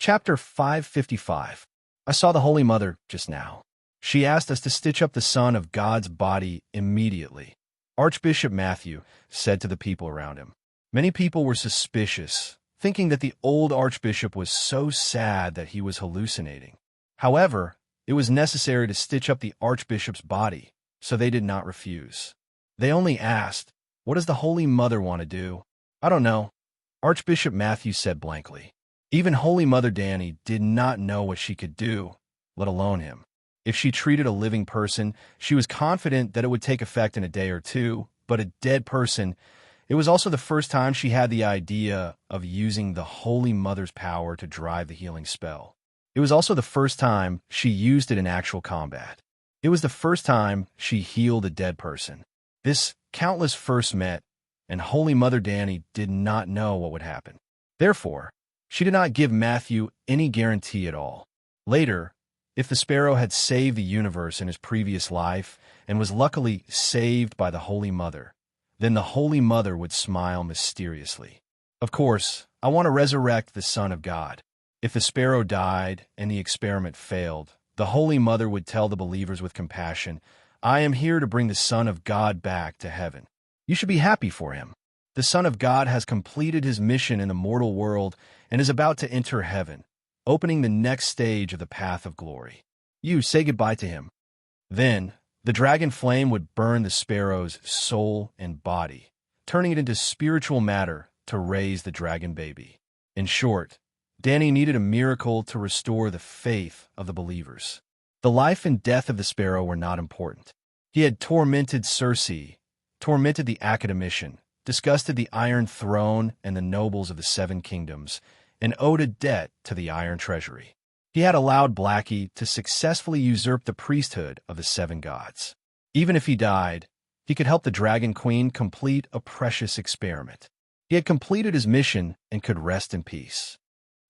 Chapter 555. I saw the Holy Mother just now. She asked us to stitch up the Son of God's body immediately. Archbishop Matthew said to the people around him. Many people were suspicious, thinking that the old archbishop was so sad that he was hallucinating. However, it was necessary to stitch up the archbishop's body, so they did not refuse. They only asked, "What does the Holy Mother want to do?" "I don't know," Archbishop Matthew said blankly. Even Holy Mother Danny did not know what she could do, let alone him. If she treated a living person, she was confident that it would take effect in a day or two, but a dead person, it was also the first time she had the idea of using the Holy Mother's power to drive the healing spell. It was also the first time she used it in actual combat. It was the first time she healed a dead person. This countless first met, and Holy Mother Danny did not know what would happen. Therefore, she did not give Matthew any guarantee at all. Later, if the sparrow had saved the universe in his previous life and was luckily saved by the Holy Mother, then the Holy Mother would smile mysteriously. Of course, I want to resurrect the Son of God. If the sparrow died and the experiment failed, the Holy Mother would tell the believers with compassion, "I am here to bring the Son of God back to heaven. You should be happy for him. The Son of God has completed his mission in the mortal world and is about to enter heaven, opening the next stage of the path of glory. You say goodbye to him." Then, the dragon flame would burn the sparrow's soul and body, turning it into spiritual matter to raise the dragon baby. In short, Danny needed a miracle to restore the faith of the believers. The life and death of the sparrow were not important. He had tormented Circe, tormented the academician, disgusted the Iron Throne and the nobles of the Seven Kingdoms, and owed a debt to the Iron Treasury. He had allowed Blackie to successfully usurp the priesthood of the Seven Gods. Even if he died, he could help the Dragon Queen complete a precious experiment. He had completed his mission and could rest in peace.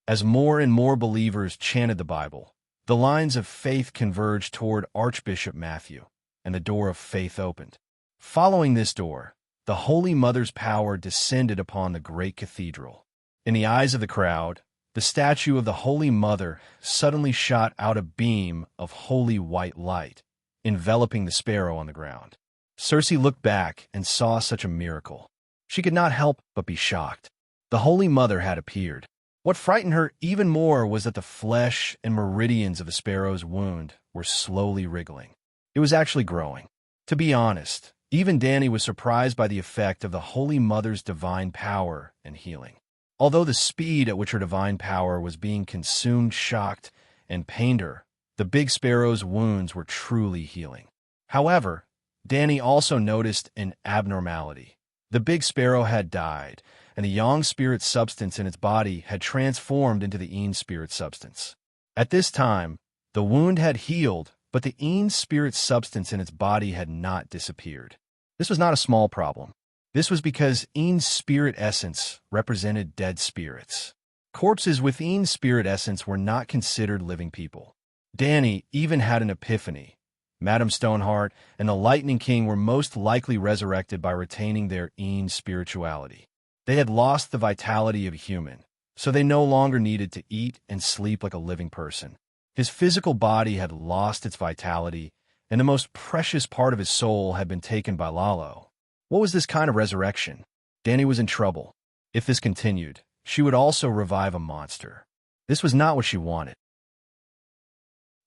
As more and more believers chanted the Bible, the lines of faith converged toward Archbishop Matthew, and the door of faith opened. Following this door, the Holy Mother's power descended upon the great cathedral. In the eyes of the crowd, the statue of the Holy Mother suddenly shot out a beam of holy white light, enveloping the sparrow on the ground. Circe looked back and saw such a miracle. She could not help but be shocked. The Holy Mother had appeared. What frightened her even more was that the flesh and meridians of the sparrow's wound were slowly wriggling. It was actually growing. To be honest, even Danny was surprised by the effect of the Holy Mother's divine power and healing. Although the speed at which her divine power was being consumed shocked and pained her, the big sparrow's wounds were truly healing. However, Danny also noticed an abnormality. The big sparrow had died, and the yang spirit substance in its body had transformed into the yin spirit substance. At this time, the wound had healed, but the yin spirit substance in its body had not disappeared. This was not a small problem. This was because yin spirit essence represented dead spirits. Corpses with yin spirit essence were not considered living people. Danny even had an epiphany. Madame Stoneheart and the Lightning King were most likely resurrected by retaining their yin spirituality. They had lost the vitality of a human, so they no longer needed to eat and sleep like a living person. His physical body had lost its vitality, and the most precious part of his soul had been taken by Lalo. What was this kind of resurrection? Danny was in trouble. If this continued, she would also revive a monster. This was not what she wanted.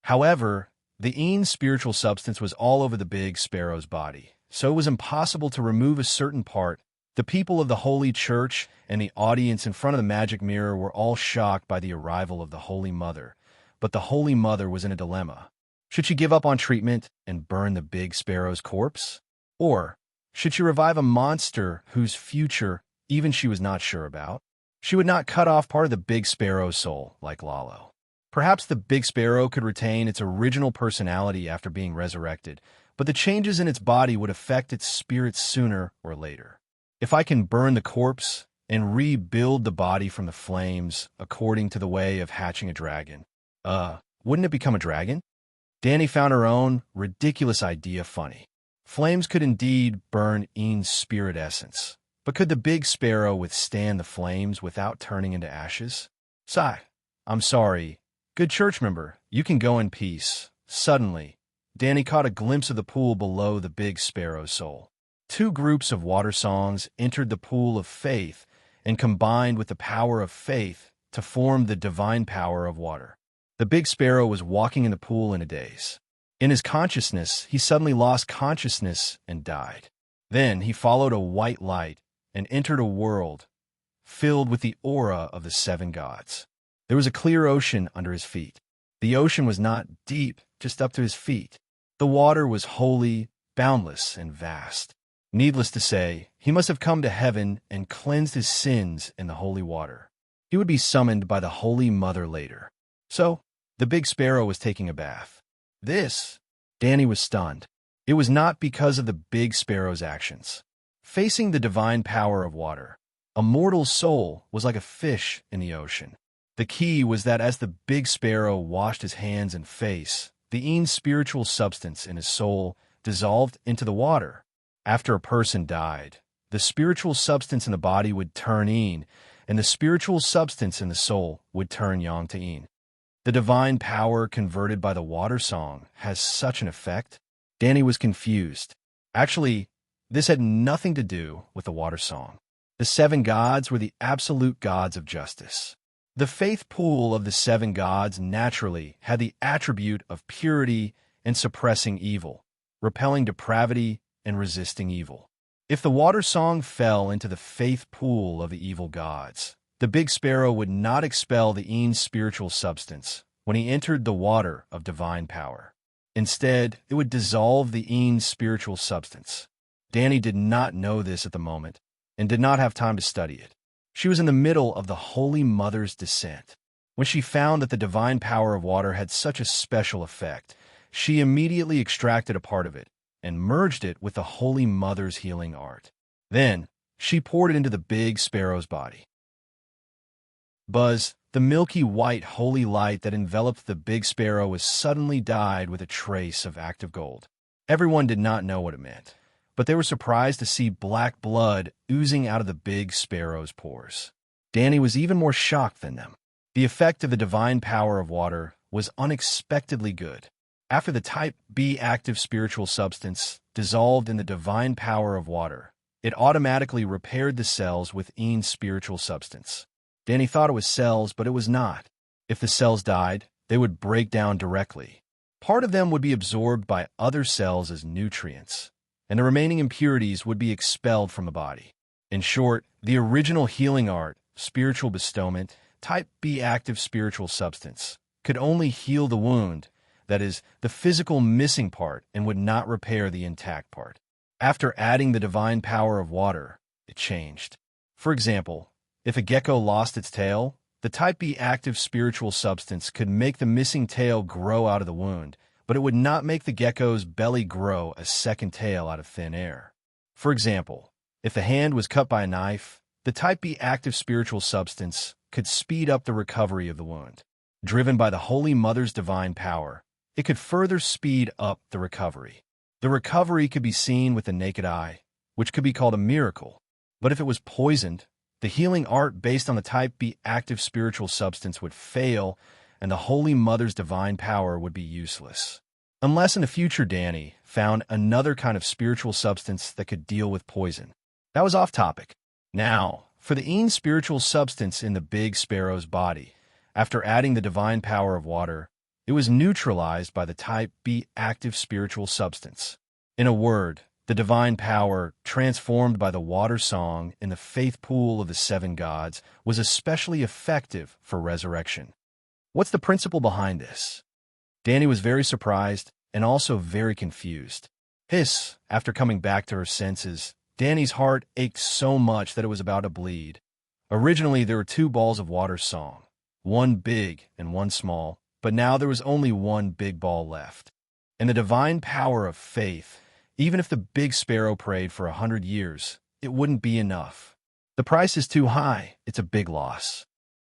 However, the yin spiritual substance was all over the big sparrow's body, so it was impossible to remove a certain part. The people of the Holy Church and the audience in front of the magic mirror were all shocked by the arrival of the Holy Mother, but the Holy Mother was in a dilemma. Should she give up on treatment and burn the big sparrow's corpse? Or should she revive a monster whose future even she was not sure about? She would not cut off part of the big sparrow's soul like Lalo. Perhaps the big sparrow could retain its original personality after being resurrected, but the changes in its body would affect its spirit sooner or later. If I can burn the corpse and rebuild the body from the flames according to the way of hatching a dragon, wouldn't it become a dragon? Danny found her own ridiculous idea funny. Flames could indeed burn Ian's spirit essence, but could the big sparrow withstand the flames without turning into ashes? Sigh, I'm sorry. Good church member, you can go in peace. Suddenly, Danny caught a glimpse of the pool below the big sparrow's soul. Two groups of water songs entered the pool of faith and combined with the power of faith to form the divine power of water. The big sparrow was walking in the pool in a daze. In his consciousness, he suddenly lost consciousness and died. Then he followed a white light and entered a world filled with the aura of the seven gods. There was a clear ocean under his feet. The ocean was not deep, just up to his feet. The water was holy, boundless, and vast. Needless to say, he must have come to heaven and cleansed his sins in the holy water. He would be summoned by the Holy Mother later. So, the big sparrow was taking a bath. Danny was stunned. It was not because of the big sparrow's actions. Facing the divine power of water, a mortal soul was like a fish in the ocean. The key was that as the big sparrow washed his hands and face, the spiritual substance in his soul dissolved into the water. After a person died, the spiritual substance in the body would turn and the spiritual substance in the soul would turn yang to yin. The divine power converted by the water song has such an effect. Danny was confused. Actually, this had nothing to do with the water song. The seven gods were the absolute gods of justice. The faith pool of the seven gods naturally had the attribute of purity and suppressing evil, repelling depravity and resisting evil. If the water song fell into the faith pool of the evil gods, the big sparrow would not expel the spiritual substance when he entered the water of divine power. Instead, it would dissolve the spiritual substance. Danny did not know this at the moment and did not have time to study it. She was in the middle of the Holy Mother's descent. When she found that the divine power of water had such a special effect, she immediately extracted a part of it and merged it with the Holy Mother's healing art. Then, she poured it into the big sparrow's body. Buzz, the milky white holy light that enveloped the big sparrow, was suddenly dyed with a trace of active gold. Everyone did not know what it meant, but they were surprised to see black blood oozing out of the big sparrow's pores. Danny was even more shocked than them. The effect of the divine power of water was unexpectedly good. After the type B active spiritual substance dissolved in the divine power of water, it automatically repaired the cells within spiritual substance. Danny thought it was cells, but it was not. If the cells died, they would break down directly. Part of them would be absorbed by other cells as nutrients, and the remaining impurities would be expelled from the body. In short, the original healing art, spiritual bestowment, type B active spiritual substance, could only heal the wound, that is, the physical missing part, and would not repair the intact part. After adding the divine power of water, it changed. For example, if a gecko lost its tail, the type B active spiritual substance could make the missing tail grow out of the wound, but it would not make the gecko's belly grow a second tail out of thin air. For example, if the hand was cut by a knife, the type B active spiritual substance could speed up the recovery of the wound. Driven by the Holy Mother's divine power, it could further speed up the recovery. The recovery could be seen with the naked eye, which could be called a miracle. But if it was poisoned, the healing art based on the type B active spiritual substance would fail, and the Holy Mother's divine power would be useless. Unless in the future Danny found another kind of spiritual substance that could deal with poison. That was off topic. Now, for the spiritual substance in the big sparrow's body, after adding the divine power of water, it was neutralized by the type B active spiritual substance. In a word, the divine power, transformed by the water song in the faith pool of the seven gods, was especially effective for resurrection. What's the principle behind this? Danny was very surprised and also very confused. After coming back to her senses, Danny's heart ached so much that it was about to bleed. Originally, there were two balls of water song, one big and one small, but now there was only one big ball left. And the divine power of faith, even if the big sparrow prayed for 100 years, it wouldn't be enough. The price is too high. It's a big loss.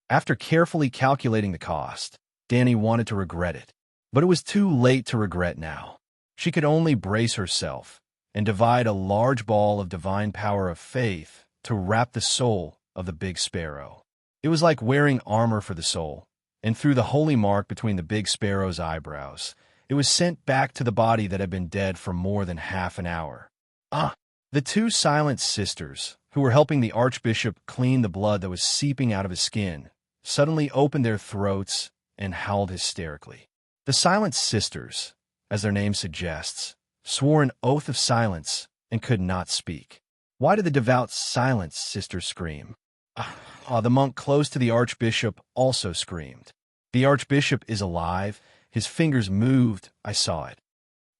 After carefully calculating the cost, Danny wanted to regret it. But it was too late to regret now. She could only brace herself and divide a large ball of divine power of faith to wrap the soul of the big sparrow. It was like wearing armor for the soul, and threw the holy mark between the big sparrow's eyebrows. It was sent back to the body that had been dead for more than half an hour. Ah! The two silent sisters, who were helping the archbishop clean the blood that was seeping out of his skin, suddenly opened their throats and howled hysterically. The silent sisters, as their name suggests, swore an oath of silence and could not speak. Why did the devout silent sisters scream? The monk close to the archbishop also screamed. The archbishop is alive. His fingers moved. I saw it.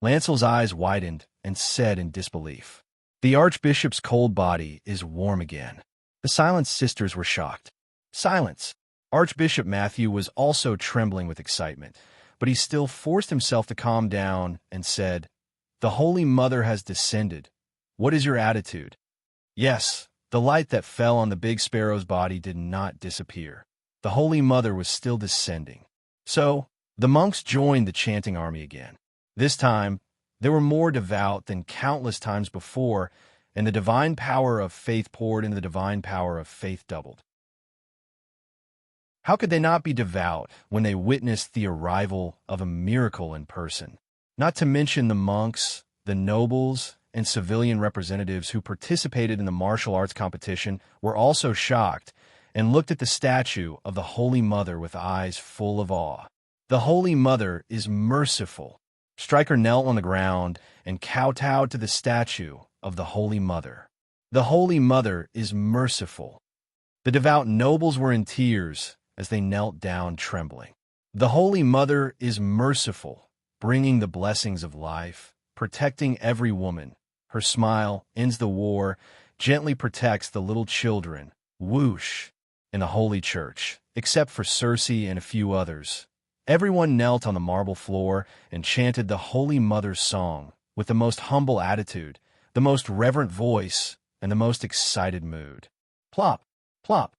Lancel's eyes widened and said in disbelief, "The archbishop's cold body is warm again." The silent sisters were shocked. Silence. Archbishop Matthew was also trembling with excitement, but he still forced himself to calm down and said, "The Holy Mother has descended. What is your attitude?" Yes, the light that fell on the big sparrow's body did not disappear. The Holy Mother was still descending. So, the monks joined the chanting army again. This time, they were more devout than countless times before, and the divine power of faith poured into the divine power of faith doubled. How could they not be devout when they witnessed the arrival of a miracle in person? Not to mention the monks, the nobles, and civilian representatives who participated in the martial arts competition were also shocked and looked at the statue of the Holy Mother with eyes full of awe. The Holy Mother is merciful. Stryker knelt on the ground and kowtowed to the statue of the Holy Mother. The Holy Mother is merciful. The devout nobles were in tears as they knelt down trembling. The Holy Mother is merciful, bringing the blessings of life, protecting every woman. Her smile ends the war, gently protects the little children. Whoosh! In the Holy Church, except for Circe and a few others. Everyone knelt on the marble floor and chanted the Holy Mother's song with the most humble attitude, the most reverent voice, and the most excited mood. Plop! Plop!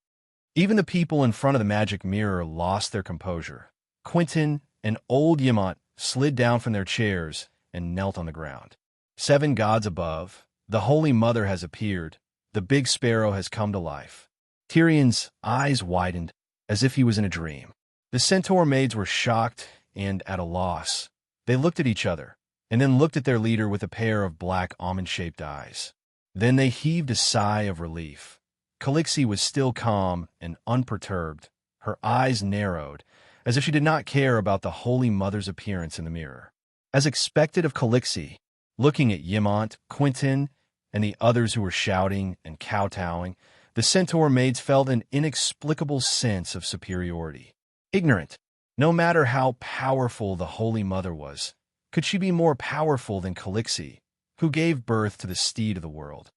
Even the people in front of the magic mirror lost their composure. Quentin and old Yamant slid down from their chairs and knelt on the ground. 7 gods above, the Holy Mother has appeared. The big sparrow has come to life. Tyrion's eyes widened as if he was in a dream. The centaur maids were shocked and at a loss. They looked at each other, and then looked at their leader with a pair of black almond-shaped eyes. Then they heaved a sigh of relief. Calixi was still calm and unperturbed. Her eyes narrowed, as if she did not care about the Holy Mother's appearance in the mirror. As expected of Calixi, looking at Yamant, Quentin, and the others who were shouting and kowtowing, the centaur maids felt an inexplicable sense of superiority. Ignorant. No matter how powerful the Holy Mother was, could she be more powerful than Calixi, who gave birth to the steed of the world?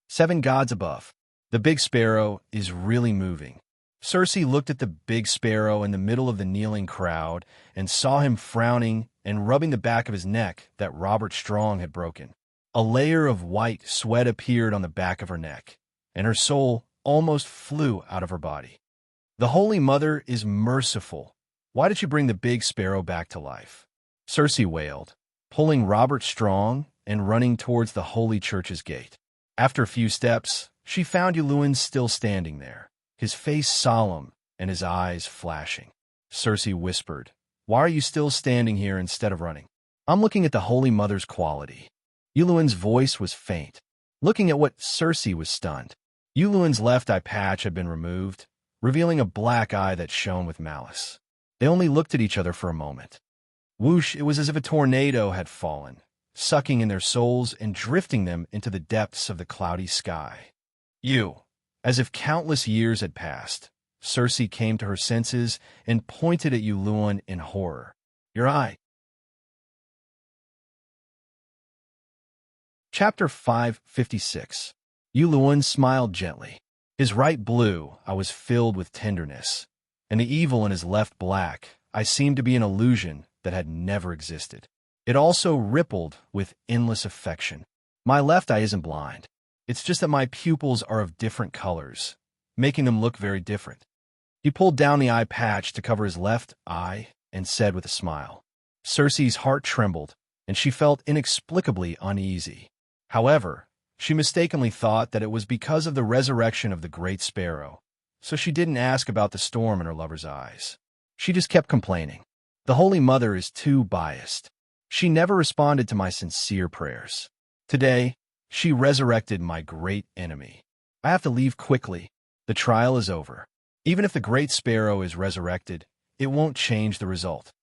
7 gods above. The big sparrow is really moving. Circe looked at the big sparrow in the middle of the kneeling crowd and saw him frowning and rubbing the back of his neck that Robert Strong had broken. A layer of white sweat appeared on the back of her neck, and her soul almost flew out of her body. The Holy Mother is merciful. Why did she bring the big sparrow back to life? Circe wailed, pulling Robert Strong and running towards the Holy Church's gate. After a few steps, she found Uluin still standing there, his face solemn and his eyes flashing. Circe whispered, "Why are you still standing here instead of running?" "I'm looking at the Holy Mother's quality." Uluin's voice was faint. Looking at what Circe was stunned. Uluin's left eye patch had been removed, revealing a black eye that shone with malice. They only looked at each other for a moment. Whoosh! It was as if a tornado had fallen, sucking in their souls and drifting them into the depths of the cloudy sky. As if countless years had passed, Circe came to her senses and pointed at Uluin in horror. "Your eye." Chapter 556. Uluin smiled gently. His right blue eye was filled with tenderness, and the evil in his left black eye seemed to be an illusion that had never existed. It also rippled with endless affection. "My left eye isn't blind. It's just that my pupils are of different colors, making them look very different." He pulled down the eye patch to cover his left eye and said with a smile. Circe's heart trembled, and she felt inexplicably uneasy. However, she mistakenly thought that it was because of the resurrection of the great sparrow, so she didn't ask about the storm in her lover's eyes. She just kept complaining. The Holy Mother is too biased. She never responded to my sincere prayers. Today, she resurrected my great enemy. I have to leave quickly. The trial is over. Even if the Great Sparrow is resurrected, it won't change the result.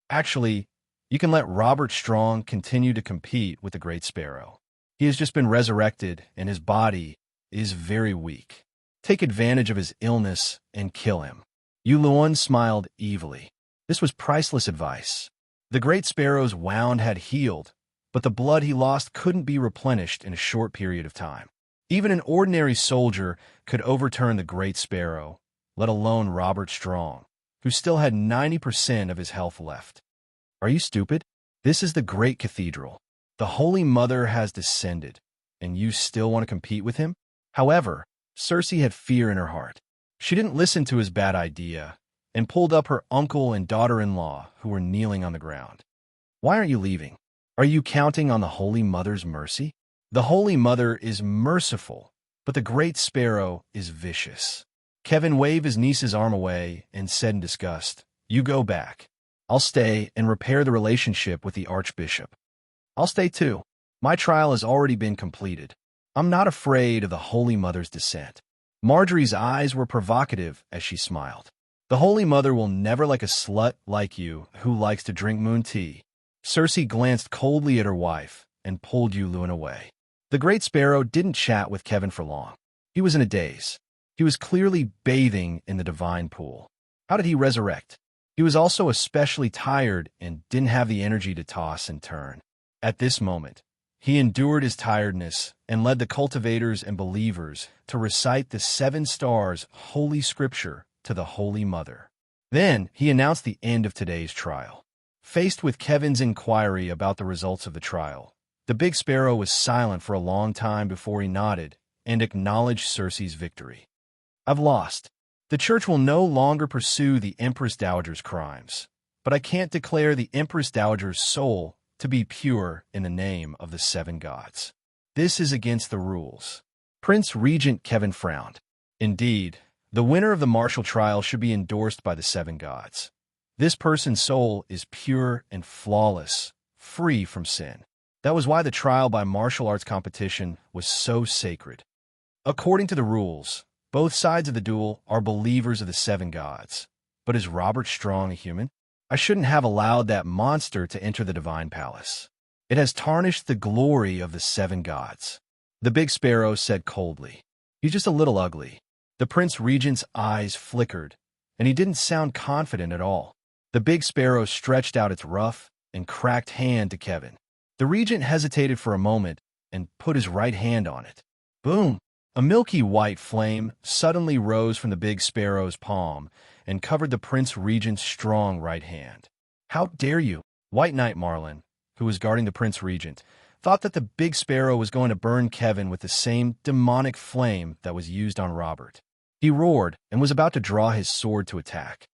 Actually, you can let Robert Strong continue to compete with the Great Sparrow. He has just been resurrected, and his body is very weak. Take advantage of his illness and kill him. Yu Luan smiled evilly. This was priceless advice. The Great Sparrow's wound had healed, but the blood he lost couldn't be replenished in a short period of time. Even an ordinary soldier could overturn the Great Sparrow, let alone Robert Strong, who still had 90% of his health left. Are you stupid? This is the Great Cathedral. The Holy Mother has descended, and you still want to compete with him? However, Circe had fear in her heart. She didn't listen to his bad idea and pulled up her uncle and daughter-in-law who were kneeling on the ground. Why aren't you leaving? Are you counting on the Holy Mother's mercy? The Holy Mother is merciful, but the Great Sparrow is vicious. Kevin waved his niece's arm away and said in disgust, "You go back. I'll stay and repair the relationship with the Archbishop." "I'll stay too. My trial has already been completed. I'm not afraid of the Holy Mother's descent." Marjorie's eyes were provocative as she smiled. "The Holy Mother will never like a slut like you who likes to drink moon tea." Circe glanced coldly at her wife and pulled Yu Luan away. The Great Sparrow didn't chat with Kevin for long. He was in a daze. He was clearly bathing in the divine pool. How did he resurrect? He was also especially tired and didn't have the energy to toss and turn. At this moment, he endured his tiredness and led the cultivators and believers to recite the 7 stars Holy Scripture to the Holy Mother. Then he announced the end of today's trial. Faced with Kevin's inquiry about the results of the trial, the Big Sparrow was silent for a long time before he nodded and acknowledged Circe's victory. "I've lost. The Church will no longer pursue the Empress Dowager's crimes, but I can't declare the Empress Dowager's soul to be pure in the name of the 7 gods. This is against the rules." Prince Regent Kevin frowned. Indeed, the winner of the martial trial should be endorsed by the 7 gods. This person's soul is pure and flawless, free from sin. That was why the trial by martial arts competition was so sacred. According to the rules, both sides of the duel are believers of the 7 gods. But is Robert Strong a human? I shouldn't have allowed that monster to enter the divine palace. It has tarnished the glory of the 7 gods. The Big Sparrow said coldly. He's just a little ugly. The Prince Regent's eyes flickered, and he didn't sound confident at all. The Big Sparrow stretched out its rough and cracked hand to Kevin. The Regent hesitated for a moment and put his right hand on it. Boom! A milky white flame suddenly rose from the Big Sparrow's palm and covered the Prince Regent's strong right hand. "How dare you?" White Knight Marlin, who was guarding the Prince Regent, thought that the Big Sparrow was going to burn Kevin with the same demonic flame that was used on Robert. He roared and was about to draw his sword to attack.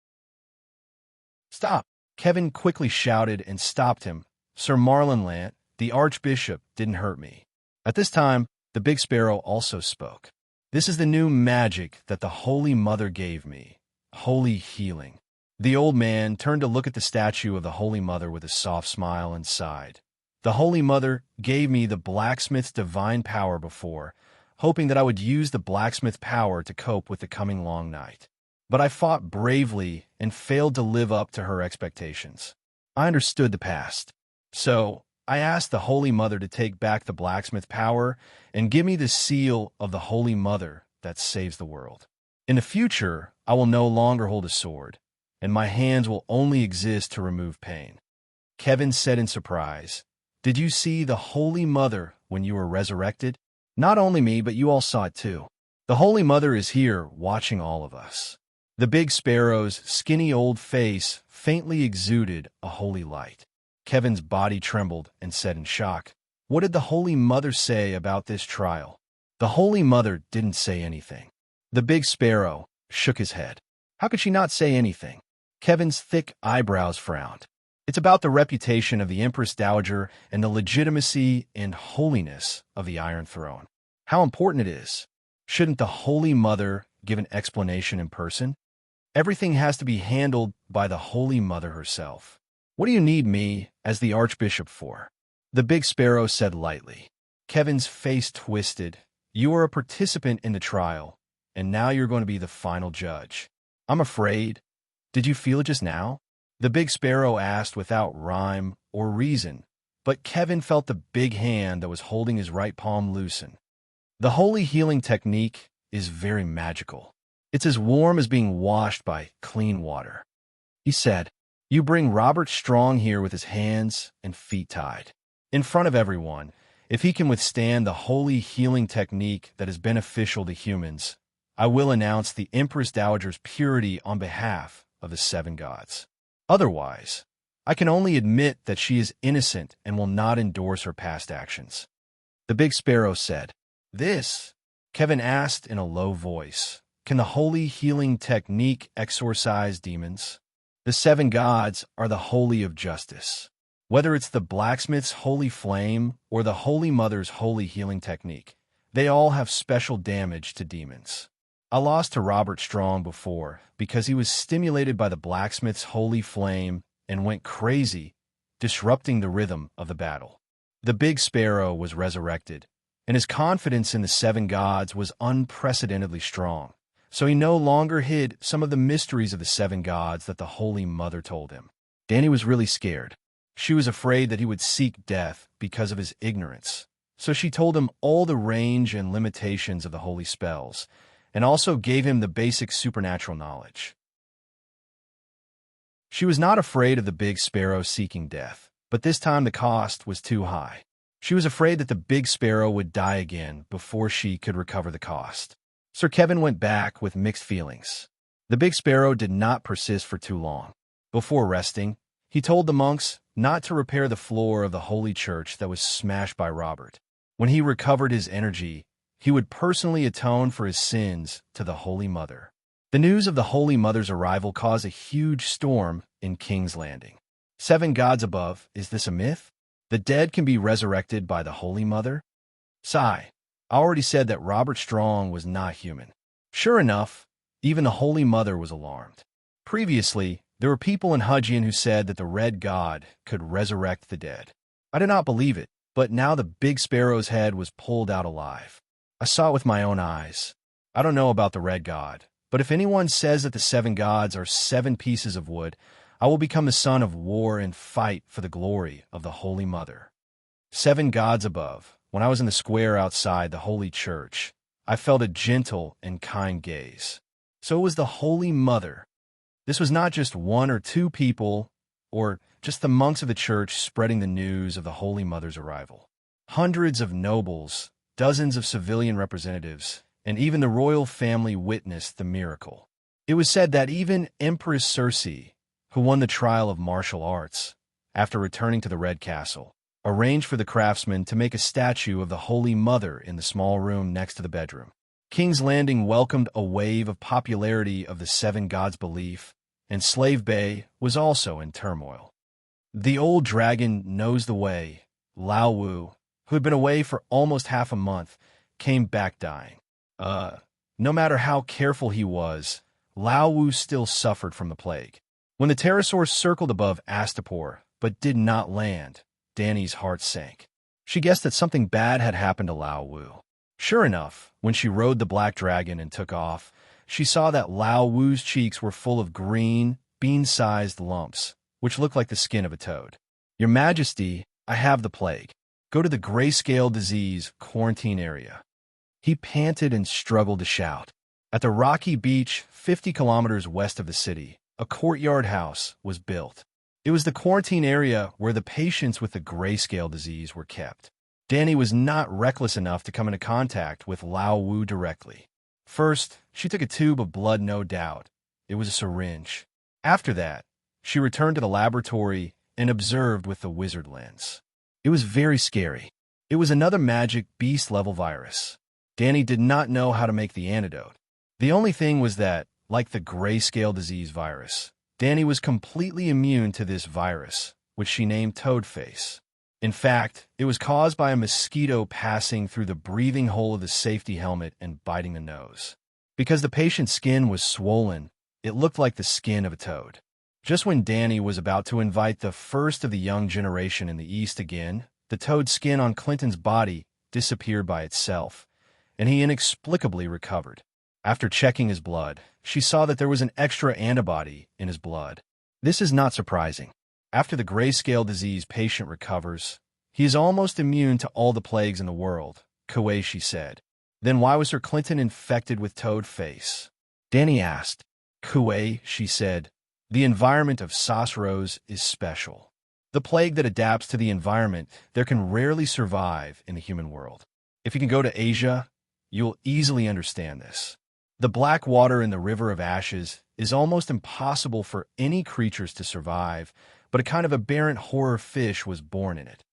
"Stop!" Kevin quickly shouted and stopped him. "Sir Marlin Lant, the Archbishop didn't hurt me." At this time, the Big Sparrow also spoke. "This is the new magic that the Holy Mother gave me. Holy healing." The old man turned to look at the statue of the Holy Mother with a soft smile and sighed. "The Holy Mother gave me the blacksmith's divine power before, hoping that I would use the blacksmith power to cope with the coming long night. But I fought bravely and failed to live up to her expectations. I understood the past. So I asked the Holy Mother to take back the blacksmith power and give me the seal of the Holy Mother that saves the world. In the future, I will no longer hold a sword, and my hands will only exist to remove pain." Kevin said in surprise, "Did you see the Holy Mother when you were resurrected?" "Not only me, but you all saw it too. The Holy Mother is here watching all of us." The Big Sparrow's skinny old face faintly exuded a holy light. Kevin's body trembled and said in shock, "What did the Holy Mother say about this trial?" The Holy Mother didn't say anything. The Big Sparrow shook his head. How could she not say anything? Kevin's thick eyebrows frowned. "It's about the reputation of the Empress Dowager and the legitimacy and holiness of the Iron Throne. How important it is. Shouldn't the Holy Mother give an explanation in person?" Everything has to be handled by the Holy Mother herself. What do you need me as the Archbishop for? The big sparrow said lightly. Kevin's face twisted. You are a participant in the trial, and now you're going to be the final judge. I'm afraid. Did you feel it just now? The big sparrow asked without rhyme or reason, but Kevin felt the big hand that was holding his right palm loosen. The holy healing technique is very magical. It's as warm as being washed by clean water. He said, You bring Robert Strong here with his hands and feet tied. In front of everyone, if he can withstand the holy healing technique that is beneficial to humans, I will announce the Empress Dowager's purity on behalf of the 7 gods. Otherwise, I can only admit that she is innocent and will not endorse her past actions. The big sparrow said, This, Kevin asked in a low voice, can the holy healing technique exorcise demons? The 7 gods are the holy of justice. Whether it's the blacksmith's holy flame or the Holy Mother's holy healing technique, they all have special damage to demons. I lost to Robert Strong before because he was stimulated by the blacksmith's holy flame and went crazy, disrupting the rhythm of the battle. The big sparrow was resurrected, and his confidence in the 7 gods was unprecedentedly strong, so he no longer hid some of the mysteries of the 7 gods that the Holy Mother told him. Danny was really scared. She was afraid that he would seek death because of his ignorance, so she told him all the range and limitations of the holy spells, and also gave him the basic supernatural knowledge. She was not afraid of the big sparrow seeking death, but this time the cost was too high. She was afraid that the big sparrow would die again before she could recover the cost. Sir Kevin went back with mixed feelings. The big sparrow did not persist for too long. Before resting, he told the monks not to repair the floor of the holy church that was smashed by Robert. When he recovered his energy, he would personally atone for his sins to the Holy Mother. The news of the Holy Mother's arrival caused a huge storm in King's Landing. 7 gods above, is this a myth? The dead can be resurrected by the Holy Mother? Sigh. I already said that Robert Strong was not human. Sure enough, even the Holy Mother was alarmed. Previously, there were people in Hudgian who said that the Red God could resurrect the dead. I did not believe it, but now the big sparrow's head was pulled out alive. I saw it with my own eyes. I don't know about the Red God, but if anyone says that the 7 gods are 7 pieces of wood, I will become the son of war and fight for the glory of the Holy Mother. 7 gods above, when I was in the square outside the Holy Church, I felt a gentle and kind gaze. So it was the Holy Mother. This was not just 1 or 2 people, or just the monks of the church spreading the news of the Holy Mother's arrival. Hundreds of nobles, dozens of civilian representatives, and even the royal family witnessed the miracle. It was said that even Empress Circe, who won the trial of martial arts, after returning to the Red Castle, arranged for the craftsmen to make a statue of the Holy Mother in the small room next to the bedroom. King's Landing welcomed a wave of popularity of the 7 gods' belief, and Slave Bay was also in turmoil. The old dragon knows the way, Lao Wu, who had been away for almost half a month, came back dying. No matter how careful he was, Lao Wu still suffered from the plague. When the pterosaur circled above Astapor, but did not land, Danny's heart sank. She guessed that something bad had happened to Lao Wu. Sure enough, when she rode the black dragon and took off, she saw that Lao Wu's cheeks were full of green, bean-sized lumps, which looked like the skin of a toad. Your Majesty, I have the plague. Go to the grayscale disease quarantine area. He panted and struggled to shout. At the rocky beach 50 kilometers west of the city, a courtyard house was built. It was the quarantine area where the patients with the grayscale disease were kept. Danny was not reckless enough to come into contact with Lao Wu directly. First, she took a tube of blood, no doubt. It was a syringe. After that, she returned to the laboratory and observed with the wizard lens. It was very scary. It was another magic beast-level virus. Danny did not know how to make the antidote. The only thing was that, like the grayscale disease virus, Danny was completely immune to this virus, which she named Toadface. In fact, it was caused by a mosquito passing through the breathing hole of the safety helmet and biting the nose. Because the patient's skin was swollen, It looked like the skin of a toad. Just when Danny was about to invite the first of the young generation in the East again, the toad skin on Clinton's body disappeared by itself, and he inexplicably recovered. After checking his blood, she saw that there was an extra antibody in his blood. This is not surprising. After the grayscale disease patient recovers, he is almost immune to all the plagues in the world, Kuei said. Then why was her Clinton infected with toad face? Danny asked. Kuei, she said, the environment of Sasros is special. The plague that adapts to the environment there can rarely survive in the human world. If you can go to Asia, you'll easily understand this. The black water in the River of Ashes is almost impossible for any creatures to survive, but a kind of aberrant horror fish was born in it.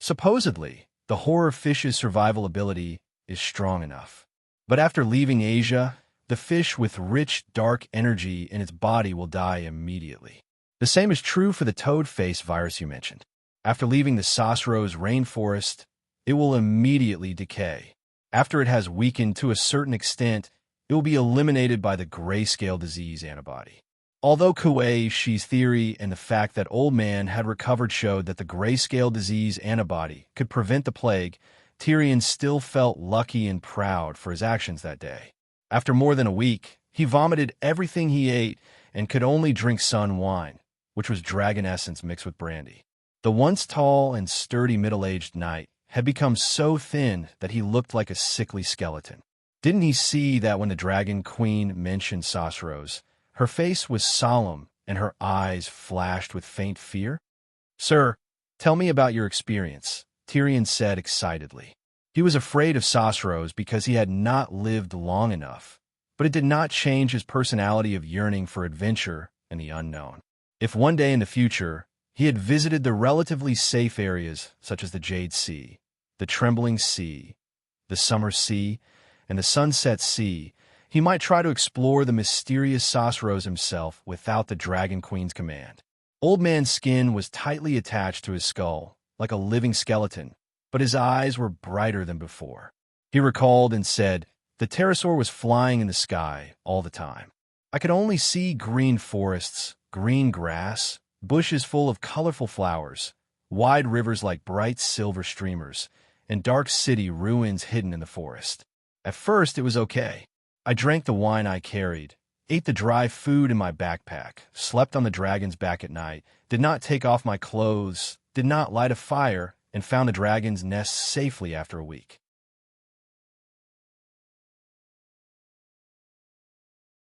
Supposedly, the horror fish's survival ability is strong enough. But after leaving Asia, the fish with rich, dark energy in its body will die immediately. The same is true for the toad face virus you mentioned. After leaving the Sasros rainforest, it will immediately decay. After it has weakened to a certain extent, it will be eliminated by the grayscale disease antibody. Although Kuei's theory and the fact that Old Man had recovered showed that the grayscale disease antibody could prevent the plague, Tyrion still felt lucky and proud for his actions that day. After more than a week, he vomited everything he ate and could only drink sun wine, which was dragon essence mixed with brandy. The once tall and sturdy middle-aged knight had become so thin that he looked like a sickly skeleton. Didn't he see that when the Dragon Queen mentioned Sasros, her face was solemn and her eyes flashed with faint fear? "Sir, tell me about your experience," Tyrion said excitedly. He was afraid of Sasros because he had not lived long enough, but it did not change his personality of yearning for adventure and the unknown. If one day in the future he had visited the relatively safe areas such as the Jade Sea, the Trembling Sea, the Summer Sea, and the Sunset Sea, he might try to explore the mysterious Sasros himself without the Dragon Queen's command. Old Man's skin was tightly attached to his skull, like a living skeleton, but his eyes were brighter than before. He recalled and said, "The pterosaur was flying in the sky all the time. I could only see green forests, green grass, bushes full of colorful flowers, wide rivers like bright silver streamers, and dark city ruins hidden in the forest. At first, it was okay. I drank the wine I carried, ate the dry food in my backpack, slept on the dragon's back at night, did not take off my clothes, did not light a fire, and found the dragon's nest safely after a week."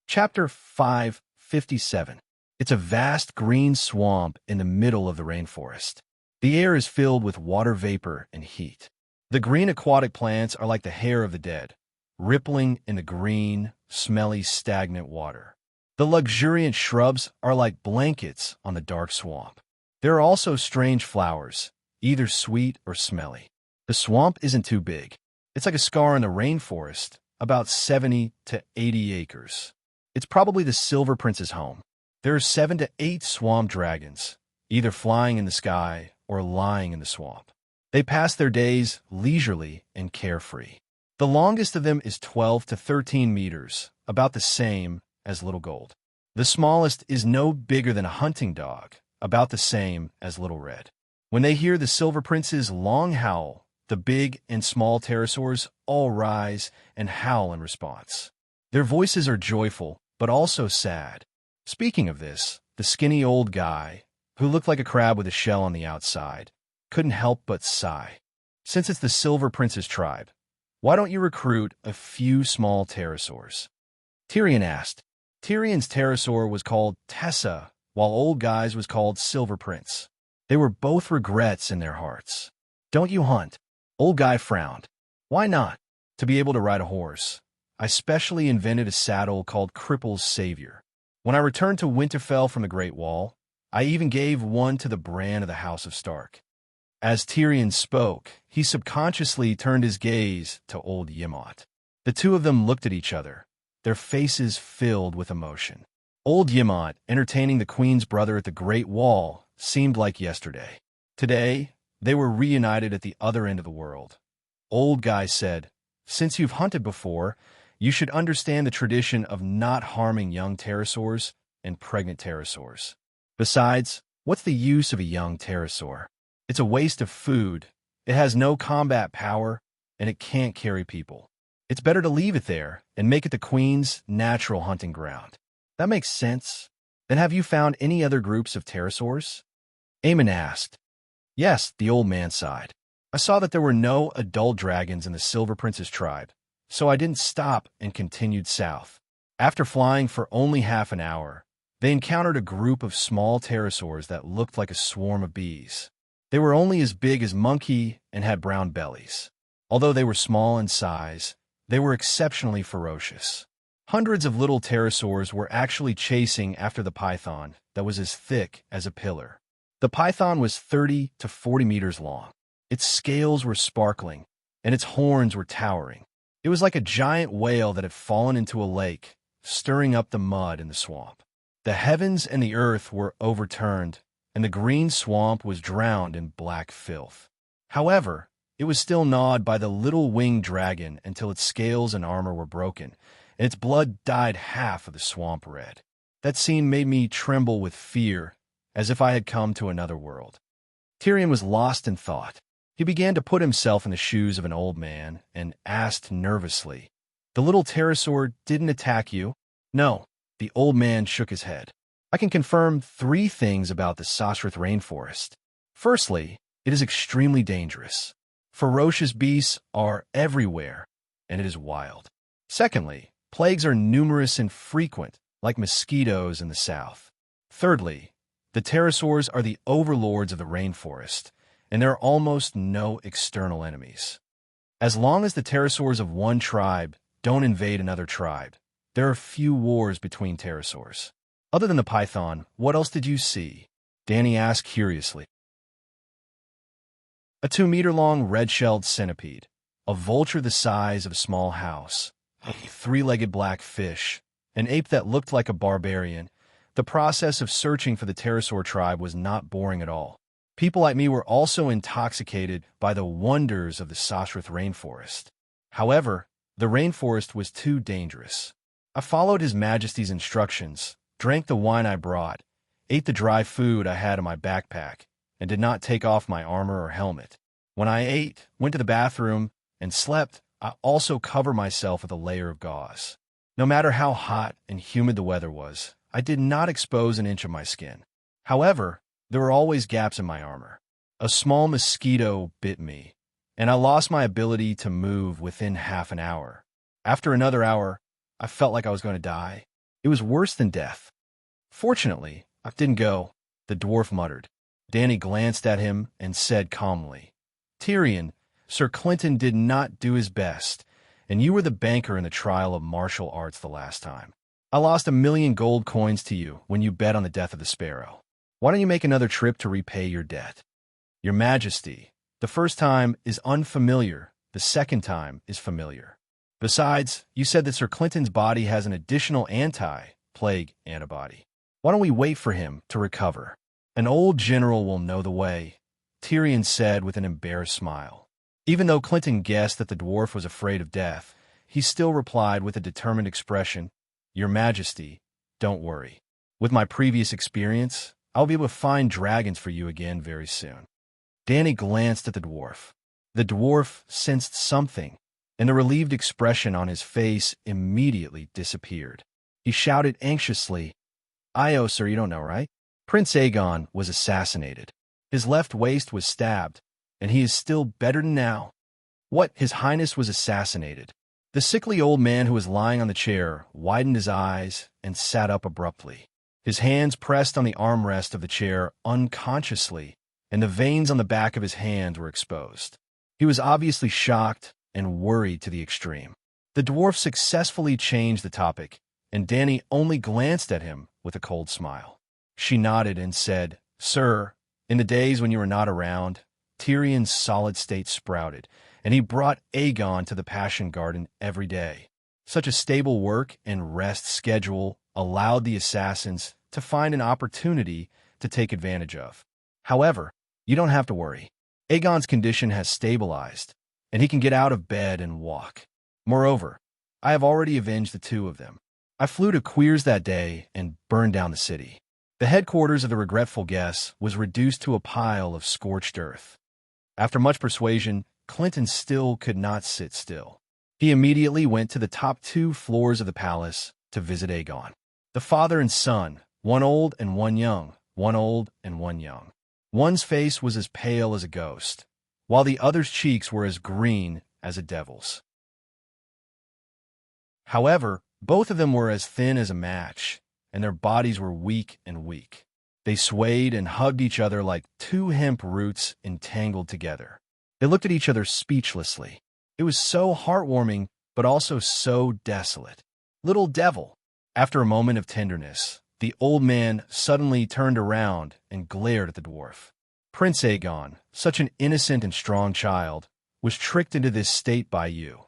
Chapter 557. It's a vast green swamp in the middle of the rainforest. The air is filled with water vapor and heat. The green aquatic plants are like the hair of the dead, rippling in the green, smelly, stagnant water. The luxuriant shrubs are like blankets on the dark swamp. There are also strange flowers, either sweet or smelly. The swamp isn't too big. It's like a scar in the rainforest, about 70 to 80 acres. It's probably the Silver Prince's home. There are 7 to 8 swamp dragons, either flying in the sky or lying in the swamp. They pass their days leisurely and carefree. The longest of them is 12 to 13 meters, about the same as Little Gold. The smallest is no bigger than a hunting dog, about the same as Little Red. When they hear the Silver Prince's long howl, the big and small pterosaurs all rise and howl in response. Their voices are joyful, but also sad. Speaking of this, the skinny old guy, who looked like a crab with a shell on the outside, couldn't help but sigh. "Since it's the Silver Prince's tribe, why don't you recruit a few small pterosaurs?" Tyrion asked. Tyrion's pterosaur was called Tessa, while Old Guy's was called Silver Prince. They were both regrets in their hearts. "Don't you hunt?" Old Guy frowned. "Why not?" "To be able to ride a horse. I specially invented a saddle called Cripple's Savior. When I returned to Winterfell from the Great Wall, I even gave one to the Bran of the House of Stark." As Tyrion spoke, he subconsciously turned his gaze to old Yemot. The two of them looked at each other, their faces filled with emotion. Old Yemot, entertaining the Queen's brother at the Great Wall, seemed like yesterday. Today, they were reunited at the other end of the world. Old Guy said, "Since you've hunted before, you should understand the tradition of not harming young pterosaurs and pregnant pterosaurs. Besides, what's the use of a young pterosaur? It's a waste of food, it has no combat power, and it can't carry people. It's better to leave it there and make it the queen's natural hunting ground. That makes sense. Then have you found any other groups of pterosaurs? Eamon asked. Yes, the old man sighed. I saw that there were no adult dragons in the Silver Prince's tribe, so I didn't stop and continued south. After flying for only half an hour, they encountered a group of small pterosaurs that looked like a swarm of bees. They were only as big as monkey and had brown bellies. Although they were small in size, they were exceptionally ferocious. Hundreds of little pterosaurs were actually chasing after the python that was as thick as a pillar. The python was 30 to 40 meters long. Its scales were sparkling, and its horns were towering. It was like a giant whale that had fallen into a lake, stirring up the mud in the swamp. The heavens and the earth were overturned, and the green swamp was drowned in black filth. However, it was still gnawed by the little winged dragon until its scales and armor were broken, and its blood dyed half of the swamp red. That scene made me tremble with fear, as if I had come to another world. Tyrion was lost in thought. He began to put himself in the shoes of an old man and asked nervously, "The little pterosaur didn't attack you?" "No." The old man shook his head. "I can confirm 3 things about the Sosrith rainforest. Firstly, it is extremely dangerous. Ferocious beasts are everywhere, and it is wild. Secondly, plagues are numerous and frequent, like mosquitoes in the south. Thirdly, the pterosaurs are the overlords of the rainforest, and there are almost no external enemies. As long as the pterosaurs of one tribe don't invade another tribe, there are few wars between pterosaurs. Other than the python, what else did you see?" Danny asked curiously. A 2-meter-long red-shelled centipede, a vulture the size of a small house, a 3-legged black fish, an ape that looked like a barbarian. The process of searching for the pterosaur tribe was not boring at all. People like me were also intoxicated by the wonders of the Sosrith rainforest. However, the rainforest was too dangerous. I followed His Majesty's instructions, drank the wine I brought, ate the dry food I had in my backpack, and did not take off my armor or helmet. When I ate, went to the bathroom, and slept, I also covered myself with a layer of gauze. No matter how hot and humid the weather was, I did not expose an inch of my skin. However, there were always gaps in my armor. A small mosquito bit me, and I lost my ability to move within half an hour. After another hour, I felt like I was going to die. It was worse than death. Fortunately, I didn't go, the dwarf muttered. Danny glanced at him and said calmly, "Tyrion, Sir Clinton did not do his best, and you were the banker in the trial of martial arts the last time. I lost 1,000,000 gold coins to you when you bet on the death of the sparrow. Why don't you make another trip to repay your debt?" "Your Majesty, the first time is unfamiliar, the second time is familiar. Besides, you said that Sir Clinton's body has an additional anti-plague antibody. Why don't we wait for him to recover? An old general will know the way," Tyrion said with an embarrassed smile. Even though Clinton guessed that the dwarf was afraid of death, he still replied with a determined expression, "Your Majesty, don't worry. With my previous experience, I'll be able to find dragons for you again very soon." Danny glanced at the dwarf. The dwarf sensed something, and the relieved expression on his face immediately disappeared. He shouted anxiously, "Io, sir, you don't know, right? Prince Aegon was assassinated. His left waist was stabbed, and he is still better than now." "What? His Highness was assassinated?" The sickly old man who was lying on the chair widened his eyes and sat up abruptly. His hands pressed on the armrest of the chair unconsciously, and the veins on the back of his hands were exposed. He was obviously shocked and worried to the extreme. The dwarf successfully changed the topic, and Danny only glanced at him with a cold smile. She nodded and said, "Sir, in the days when you were not around, Tyrion's solid state sprouted, and he brought Aegon to the Passion Garden every day. Such a stable work and rest schedule allowed the assassins to find an opportunity to take advantage of. However, you don't have to worry. Aegon's condition has stabilized, and he can get out of bed and walk. Moreover, I have already avenged the two of them. I flew to Queers that day and burned down the city. The headquarters of the regretful guests was reduced to a pile of scorched earth. After much persuasion, Clinton still could not sit still. He immediately went to the top 2 floors of the palace to visit Aegon. The father and son, one old and one young, one old and one young. One's face was as pale as a ghost, while the other's cheeks were as green as a devil's. However, both of them were as thin as a match, and their bodies were weak and weak. They swayed and hugged each other like 2 hemp roots entangled together. They looked at each other speechlessly. It was so heartwarming, but also so desolate. Little devil! After a moment of tenderness, the old man suddenly turned around and glared at the dwarf. Prince Aegon, such an innocent and strong child, was tricked into this state by you.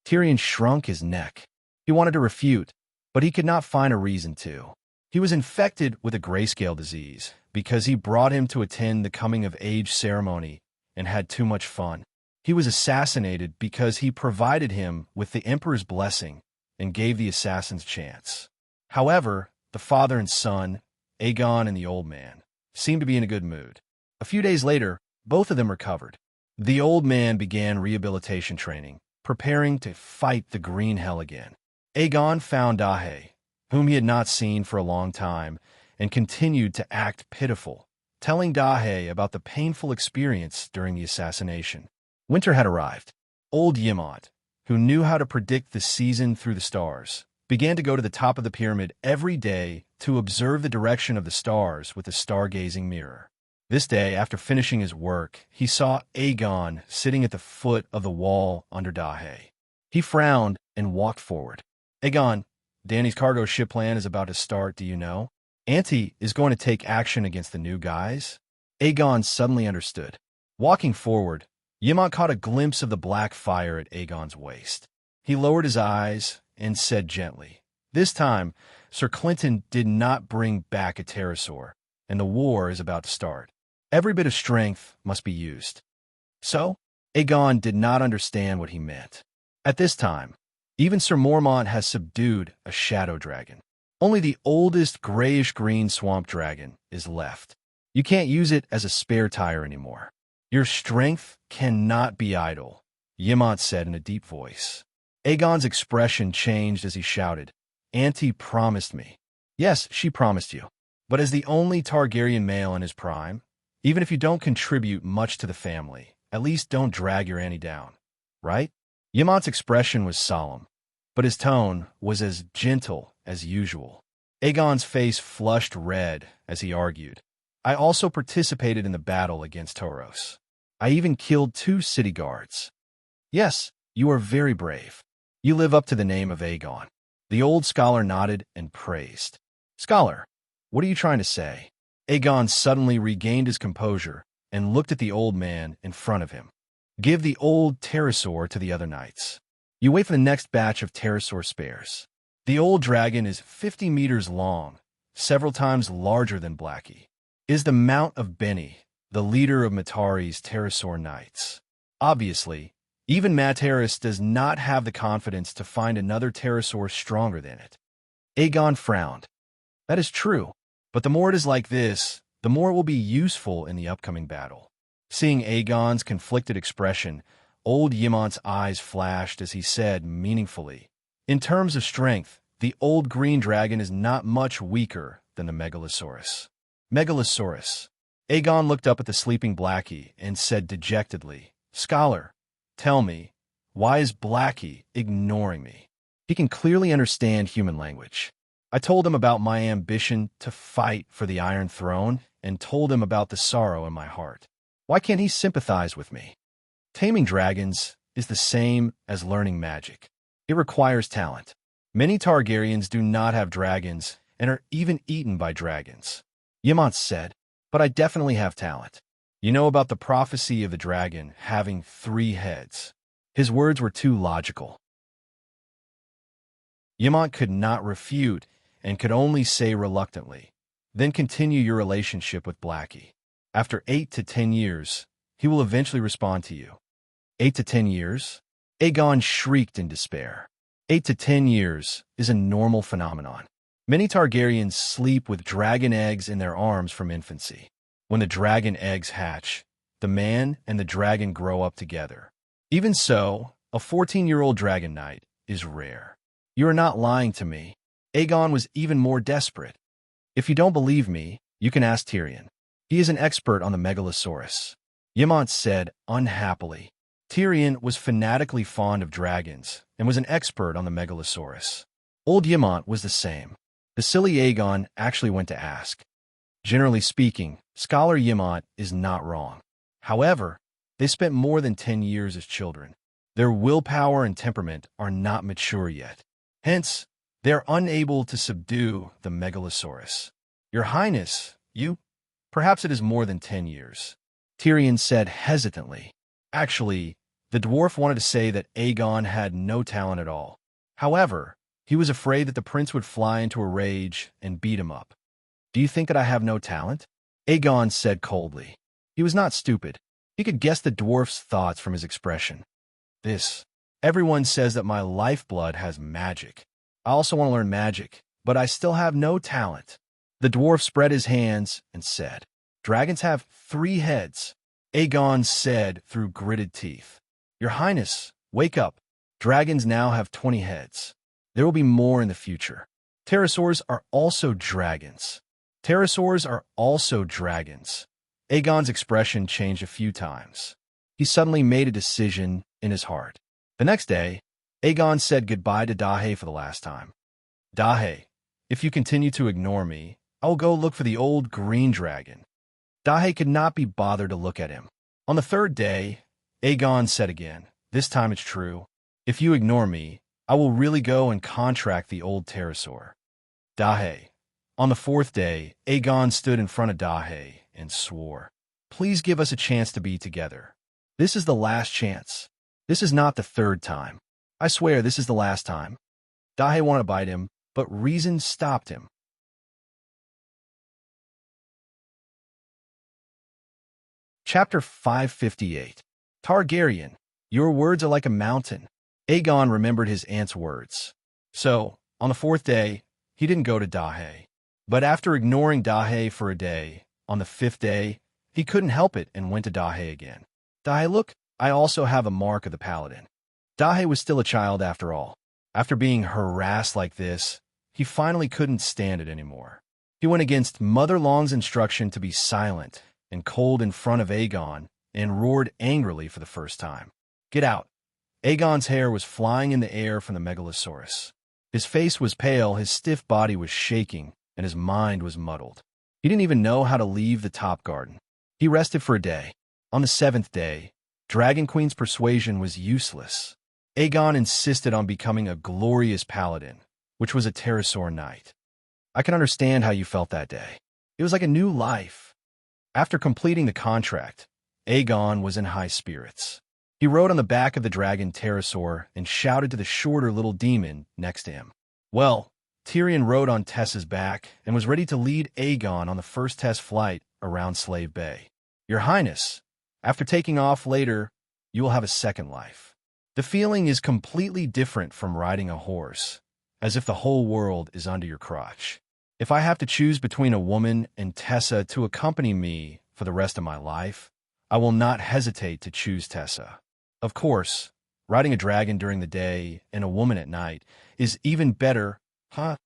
Tyrion shrunk his neck. He wanted to refute, but he could not find a reason to. He was infected with a grayscale disease because he brought him to attend the coming-of-age ceremony and had too much fun. He was assassinated because he provided him with the Emperor's blessing and gave the assassins chance. However, the father and son, Aegon and the old man, seemed to be in a good mood. A few days later, both of them recovered. The old man began rehabilitation training, preparing to fight the Green Hell again. Aegon found Dahe, whom he had not seen for a long time, and continued to act pitiful, telling Dahe about the painful experience during the assassination. Winter had arrived. Old Ymont, who knew how to predict the season through the stars, began to go to the top of the pyramid every day to observe the direction of the stars with a stargazing mirror. This day, after finishing his work, he saw Aegon sitting at the foot of the wall under Dahe. He frowned and walked forward. Aegon, Dany's cargo ship plan is about to start, do you know? Auntie is going to take action against the new guys. Aegon suddenly understood. Walking forward, Ymont caught a glimpse of the black fire at Aegon's waist. He lowered his eyes and said gently, "This time, Sir Clinton did not bring back a pterosaur, and the war is about to start. Every bit of strength must be used." So, Aegon did not understand what he meant. At this time, even Sir Mormont has subdued a shadow dragon. Only the oldest grayish-green swamp dragon is left. You can't use it as a spare tire anymore. Your strength cannot be idle, Ymont said in a deep voice. Aegon's expression changed as he shouted, "Auntie promised me." "Yes, she promised you. But as the only Targaryen male in his prime, even if you don't contribute much to the family, at least don't drag your auntie down, right?" Ymont's expression was solemn, but his tone was as gentle as usual. Aegon's face flushed red as he argued, "I also participated in the battle against Tauros. I even killed 2 city guards. Yes, you are very brave. You live up to the name of Aegon." The old scholar nodded and praised. "Scholar, what are you trying to say?" Aegon suddenly regained his composure and looked at the old man in front of him. "Give the old pterosaur to the other knights. You wait for the next batch of pterosaur spares. The old dragon is 50 meters long, several times larger than Blackie. Is the Mount of Benny, the leader of Matari's pterosaur knights. Obviously, even Mataris does not have the confidence to find another pterosaur stronger than it." Aegon frowned. "That is true, but the more it is like this, the more it will be useful in the upcoming battle." Seeing Aegon's conflicted expression, old Ymont's eyes flashed as he said meaningfully, "In terms of strength, the old green dragon is not much weaker than the Megalosaurus." Megalosaurus. Aegon looked up at the sleeping Blackie and said dejectedly, "Scholar, tell me, why is Blackie ignoring me? He can clearly understand human language. I told him about my ambition to fight for the Iron Throne and told him about the sorrow in my heart. Why can't he sympathize with me? Taming dragons is the same as learning magic. It requires talent. Many Targaryens do not have dragons and are even eaten by dragons." Ymont said, "But I definitely have talent. You know about the prophecy of the dragon having 3 heads." His words were too logical. Ymont could not refute and could only say reluctantly, "Then continue your relationship with Blackie. After 8 to 10 years, he will eventually respond to you." 8 to 10 years? Aegon shrieked in despair. 8 to 10 years is a normal phenomenon. Many Targaryens sleep with dragon eggs in their arms from infancy. When the dragon eggs hatch, the man and the dragon grow up together. Even so, a 14-year-old dragon knight is rare. You are not lying to me. Aegon was even more desperate. If you don't believe me, you can ask Tyrion. He is an expert on the Megalosaurus. Ymont said unhappily. Tyrion was fanatically fond of dragons and was an expert on the Megalosaurus. Old Ymont was the same. The silly Aegon actually went to ask. Generally speaking, Scholar Ymont is not wrong. However, they spent more than 10 years as children. Their willpower and temperament are not mature yet. Hence, they are unable to subdue the Megalosaurus. Your Highness, perhaps it is more than 10 years. Tyrion said hesitantly. Actually, the dwarf wanted to say that Aegon had no talent at all. However, he was afraid that the prince would fly into a rage and beat him up. Do you think that I have no talent? Aegon said coldly. He was not stupid. He could guess the dwarf's thoughts from his expression. Everyone says that my lifeblood has magic. I also want to learn magic, but I still have no talent. The dwarf spread his hands and said, Dragons have 3 heads. Aegon said through gritted teeth. Your Highness, wake up. Dragons now have 20 heads. There will be more in the future. Pterosaurs are also dragons. Pterosaurs are also dragons. Aegon's expression changed a few times. He suddenly made a decision in his heart. The next day, Aegon said goodbye to Dahe for the last time. Dahe, if you continue to ignore me, I will go look for the old green dragon. Dahe could not be bothered to look at him. On the 3rd day, Aegon said again, this time it's true. If you ignore me, I will really go and contract the old pterosaur. Dahe. On the 4th day, Aegon stood in front of Dahe and swore, Please give us a chance to be together. This is the last chance. This is not the 3rd time. I swear this is the last time. Dahe wanted to bite him, but reason stopped him. Chapter 558. Targaryen, your words are like a mountain. Aegon remembered his aunt's words. So, on the 4th day, he didn't go to Dahe. But after ignoring Dahe for a day, on the 5th day, he couldn't help it and went to Dahe again. Dahe, look, I also have a mark of the paladin. Dahe was still a child after all. After being harassed like this, he finally couldn't stand it anymore. He went against Mother Long's instruction to be silent and cold in front of Aegon and roared angrily for the first time. Get out. Aegon's hair was flying in the air from the Megalosaurus. His face was pale, his stiff body was shaking, and his mind was muddled. He didn't even know how to leave the top garden. He rested for a day. On the 7th day, Dragon Queen's persuasion was useless. Aegon insisted on becoming a glorious paladin, which was a pterosaur knight. I can understand how you felt that day. It was like a new life. After completing the contract, Aegon was in high spirits. He rode on the back of the dragon pterosaur and shouted to the shorter little demon next to him. Well, Tyrion rode on Tessa's back and was ready to lead Aegon on the first test flight around Slave Bay. Your Highness, after taking off later, you will have a second life. The feeling is completely different from riding a horse, as if the whole world is under your crotch. If I have to choose between a woman and Tessa to accompany me for the rest of my life, I will not hesitate to choose Tessa. Of course, riding a dragon during the day and a woman at night is even better, huh?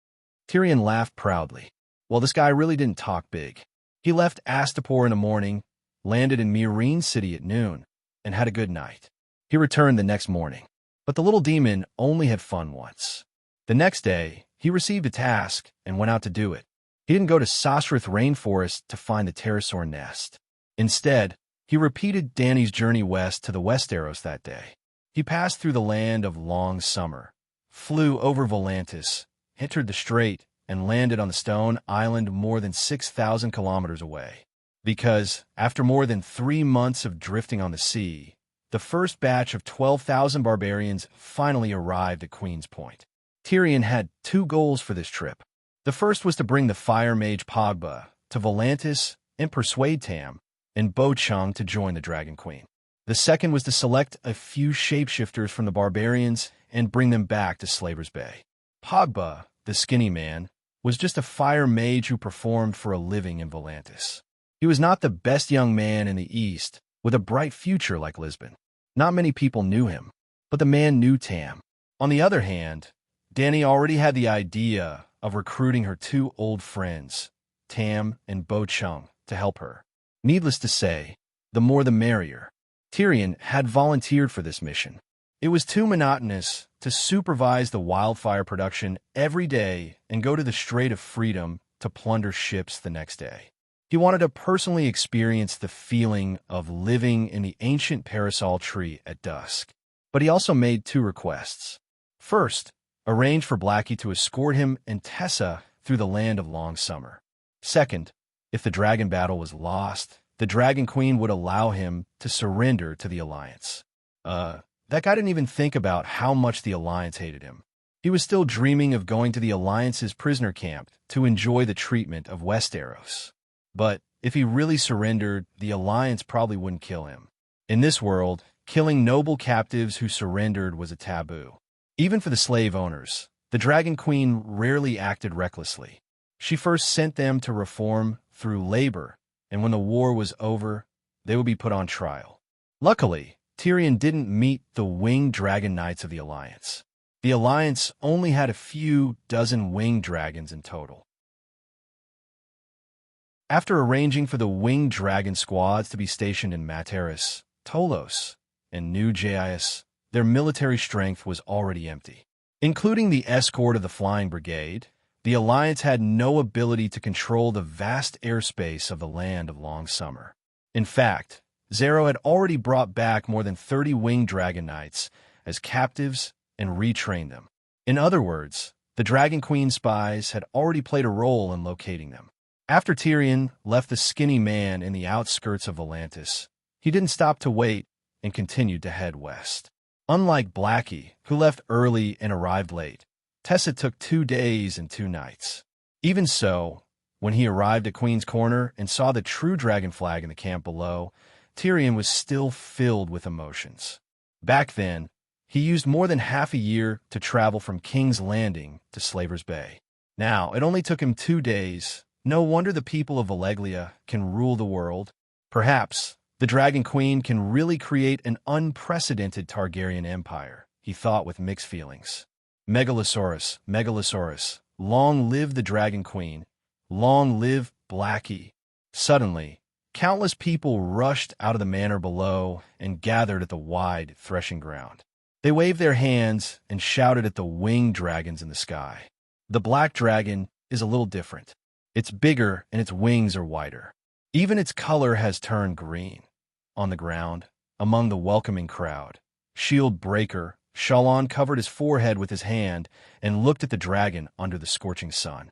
Tyrion laughed proudly. Well, this guy really didn't talk big. He left Astapor in the morning, landed in Meereen City at noon, and had a good night. He returned the next morning. But the little demon only had fun once. The next day, he received a task and went out to do it. He didn't go to Sosrith Rainforest to find the pterosaur nest. Instead, he repeated Dany's journey west to the Westeros that day. He passed through the land of long summer, flew over Volantis, entered the strait, and landed on the stone island more than 6,000 kilometers away. Because, after more than 3 months of drifting on the sea, the first batch of 12,000 barbarians finally arrived at Queen's Point. Tyrion had 2 goals for this trip. The first was to bring the fire mage Pogba to Volantis and persuade Tam and Bo-Chung to join the Dragon Queen. The second was to select a few shapeshifters from the barbarians and bring them back to Slaver's Bay. Pogba, the skinny man, was just a fire mage who performed for a living in Volantis. He was not the best young man in the East, with a bright future like Lisbon. Not many people knew him, but the man knew Tam. On the other hand, Danny already had the idea of recruiting her two old friends, Tam and Bo Chung, to help her. Needless to say, the more the merrier. Tyrion had volunteered for this mission. It was too monotonous to supervise the wildfire production every day and go to the Strait of Freedom to plunder ships the next day. He wanted to personally experience the feeling of living in the ancient parasol tree at dusk. But he also made two requests. First, arrange for Blackie to escort him and Tessa through the land of long summer. Second, if the dragon battle was lost, the Dragon Queen would allow him to surrender to the Alliance. That guy didn't even think about how much the Alliance hated him. He was still dreaming of going to the Alliance's prisoner camp to enjoy the treatment of Westeros. But if he really surrendered, the Alliance probably wouldn't kill him. In this world, killing noble captives who surrendered was a taboo. Even for the slave owners, the Dragon Queen rarely acted recklessly. She first sent them to reform through labor, and when the war was over, they would be put on trial. Luckily, Tyrion didn't meet the winged dragon knights of the Alliance. The Alliance only had a few dozen winged dragons in total. After arranging for the winged dragon squads to be stationed in Materis, Tolos, and New Jais, their military strength was already empty. Including the escort of the Flying Brigade, the Alliance had no ability to control the vast airspace of the land of long summer. In fact, Zero had already brought back more than 30 winged dragon knights as captives and retrained them. In other words, the Dragon Queen spies had already played a role in locating them. After Tyrion left the skinny man in the outskirts of Volantis, he didn't stop to wait and continued to head west. Unlike Blackie, who left early and arrived late, Tessa took 2 days and 2 nights. Even so, when he arrived at Queen's Corner and saw the true dragon flag in the camp below, Tyrion was still filled with emotions. Back then, he used more than half a year to travel from King's Landing to Slaver's Bay. Now, it only took him 2 days. No wonder the people of Valeglia can rule the world. Perhaps the Dragon Queen can really create an unprecedented Targaryen empire, he thought with mixed feelings. Megalosaurus, Megalosaurus, long live the Dragon Queen, long live Blackie. Suddenly, countless people rushed out of the manor below and gathered at the wide threshing ground. They waved their hands and shouted at the winged dragons in the sky. The black dragon is a little different. It's bigger and its wings are wider. Even its color has turned green. On the ground, among the welcoming crowd, Shield Breaker, Shalon covered his forehead with his hand and looked at the dragon under the scorching sun.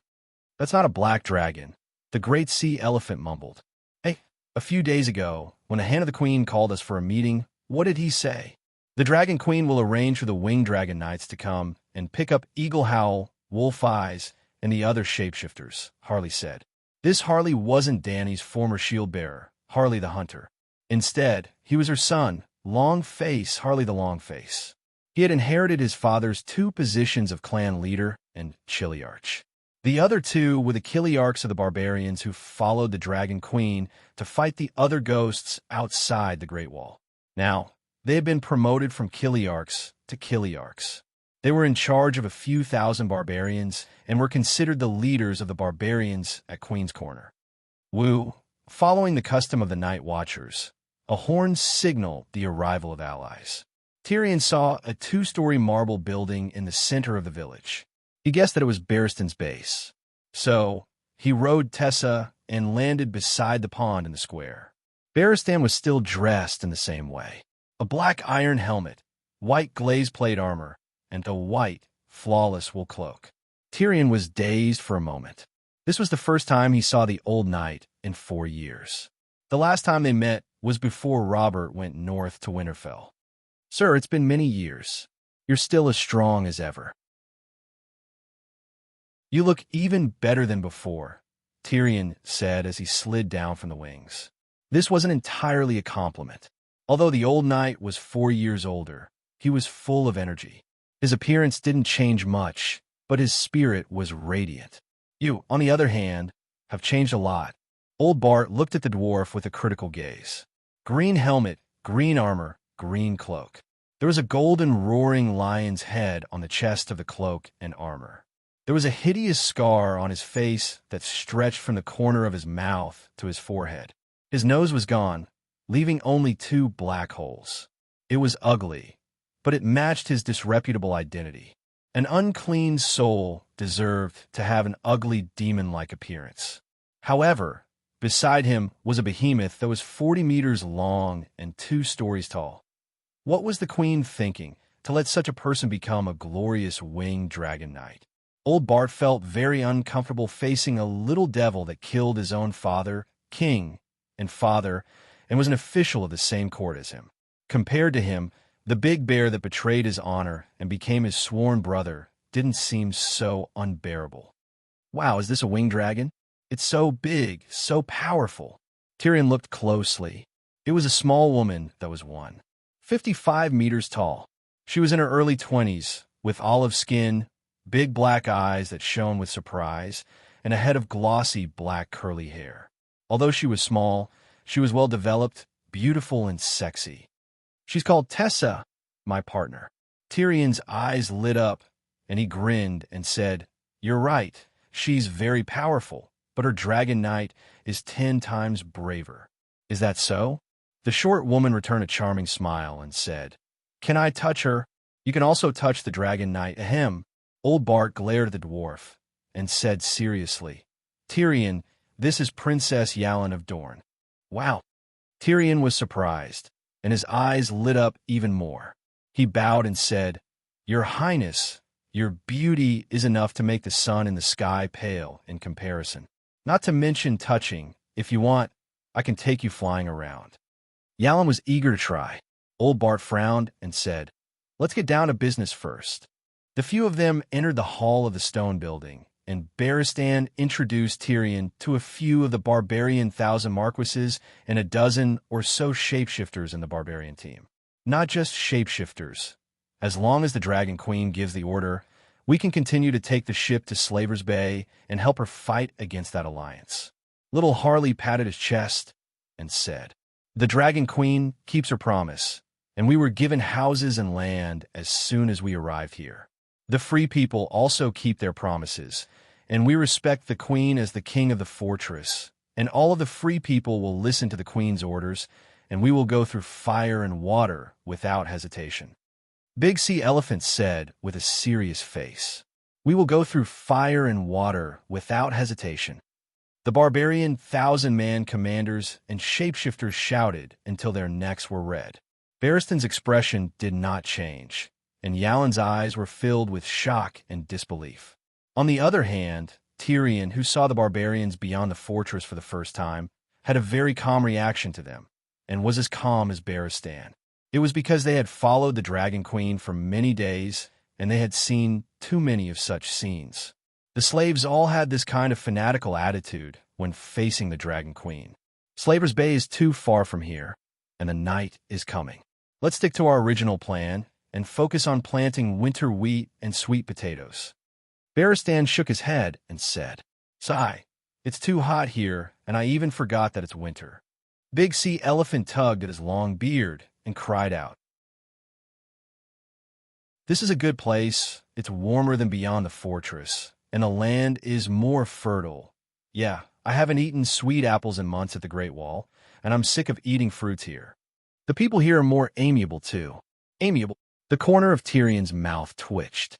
That's not a black dragon, the great sea elephant mumbled. Hey, a few days ago, when the Hand of the Queen called us for a meeting, what did he say? The Dragon Queen will arrange for the winged dragon knights to come and pick up Eagle Howl, Wolf Eyes, and the other shapeshifters, Harley said. This Harley wasn't Dany's former shield-bearer, Harley the Hunter. Instead, he was her son, Longface, Harley the Longface. He had inherited his father's 2 positions of clan leader and Chiliarch. The other 2 were the Chiliarchs of the barbarians who followed the Dragon Queen to fight the other ghosts outside the Great Wall. Now, they had been promoted from Chiliarchs to Chiliarchs. They were in charge of a few thousand barbarians and were considered the leaders of the barbarians at Queen's Corner. Woo, following the custom of the Night Watchers, a horn signaled the arrival of allies. Tyrion saw a 2-story marble building in the center of the village. He guessed that it was Barristan's base. So, he rode Tessa and landed beside the pond in the square. Barristan was still dressed in the same way. A black iron helmet, white glazed plate armor, and a white, flawless wool cloak. Tyrion was dazed for a moment. This was the first time he saw the old knight in 4 years. The last time they met was before Robert went north to Winterfell. Sir, it's been many years. You're still as strong as ever. You look even better than before, Tyrion said as he slid down from the wings. This wasn't entirely a compliment. Although the old knight was 4 years older, he was full of energy. His appearance didn't change much, but his spirit was radiant. You, on the other hand, have changed a lot. Old Bart looked at the dwarf with a critical gaze. Green helmet, green armor, green cloak. There was a golden roaring lion's head on the chest of the cloak and armor. There was a hideous scar on his face that stretched from the corner of his mouth to his forehead. His nose was gone, leaving only 2 black holes. It was ugly, but it matched his disreputable identity. An unclean soul deserved to have an ugly demon-like appearance. However, beside him was a behemoth that was 40 meters long and 2 stories tall. What was the queen thinking to let such a person become a glorious winged dragon knight? Old Bart felt very uncomfortable facing a little devil that killed his own father, king, and father, and was an official of the same court as him. Compared to him, the big bear that betrayed his honor and became his sworn brother didn't seem so unbearable. Wow, is this a winged dragon? It's so big, so powerful. Tyrion looked closely. It was a small woman that was 155 meters tall. She was in her early 20s, with olive skin, big black eyes that shone with surprise, and a head of glossy black curly hair. Although she was small, she was well-developed, beautiful, and sexy. She's called Tessa, my partner. Tyrion's eyes lit up, and he grinned and said, "You're right, she's very powerful, but her dragon knight is 10 times braver." "Is that so?" The short woman returned a charming smile and said, "Can I touch her?" "You can also touch the dragon knight." Ahem. Old Bart glared at the dwarf and said seriously, "Tyrion, this is Princess Yalin of Dorne." "Wow." Tyrion was surprised, and his eyes lit up even more. He bowed and said, "Your Highness, your beauty is enough to make the sun in the sky pale in comparison. Not to mention touching. If you want, I can take you flying around." Yalin was eager to try. Old Bart frowned and said, "Let's get down to business first." The few of them entered the hall of the stone building, and Barristan introduced Tyrion to a few of the barbarian thousand marquises and a dozen or so shapeshifters in the barbarian team. Not just shapeshifters. As long as the Dragon Queen gives the order, we can continue to take the ship to Slaver's Bay and help her fight against that alliance. Little Harley patted his chest and said, "The Dragon Queen keeps her promise, and we were given houses and land as soon as we arrived here. The free people also keep their promises, and we respect the Queen as the king of the fortress, and all of the free people will listen to the Queen's orders, and we will go through fire and water without hesitation." Big Sea Elephant said with a serious face, "We will go through fire and water without hesitation." The barbarian 1,000-man commanders and shapeshifters shouted until their necks were red. Barristan's expression did not change, and Yalin's eyes were filled with shock and disbelief. On the other hand, Tyrion, who saw the barbarians beyond the fortress for the first time, had a very calm reaction to them, and was as calm as Barristan. It was because they had followed the Dragon Queen for many days, and they had seen too many of such scenes. The slaves all had this kind of fanatical attitude when facing the Dragon Queen. Slaver's Bay is too far from here, and the night is coming. Let's stick to our original plan and focus on planting winter wheat and sweet potatoes. Barristan shook his head and said, "Sigh, it's too hot here, and I even forgot that it's winter." Big Sea Elephant tugged at his long beard and cried out, "This is a good place. It's warmer than beyond the fortress, and the land is more fertile. Yeah, I haven't eaten sweet apples in months at the Great Wall, and I'm sick of eating fruits here. The people here are more amiable, too." Amiable? The corner of Tyrion's mouth twitched.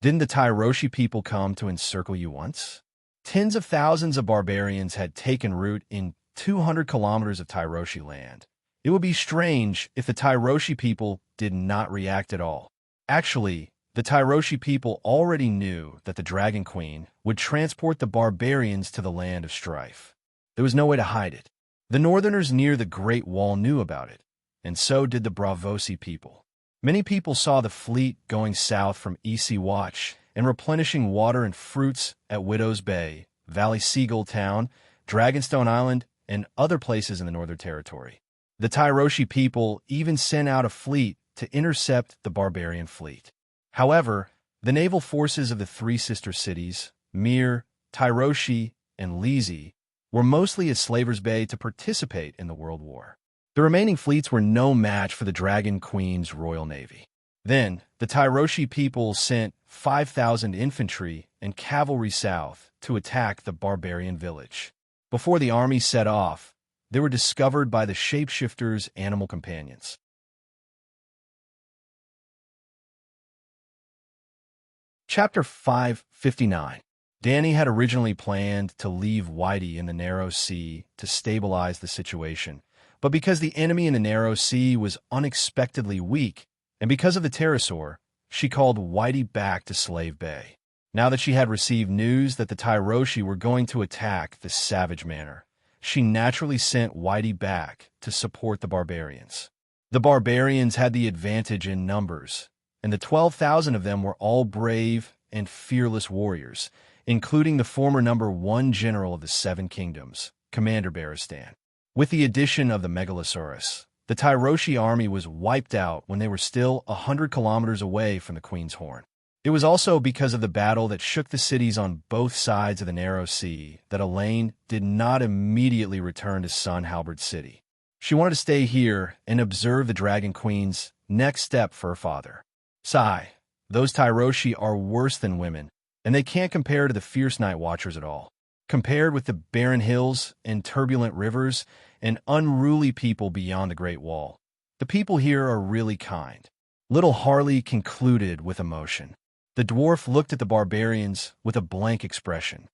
Didn't the Tyroshi people come to encircle you once? Tens of thousands of barbarians had taken root in 200 kilometers of Tyroshi land. It would be strange if the Tyroshi people did not react at all. Actually, the Tyroshi people already knew that the Dragon Queen would transport the barbarians to the land of strife. There was no way to hide it. The northerners near the Great Wall knew about it, and so did the Bravosi people. Many people saw the fleet going south from Easy Watch and replenishing water and fruits at Widow's Bay, Valley Seagull Town, Dragonstone Island, and other places in the Northern Territory. The Tyroshi people even sent out a fleet to intercept the barbarian fleet. However, the naval forces of the three sister cities, Mir, Tyroshi, and Lisi, were mostly at Slaver's Bay to participate in the World War. The remaining fleets were no match for the Dragon Queen's Royal Navy. Then, the Tyroshi people sent 5,000 infantry and cavalry south to attack the barbarian village. Before the army set off, they were discovered by the shapeshifters' animal companions. Chapter 559. Danny had originally planned to leave Whitey in the Narrow Sea to stabilize the situation, but because the enemy in the Narrow Sea was unexpectedly weak, and because of the pterosaur, she called Whitey back to Slave Bay. Now that she had received news that the Tyroshi were going to attack the Savage Manor, she naturally sent Whitey back to support the barbarians. The barbarians had the advantage in numbers, and the 12,000 of them were all brave and fearless warriors, including the former #1 general of the Seven Kingdoms, Commander Barristan. With the addition of the Megalosaurus, the Tyroshi army was wiped out when they were still 100 kilometers away from the Queen's Horn. It was also because of the battle that shook the cities on both sides of the Narrow Sea that Elaine did not immediately return to Sun Halberd City. She wanted to stay here and observe the Dragon Queen's next step for her father. Sigh, those Tyroshi are worse than women, and they can't compare to the fierce Night Watchers at all. Compared with the barren hills and turbulent rivers and unruly people beyond the Great Wall, the people here are really kind. Little Harley concluded with emotion. The dwarf looked at the barbarians with a blank expression.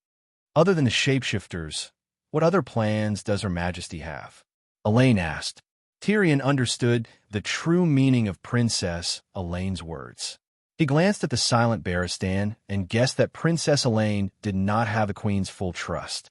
Other than the shapeshifters, what other plans does Her Majesty have? Elaine asked. Tyrion understood the true meaning of Princess Elaine's words. He glanced at the silent Barristan and guessed that Princess Elaine did not have the Queen's full trust.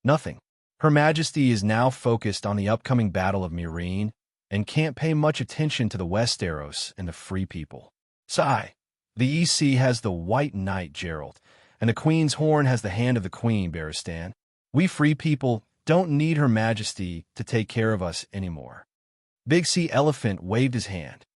Nothing. Her Majesty is now focused on the upcoming Battle of Meereen and can't pay much attention to the Westeros and the Free People. Sigh. The EC has the White Knight, Gerald, and the Queen's Horn has the hand of the Queen, Barristan. We Free People don't need Her Majesty to take care of us anymore. Big Sea Elephant waved his hand.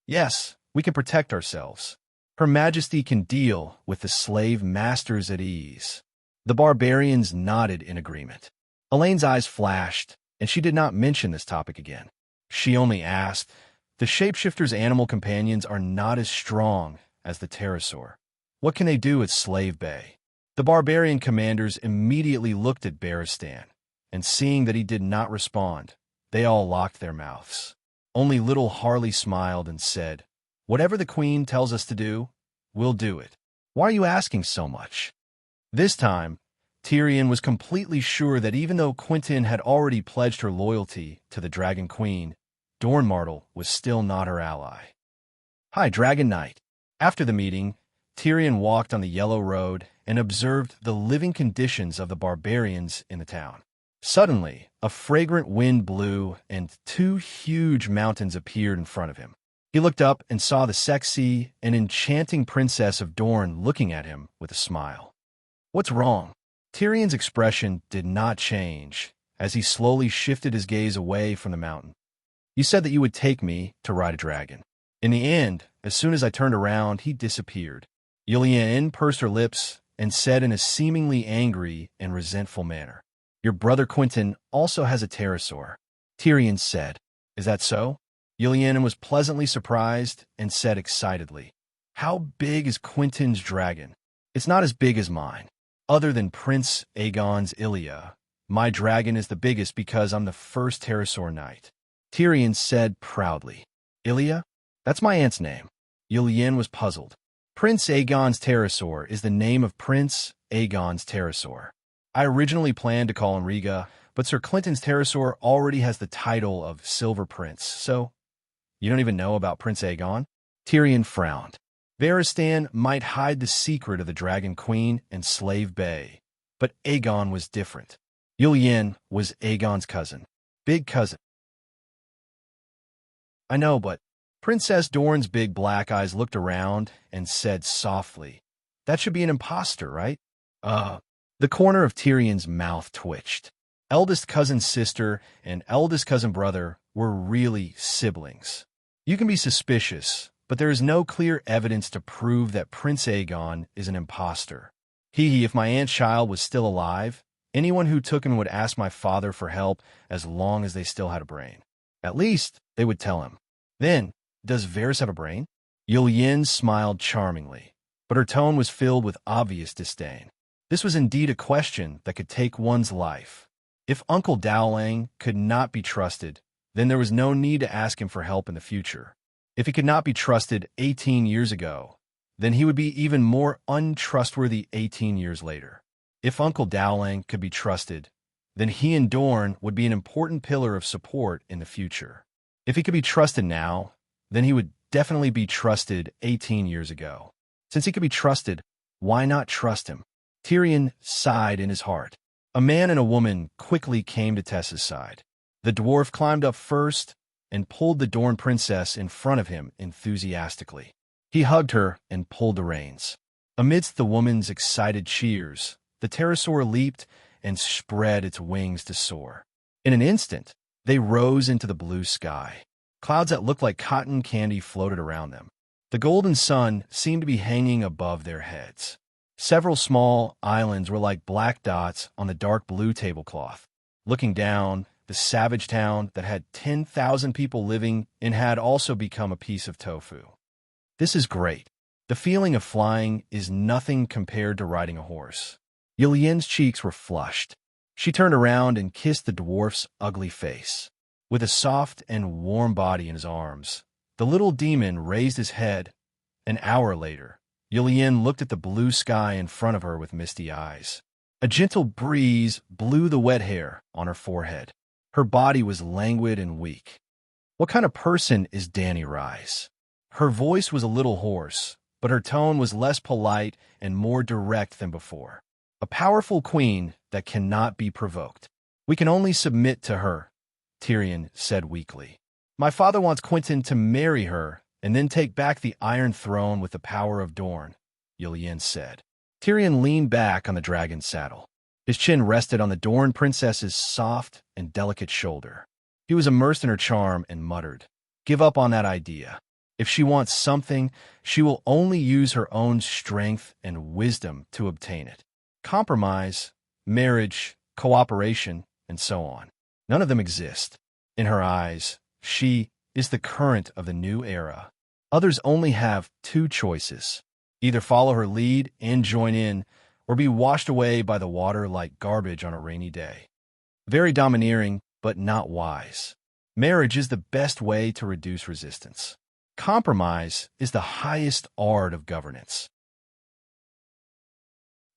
Yes, we can protect ourselves. Her Majesty can deal with the slave masters at ease. The barbarians nodded in agreement. Elaine's eyes flashed, and she did not mention this topic again. She only asked, the shapeshifters' animal companions are not as strong as the pterosaur. What can they do at Slave Bay? The barbarian commanders immediately looked at Barristan, and seeing that he did not respond, they all locked their mouths. Only little Harley smiled and said, whatever the Queen tells us to do, we'll do it. Why are you asking so much? This time, Tyrion was completely sure that even though Quentyn had already pledged her loyalty to the Dragon Queen, Dornmartel was still not her ally. Hi, Dragon Knight. After the meeting, Tyrion walked on the Yellow Road and observed the living conditions of the barbarians in the town. Suddenly, a fragrant wind blew and 2 huge mountains appeared in front of him. He looked up and saw the sexy and enchanting Princess of Dorne looking at him with a smile. What's wrong? Tyrion's expression did not change as he slowly shifted his gaze away from the mountain. You said that you would take me to ride a dragon. In the end, as soon as I turned around, he disappeared. Yllian pursed her lips and said in a seemingly angry and resentful manner, Your brother Quentyn also has a pterosaur. Tyrion said, Is that so? Yllian was pleasantly surprised and said excitedly, How big is Quentyn's dragon? It's not as big as mine. Other than Prince Aegon's Ilya, my dragon is the biggest because I'm the first pterosaur knight. Tyrion said proudly, Ilya? That's my aunt's name. Yllian was puzzled. Prince Aegon's pterosaur is the name of Prince Aegon's pterosaur. I originally planned to call him Riga, but Sir Clinton's pterosaur already has the title of Silver Prince, so you don't even know about Prince Aegon? Tyrion frowned. Barristan might hide the secret of the Dragon Queen and Slave Bay, but Aegon was different. Yllian was Aegon's cousin. Big cousin. I know, but Princess Dorne's big black eyes looked around and said softly, That should be an imposter, right? The corner of Tyrion's mouth twitched. Eldest cousin sister and eldest cousin brother were really siblings. You can be suspicious, but there is no clear evidence to prove that Prince Aegon is an impostor. If my aunt's child was still alive, anyone who took him would ask my father for help as long as they still had a brain. At least, they would tell him. Then, does Varys have a brain? Yin smiled charmingly, but her tone was filled with obvious disdain. This was indeed a question that could take one's life. If Uncle Dowling could not be trusted, then there was no need to ask him for help in the future. If he could not be trusted 18 years ago, then he would be even more untrustworthy 18 years later. If Uncle Dowling could be trusted, then he and Dorne would be an important pillar of support in the future. If he could be trusted now, then he would definitely be trusted 18 years ago. Since he could be trusted, why not trust him? Tyrion sighed in his heart. A man and a woman quickly came to Tessa's side. The dwarf climbed up first and pulled the Dorne princess in front of him enthusiastically. He hugged her and pulled the reins. Amidst the woman's excited cheers, the pterosaur leaped and spread its wings to soar. In an instant, they rose into the blue sky. Clouds that looked like cotton candy floated around them. The golden sun seemed to be hanging above their heads. Several small islands were like black dots on the dark blue tablecloth. Looking down, the savage town that had 10,000 people living in had also become a piece of tofu. This is great. The feeling of flying is nothing compared to riding a horse. Yillian's cheeks were flushed. She turned around and kissed the dwarf's ugly face. With a soft and warm body in his arms, the little demon raised his head. An hour later, Yillian looked at the blue sky in front of her with misty eyes. A gentle breeze blew the wet hair on her forehead. Her body was languid and weak. What kind of person is Dany Rise? Her voice was a little hoarse, but her tone was less polite and more direct than before. A powerful queen that cannot be provoked. We can only submit to her, Tyrion said weakly. My father wants Quentyn to marry her and then take back the Iron Throne with the power of Dorne, Yillian said. Tyrion leaned back on the dragon's saddle. His chin rested on the Dorne princess's soft and delicate shoulder. He was immersed in her charm and muttered, "Give up on that idea. If she wants something, she will only use her own strength and wisdom to obtain it. Compromise, marriage, cooperation, and so on. None of them exist. In her eyes, she is the current of the new era. Others only have two choices. Either follow her lead and join in, or be washed away by the water like garbage on a rainy day. Very domineering, but not wise. Marriage is the best way to reduce resistance. Compromise is the highest art of governance.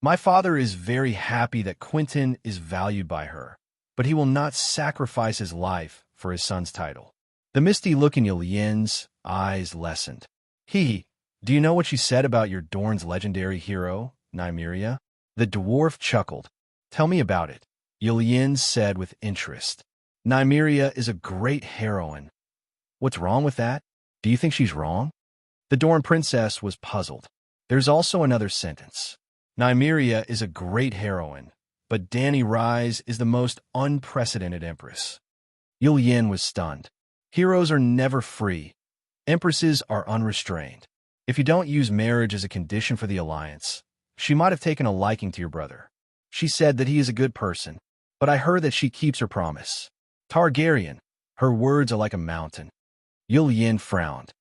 My father is very happy that Quentyn is valued by her, but he will not sacrifice his life for his son's title." The misty look in Yillian's eyes lessened. Do you know what she said about your Dorne's legendary hero, Nymeria?" The dwarf chuckled. "Tell me about it," Yillian said with interest. "Nymeria is a great heroine." "What's wrong with that? Do you think she's wrong?" The Dorne princess was puzzled. "There's also another sentence. Nymeria is a great heroine, but Dany Rise is the most unprecedented empress." Yillian was stunned. Heroes are never free. Empresses are unrestrained. If you don't use marriage as a condition for the alliance, she might have taken a liking to your brother. She said that he is a good person, but I heard that she keeps her promise. Targaryen, her words are like a mountain. Yillian frowned.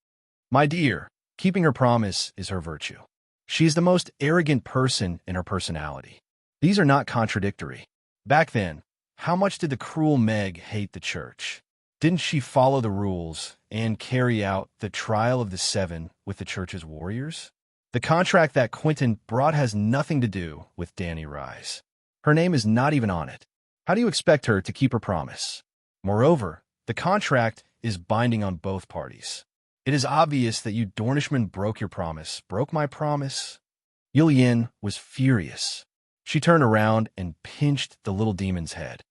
"My dear, keeping her promise is her virtue. She is the most arrogant person in her personality. These are not contradictory. Back then, how much did the cruel Meg hate the church? Didn't she follow the rules and carry out the trial of the seven with the church's warriors? The contract that Quentyn brought has nothing to do with Dany Rise. Her name is not even on it. How do you expect her to keep her promise? Moreover, the contract is binding on both parties. It is obvious that you Dornishmen broke your promise, broke my promise." Yillian was furious. She turned around and pinched the little demon's head.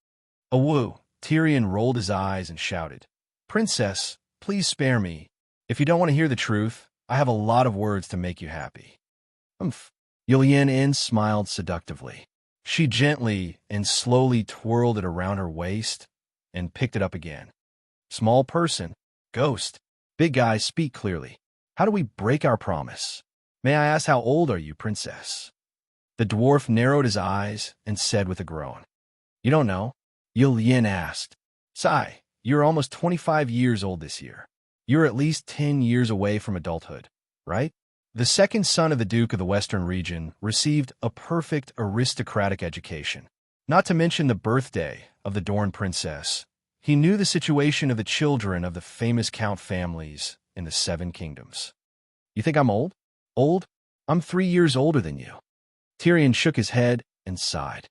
"Awoo!" Tyrion rolled his eyes and shouted, "Princess, please spare me. If you don't want to hear the truth, I have a lot of words to make you happy." "Umph." Yillian smiled seductively. She gently and slowly twirled it around her waist and picked it up again. "Small person, ghost, big guy, speak clearly. How do we break our promise? May I ask how old are you, princess? The dwarf narrowed his eyes and said with a groan, You don't know? Yul Yin asked. Sigh, you're almost 25 years old this year. You're at least 10 years away from adulthood, right? The second son of the Duke of the Western region received a perfect aristocratic education. Not to mention the birthday of the Dorn princess. He knew the situation of the children of the famous count families in the Seven Kingdoms. You think I'm old? Old? I'm 3 years older than you. Tyrion shook his head and sighed.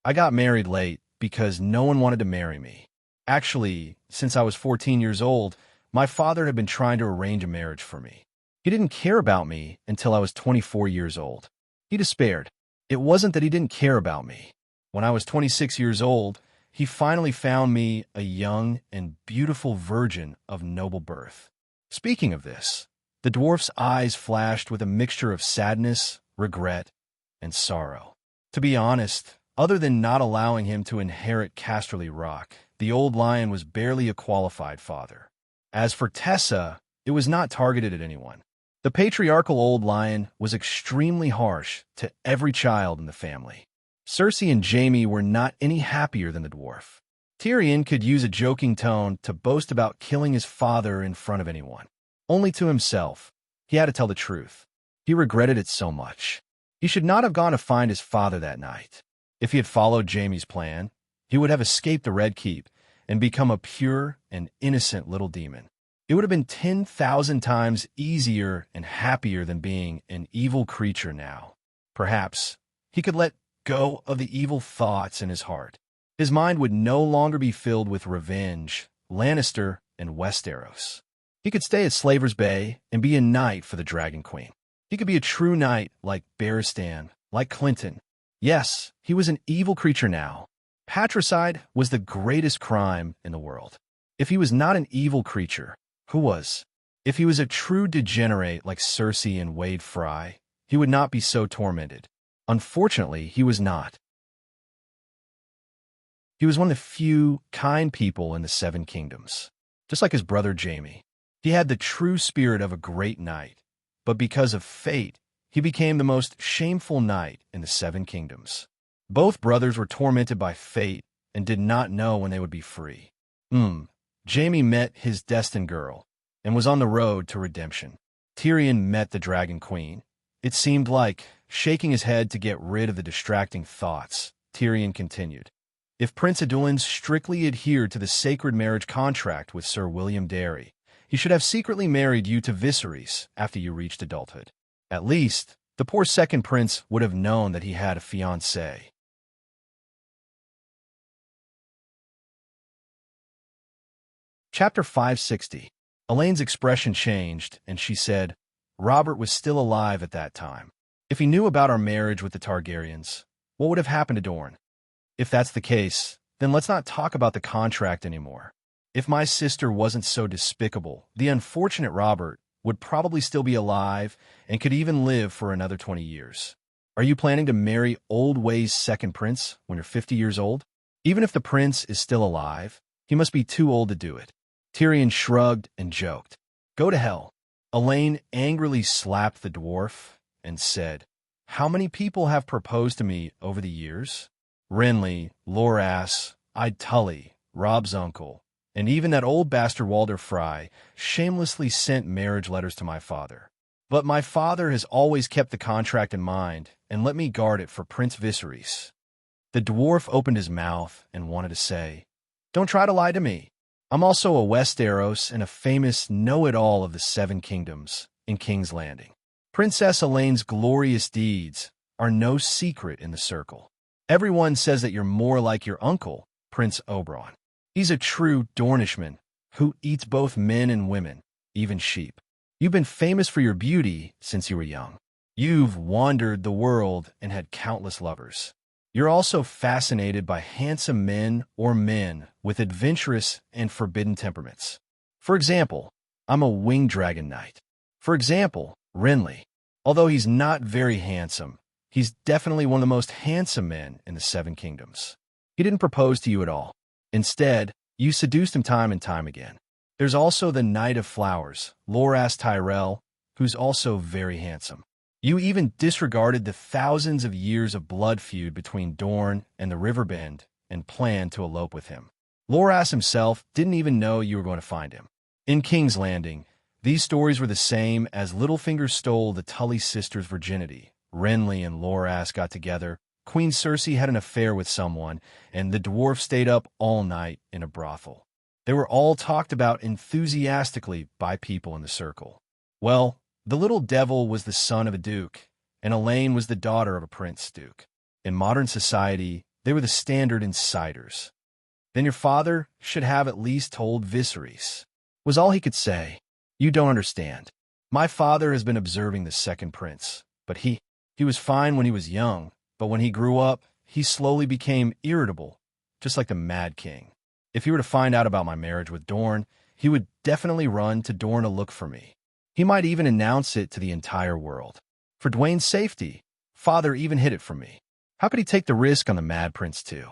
I got married late because no one wanted to marry me. Actually, since I was 14 years old, my father had been trying to arrange a marriage for me. He didn't care about me until I was 24 years old. He despaired. It wasn't that he didn't care about me. When I was 26 years old, he finally found me a young and beautiful virgin of noble birth. Speaking of this, the dwarf's eyes flashed with a mixture of sadness, regret, and sorrow. To be honest, other than not allowing him to inherit Casterly Rock, the old lion was barely a qualified father. As for Tessa, it was not targeted at anyone. The patriarchal old lion was extremely harsh to every child in the family. Cersei and Jaime were not any happier than the dwarf. Tyrion could use a joking tone to boast about killing his father in front of anyone. Only to himself, he had to tell the truth. He regretted it so much. He should not have gone to find his father that night. If he had followed Jaime's plan, he would have escaped the Red Keep and become a pure and innocent little demon. It would have been 10,000 times easier and happier than being an evil creature now. Perhaps he could let go of the evil thoughts in his heart. His mind would no longer be filled with revenge, Lannister, and Westeros. He could stay at Slaver's Bay and be a knight for the Dragon Queen. He could be a true knight like Barristan, like Clinton. Yes, he was an evil creature now. Patricide was the greatest crime in the world. If he was not an evil creature, who was? If he was a true degenerate like Cersei and Wade Fry, he would not be so tormented. Unfortunately, he was not. He was one of the few kind people in the Seven Kingdoms. Just like his brother Jaime, he had the true spirit of a great knight, but because of fate, he became the most shameful knight in the Seven Kingdoms. Both brothers were tormented by fate and did not know when they would be free. Jaime met his destined girl and was on the road to redemption. Tyrion met the Dragon Queen. It seemed like, shaking his head to get rid of the distracting thoughts, Tyrion continued. If Prince Adullin strictly adhered to the sacred marriage contract with Sir William Darry, he should have secretly married you to Viserys after you reached adulthood. At least, the poor second prince would have known that he had a fiancée. Chapter 560. Elaine's expression changed, and she said, Robert was still alive at that time. If he knew about our marriage with the Targaryens, what would have happened to Dorne? If that's the case, then let's not talk about the contract anymore. If my sister wasn't so despicable, the unfortunate Robert would probably still be alive and could even live for another 20 years. Are you planning to marry Old Way's second prince when you're 50 years old? Even if the prince is still alive, he must be too old to do it. Tyrion shrugged and joked. Go to hell. Elaine angrily slapped the dwarf and said, How many people have proposed to me over the years? Renly, Loras, I'd Tully, Rob's uncle, and even that old bastard Walder Frey shamelessly sent marriage letters to my father. But my father has always kept the contract in mind and let me guard it for Prince Viserys. The dwarf opened his mouth and wanted to say, Don't try to lie to me. I'm also a Westeros and a famous know-it-all of the Seven Kingdoms in King's Landing. Princess Elaine's glorious deeds are no secret in the circle. Everyone says that you're more like your uncle, Prince Oberyn. He's a true Dornishman who eats both men and women, even sheep. You've been famous for your beauty since you were young. You've wandered the world and had countless lovers. You're also fascinated by handsome men or men with adventurous and forbidden temperaments. For example, I'm a winged dragon knight. For example, Renly. Although he's not very handsome, he's definitely one of the most handsome men in the Seven Kingdoms. He didn't propose to you at all. Instead, you seduced him time and time again. There's also the Knight of Flowers, Loras Tyrell, who's also very handsome. You even disregarded the thousands of years of blood feud between Dorn and the Riverbend and planned to elope with him. Loras himself didn't even know you were going to find him. In King's Landing, these stories were the same as Littlefinger stole the Tully sisters' virginity. Renly and Loras got together, Queen Cersei had an affair with someone, and the dwarf stayed up all night in a brothel. They were all talked about enthusiastically by people in the circle. Well, the little devil was the son of a duke, and Elaine was the daughter of a prince-duke. In modern society, they were the standard insiders. Then your father should have at least told Viserys, was all he could say. You don't understand. My father has been observing the second prince, but he was fine when he was young, but when he grew up, he slowly became irritable, just like the Mad King. If he were to find out about my marriage with Dorne, he would definitely run to Dorne to look for me. He might even announce it to the entire world. For Dwayne's safety, father even hid it from me. How could he take the risk on the Mad Prince too?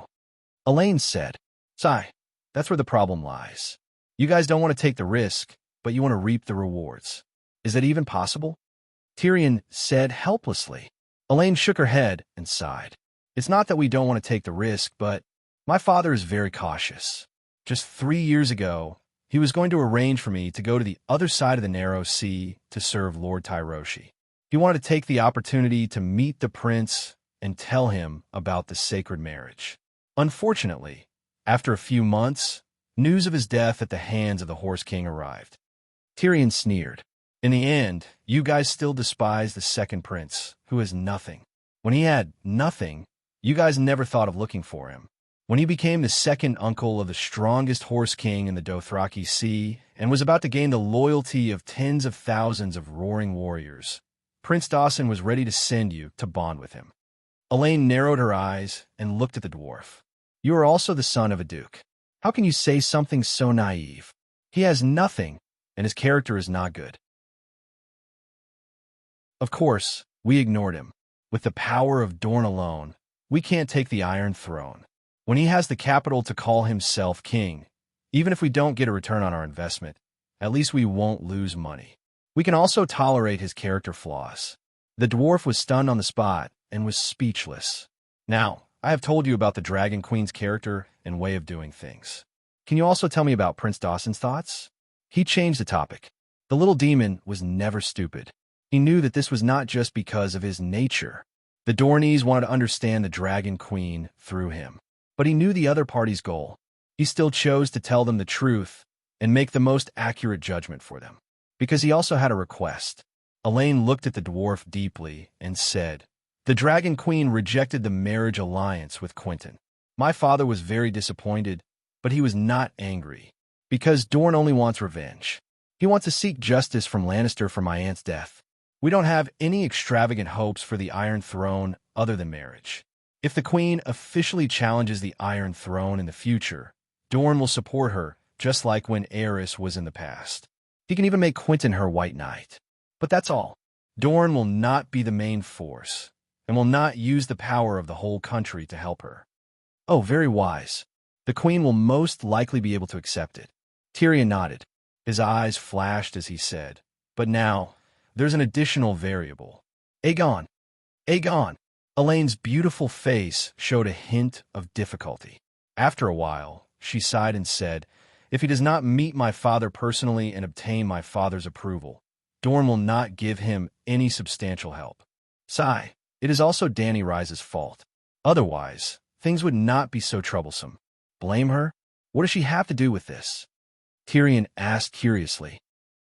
Elaine said, Sigh, that's where the problem lies. You guys don't want to take the risk, but you want to reap the rewards. Is that even possible? Tyrion said helplessly. Elaine shook her head and sighed. It's not that we don't want to take the risk, but my father is very cautious. Just 3 years ago, he was going to arrange for me to go to the other side of the narrow sea to serve Lord Tyroshi. He wanted to take the opportunity to meet the prince and tell him about the sacred marriage. Unfortunately, after a few months, news of his death at the hands of the Horse King arrived. Tyrion sneered. In the end, you guys still despise the second prince, who has nothing. When he had nothing, you guys never thought of looking for him. When he became the second uncle of the strongest Horse King in the Dothraki Sea and was about to gain the loyalty of tens of thousands of roaring warriors, Prince Dawson was ready to send you to bond with him. Elaine narrowed her eyes and looked at the dwarf. You are also the son of a duke. How can you say something so naive? He has nothing, and his character is not good. Of course, we ignored him. With the power of Dorne alone, we can't take the Iron Throne. When he has the capital to call himself king, even if we don't get a return on our investment, at least we won't lose money. We can also tolerate his character flaws. The dwarf was stunned on the spot and was speechless. Now, I have told you about the Dragon Queen's character and way of doing things. Can you also tell me about Prince Dawson's thoughts? He changed the topic. The little demon was never stupid. He knew that this was not just because of his nature. The Dornies wanted to understand the Dragon Queen through him. But he knew the other party's goal. He still chose to tell them the truth and make the most accurate judgment for them. Because he also had a request. Elaine looked at the dwarf deeply and said, The Dragon Queen rejected the marriage alliance with Quentyn. My father was very disappointed, but he was not angry. Because Dorne only wants revenge. He wants to seek justice from Lannister for my aunt's death. We don't have any extravagant hopes for the Iron Throne other than marriage. If the Queen officially challenges the Iron Throne in the future, Dorne will support her, just like when Aerys was in the past. He can even make Quentyn her White Knight. But that's all. Dorne will not be the main force, and will not use the power of the whole country to help her. Oh, very wise. The Queen will most likely be able to accept it. Tyrion nodded. His eyes flashed as he said, But now, there's an additional variable. Aegon. Aegon. Elaine's beautiful face showed a hint of difficulty. After a while, she sighed and said, If he does not meet my father personally and obtain my father's approval, Dorne will not give him any substantial help. Sigh, it is also Dany Rise's fault. Otherwise, things would not be so troublesome. Blame her? What does she have to do with this? Tyrion asked curiously.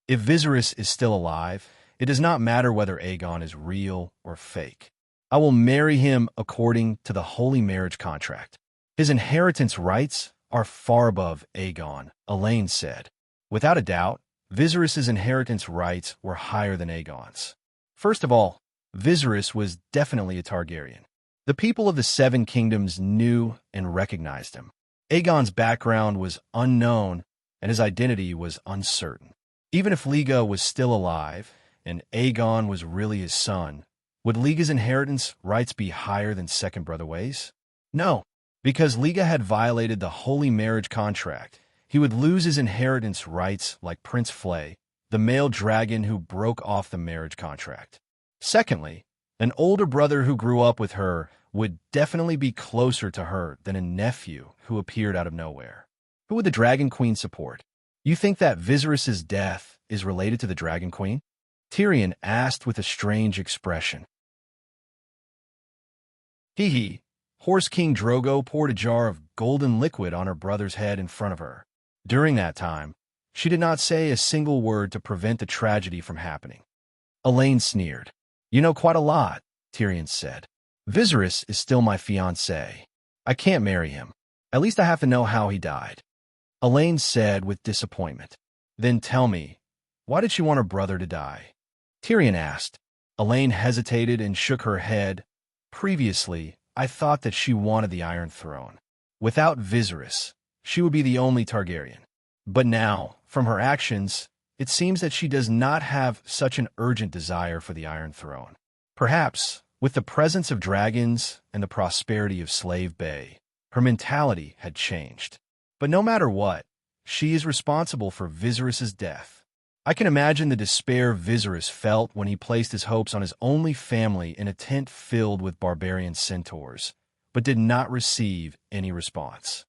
If Viserys is still alive, it does not matter whether Aegon is real or fake. I will marry him according to the holy marriage contract. His inheritance rights are far above Aegon, Elaine said. Without a doubt, Viserys' inheritance rights were higher than Aegon's. First of all, Viserys was definitely a Targaryen. The people of the Seven Kingdoms knew and recognized him. Aegon's background was unknown and his identity was uncertain. Even if Liga was still alive and Aegon was really his son, would Liga's inheritance rights be higher than second brother Ways? No, because Liga had violated the holy marriage contract. He would lose his inheritance rights like Prince Flay, the male dragon who broke off the marriage contract. Secondly, an older brother who grew up with her would definitely be closer to her than a nephew who appeared out of nowhere. Who would the Dragon Queen support? You think that Viserys's death is related to the Dragon Queen? Tyrion asked with a strange expression. Hee. Horse King Drogo poured a jar of golden liquid on her brother's head in front of her. During that time, she did not say a single word to prevent the tragedy from happening. Elaine sneered. You know quite a lot, Tyrion said. Viserys is still my fiancé. I can't marry him. At least I have to know how he died. Elaine said with disappointment. Then tell me, why did she want her brother to die? Tyrion asked. Elaine hesitated and shook her head. Previously, I thought that she wanted the Iron Throne. Without Viserys, she would be the only Targaryen. But now, from her actions, it seems that she does not have such an urgent desire for the Iron Throne. Perhaps, with the presence of dragons and the prosperity of Slave Bay, her mentality had changed. But no matter what, she is responsible for Viserys's death. I can imagine the despair Viserys felt when he placed his hopes on his only family in a tent filled with barbarian centaurs, but did not receive any response.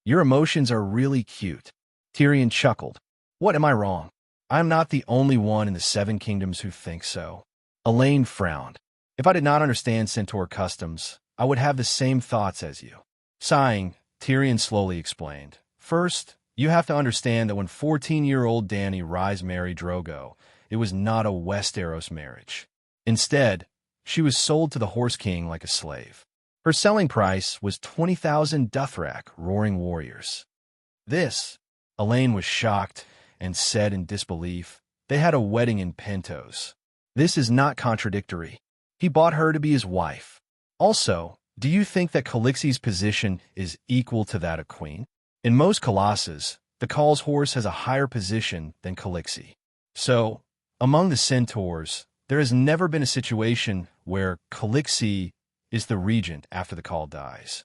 Your emotions are really cute. Tyrion chuckled. What am I wrong? I am not the only one in the Seven Kingdoms who thinks so. Elaine frowned. If I did not understand centaur customs, I would have the same thoughts as you. Sighing, Tyrion slowly explained. First, you have to understand that when 14-year-old Dany Rhys married Drogo, it was not a Westeros marriage. Instead, she was sold to the Horse King like a slave. Her selling price was 20,000 Dothrak roaring warriors. Elaine was shocked and said in disbelief, they had a wedding in Pentos. This is not contradictory. He bought her to be his wife. Also, do you think that Khaleesi's position is equal to that of queen? In most colossus, the Khale's horse has a higher position than Khaleesi. So, among the centaurs, there has never been a situation where Khaleesi is the regent after the Khale dies.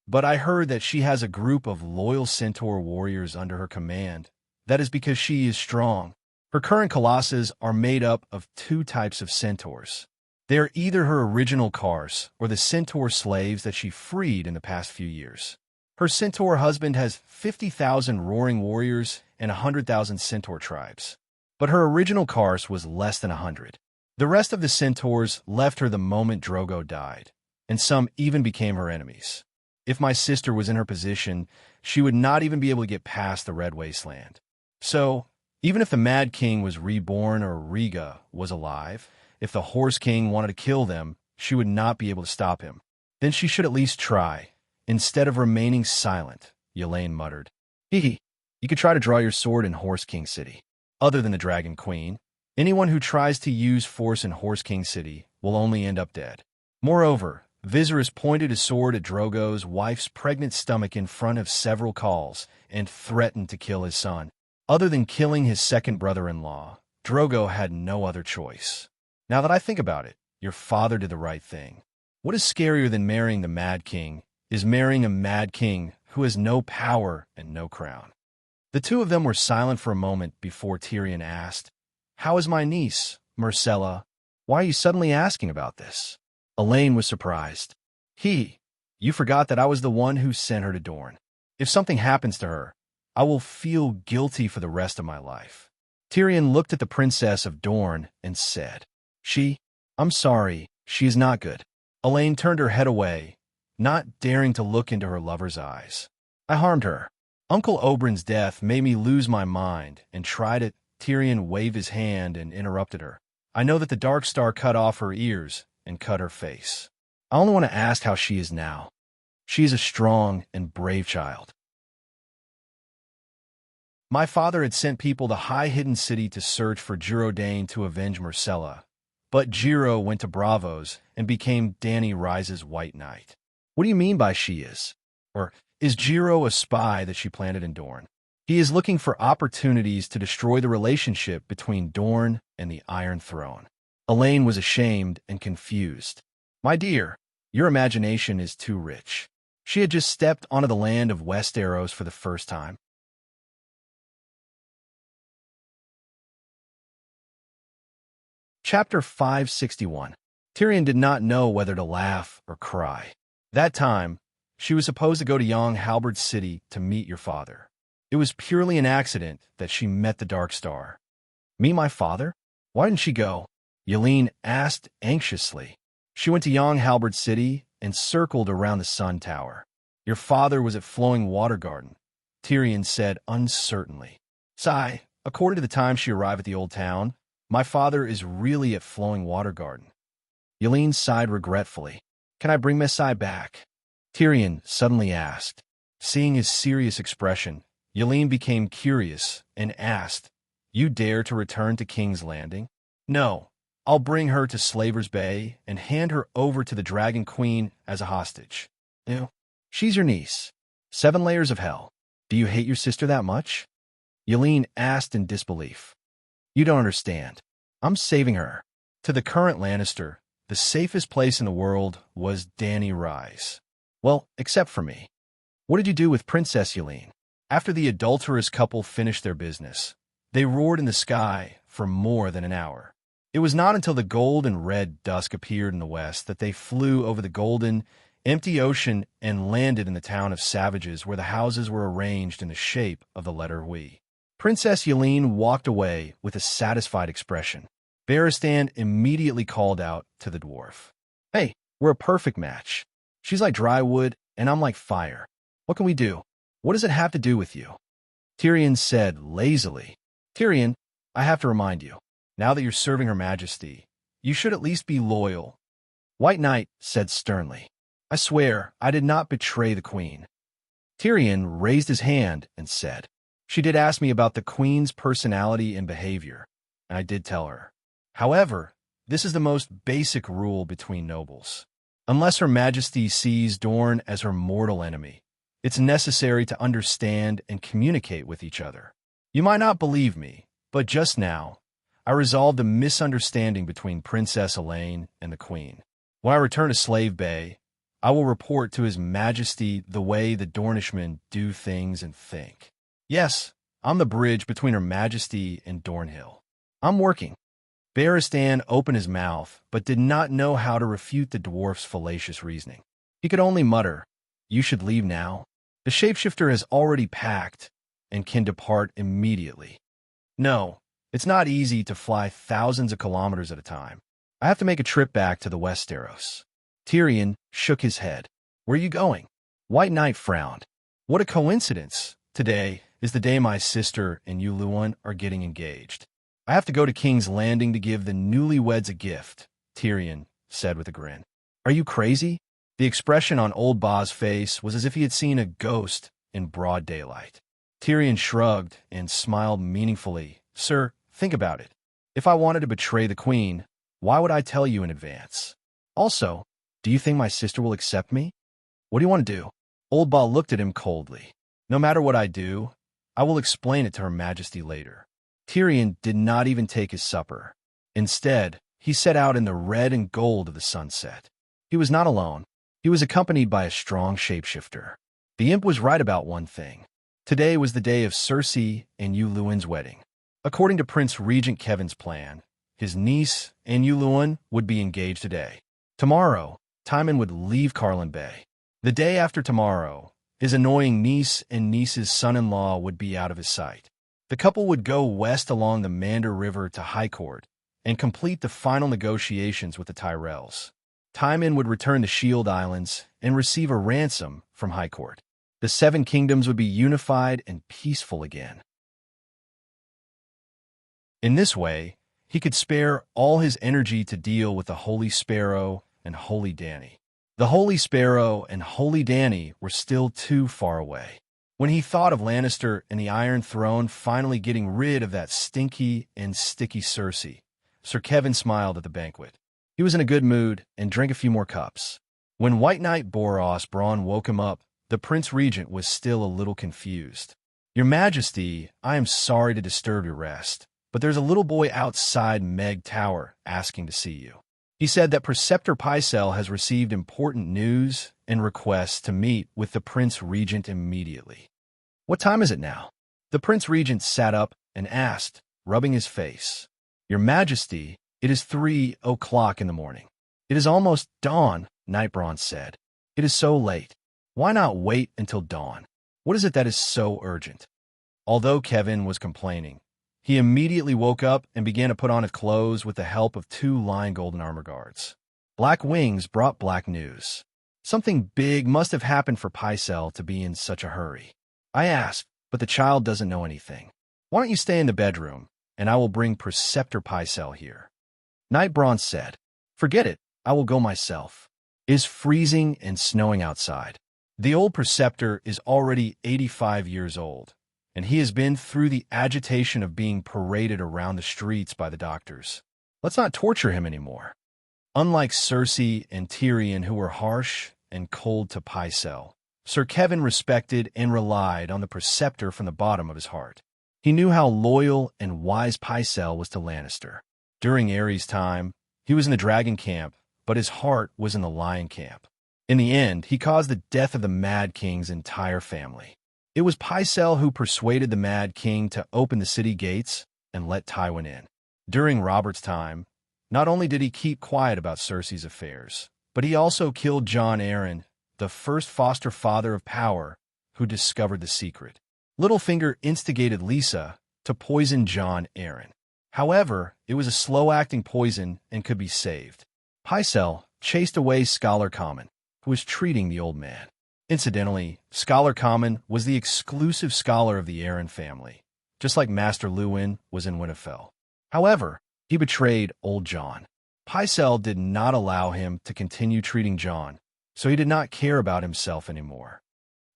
But I heard that she has a group of loyal centaur warriors under her command. That is because she is strong. Her current colossus are made up of two types of centaurs. They are either her original cars or the centaur slaves that she freed in the past few years. Her centaur husband has 50,000 roaring warriors and 100,000 centaur tribes. But her original cars was less than 100. The rest of the centaurs left her the moment Drogo died, and some even became her enemies. If my sister was in her position, she would not even be able to get past the Red Wasteland. So, even if the Mad King was reborn or Rhaega was alive, if the Horse King wanted to kill them, she would not be able to stop him. Then she should at least try, instead of remaining silent, Elaine muttered. You could try to draw your sword in Horse King City. Other than the Dragon Queen, anyone who tries to use force in Horse King City will only end up dead. Moreover, Viserys pointed his sword at Drogo's wife's pregnant stomach in front of several Khals and threatened to kill his son. Other than killing his second brother-in-law, Drogo had no other choice. Now that I think about it, your father did the right thing. What is scarier than marrying the Mad King is marrying a Mad King who has no power and no crown. The two of them were silent for a moment before Tyrion asked, How is my niece, Myrcella? Why are you suddenly asking about this? Elaine was surprised. You forgot that I was the one who sent her to Dorne. If something happens to her, I will feel guilty for the rest of my life. Tyrion looked at the princess of Dorne and said, I'm sorry, she is not good. Elaine turned her head away, not daring to look into her lover's eyes. I harmed her. Uncle Oberyn's death made me lose my mind and tried it. Tyrion waved his hand and interrupted her. I know that the Dark Star cut off her ears and cut her face. I only want to ask how she is now. She is a strong and brave child. My father had sent people to High Hidden City to search for Jiro Dane to avenge Myrcella, but Jiro went to Bravos and became Dany Rhys's White Knight. What do you mean by she is? Or is Jiro a spy that she planted in Dorne? He is looking for opportunities to destroy the relationship between Dorne and the Iron Throne. Elaine was ashamed and confused. My dear, your imagination is too rich. She had just stepped onto the land of Westeros for the first time. Chapter 561. Tyrion did not know whether to laugh or cry. That time, she was supposed to go to young Halberd City to meet your father. It was purely an accident that she met the Dark Star. Meet my father? Why didn't she go? Yelene asked anxiously. She went to young Halberd City and circled around the Sun Tower. Your father was at Flowing Water Garden, Tyrion said uncertainly. Sigh, according to the time she arrived at the old town, my father is really at Flowing Water Garden. Yelene sighed regretfully. Can I bring Miss Sai back? Tyrion suddenly asked. Seeing his serious expression, Yelene became curious and asked, You dare to return to King's Landing? No, I'll bring her to Slaver's Bay and hand her over to the Dragon Queen as a hostage. Ew. She's your niece. 7 layers of hell. Do you hate your sister that much? Yelene asked in disbelief. You don't understand. I'm saving her. To the current Lannister, the safest place in the world was Dany Rise. Well, except for me. What did you do with Princess Yelene? After the adulterous couple finished their business, they roared in the sky for more than an hour. It was not until the gold and red dusk appeared in the west that they flew over the golden, empty ocean and landed in the town of savages where the houses were arranged in the shape of the letter W. Princess Yelene walked away with a satisfied expression. Barristan immediately called out to the dwarf. Hey, we're a perfect match. She's like dry wood, and I'm like fire. What can we do? What does it have to do with you? Tyrion said lazily. Tyrion, I have to remind you, now that you're serving Her Majesty, you should at least be loyal. White Knight said sternly. I swear I did not betray the Queen. Tyrion raised his hand and said, She did ask me about the Queen's personality and behavior, and I did tell her. However, this is the most basic rule between nobles. Unless Her Majesty sees Dorne as her mortal enemy, it's necessary to understand and communicate with each other. You might not believe me, but just now, I resolved a misunderstanding between Princess Elaine and the Queen. When I return to Slave Bay, I will report to His Majesty the way the Dornishmen do things and think. Yes, I'm the bridge between Her Majesty and Dornhill. I'm working. Barristan opened his mouth, but did not know how to refute the dwarf's fallacious reasoning. He could only mutter, You should leave now. The shapeshifter has already packed and can depart immediately. No, it's not easy to fly thousands of kilometers at a time. I have to make a trip back to the Westeros. Tyrion shook his head. Where are you going? White Knight frowned. What a coincidence. Today is the day my sister and Yuluan are getting engaged. I have to go to King's Landing to give the newlyweds a gift, Tyrion said with a grin. Are you crazy? The expression on Old Ba's face was as if he had seen a ghost in broad daylight. Tyrion shrugged and smiled meaningfully. Sir, think about it. If I wanted to betray the Queen, why would I tell you in advance? Also, do you think my sister will accept me? What do you want to do? Old Ba looked at him coldly. No matter what I do, I will explain it to Her Majesty later. Tyrion did not even take his supper. Instead, he set out in the red and gold of the sunset. He was not alone. He was accompanied by a strong shapeshifter. The imp was right about one thing. Today was the day of Cersei and Yuluan's wedding. According to Prince Regent Kevin's plan, his niece and Yuluan would be engaged today. Tomorrow, Tywin would leave Carlin Bay. The day after tomorrow, his annoying niece and niece's son-in-law would be out of his sight. The couple would go west along the Mander River to High Court and complete the final negotiations with the Tyrells. Tywin would return to Shield Islands and receive a ransom from High Court. The 7 kingdoms would be unified and peaceful again. In this way, he could spare all his energy to deal with the Holy Sparrow and Holy Dany. The Holy Sparrow and Holy Dany were still too far away. When he thought of Lannister and the Iron Throne finally getting rid of that stinky and sticky Cersei, Sir Kevin smiled at the banquet. He was in a good mood and drank a few more cups. When White Knight Boros Braun woke him up, the Prince Regent was still a little confused. Your Majesty, I am sorry to disturb your rest, but there's a little boy outside Meg Tower asking to see you. He said that Preceptor Pycelle has received important news and requests to meet with the Prince Regent immediately. What time is it now? The Prince Regent sat up and asked, rubbing his face. Your Majesty, It is 3 o'clock in the morning. It is almost dawn, Nightbrawn said. It is so late. Why not wait until dawn? What is it that is so urgent? Although Kevin was complaining, he immediately woke up and began to put on his clothes with the help of 2 golden armor guards. Black wings brought black news. Something big must have happened for Pycelle to be in such a hurry. I asked, but the child doesn't know anything. Why don't you stay in the bedroom, and I will bring Preceptor Pycelle here? Nightbrawn said, Forget it, I will go myself. It is freezing and snowing outside. The old Preceptor is already 85 years old, and he has been through the agitation of being paraded around the streets by the doctors. Let's not torture him anymore. Unlike Cersei and Tyrion, who were harsh and cold to Pycelle, Sir Kevin respected and relied on the Preceptor from the bottom of his heart. He knew how loyal and wise Pycelle was to Lannister. During Aerys' time, he was in the dragon camp, but his heart was in the lion camp. In the end, he caused the death of the Mad King's entire family. It was Pycelle who persuaded the Mad King to open the city gates and let Tywin in. During Robert's time, not only did he keep quiet about Cersei's affairs, but he also killed Jon Arryn, the first foster father of power who discovered the secret. Littlefinger instigated Lisa to poison Jon Arryn. However, it was a slow-acting poison and could be saved. Pycelle chased away Scholar Common, who was treating the old man. Incidentally, Scholar Common was the exclusive scholar of the Arryn family, just like Master Luwin was in Winterfell. However, he betrayed old Jon. Pycelle did not allow him to continue treating Jon, so he did not care about himself anymore.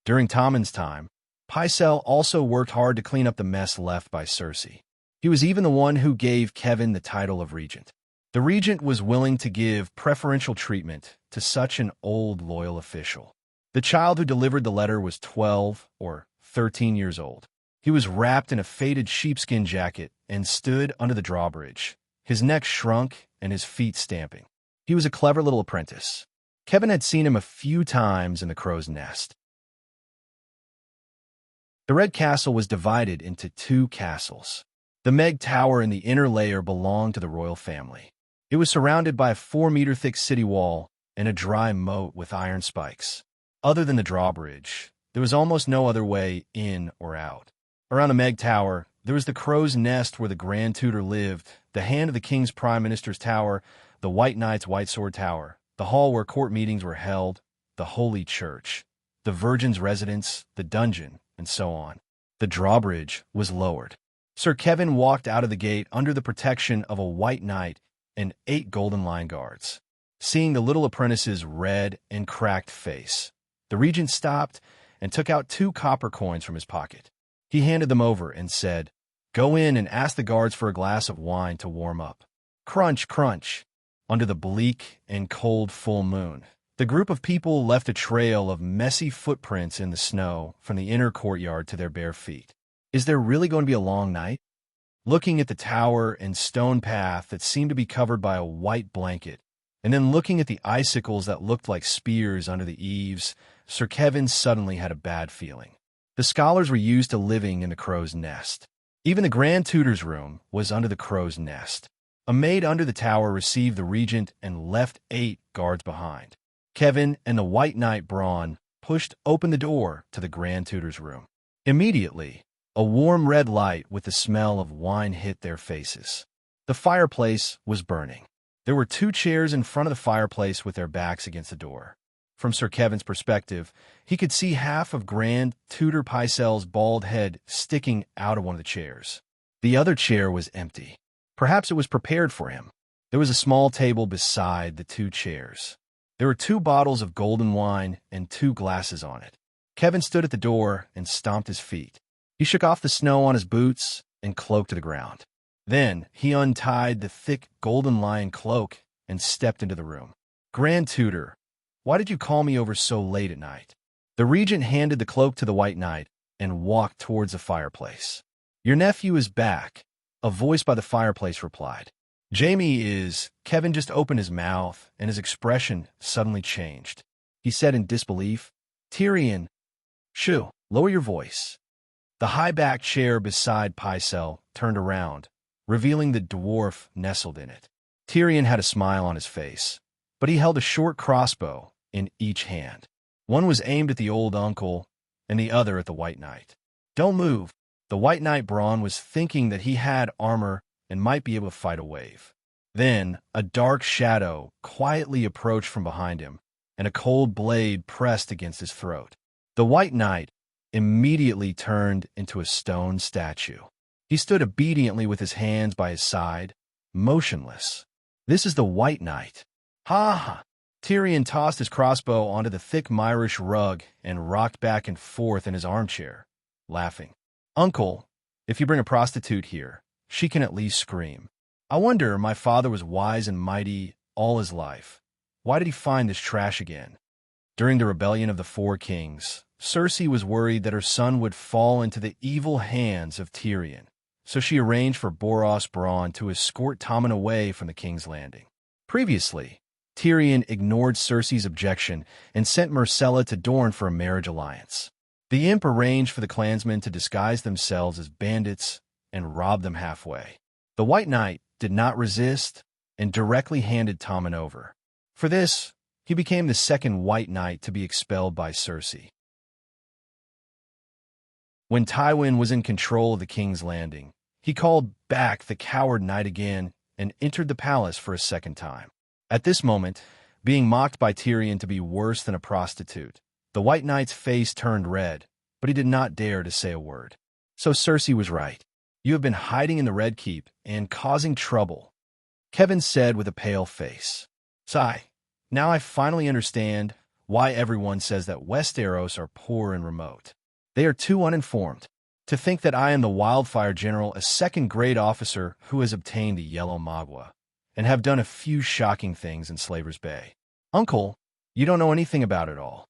During Tommen's time, Pycelle also worked hard to clean up the mess left by Cersei. He was even the one who gave Kevin the title of regent. The regent was willing to give preferential treatment to such an old, loyal official. The child who delivered the letter was 12 or 13 years old. He was wrapped in a faded sheepskin jacket and stood under the drawbridge, his neck shrunk and his feet stamping. He was a clever little apprentice. Kevin had seen him a few times in the Crow's Nest. The Red Castle was divided into 2 castles. The Meg Tower in the inner layer belonged to the royal family. It was surrounded by a 4-meter-thick city wall and a dry moat with iron spikes. Other than the drawbridge, there was almost no other way in or out. Around the Meg Tower, there was the Crow's Nest where the Grand Tutor lived, the Hand of the King's Prime Minister's Tower, the White Knight's White Sword Tower, the hall where court meetings were held, the Holy Church, the Virgin's residence, the dungeon, and so on. The drawbridge was lowered. Sir Kevin walked out of the gate under the protection of a White Knight and 8 golden line guards. Seeing the little apprentice's red and cracked face, the regent stopped and took out 2 copper coins from his pocket. He handed them over and said, "Go in and ask the guards for a glass of wine to warm up." Crunch, crunch. Under the bleak and cold full moon, the group of people left a trail of messy footprints in the snow from the inner courtyard to their bare feet. Is there really going to be a long night? Looking at the tower and stone path that seemed to be covered by a white blanket, and then looking at the icicles that looked like spears under the eaves, Sir Kevin suddenly had a bad feeling. The scholars were used to living in the Crow's Nest. Even the Grand Tutor's room was under the Crow's Nest. A maid under the tower received the regent and left 8 guards behind. Kevin and the White Knight Bronn pushed open the door to the Grand Tutor's room. Immediately, a warm red light with the smell of wine hit their faces. The fireplace was burning. There were 2 chairs in front of the fireplace with their backs against the door. From Sir Kevin's perspective, he could see half of Grand Tutor Pycelle's bald head sticking out of one of the chairs. The other chair was empty. Perhaps it was prepared for him. There was a small table beside the 2 chairs. There were 2 bottles of golden wine and 2 glasses on it. Kevin stood at the door and stomped his feet. He shook off the snow on his boots and cloak to the ground. Then he untied the thick golden lion cloak and stepped into the room. "Grand Tutor, why did you call me over so late at night?" The regent handed the cloak to the White Knight and walked towards the fireplace. "Your nephew is back," a voice by the fireplace replied. "Jaime is—" Kevin just opened his mouth and his expression suddenly changed. He said in disbelief, "Tyrion." "Shoo, lower your voice." The high-backed chair beside Pycelle turned around, revealing the dwarf nestled in it. Tyrion had a smile on his face, but he held a short crossbow in each hand. One was aimed at the old uncle, and the other at the White Knight. "Don't move." The White Knight Bronn was thinking that he had armor and might be able to fight a wave. Then, a dark shadow quietly approached from behind him, and a cold blade pressed against his throat. The White Knight immediately turned into a stone statue. He stood obediently with his hands by his side, motionless. "This is the White Knight." "Ha ha!" Tyrion tossed his crossbow onto the thick Myrish rug and rocked back and forth in his armchair, laughing. "Uncle, if you bring a prostitute here, she can at least scream. I wonder, my father was wise and mighty all his life. Why did he find this trash again?" During the rebellion of the Four Kings, Cersei was worried that her son would fall into the evil hands of Tyrion, so she arranged for Boros Bronn to escort Tommen away from the King's Landing. Previously, Tyrion ignored Cersei's objection and sent Myrcella to Dorne for a marriage alliance. The imp arranged for the clansmen to disguise themselves as bandits and rob them halfway. The White Knight did not resist and directly handed Tommen over. For this, he became the second White Knight to be expelled by Cersei. When Tywin was in control of the King's Landing, he called back the coward knight again and entered the palace for a second time. At this moment, being mocked by Tyrion to be worse than a prostitute, the White Knight's face turned red, but he did not dare to say a word. So Cersei was right. "You have been hiding in the Red Keep and causing trouble," Kevin said with a pale face. "Sigh, now I finally understand why everyone says that Westeros are poor and remote. They are too uninformed. To think that I am the Wildfire General, a second-grade officer who has obtained the Yellow Magua, and have done a few shocking things in Slaver's Bay. Uncle, you don't know anything about it all."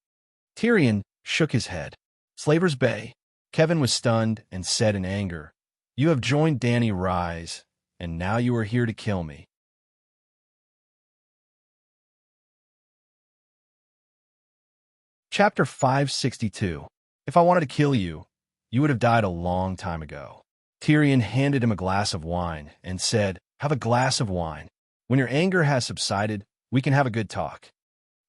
Tyrion shook his head. "Slaver's Bay?" Kevin was stunned and said in anger, "You have joined Dany Rise, and now you are here to kill me." Chapter 562. "If I wanted to kill you, you would have died a long time ago." Tyrion handed him a glass of wine and said, "Have a glass of wine. When your anger has subsided, we can have a good talk."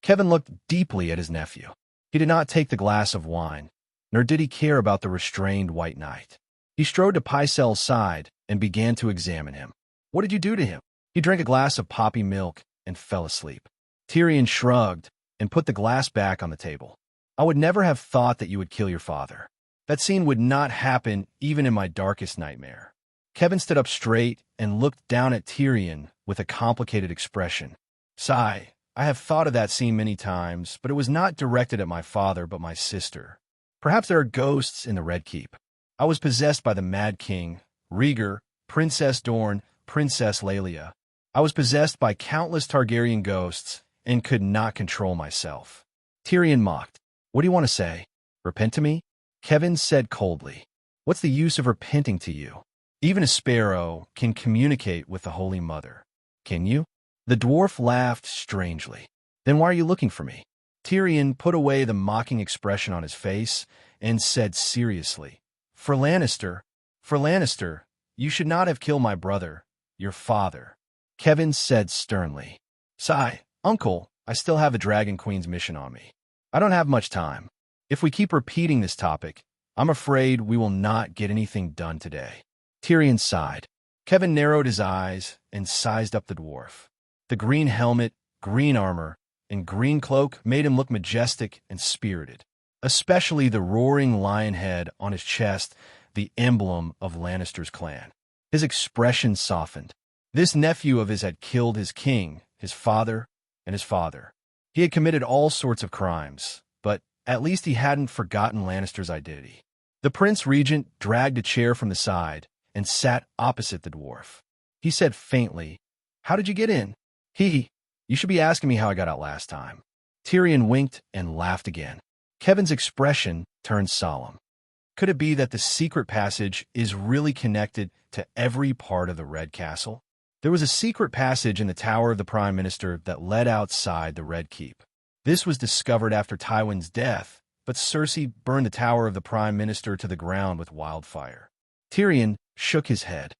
Kevin looked deeply at his nephew. He did not take the glass of wine, nor did he care about the restrained White Knight. He strode to Pycelle's side and began to examine him. "What did you do to him?" He drank a glass of poppy milk and fell asleep. Tyrion shrugged and put the glass back on the table. "I would never have thought that you would kill your father. That scene would not happen even in my darkest nightmare." Kevin stood up straight and looked down at Tyrion with a complicated expression. "Sigh, I have thought of that scene many times, but it was not directed at my father but my sister. Perhaps there are ghosts in the Red Keep. I was possessed by the Mad King, Rhaegar, Princess Dorne, Princess Lelia. I was possessed by countless Targaryen ghosts and could not control myself." Tyrion mocked. "What do you want to say? Repent to me?" Kevin said coldly. "What's the use of repenting to you? Even a sparrow can communicate with the Holy Mother. Can you?" The dwarf laughed strangely. "Then why are you looking for me?" Tyrion put away the mocking expression on his face and said seriously, For Lannister, you should not have killed my brother, your father." Kevin said sternly. "Sigh, Uncle, I still have the Dragon Queen's mission on me. I don't have much time. If we keep repeating this topic, I'm afraid we will not get anything done today." Tyrion sighed. Kevin narrowed his eyes and sized up the dwarf. The green helmet, green armor, and green cloak made him look majestic and spirited, especially the roaring lion head on his chest, the emblem of Lannister's clan. His expression softened. This nephew of his had killed his king, his father, and his father. He had committed all sorts of crimes, but at least he hadn't forgotten Lannister's identity. The Prince Regent dragged a chair from the side and sat opposite the dwarf. He said faintly, "How did you get in?" You should be asking me how I got out last time." Tyrion winked and laughed again. Kevin's expression turned solemn. Could it be that the secret passage is really connected to every part of the Red Castle? There was a secret passage in the Tower of the Prime Minister that led outside the Red Keep. This was discovered after Tywin's death, but Cersei burned the Tower of the Prime Minister to the ground with wildfire. Tyrion shook his head.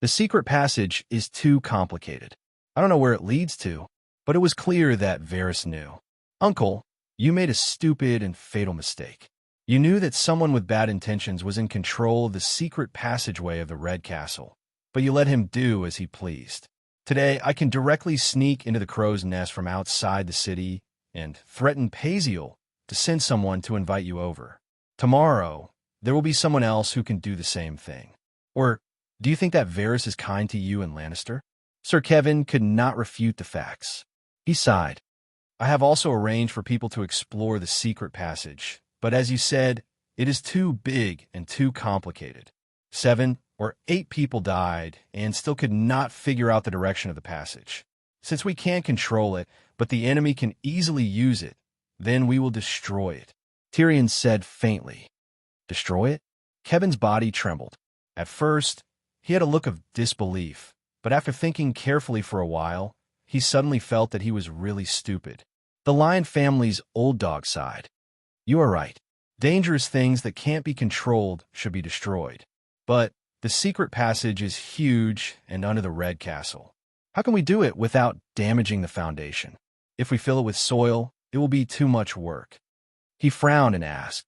The secret passage is too complicated. I don't know where it leads to, but it was clear that Varys knew. Uncle, you made a stupid and fatal mistake. You knew that someone with bad intentions was in control of the secret passageway of the Red Castle, but you let him do as he pleased. Today, I can directly sneak into the crow's nest from outside the city and threaten Paziel to send someone to invite you over. Tomorrow, there will be someone else who can do the same thing. Or do you think that Varys is kind to you and Lannister? Sir Kevin could not refute the facts. He sighed. I have also arranged for people to explore the secret passage, but as you said, it is too big and too complicated. 7 or 8 people died and still could not figure out the direction of the passage. Since we can't control it, but the enemy can easily use it, then we will destroy it. Tyrion said faintly. Destroy it? Kevin's body trembled. At first, he had a look of disbelief, but after thinking carefully for a while, he suddenly felt that he was really stupid. The Lion family's old dog sighed. You are right. Dangerous things that can't be controlled should be destroyed. But the secret passage is huge and under the Red Castle. How can we do it without damaging the foundation? If we fill it with soil, it will be too much work. He frowned and asked.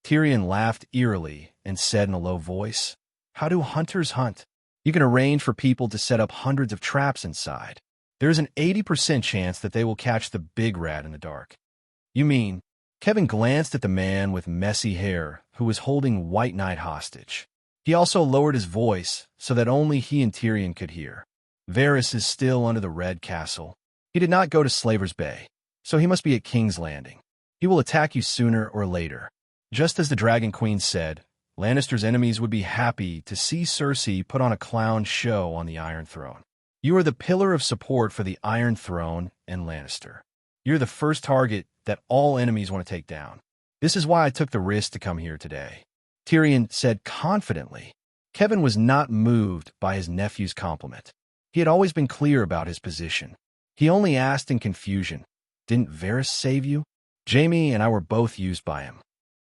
Tyrion laughed eerily and said in a low voice, How do hunters hunt? You can arrange for people to set up hundreds of traps inside. There is an 80% chance that they will catch the big rat in the dark. You mean? Kevin glanced at the man with messy hair who was holding White Knight hostage. He also lowered his voice so that only he and Tyrion could hear. Varys is still under the Red Castle. He did not go to Slaver's Bay, so he must be at King's Landing. He will attack you sooner or later. Just as the Dragon Queen said, Lannister's enemies would be happy to see Cersei put on a clown show on the Iron Throne. You are the pillar of support for the Iron Throne and Lannister. You're the first target that all enemies want to take down. This is why I took the risk to come here today. Tyrion said confidently. Kevin was not moved by his nephew's compliment. He had always been clear about his position. He only asked in confusion, Didn't Varys save you? Jaime and I were both used by him.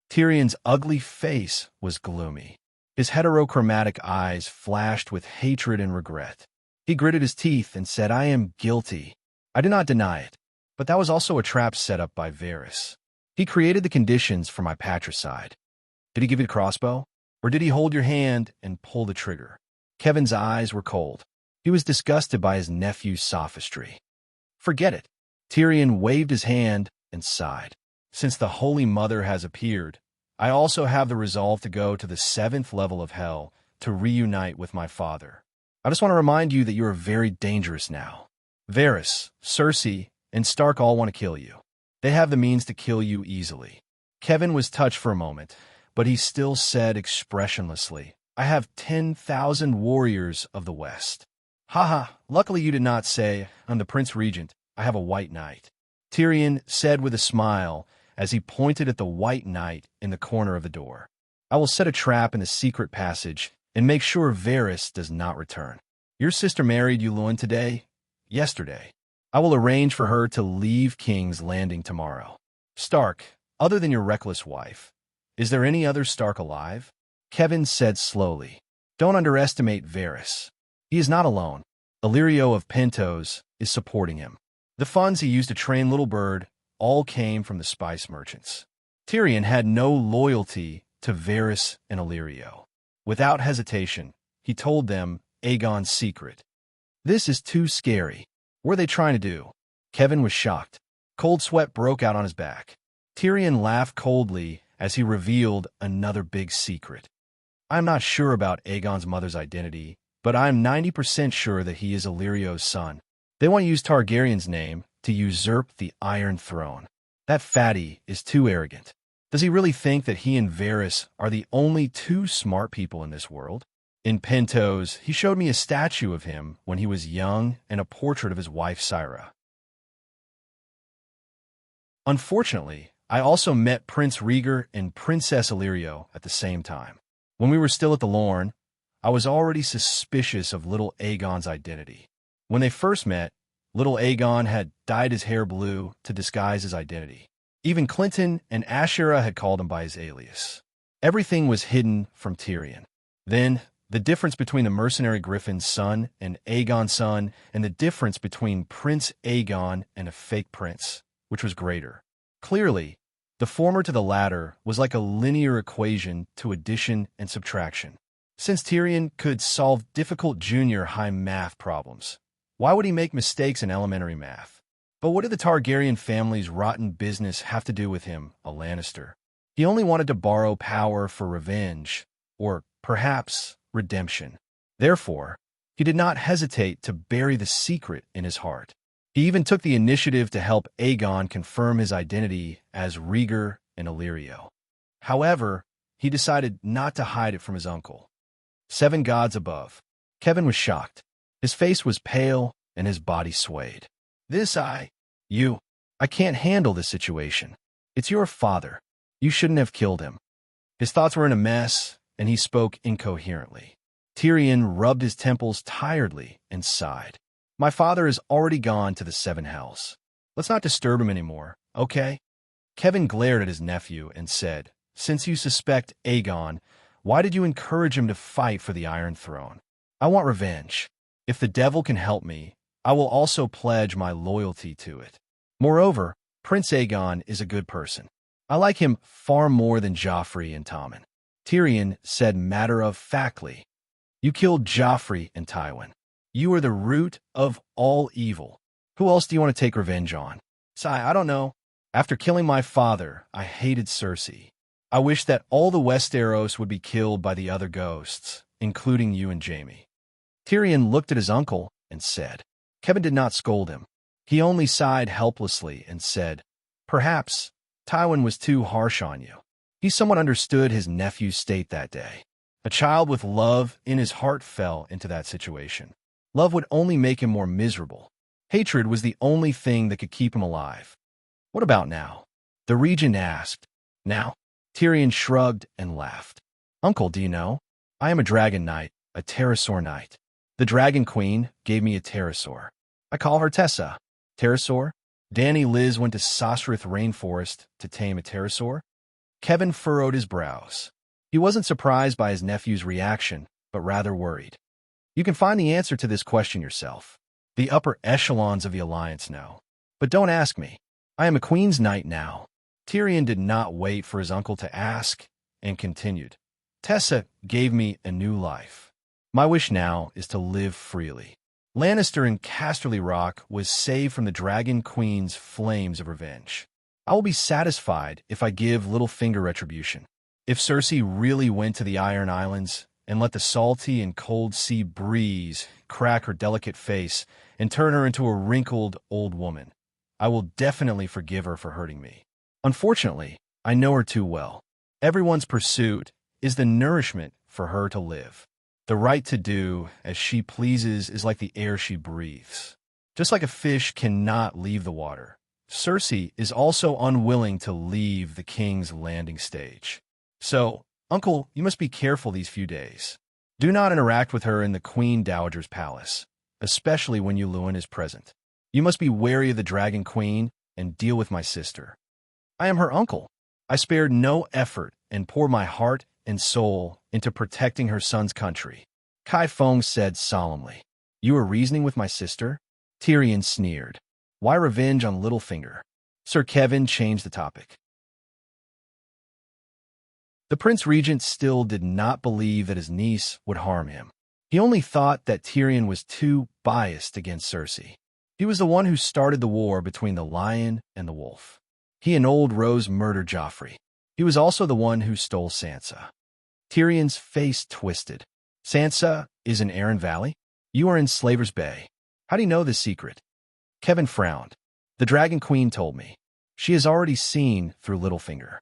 Tyrion's ugly face was gloomy. His heterochromatic eyes flashed with hatred and regret. He gritted his teeth and said, I am guilty. I do not deny it, but that was also a trap set up by Varys. He created the conditions for my patricide. Did he give you the crossbow? Or did he hold your hand and pull the trigger? Kevin's eyes were cold. He was disgusted by his nephew's sophistry. Forget it. Tyrion waved his hand and sighed. Since the Holy Mother has appeared, I also have the resolve to go to the 7th level of hell to reunite with my father. I just want to remind you that you are very dangerous now. Varys, Cersei, and Stark all want to kill you. They have the means to kill you easily. Kevin was touched for a moment, but he still said expressionlessly, I have 10,000 warriors of the West. Haha, luckily you did not say, I'm the Prince Regent, I have a White Knight. Tyrion said with a smile as he pointed at the White Knight in the corner of the door. I will set a trap in the secret passage and make sure Varys does not return. Your sister married Yulun today? Yesterday. I will arrange for her to leave King's Landing tomorrow. Stark, other than your reckless wife, is there any other Stark alive? Kevin said slowly. Don't underestimate Varys. He is not alone. Illyrio of Pentos is supporting him. The funds he used to train Little Bird all came from the spice merchants. Tyrion had no loyalty to Varys and Illyrio. Without hesitation, he told them Aegon's secret. This is too scary. What are they trying to do? Kevin was shocked. Cold sweat broke out on his back. Tyrion laughed coldly as he revealed another big secret. I'm not sure about Aegon's mother's identity, but I'm 90% sure that he is Illyrio's son. They want to use Targaryen's name to usurp the Iron Throne. That fatty is too arrogant. Does he really think that he and Varys are the only 2 smart people in this world? In Pentos, he showed me a statue of him when he was young and a portrait of his wife Syra. Unfortunately, I also met Prince Rhaegar and Princess Illyrio at the same time. When we were still at the Lorne, I was already suspicious of little Aegon's identity. When they first met, little Aegon had dyed his hair blue to disguise his identity. Even Clinton and Ashera had called him by his alias. Everything was hidden from Tyrion. Then, the difference between the mercenary griffin's son and Aegon's son, and the difference between Prince Aegon and a fake prince, which was greater. Clearly, the former to the latter was like a linear equation to addition and subtraction. Since Tyrion could solve difficult junior high math problems, why would he make mistakes in elementary math? But what did the Targaryen family's rotten business have to do with him, a Lannister? He only wanted to borrow power for revenge, or perhaps redemption. Therefore, he did not hesitate to bury the secret in his heart. He even took the initiative to help Aegon confirm his identity as Rhaegar and Illyrio. However, he decided not to hide it from his uncle. 7 gods above. Kevin was shocked. His face was pale and his body swayed. I can't handle this situation. It's your father. You shouldn't have killed him. His thoughts were in a mess, and he spoke incoherently. Tyrion rubbed his temples tiredly and sighed. My father is already gone to the 7 hells. Let's not disturb him anymore, okay? Kevin glared at his nephew and said, Since you suspect Aegon, why did you encourage him to fight for the Iron Throne? I want revenge. If the devil can help me, I will also pledge my loyalty to it. Moreover, Prince Aegon is a good person. I like him far more than Joffrey and Tommen. Tyrion said matter-of-factly, You killed Joffrey and Tywin. You are the root of all evil. Who else do you want to take revenge on? I don't know. After killing my father, I hated Cersei. I wish that all the Westeros would be killed by the other ghosts, including you and Jaime. Tyrion looked at his uncle and said, Kevin did not scold him. He only sighed helplessly and said, Perhaps Tywin was too harsh on you. He somewhat understood his nephew's state that day. A child with love in his heart fell into that situation. Love would only make him more miserable. Hatred was the only thing that could keep him alive. What about now? The regent asked. Now? Tyrion shrugged and laughed. Uncle, do you know? I am a dragon knight, a pterosaur knight. The Dragon Queen gave me a pterosaur. I call her Tessa. Pterosaur? Dany Liz went to Sosrith Rainforest to tame a pterosaur? Kevin furrowed his brows. He wasn't surprised by his nephew's reaction, but rather worried. You can find the answer to this question yourself. The upper echelons of the Alliance know. But don't ask me. I am a Queen's Knight now. Tyrion did not wait for his uncle to ask, and continued. Tessa gave me a new life. My wish now is to live freely. Lannister and Casterly Rock was saved from the Dragon Queen's flames of revenge. I will be satisfied if I give Littlefinger retribution. If Cersei really went to the Iron Islands and let the salty and cold sea breeze crack her delicate face and turn her into a wrinkled old woman, I will definitely forgive her for hurting me. Unfortunately, I know her too well. Everyone's pursuit is the nourishment for her to live. The right to do as she pleases is like the air she breathes. Just like a fish cannot leave the water, Cersei is also unwilling to leave the king's landing stage. So, Uncle, you must be careful these few days. Do not interact with her in the Queen Dowager's palace, especially when Yuluen is present. You must be wary of the Dragon Queen and deal with my sister. I am her uncle. I spared no effort and poured my heart and soul into protecting her son's country. Kai Feng said solemnly. You are reasoning with my sister? Tyrion sneered. Why revenge on Littlefinger? Sir Kevin changed the topic. The Prince Regent still did not believe that his niece would harm him. He only thought that Tyrion was too biased against Cersei. He was the one who started the war between the lion and the wolf. He and Old Rose murdered Joffrey. He was also the one who stole Sansa. Tyrion's face twisted. Sansa is in Arryn Valley? You are in Slaver's Bay. How do you know this secret? Kevin frowned. The Dragon Queen told me. She has already seen through Littlefinger.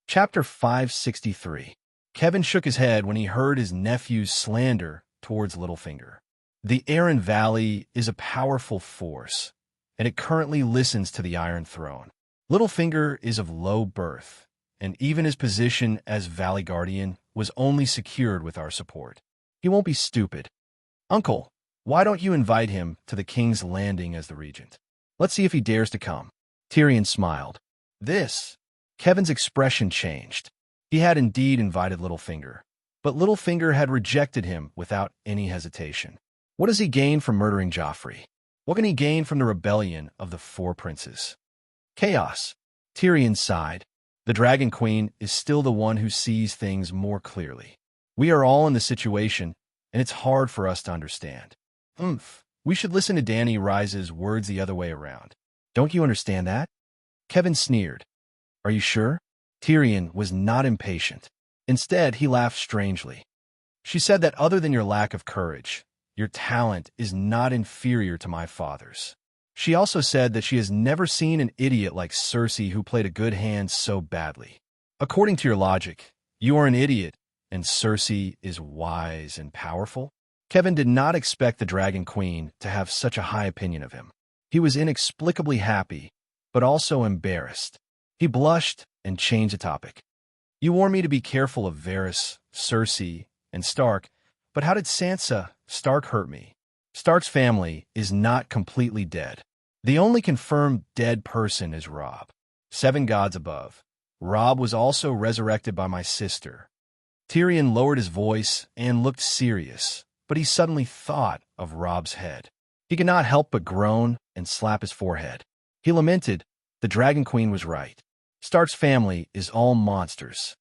Chapter 563. Kevin shook his head when he heard his nephew's slander towards Littlefinger. The Arryn Valley is a powerful force, and it currently listens to the Iron Throne. Littlefinger is of low birth, and even his position as Valley Guardian was only secured with our support. He won't be stupid. Uncle, why don't you invite him to the King's Landing as the regent? Let's see if he dares to come. Tyrion smiled. This Kevin's expression changed. He had indeed invited Littlefinger, but Littlefinger had rejected him without any hesitation. What does he gain from murdering Joffrey? What can he gain from the rebellion of the Four Princes? Chaos. Tyrion sighed. The Dragon Queen is still the one who sees things more clearly. We are all in the situation, and it's hard for us to understand. We should listen to Dany Rise's words the other way around. Don't you understand that? Kevin sneered. Are you sure? Tyrion was not impatient. Instead, he laughed strangely. She said that other than your lack of courage, your talent is not inferior to my father's. She also said that she has never seen an idiot like Cersei who played a good hand so badly. According to your logic, you are an idiot, and Cersei is wise and powerful? Kevin did not expect the Dragon Queen to have such a high opinion of him. He was inexplicably happy, but also embarrassed. He blushed and changed the topic. You warned me to be careful of Varys, Cersei, and Stark, but how did Sansa Stark hurt me? Stark's family is not completely dead. The only confirmed dead person is Robb. 7 gods above. Robb was also resurrected by my sister. Tyrion lowered his voice and looked serious, but he suddenly thought of Robb's head. He could not help but groan and slap his forehead. He lamented, the Dragon Queen was right. Stark's family is all monsters.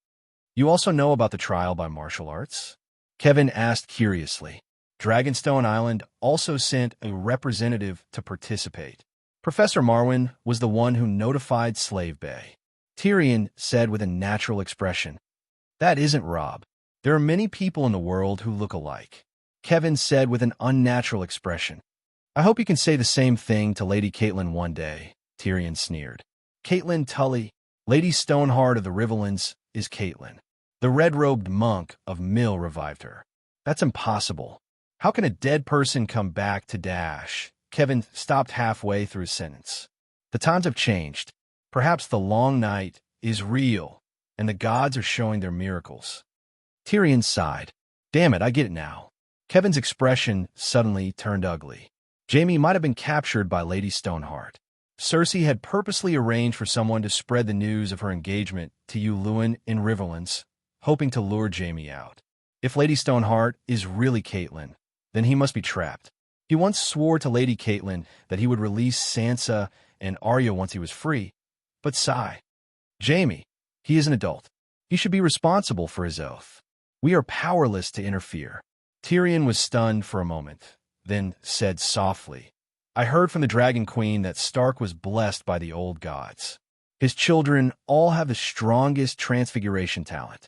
You also know about the trial by martial arts? Kevin asked curiously. Dragonstone Island also sent a representative to participate. Professor Marwyn was the one who notified Slave Bay. Tyrion said with a natural expression, that isn't Robb. There are many people in the world who look alike. Kevin said with an unnatural expression, I hope you can say the same thing to Lady Catelyn one day, Tyrion sneered. Catelyn Tully, Lady Stoneheart of the Riverlands, is Catelyn. The red-robed monk of Mill revived her. That's impossible. How can a dead person come back to Dash? Kevin stopped halfway through his sentence. The times have changed. Perhaps the long night is real, and the gods are showing their miracles. Tyrion sighed. Damn it, I get it now. Kevin's expression suddenly turned ugly. Jaime might have been captured by Lady Stoneheart. Cersei had purposely arranged for someone to spread the news of her engagement to Luwin in Riverlands, hoping to lure Jaime out. If Lady Stoneheart is really Catelyn, then he must be trapped. He once swore to Lady Catelyn that he would release Sansa and Arya once he was free. But sigh. Jaime, he is an adult. He should be responsible for his oath. We are powerless to interfere. Tyrion was stunned for a moment, then said softly, I heard from the Dragon Queen that Stark was blessed by the old gods. His children all have the strongest transfiguration talent.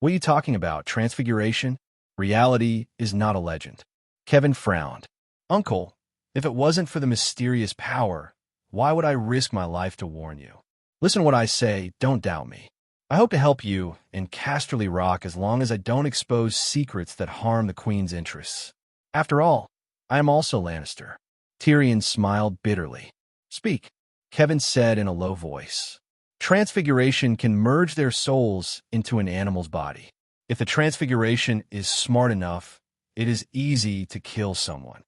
What are you talking about, transfiguration? Reality is not a legend. Kevin frowned. Uncle, if it wasn't for the mysterious power, why would I risk my life to warn you? Listen to what I say, don't doubt me. I hope to help you in Casterly Rock as long as I don't expose secrets that harm the Queen's interests. After all, I am also Lannister. Tyrion smiled bitterly. Speak, Kevin said in a low voice. Transfiguration can merge their souls into an animal's body. If the transfiguration is smart enough, it is easy to kill someone.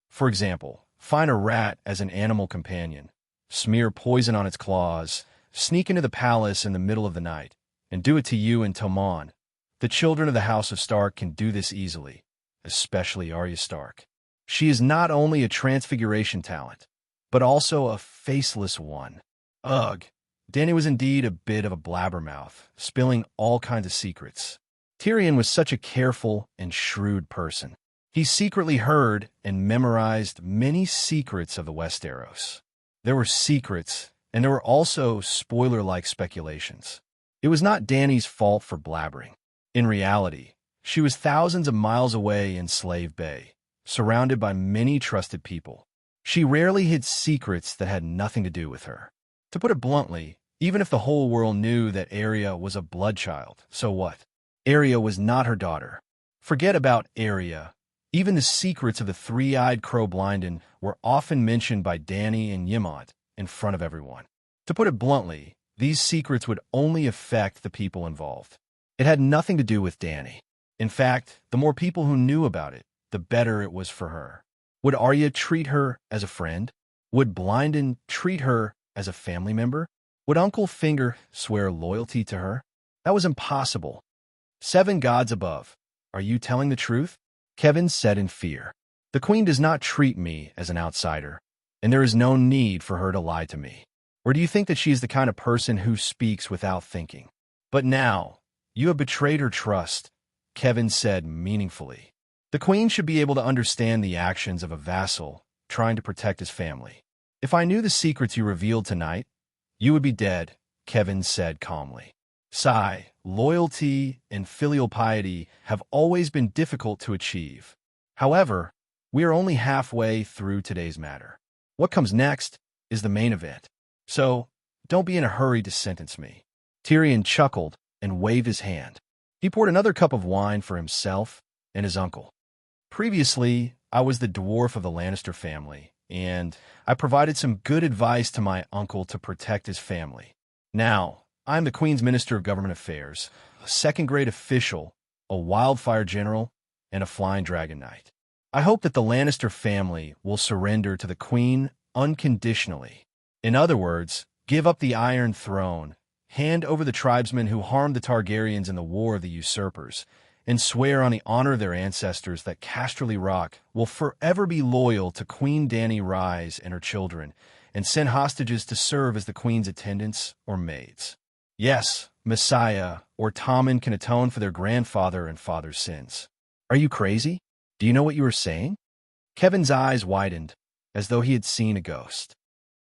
For example, find a rat as an animal companion, smear poison on its claws, sneak into the palace in the middle of the night, and do it to you and Tommen. The children of the House of Stark can do this easily, especially Arya Stark. She is not only a transfiguration talent, but also a faceless one. Ugh, Dany was indeed a bit of a blabbermouth, spilling all kinds of secrets. Tyrion was such a careful and shrewd person. He secretly heard and memorized many secrets of the Westeros. There were secrets, and there were also spoiler-like speculations. It was not Dany's fault for blabbering. In reality, she was thousands of miles away in Slave Bay, surrounded by many trusted people. She rarely hid secrets that had nothing to do with her. To put it bluntly, even if the whole world knew that Arya was a bloodchild, so what? Arya was not her daughter. Forget about Arya. Even the secrets of the three-eyed crow Blinden were often mentioned by Dany and Ymont in front of everyone. To put it bluntly, these secrets would only affect the people involved. It had nothing to do with Dany. In fact, the more people who knew about it, the better it was for her. Would Arya treat her as a friend? Would Blinden treat her as a family member? Would Uncle Finger swear loyalty to her? That was impossible. 7 gods above. Are you telling the truth? Kevin said in fear. The queen does not treat me as an outsider, and there is no need for her to lie to me. Or do you think that she is the kind of person who speaks without thinking? But now, you have betrayed her trust, Kevin said meaningfully. The queen should be able to understand the actions of a vassal trying to protect his family. If I knew the secrets you revealed tonight, you would be dead, Kevin said calmly. Sigh, loyalty and filial piety have always been difficult to achieve. However, we are only halfway through today's matter. What comes next is the main event. So, don't be in a hurry to sentence me. Tyrion chuckled and waved his hand. He poured another cup of wine for himself and his uncle. Previously, I was the dwarf of the Lannister family, and I provided some good advice to my uncle to protect his family. Now, I'm the Queen's Minister of Government Affairs, a second-grade official, a wildfire general, and a flying dragon knight. I hope that the Lannister family will surrender to the Queen unconditionally. In other words, give up the Iron Throne, hand over the tribesmen who harmed the Targaryens in the War of the Usurpers, and swear on the honor of their ancestors that Casterly Rock will forever be loyal to Queen Dany Rise and her children, and send hostages to serve as the Queen's attendants or maids. Yes, Messiah or Tommen can atone for their grandfather and father's sins. Are you crazy? Do you know what you are saying? Kevin's eyes widened, as though he had seen a ghost.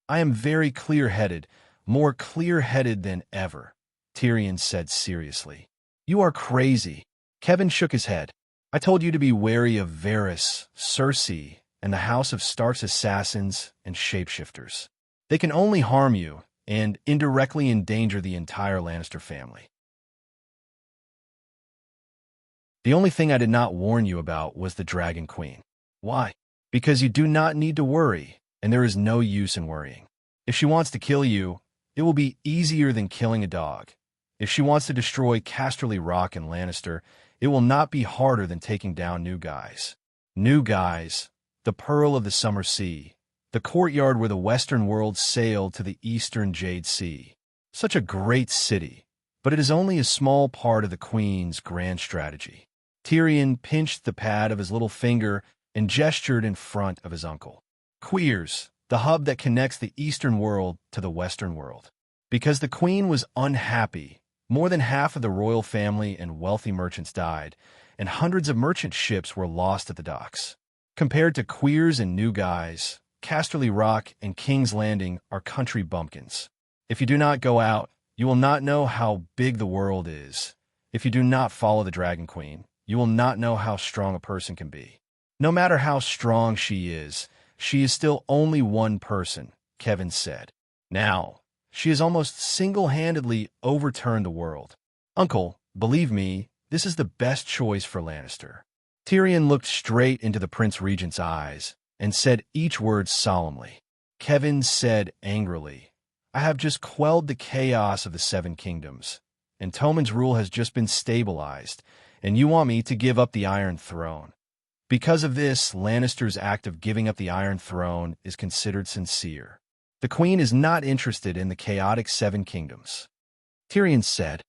I am very clear-headed, more clear-headed than ever, Tyrion said seriously. You are crazy. Kevin shook his head. I told you to be wary of Varys, Cersei, and the House of Stark's assassins and shapeshifters. They can only harm you and indirectly endanger the entire Lannister family. The only thing I did not warn you about was the Dragon Queen. Why? Because you do not need to worry, and there is no use in worrying. If she wants to kill you, it will be easier than killing a dog. If she wants to destroy Casterly Rock and Lannister, it will not be harder than taking down New Guys. New Guys, the Pearl of the Summer Sea, the courtyard where the Western world sailed to the Eastern Jade Sea. Such a great city, but it is only a small part of the Queen's grand strategy. Tyrion pinched the pad of his little finger and gestured in front of his uncle. Queers, the hub that connects the Eastern world to the Western world. Because the Queen was unhappy, more than half of the royal family and wealthy merchants died, and hundreds of merchant ships were lost at the docks. Compared to Queers and New Guys, Casterly Rock and King's Landing are country bumpkins. If you do not go out, you will not know how big the world is. If you do not follow the Dragon Queen, you will not know how strong a person can be. No matter how strong she is still only one person, Kevin said. Now, she has almost single-handedly overturned the world. Uncle, believe me, this is the best choice for Lannister. Tyrion looked straight into the Prince Regent's eyes and said each word solemnly. Kevin said angrily, I have just quelled the chaos of the Seven Kingdoms, and Tommen's rule has just been stabilized, and you want me to give up the Iron Throne. Because of this, Lannister's act of giving up the Iron Throne is considered sincere. The Queen is not interested in the chaotic Seven Kingdoms. Tyrion said,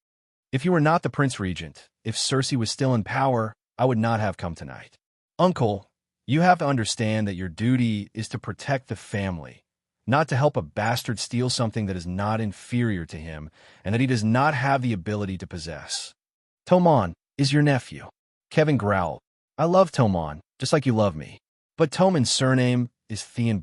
If you were not the Prince Regent, if Cersei was still in power, I would not have come tonight. Uncle, you have to understand that your duty is to protect the family, not to help a bastard steal something that is not inferior to him and that he does not have the ability to possess. Tommen is your nephew. Kevin growled. I love Tommen, just like you love me. But Tommen's surname is Theon.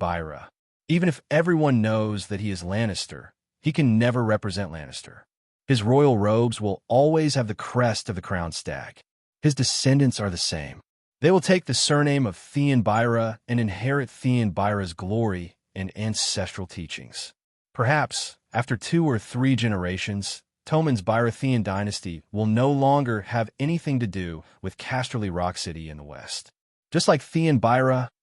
Even if everyone knows that he is Lannister, he can never represent Lannister. His royal robes will always have the crest of the crowned stag. His descendants are the same. They will take the surname of Theon and inherit Theon's glory and ancestral teachings. Perhaps, after 2 or 3 generations, Tommen's Baratheon dynasty will no longer have anything to do with Casterly Rock City in the west. Just like Theon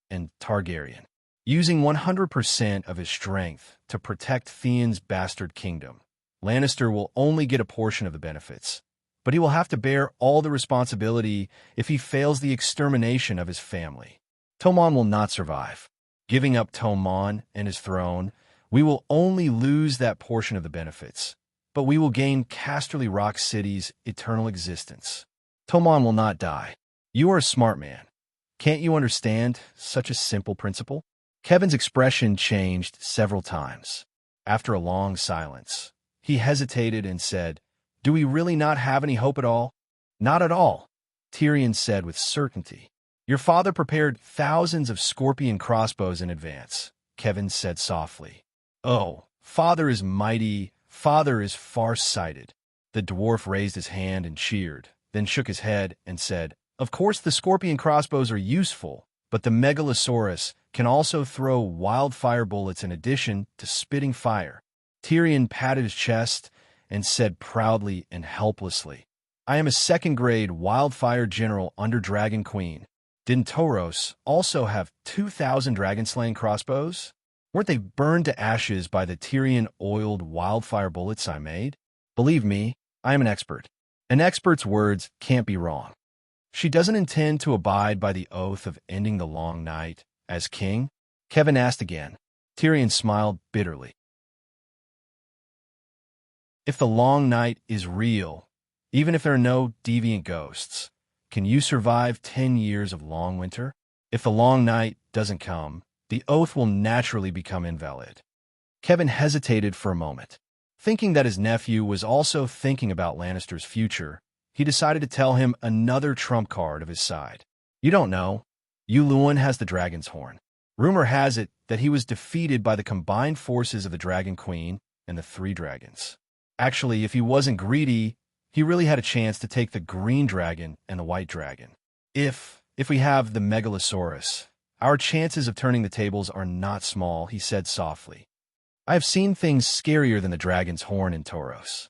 and Targaryen, using 100% of his strength to protect Theon's bastard kingdom, Lannister will only get a portion of the benefits, but he will have to bear all the responsibility if he fails the extermination of his family. Tommen will not survive. Giving up Tommen and his throne We will only lose that portion of the benefits, but we will gain Casterly Rock City's eternal existence. Tomon will not die. You are a smart man. Can't you understand such a simple principle? Kevin's expression changed several times. After a long silence, he hesitated and said, "Do we really not have any hope at all?" "Not at all," Tyrion said with certainty. "Your father prepared thousands of scorpion crossbows in advance," Kevin said softly. "Oh, father is mighty, father is far-sighted." The dwarf raised his hand and cheered, then shook his head and said, "Of course the scorpion crossbows are useful, but the Megalosaurus can also throw wildfire bullets in addition to spitting fire." Tyrion patted his chest and said proudly and helplessly, "I am a second-grade wildfire general under Dragon Queen. Didn't Tauros also have 2,000 dragon-slaying crossbows? Weren't they burned to ashes by the Tyrion-oiled wildfire bullets I made? Believe me, I am an expert. An expert's words can't be wrong." "She doesn't intend to abide by the oath of ending the long night as king?" Kevin asked again. Tyrion smiled bitterly. "If the long night is real, even if there are no deviant ghosts, can you survive 10 years of long winter? If the long night doesn't come, the oath will naturally become invalid." Kevin hesitated for a moment. Thinking that his nephew was also thinking about Lannister's future, he decided to tell him another trump card of his side. "You don't know. Yulun has the dragon's horn. Rumor has it that he was defeated by the combined forces of the Dragon Queen and the 3 dragons. Actually, if he wasn't greedy, he really had a chance to take the green dragon and the white dragon. If we have the Megalosaurus, our chances of turning the tables are not small," he said softly. "I have seen things scarier than the dragon's horn in Tauros."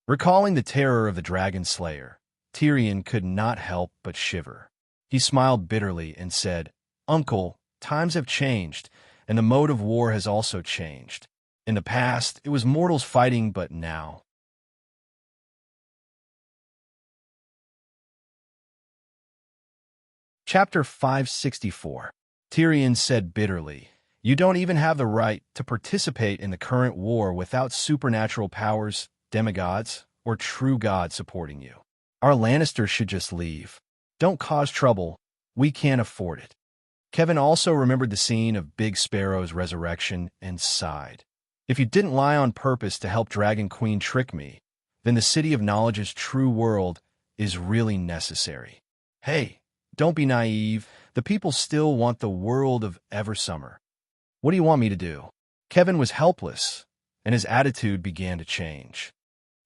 Recalling the terror of the Dragon Slayer, Tyrion could not help but shiver. He smiled bitterly and said, "Uncle, times have changed, and the mode of war has also changed. In the past, it was mortals fighting, but now..." Chapter 564. Tyrion said bitterly, "You don't even have the right to participate in the current war without supernatural powers, demigods, or true gods supporting you. Our Lannisters should just leave. Don't cause trouble. We can't afford it." Kevin also remembered the scene of Big Sparrow's resurrection and sighed. "If you didn't lie on purpose to help Dragon Queen trick me, then the City of Knowledge's true world is really necessary. Hey, don't be naive. The people still want the world of Eversummer. What do you want me to do?" Kevin was helpless, and his attitude began to change.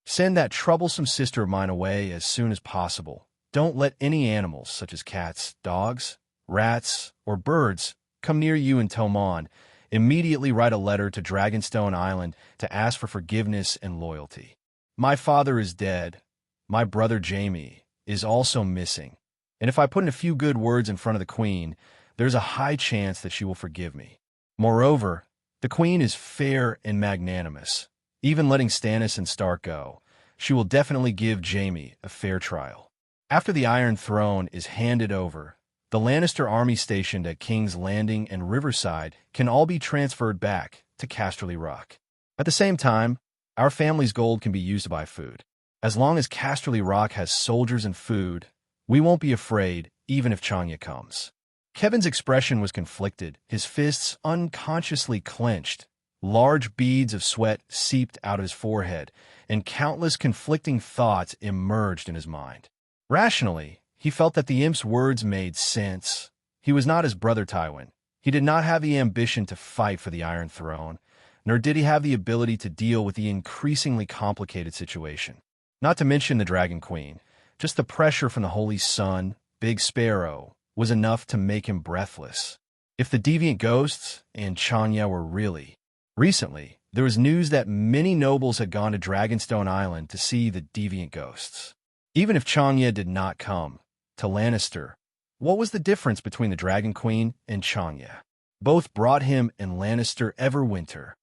"Send that troublesome sister of mine away as soon as possible. Don't let any animals, such as cats, dogs, rats, or birds, come near you in Tomon. Immediately write a letter to Dragonstone Island to ask for forgiveness and loyalty. My father is dead. My brother Jaime is also missing. And if I put in a few good words in front of the Queen, there's a high chance that she will forgive me. Moreover, the Queen is fair and magnanimous. Even letting Stannis and Stark go, she will definitely give Jaime a fair trial. After the Iron Throne is handed over, the Lannister army stationed at King's Landing and Riverside can all be transferred back to Casterly Rock. At the same time, our family's gold can be used to buy food. As long as Casterly Rock has soldiers and food, we won't be afraid even if Chanya comes." Kevin's expression was conflicted, his fists unconsciously clenched. Large beads of sweat seeped out of his forehead, and countless conflicting thoughts emerged in his mind. Rationally, he felt that the imp's words made sense. He was not his brother Tywin. He did not have the ambition to fight for the Iron Throne, nor did he have the ability to deal with the increasingly complicated situation. Not to mention the Dragon Queen. Just the pressure from the Holy Sun, Big Sparrow, was enough to make him breathless. If the deviant ghosts and Chanya were really... Recently, there was news that many nobles had gone to Dragonstone Island to see the deviant ghosts. Even if Chanya did not come to Lannister, what was the difference between the Dragon Queen and Chanya? Both brought him and Lannister Everwinter.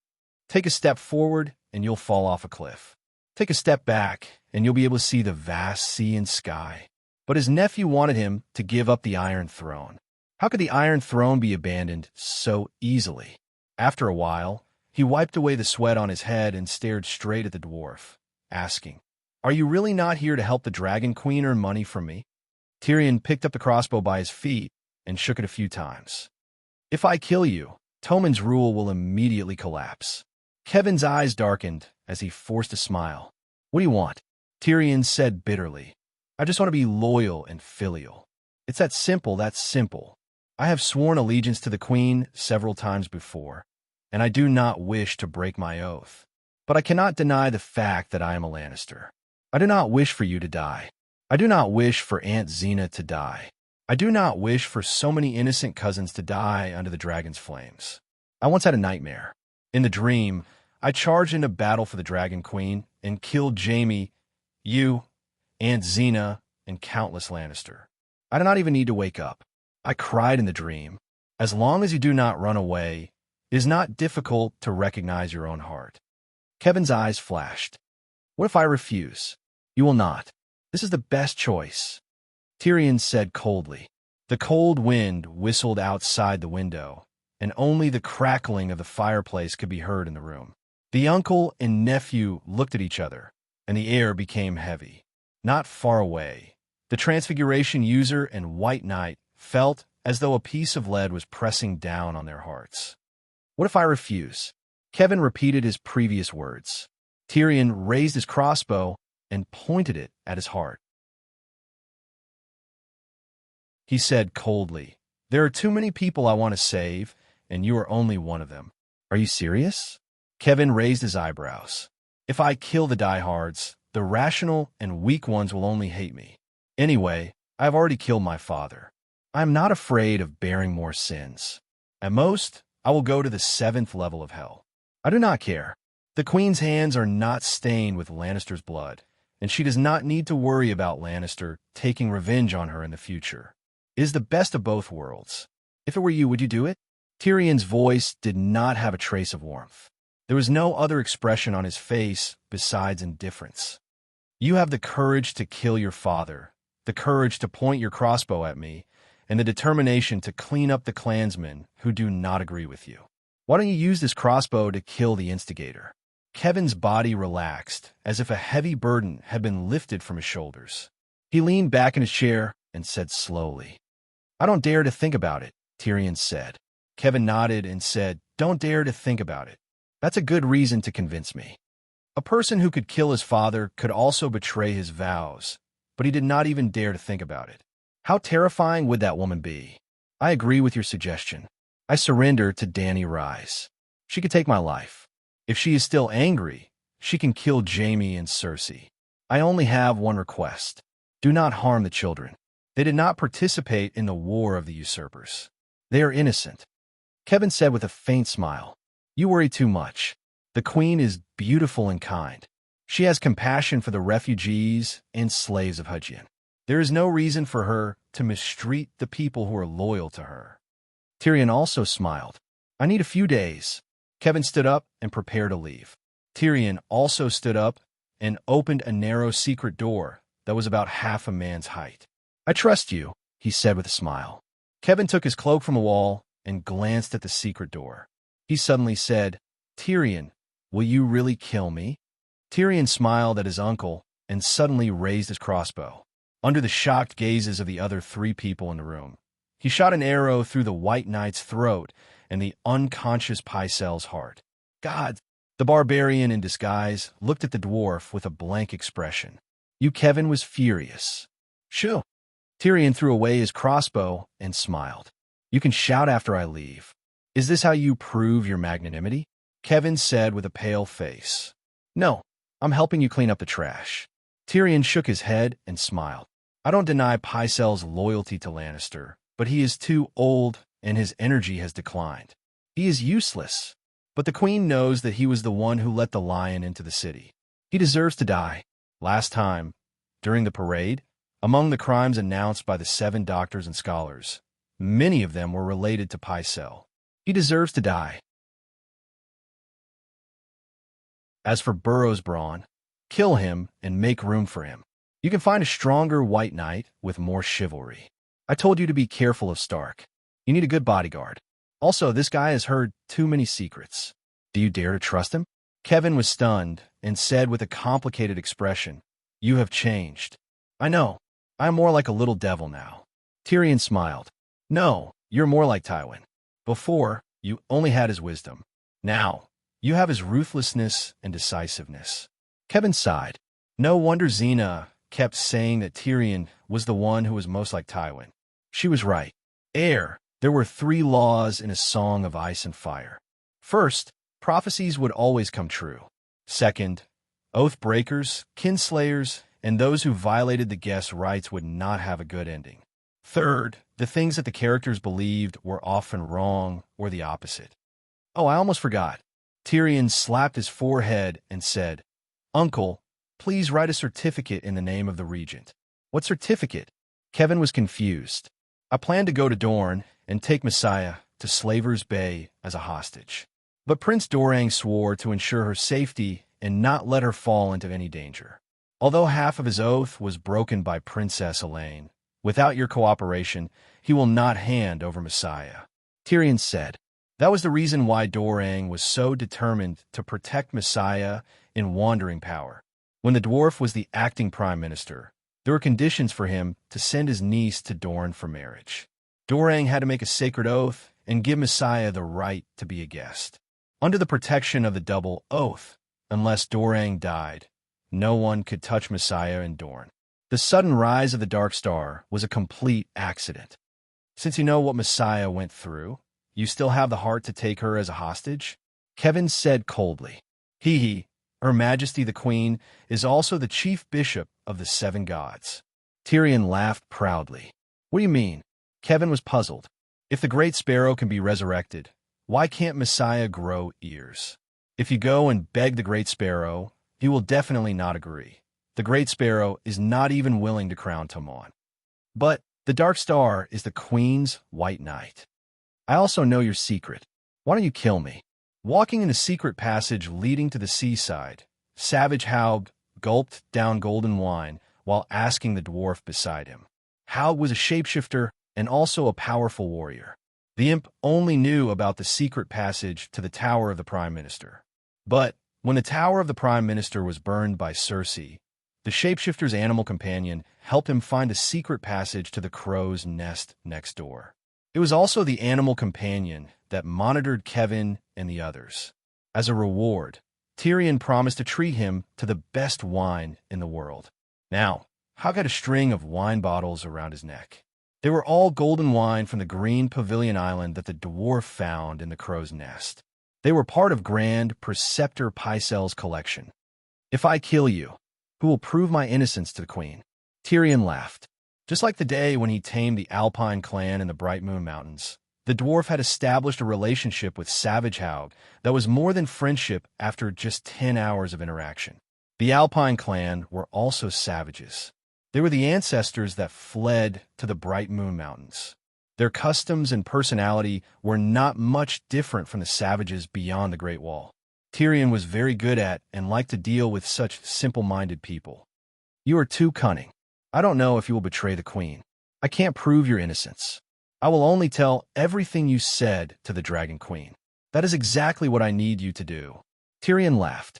Take a step forward and you'll fall off a cliff. Take a step back and you'll be able to see the vast sea and sky. But his nephew wanted him to give up the Iron Throne. How could the Iron Throne be abandoned so easily? After a while, He wiped away the sweat on his head and stared straight at the dwarf, asking, "Are you really not here to help the Dragon Queen earn money from me?" Tyrion picked up the crossbow by his feet and shook it a few times. "If I kill you, Tommen's rule will immediately collapse." Kevin's eyes darkened as he forced a smile. "What do you want?" Tyrion said bitterly. "I just want to be loyal and filial. It's that simple, that's simple. I have sworn allegiance to the Queen several times before, and I do not wish to break my oath. But I cannot deny the fact that I am a Lannister. I do not wish for you to die. I do not wish for Aunt Xena to die. I do not wish for so many innocent cousins to die under the dragon's flames. I once had a nightmare. In the dream, I charged into battle for the Dragon Queen and killed Jaime, you, Aunt Xena, and countless Lannister. I do not even need to wake up. I cried in the dream. As long as you do not run away, it is not difficult to recognize your own heart." Kevin's eyes flashed. "What if I refuse?" "You will not. This is the best choice," Tyrion said coldly. The cold wind whistled outside the window, and only the crackling of the fireplace could be heard in the room. The uncle and nephew looked at each other, and the air became heavy. Not far away, the Transfiguration user and White Knight felt as though a piece of lead was pressing down on their hearts. "What if I refuse?" Kevin repeated his previous words. Tyrion raised his crossbow and pointed it at his heart. He said coldly, "There are too many people I want to save, and you are only one of them." "Are you serious?" Kevin raised his eyebrows. "If I kill the diehards, the rational and weak ones will only hate me. Anyway, I have already killed my father. I am not afraid of bearing more sins. At most, I will go to the 7th level of hell. I do not care. The Queen's hands are not stained with Lannister's blood, and she does not need to worry about Lannister taking revenge on her in the future. It is the best of both worlds. If it were you, would you do it?" Tyrion's voice did not have a trace of warmth. There was no other expression on his face besides indifference. "You have the courage to kill your father, the courage to point your crossbow at me, and the determination to clean up the clansmen who do not agree with you. Why don't you use this crossbow to kill the instigator?" Kevin's body relaxed, as if a heavy burden had been lifted from his shoulders. He leaned back in his chair and said slowly, "I don't dare to think about it," Tyrion said. Kevin nodded and said, "Don't dare to think about it. That's a good reason to convince me." A person who could kill his father could also betray his vows, but he did not even dare to think about it. How terrifying would that woman be? "I agree with your suggestion. I surrender to Dany Rise. She could take my life. If she is still angry, she can kill Jaime and Cersei. I only have one request. Do not harm the children. They did not participate in the war of the usurpers. They are innocent." Kevin said with a faint smile, "You worry too much. The Queen is beautiful and kind. She has compassion for the refugees and slaves of Hudgian. There is no reason for her to mistreat the people who are loyal to her." Tyrion also smiled. "I need a few days." Kevin stood up and prepared to leave. Tyrion also stood up and opened a narrow secret door that was about half a man's height. "I trust you," he said with a smile. Kevin took his cloak from the wall and glanced at the secret door. He suddenly said, "Tyrion, will you really kill me?" Tyrion smiled at his uncle and suddenly raised his crossbow. Under the shocked gazes of the other 3 people in the room, he shot an arrow through the White Knight's throat and the unconscious Pycelle's heart. "God!" The barbarian in disguise looked at the dwarf with a blank expression. Kevin was furious. "Shoo!" Tyrion threw away his crossbow and smiled. "You can shout after I leave. Is this how you prove your magnanimity?" Kevin said with a pale face. "No, I'm helping you clean up the trash." Tyrion shook his head and smiled. "I don't deny Pycelle's loyalty to Lannister, but he is too old and his energy has declined. He is useless, but the Queen knows that he was the one who let the lion into the city. He deserves to die. Last time, during the parade, among the crimes announced by the 7 doctors and scholars, many of them were related to Pycelle. He deserves to die. As for Burrow's brawn, kill him and make room for him. You can find a stronger White Knight with more chivalry. I told you to be careful of Stark. You need a good bodyguard. Also, this guy has heard too many secrets. Do you dare to trust him? Kevin was stunned and said with a complicated expression, You have changed. I know. I am more like a little devil now. Tyrion smiled. No, you're more like Tywin. Before, you only had his wisdom. Now, you have his ruthlessness and decisiveness. Kevin sighed. No wonder Xena kept saying that Tyrion was the one who was most like Tywin. She was right. There were 3 laws in a song of ice and fire. First, prophecies would always come true. Second, oath breakers, kinslayers, and those who violated the guest's rights would not have a good ending. Third, the things that the characters believed were often wrong or the opposite. Oh, I almost forgot. Tyrion slapped his forehead and said, Uncle, please write a certificate in the name of the regent. What certificate? Kevin was confused. I plan to go to Dorne and take Messiah to Slaver's Bay as a hostage. But Prince Dorang swore to ensure her safety and not let her fall into any danger. Although half of his oath was broken by Princess Elaine, without your cooperation, he will not hand over Messiah. Tyrion said. That was the reason why Dorang was so determined to protect Messiah in wandering power. When the dwarf was the acting prime minister, there were conditions for him to send his niece to Dorne for marriage. Dorang had to make a sacred oath and give Messiah the right to be a guest. Under the protection of the double oath, unless Dorang died, no one could touch Messiah in Dorne. The sudden rise of the Dark Star was a complete accident. Since you know what Messiah went through, you still have the heart to take her as a hostage? Kevin said coldly. Her Majesty the Queen is also the chief bishop of the 7 gods. Tyrion laughed proudly. What do you mean? Kevin was puzzled. If the Great Sparrow can be resurrected, why can't Messiah grow ears? If you go and beg the Great Sparrow, he will definitely not agree. The Great Sparrow is not even willing to crown Tomon. But the Dark Star is the Queen's White Knight. I also know your secret. Why don't you kill me? Walking in a secret passage leading to the seaside, Savage Haug gulped down golden wine while asking the dwarf beside him. Haug was a shapeshifter and also a powerful warrior. The imp only knew about the secret passage to the Tower of the Prime Minister. But when the Tower of the Prime Minister was burned by Cersei, the shapeshifter's animal companion helped him find a secret passage to the crow's nest next door. It was also the animal companion that monitored Kevin and the others. As a reward, Tyrion promised to treat him to the best wine in the world. Now, Haug had a string of wine bottles around his neck. They were all golden wine from the green pavilion island that the dwarf found in the crow's nest. They were part of Grand Preceptor Pycelle's collection. If I kill you, who will prove my innocence to the queen? Tyrion laughed. Just like the day when he tamed the Alpine clan in the Bright Moon Mountains, the dwarf had established a relationship with Savage Haug that was more than friendship after just 10 hours of interaction. The Alpine clan were also savages. They were the ancestors that fled to the Bright Moon Mountains. Their customs and personality were not much different from the savages beyond the Great Wall. Tyrion was very good at and liked to deal with such simple-minded people. You are too cunning. I don't know if you will betray the queen. I can't prove your innocence. I will only tell everything you said to the Dragon Queen. That is exactly what I need you to do. Tyrion laughed.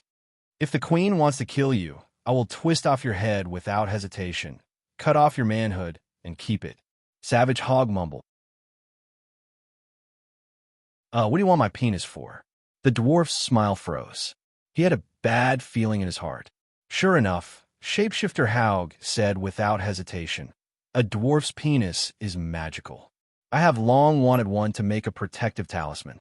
If the queen wants to kill you, I will twist off your head without hesitation, cut off your manhood, and keep it. Savage Haug mumbled. What do you want my penis for? The dwarf's smile froze. He had a bad feeling in his heart. Sure enough, Shapeshifter Haug said without hesitation, a dwarf's penis is magical. I have long wanted one to make a protective talisman.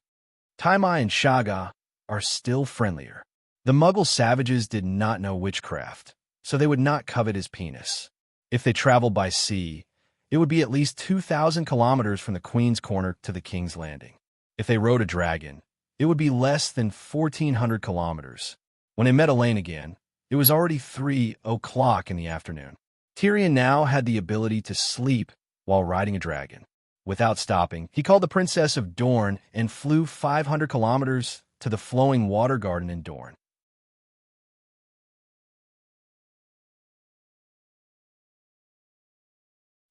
Taimai and Shaga are still friendlier. The Muggle savages did not know witchcraft, so they would not covet his penis. If they traveled by sea, it would be at least 2,000 kilometers from the Queen's Corner to the King's Landing. If they rode a dragon, it would be less than 1,400 kilometers. When they met Elaine again, it was already 3 o'clock in the afternoon. Tyrion now had the ability to sleep while riding a dragon. Without stopping, he called the Princess of Dorne and flew 500 kilometers to the flowing water garden in Dorne.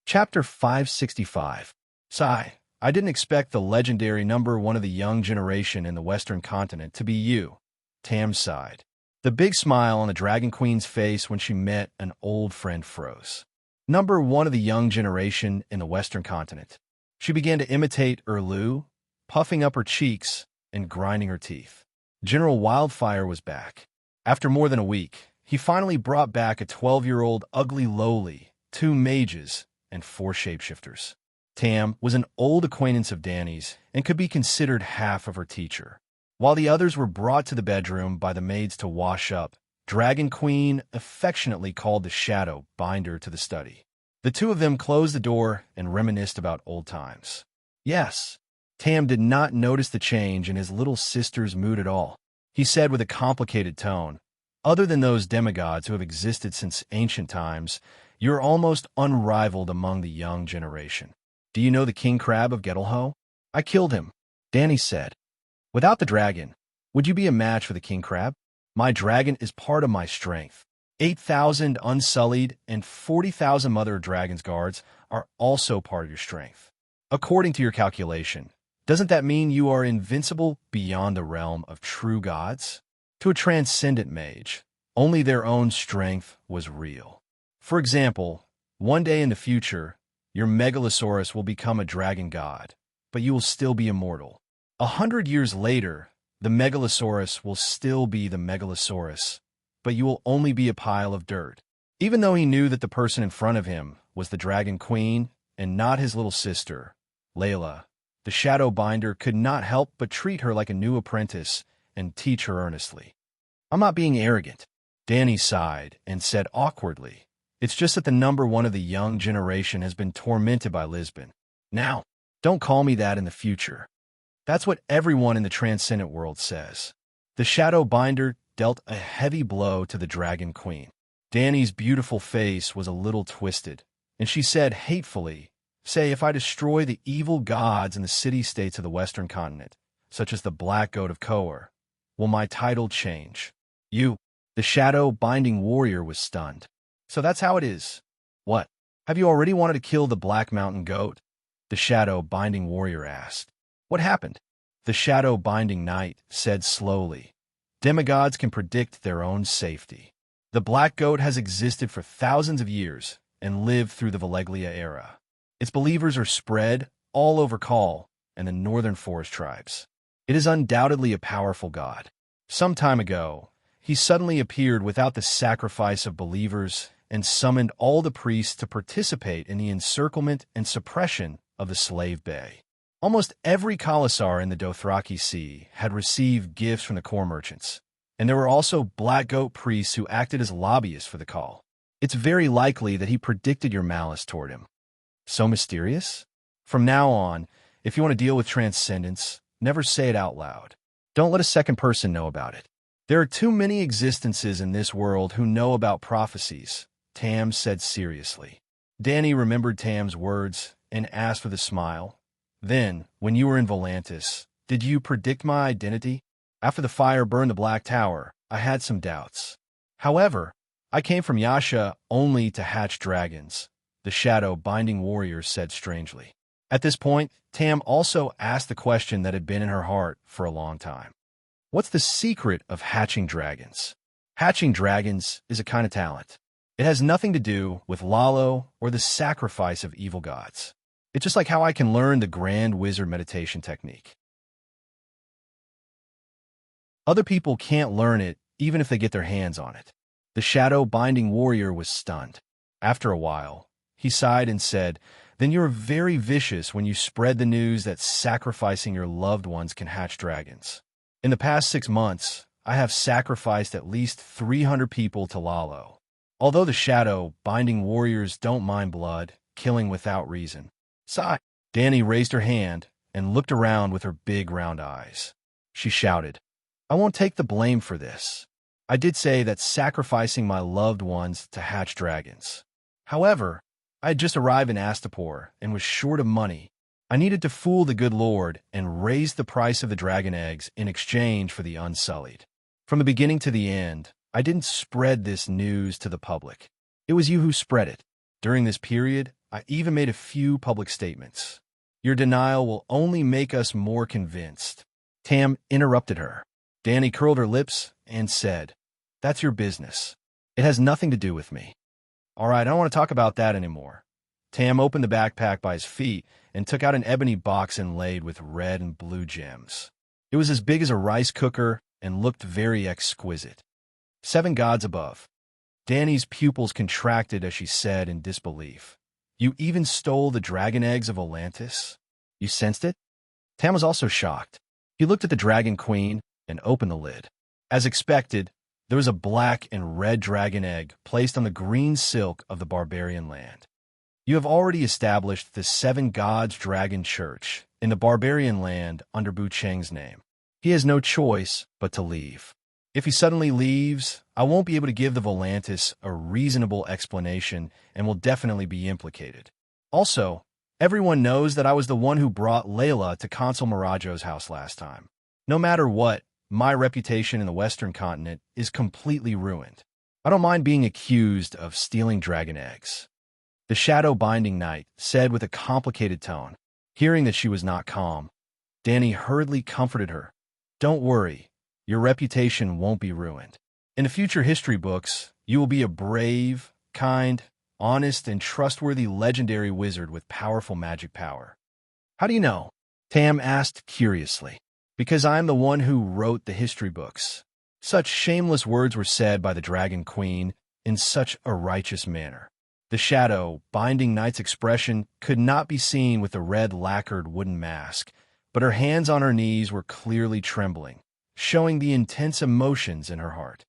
Chapter 565. Sigh, I didn't expect the legendary number one of the young generation in the Western continent to be you. Tam sighed. The big smile on the Dragon Queen's face when she met an old friend froze. Number one of the young generation in the Western continent. She began to imitate Erlu, puffing up her cheeks and grinding her teeth. General Wildfire was back. After more than a week, he finally brought back a 12-year-old ugly lowly, 2 mages, and 4 shapeshifters. Tam was an old acquaintance of Danny's and could be considered half of her teacher. While the others were brought to the bedroom by the maids to wash up, Dragon Queen affectionately called the shadow binder to the study. The two of them closed the door and reminisced about old times. Yes, Tam did not notice the change in his little sister's mood at all. He said with a complicated tone, "Other than those demigods who have existed since ancient times, you're almost unrivaled among the young generation. Do you know the king crab of Gettelho? I killed him," Danny said. "Without the dragon, would you be a match for the king crab? My dragon is part of my strength. 8,000 unsullied and 40,000 mother dragon's guards are also part of your strength. According to your calculation, doesn't that mean you are invincible beyond the realm of true gods? To a transcendent mage, only their own strength was real. For example, one day in the future, your Megalosaurus will become a dragon god, but you will still be immortal. 100 years later, the Megalosaurus will still be the Megalosaurus, but you will only be a pile of dirt." Even though he knew that the person in front of him was the Dragon Queen and not his little sister, Layla, the Shadow Binder could not help but treat her like a new apprentice and teach her earnestly. "I'm not being arrogant," Danny sighed and said awkwardly. "It's just that the number one of the young generation has been tormented by Lisbon. Now, don't call me that in the future. That's what everyone in the transcendent world says." The Shadow Binder dealt a heavy blow to the Dragon Queen. Danny's beautiful face was a little twisted, and she said hatefully, "Say, if I destroy the evil gods in the city-states of the Western continent, such as the Black Goat of Kohor, will my title change?" The Shadow Binding Warrior was stunned. "So that's how it is. What? Have you already wanted to kill the Black Mountain Goat?" the Shadow Binding Warrior asked. "What happened?" The Shadow Binding Knight said slowly, "Demigods can predict their own safety. The Black Goat has existed for thousands of years and lived through the Valeglia era. Its believers are spread all over Khal and the northern forest tribes. It is undoubtedly a powerful god. Some time ago, he suddenly appeared without the sacrifice of believers and summoned all the priests to participate in the encirclement and suppression of the Slave Bay. Almost every Khalasar in the Dothraki Sea had received gifts from the core merchants, and there were also Black Goat priests who acted as lobbyists for the Khal. It's very likely that he predicted your malice toward him. So mysterious? From now on, if you want to deal with transcendence, never say it out loud. Don't let a second person know about it. There are too many existences in this world who know about prophecies," Tam said seriously. Danny remembered Tam's words and asked with a smile, "Then, when you were in Volantis, did you predict my identity? After the fire burned the Black Tower, I had some doubts. However, I came from Yasha only to hatch dragons," the Shadow Binding Warrior said strangely. At this point, Tam also asked the question that had been in her heart for a long time. "What's the secret of hatching dragons?" Hatching dragons is a kind of talent. It has nothing to do with Lalo or the sacrifice of evil gods. It's just like how I can learn the Grand Wizard meditation technique. Other people can't learn it even if they get their hands on it. The Shadow Binding Warrior was stunned. After a while, he sighed and said, "Then you're very vicious when you spread the news that sacrificing your loved ones can hatch dragons. In the past 6 months, I have sacrificed at least 300 people to Lalo. Although the Shadow Binding Warriors don't mind blood, killing without reason." Sigh. Danny raised her hand and looked around with her big round eyes. She shouted, "I won't take the blame for this. I did say that sacrificing my loved ones to hatch dragons. However, I had just arrived in Astapor and was short of money. I needed to fool the good Lord and raise the price of the dragon eggs in exchange for the Unsullied. From the beginning to the end, I didn't spread this news to the public. It was you who spread it. During this period, I even made a few public statements. Your denial will only make us more convinced. Tam interrupted her. Dani curled her lips and said, "That's your business. It has nothing to do with me." "All right, I don't want to talk about that anymore." Tam opened the backpack by his feet and took out an ebony box inlaid with red and blue gems. It was as big as a rice cooker and looked very exquisite. 7 gods above. Dani's pupils contracted as she said in disbelief, "You even stole the dragon eggs of Atlantis? You sensed it?" Tam was also shocked. He looked at the Dragon Queen and opened the lid. As expected, there was a black and red dragon egg placed on the green silk of the barbarian land. "You have already established the 7 gods dragon church in the barbarian land under Bu Cheng's name. He has no choice but to leave. If he suddenly leaves, I won't be able to give the Volantis a reasonable explanation and will definitely be implicated. Also, everyone knows that I was the one who brought Layla to Consul Mirajo's house last time. No matter what, my reputation in the Western continent is completely ruined. I don't mind being accused of stealing dragon eggs." The shadow-binding knight said with a complicated tone. Hearing that she was not calm, Dani hurriedly comforted her. "Don't worry, your reputation won't be ruined. In the future history books, you will be a brave, kind, honest, and trustworthy legendary wizard with powerful magic power." "How do you know?" Tam asked curiously. "Because I'm the one who wrote the history books." Such shameless words were said by the Dragon Queen in such a righteous manner. The shadow-binding knight's expression could not be seen with the red lacquered wooden mask, but her hands on her knees were clearly trembling, showing the intense emotions in her heart.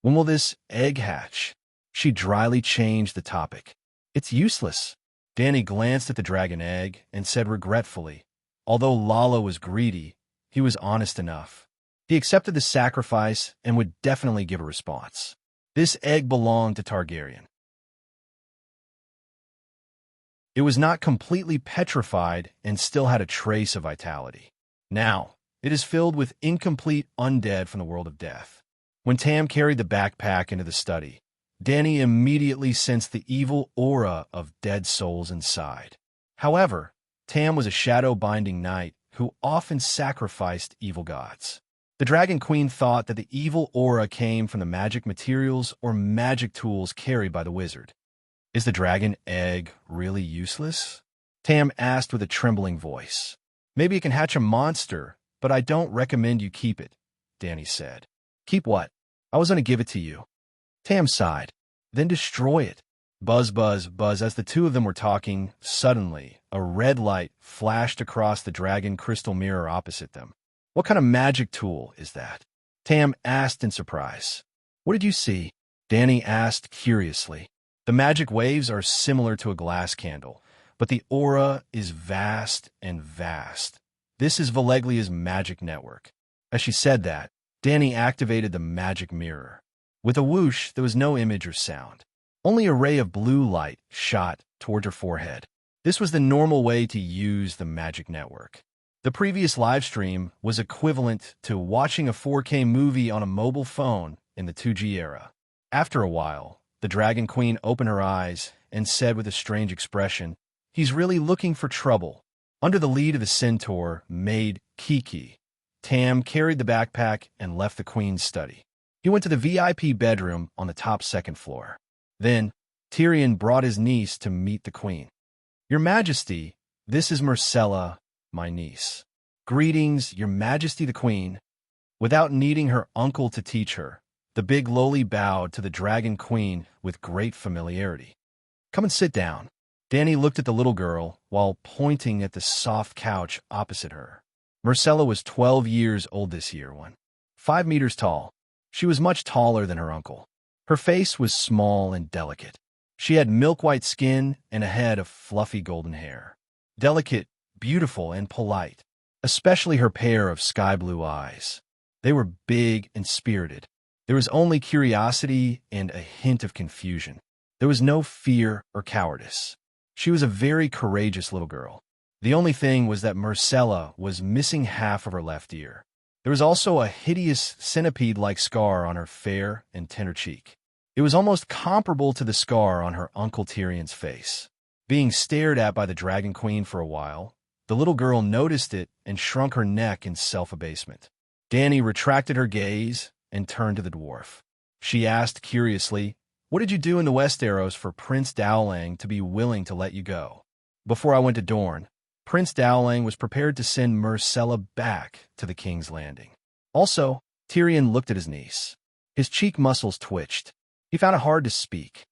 "When will this egg hatch?" She dryly changed the topic. "It's useless." Dani glanced at the dragon egg and said regretfully, although Lala was greedy, he was honest enough. He accepted the sacrifice and would definitely give a response. This egg belonged to Targaryen. It was not completely petrified and still had a trace of vitality. Now, it is filled with incomplete undead from the world of death. When Tam carried the backpack into the study, Dani immediately sensed the evil aura of dead souls inside. However, Tam was a shadow-binding knight who often sacrificed evil gods. The Dragon Queen thought that the evil aura came from the magic materials or magic tools carried by the wizard. "Is the dragon egg really useless?" Tam asked with a trembling voice. "Maybe it can hatch a monster, but I don't recommend you keep it," Dani said. "Keep what? I was going to give it to you." Tam sighed. "Then destroy it." Buzz, buzz, buzz. As the two of them were talking, suddenly, a red light flashed across the dragon crystal mirror opposite them. "What kind of magic tool is that?" Tam asked in surprise. "What did you see?" Dani asked curiously. "The magic waves are similar to a glass candle, but the aura is vast and vast. This is Valeglia's magic network." As she said that, Dani activated the magic mirror. With a whoosh, there was no image or sound. Only a ray of blue light shot toward her forehead. This was the normal way to use the magic network. The previous livestream was equivalent to watching a 4K movie on a mobile phone in the 2G era. After a while, the Dragon Queen opened her eyes and said with a strange expression, "He's really looking for trouble." Under the lead of the centaur, maid Kiki, Tam carried the backpack and left the Queen's study. He went to the VIP bedroom on the top 2nd floor. Then, Tyrion brought his niece to meet the Queen. "Your Majesty, this is Myrcella, my niece." "Greetings, Your Majesty the Queen." Without needing her uncle to teach her, the big lowly bowed to the Dragon Queen with great familiarity. "Come and sit down." Dani looked at the little girl while pointing at the soft couch opposite her. Myrcella was 12 years old this year, 5 meters tall. She was much taller than her uncle. Her face was small and delicate. She had milk-white skin and a head of fluffy golden hair. Delicate, beautiful, and polite, especially her pair of sky-blue eyes. They were big and spirited. There was only curiosity and a hint of confusion. There was no fear or cowardice. She was a very courageous little girl. The only thing was that Myrcella was missing half of her left ear. There was also a hideous centipede-like scar on her fair and tender cheek. It was almost comparable to the scar on her Uncle Tyrion's face. Being stared at by the Dragon Queen for a while, The little girl noticed it and shrunk her neck in self-abasement. Dany retracted her gaze and turned to the dwarf. She asked curiously, "What did you do in the Westeros for Prince Dowling to be willing to let you go?" "Before I went to Dorne, Prince Dowling was prepared to send Myrcella back to the King's Landing." Also, Tyrion looked at his niece. His cheek muscles twitched. He found it hard to speak.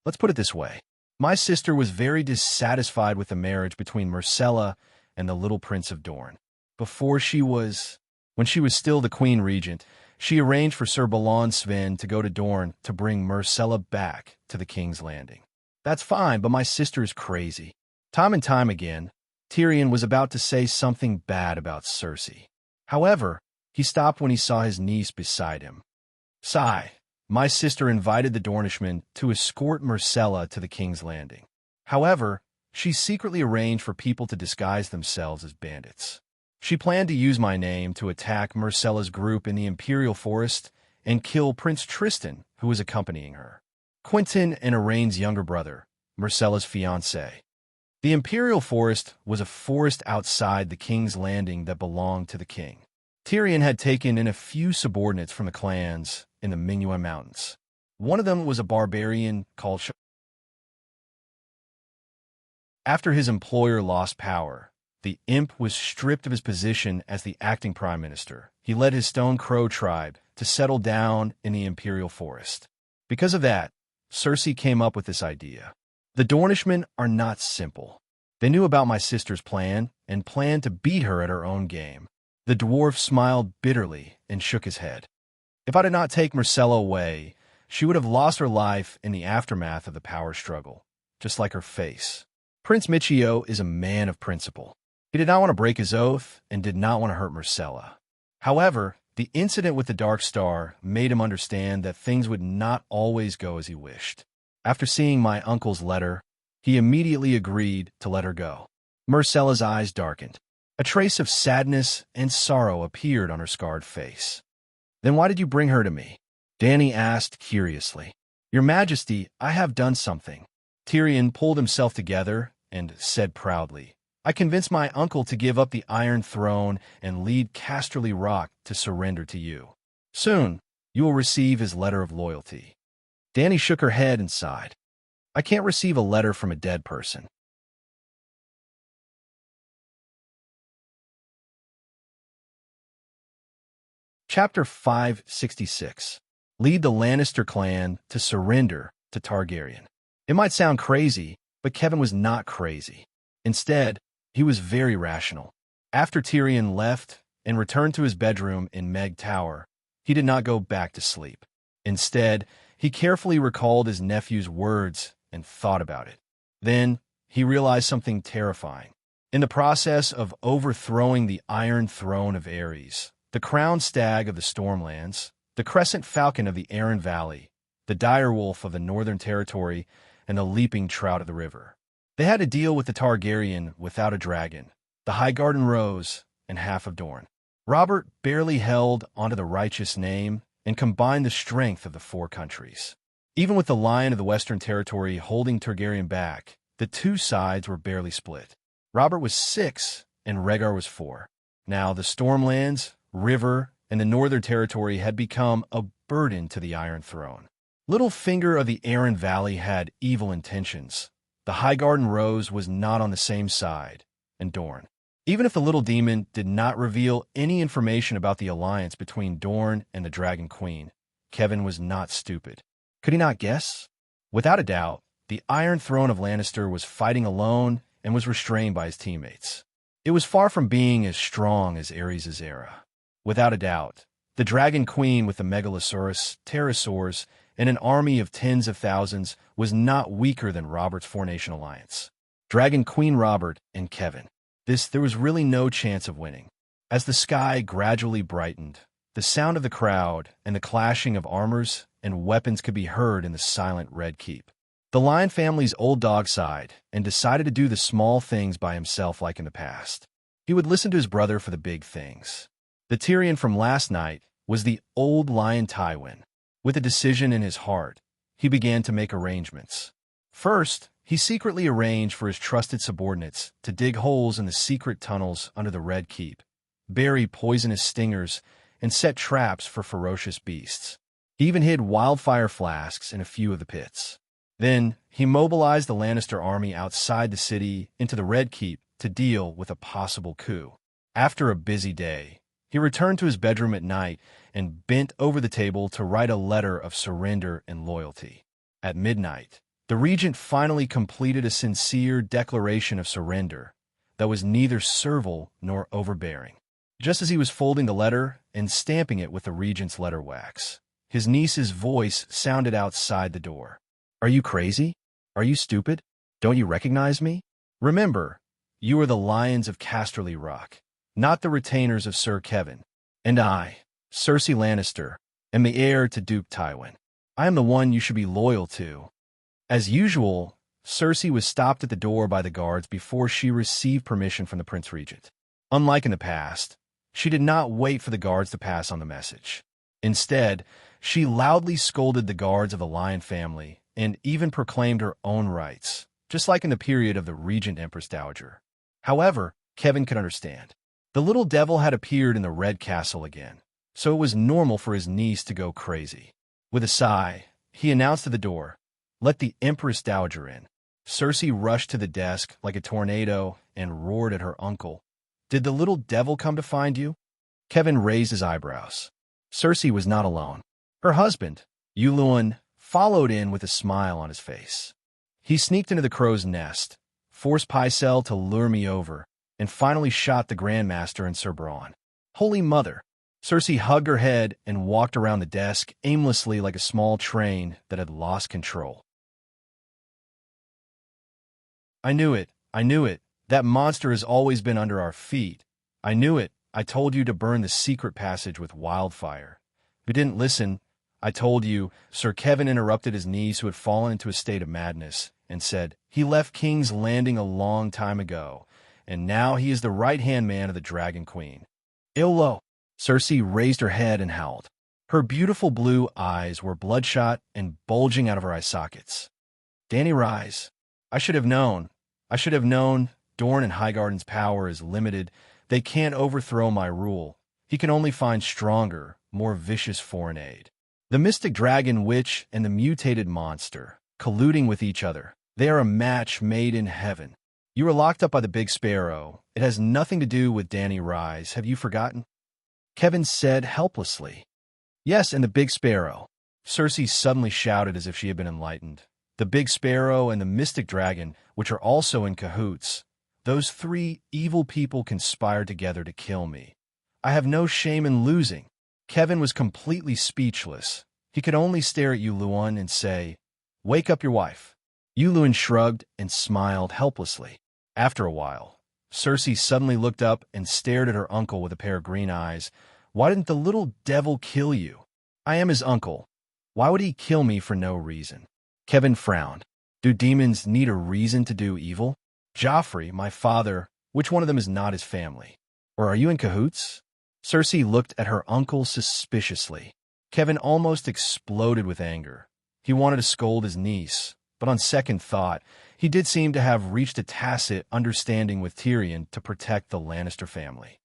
"Let's put it this way. My sister was very dissatisfied with the marriage between Myrcella and the little Prince of Dorne. When she was still the Queen Regent, she arranged for Sir Balon Sven to go to Dorne to bring Myrcella back to the King's Landing. That's fine, but my sister is crazy." Time and time again, Tyrion was about to say something bad about Cersei. However, he stopped when he saw his niece beside him. "Sigh, my sister invited the Dornishmen to escort Myrcella to the King's Landing. However, she secretly arranged for people to disguise themselves as bandits. She planned to use my name to attack Myrcella's group in the Imperial Forest and kill Prince Tristan, who was accompanying her. Quentyn and Arrayn's younger brother, Myrcella's fiancé. The Imperial Forest was a forest outside the King's Landing that belonged to the king. Tyrion had taken in a few subordinates from the clans in the Minua Mountains. One of them was a barbarian called After his employer lost power, the imp was stripped of his position as the acting prime minister. He led his Stone Crow tribe to settle down in the Imperial Forest. Because of that, Cersei came up with this idea. The Dornishmen are not simple. They knew about my sister's plan and planned to beat her at her own game. The dwarf smiled bitterly and shook his head. If I did not take Myrcella away, she would have lost her life in the aftermath of the power struggle, just like her face. Prince Michio is a man of principle. He did not want to break his oath and did not want to hurt Myrcella. However, the incident with the Dark Star made him understand that things would not always go as he wished. After seeing my uncle's letter, he immediately agreed to let her go. Myrcella's eyes darkened. A trace of sadness and sorrow appeared on her scarred face. "Then why did you bring her to me?" Dany asked curiously. "Your Majesty, I have done something." Tyrion pulled himself together and said proudly, "I convinced my uncle to give up the Iron Throne and lead Casterly Rock to surrender to you. Soon, you will receive his letter of loyalty." Dany shook her head and sighed. "I can't receive a letter from a dead person." Chapter 566. Lead the Lannister clan to surrender to Targaryen. It might sound crazy, but Kevin was not crazy. Instead, he was very rational. After Tyrion left and returned to his bedroom in Meg Tower, he did not go back to sleep. Instead, he carefully recalled his nephew's words and thought about it. Then, he realized something terrifying. In the process of overthrowing the Iron Throne of Aerys, the crowned stag of the Stormlands, the crescent falcon of the Arryn Valley, the direwolf of the Northern Territory, and the leaping trout of the river. They had to deal with the Targaryen without a dragon, the Highgarden Rose, and half of Dorne. Robert barely held onto the righteous name and combined the strength of the four countries. Even with the Lion of the Western Territory holding Targaryen back, the two sides were barely split. Robert was 6 and Rhaegar was 4. Now the Stormlands, River, and the Northern Territory had become a burden to the Iron Throne. Littlefinger of the Arryn Valley had evil intentions. The Highgarden Rose was not on the same side, and Dorne. Even if the little demon did not reveal any information about the alliance between Dorne and the Dragon Queen, Kevin was not stupid. Could he not guess? Without a doubt, the Iron Throne of Lannister was fighting alone and was restrained by his teammates. It was far from being as strong as Aerys' era. Without a doubt, the Dragon Queen with the Megalosaurus, pterosaurs, and an army of tens of thousands was not weaker than Robert's four-nation alliance. Dragon Queen Robert and Kevin. There was really no chance of winning. As the sky gradually brightened, the sound of the crowd and the clashing of armors and weapons could be heard in the silent Red Keep. The Lion family's old dog sighed and decided to do the small things by himself like in the past. He would listen to his brother for the big things. The Tyrion from last night was the old Lion Tywin. With a decision in his heart, he began to make arrangements. First, He secretly arranged for his trusted subordinates to dig holes in the secret tunnels under the Red Keep, bury poisonous stingers, and set traps for ferocious beasts. He even hid wildfire flasks in a few of the pits. Then, he mobilized the Lannister army outside the city into the Red Keep to deal with a possible coup. After a busy day, he returned to his bedroom at night and bent over the table to write a letter of surrender and loyalty. At midnight, the regent finally completed a sincere declaration of surrender that was neither servile nor overbearing. Just as he was folding the letter and stamping it with the regent's letter wax, his niece's voice sounded outside the door. "Are you crazy? Are you stupid? Don't you recognize me? Remember, you are the Lions of Casterly Rock, not the retainers of Sir Kevin. And I, Cersei Lannister, am the heir to Duke Tywin. I am the one you should be loyal to." As usual, Cersei was stopped at the door by the guards before she received permission from the Prince Regent. Unlike in the past, she did not wait for the guards to pass on the message. Instead, she loudly scolded the guards of the Lion family and even proclaimed her own rights, just like in the period of the Regent Empress Dowager. However, Kevin could understand. The little devil had appeared in the Red Castle again, so it was normal for his niece to go crazy. With a sigh, he announced at the door, "Let the Empress Dowager in." Cersei rushed to the desk like a tornado and roared at her uncle. "Did the little devil come to find you?" Kevin raised his eyebrows. Cersei was not alone. Her husband, Yuluin, followed in with a smile on his face. "He sneaked into the crow's nest, forced Pycelle to lure me over, and finally shot the Grandmaster and Sir Bronn." Holy Mother! Cersei hugged her head and walked around the desk aimlessly like a small train that had lost control. I knew it. That monster has always been under our feet. I knew it. I told you to burn the secret passage with wildfire. You didn't listen. I told you." Sir Kevin interrupted his niece, who had fallen into a state of madness, and said, "He left King's Landing a long time ago, and now he is the right-hand man of the Dragon Queen." "Illo!" Cersei raised her head and howled. Her beautiful blue eyes were bloodshot and bulging out of her eye sockets. "Dany Rise, I should have known. Dorne and Highgarden's power is limited. They can't overthrow my rule. He can only find stronger, more vicious foreign aid. The mystic dragon witch and the mutated monster, colluding with each other. They are a match made in heaven. You were locked up by the Big Sparrow. It has nothing to do with Dany Rise. Have you forgotten?" Kevin said helplessly. "Yes, and the Big Sparrow." Cersei suddenly shouted as if she had been enlightened. "The Big Sparrow and the Mystic Dragon, which are also in cahoots. Those three evil people conspired together to kill me. I have no shame in losing." Kevin was completely speechless. He could only stare at Yuluin and say, "Wake up your wife." Yuluin shrugged and smiled helplessly. After a while, Cersei suddenly looked up and stared at her uncle with a pair of green eyes. "Why didn't the little devil kill you? I am his uncle. Why would he kill me for no reason?" Kevin frowned. "Do demons need a reason to do evil? Joffrey, my father, which one of them is not his family? Or are you in cahoots?" Cersei looked at her uncle suspiciously. Kevin almost exploded with anger. He wanted to scold his niece, but on second thought, he did seem to have reached a tacit understanding with Tyrion to protect the Lannister family.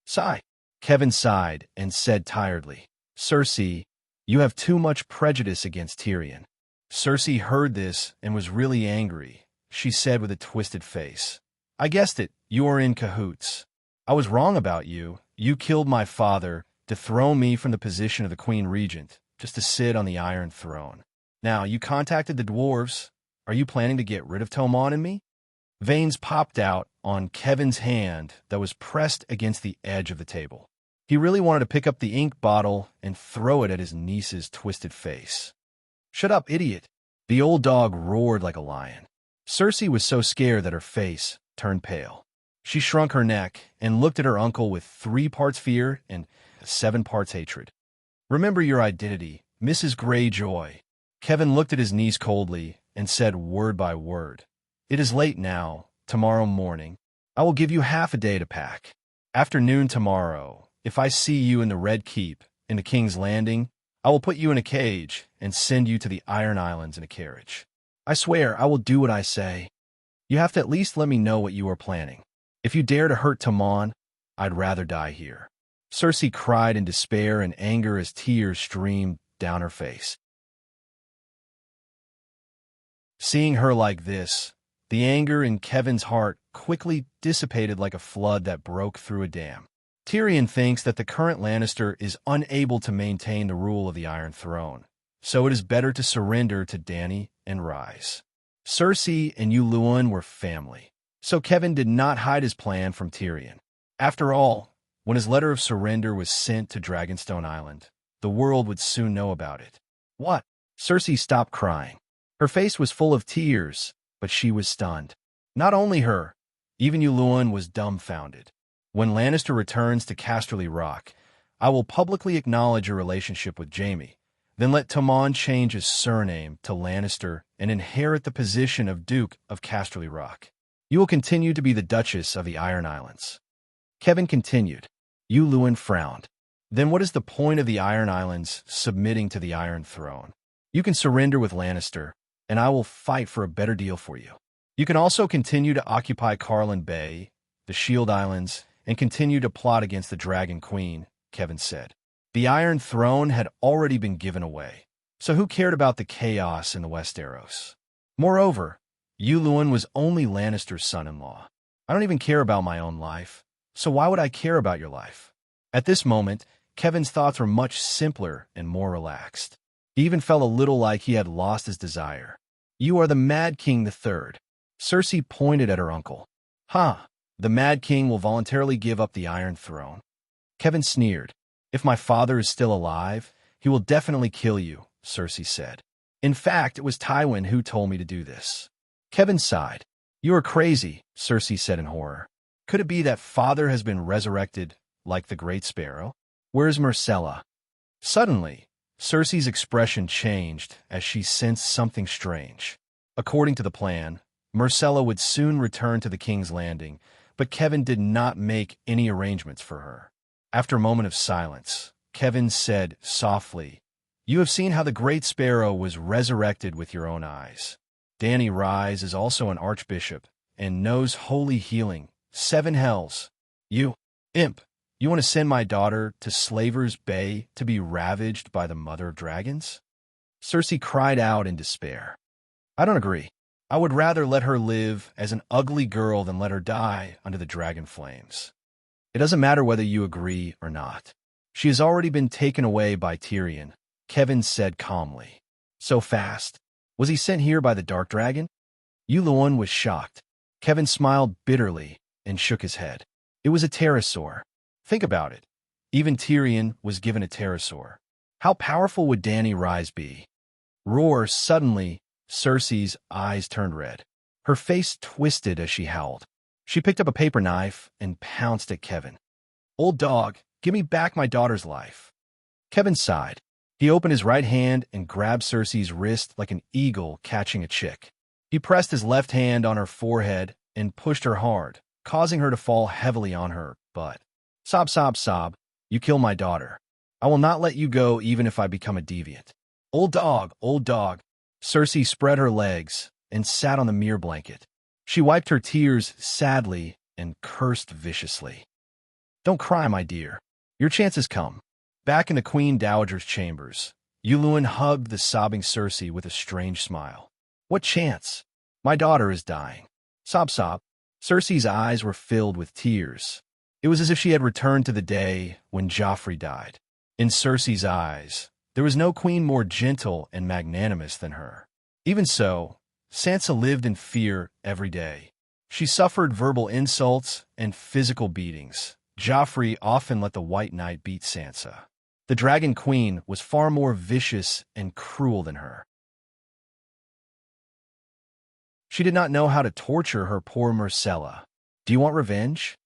"Sigh." Kevin sighed and said tiredly, "Cersei, you have too much prejudice against Tyrion." Cersei heard this and was really angry. She said with a twisted face, "I guessed it. You are in cahoots. I was wrong about you. You killed my father, dethroned me from the position of the Queen Regent, just to sit on the Iron Throne. Now, you contacted the dwarves. Are you planning to get rid of Tomon and me?" Veins popped out on Kevin's hand that was pressed against the edge of the table. He really wanted to pick up the ink bottle and throw it at his niece's twisted face. "Shut up, idiot!" The old dog roared like a lion. Cersei was so scared that her face turned pale. She shrunk her neck and looked at her uncle with 3 parts fear and 7 parts hatred. "Remember your identity, Mrs. Greyjoy." Kevin looked at his niece coldly and said word by word, "It is late now. Tomorrow morning, I will give you half a day to pack. After noon tomorrow, if I see you in the Red Keep, in the King's Landing, I will put you in a cage and send you to the Iron Islands in a carriage. I swear I will do what I say. You have to at least let me know what you are planning. If you dare to hurt Timon, I'd rather die here." Cersei cried in despair and anger as tears streamed down her face. Seeing her like this, the anger in Kevin's heart quickly dissipated like a flood that broke through a dam. Tyrion thinks that the current Lannister is unable to maintain the rule of the Iron Throne, so it is better to surrender to Dany and rise. Cersei and Yulun were family, so Kevin did not hide his plan from Tyrion. After all, when his letter of surrender was sent to Dragonstone Island, the world would soon know about it. What? Cersei stopped crying. Her face was full of tears, but she was stunned. Not only her, even Yulun was dumbfounded. When Lannister returns to Casterly Rock, I will publicly acknowledge your relationship with Jaime, then let Timon change his surname to Lannister and inherit the position of Duke of Casterly Rock. You will continue to be the Duchess of the Iron Islands. Kevin continued. Yulun frowned. Then what is the point of the Iron Islands submitting to the Iron Throne? You can surrender with Lannister, and I will fight for a better deal for you. You can also continue to occupy Carlin Bay, the Shield Islands, and continue to plot against the Dragon Queen, Kevin said. The Iron Throne had already been given away, so who cared about the chaos in the Westeros? Moreover, Yulun was only Lannister's son-in-law. I don't even care about my own life, so why would I care about your life? At this moment, Kevin's thoughts were much simpler and more relaxed. He even felt a little like he had lost his desire. You are the Mad King III. Cersei pointed at her uncle. Huh, the Mad King will voluntarily give up the Iron Throne. Kevin sneered. If my father is still alive, he will definitely kill you, Cersei said. In fact, it was Tywin who told me to do this. Kevin sighed. You are crazy, Cersei said in horror. Could it be that father has been resurrected like the Great Sparrow? Where's Myrcella? Suddenly, Cersei's expression changed as she sensed something strange. According to the plan, Myrcella would soon return to the King's Landing, but Kevin did not make any arrangements for her. After a moment of silence, Kevin said softly, You have seen how the Great Sparrow was resurrected with your own eyes. Dany Rise is also an archbishop and knows holy healing, 7 hells. You, imp, you want to send my daughter to Slaver's Bay to be ravaged by the Mother of Dragons? Cersei cried out in despair. I don't agree. I would rather let her live as an ugly girl than let her die under the dragon flames. It doesn't matter whether you agree or not. She has already been taken away by Tyrion, Kevin said calmly. So fast? Was he sent here by the Dark Dragon? Yulun was shocked. Kevin smiled bitterly and shook his head. It was a pterosaur. Think about it. Even Tyrion was given a pterosaur. How powerful would Dany Rise be? Roar, suddenly, Cersei's eyes turned red. Her face twisted as she howled. She picked up a paper knife and pounced at Kevin. Old dog, give me back my daughter's life. Kevin sighed. He opened his right hand and grabbed Cersei's wrist like an eagle catching a chick. He pressed his left hand on her forehead and pushed her hard, causing her to fall heavily on her butt. Sob, sob, sob. You kill my daughter. I will not let you go even if I become a deviant. Old dog, old dog. Cersei spread her legs and sat on the mirror blanket. She wiped her tears sadly and cursed viciously. Don't cry, my dear. Your chance has come. Back in the Queen Dowager's chambers, Yulun hugged the sobbing Cersei with a strange smile. What chance? My daughter is dying. Sob, sob. Cersei's eyes were filled with tears. It was as if she had returned to the day when Joffrey died. In Cersei's eyes, there was no queen more gentle and magnanimous than her. Even so, Sansa lived in fear every day. She suffered verbal insults and physical beatings. Joffrey often let the White Knight beat Sansa. The Dragon Queen was far more vicious and cruel than her. She did not know how to torture her poor Myrcella. Do you want revenge?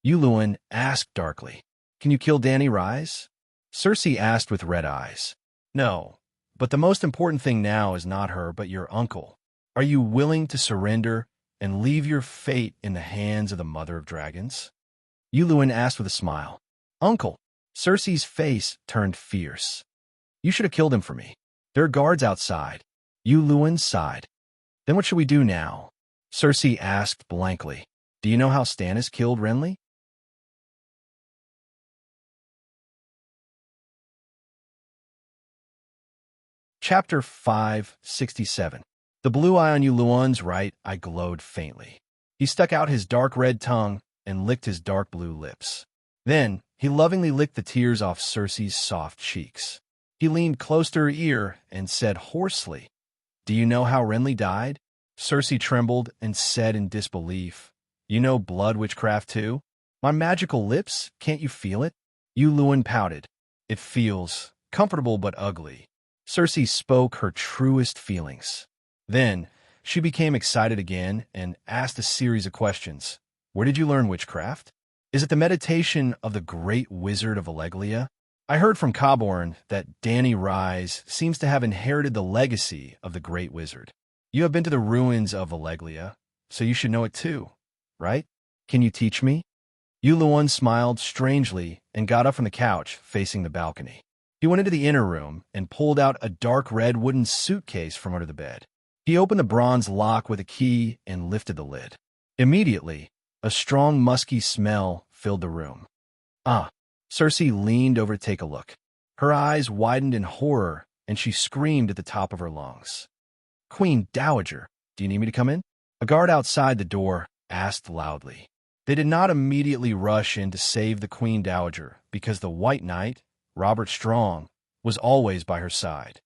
Yulun asked darkly. Can you kill Dany Rise? Cersei asked with red eyes. No, but the most important thing now is not her but your uncle. Are you willing to surrender and leave your fate in the hands of the Mother of Dragons? Yulun asked with a smile. Uncle. Cersei's face turned fierce. You should have killed him for me. There are guards outside. Yulun sighed. Then what should we do now? Cersei asked blankly. Do you know how Stannis killed Renly? Chapter 567. The blue eye on Yuluan's right eye glowed faintly. He stuck out his dark red tongue and licked his dark blue lips. Then he lovingly licked the tears off Cersei's soft cheeks. He leaned close to her ear and said hoarsely, Do you know how Renly died? Cersei trembled and said in disbelief, You know blood witchcraft too? My magical lips, can't you feel it? Yuluan pouted. It feels comfortable but ugly. Cersei spoke her truest feelings. Then she became excited again and asked a series of questions. Where did you learn witchcraft? Is it the meditation of the great wizard of Alleglia? I heard from Cobborn that Dany Rise seems to have inherited the legacy of the great wizard. You have been to the ruins of Alleglia, so you should know it too, right? Can you teach me? Yuluan smiled strangely and got up from the couch facing the balcony. He went into the inner room and pulled out a dark red wooden suitcase from under the bed. He opened the bronze lock with a key and lifted the lid. Immediately, a strong musky smell filled the room. Cersei leaned over to take a look. Her eyes widened in horror, and she screamed at the top of her lungs. Queen Dowager, do you need me to come in? A guard outside the door asked loudly. They did not immediately rush in to save the Queen Dowager because the White Knight, Robert Strong, was always by her side.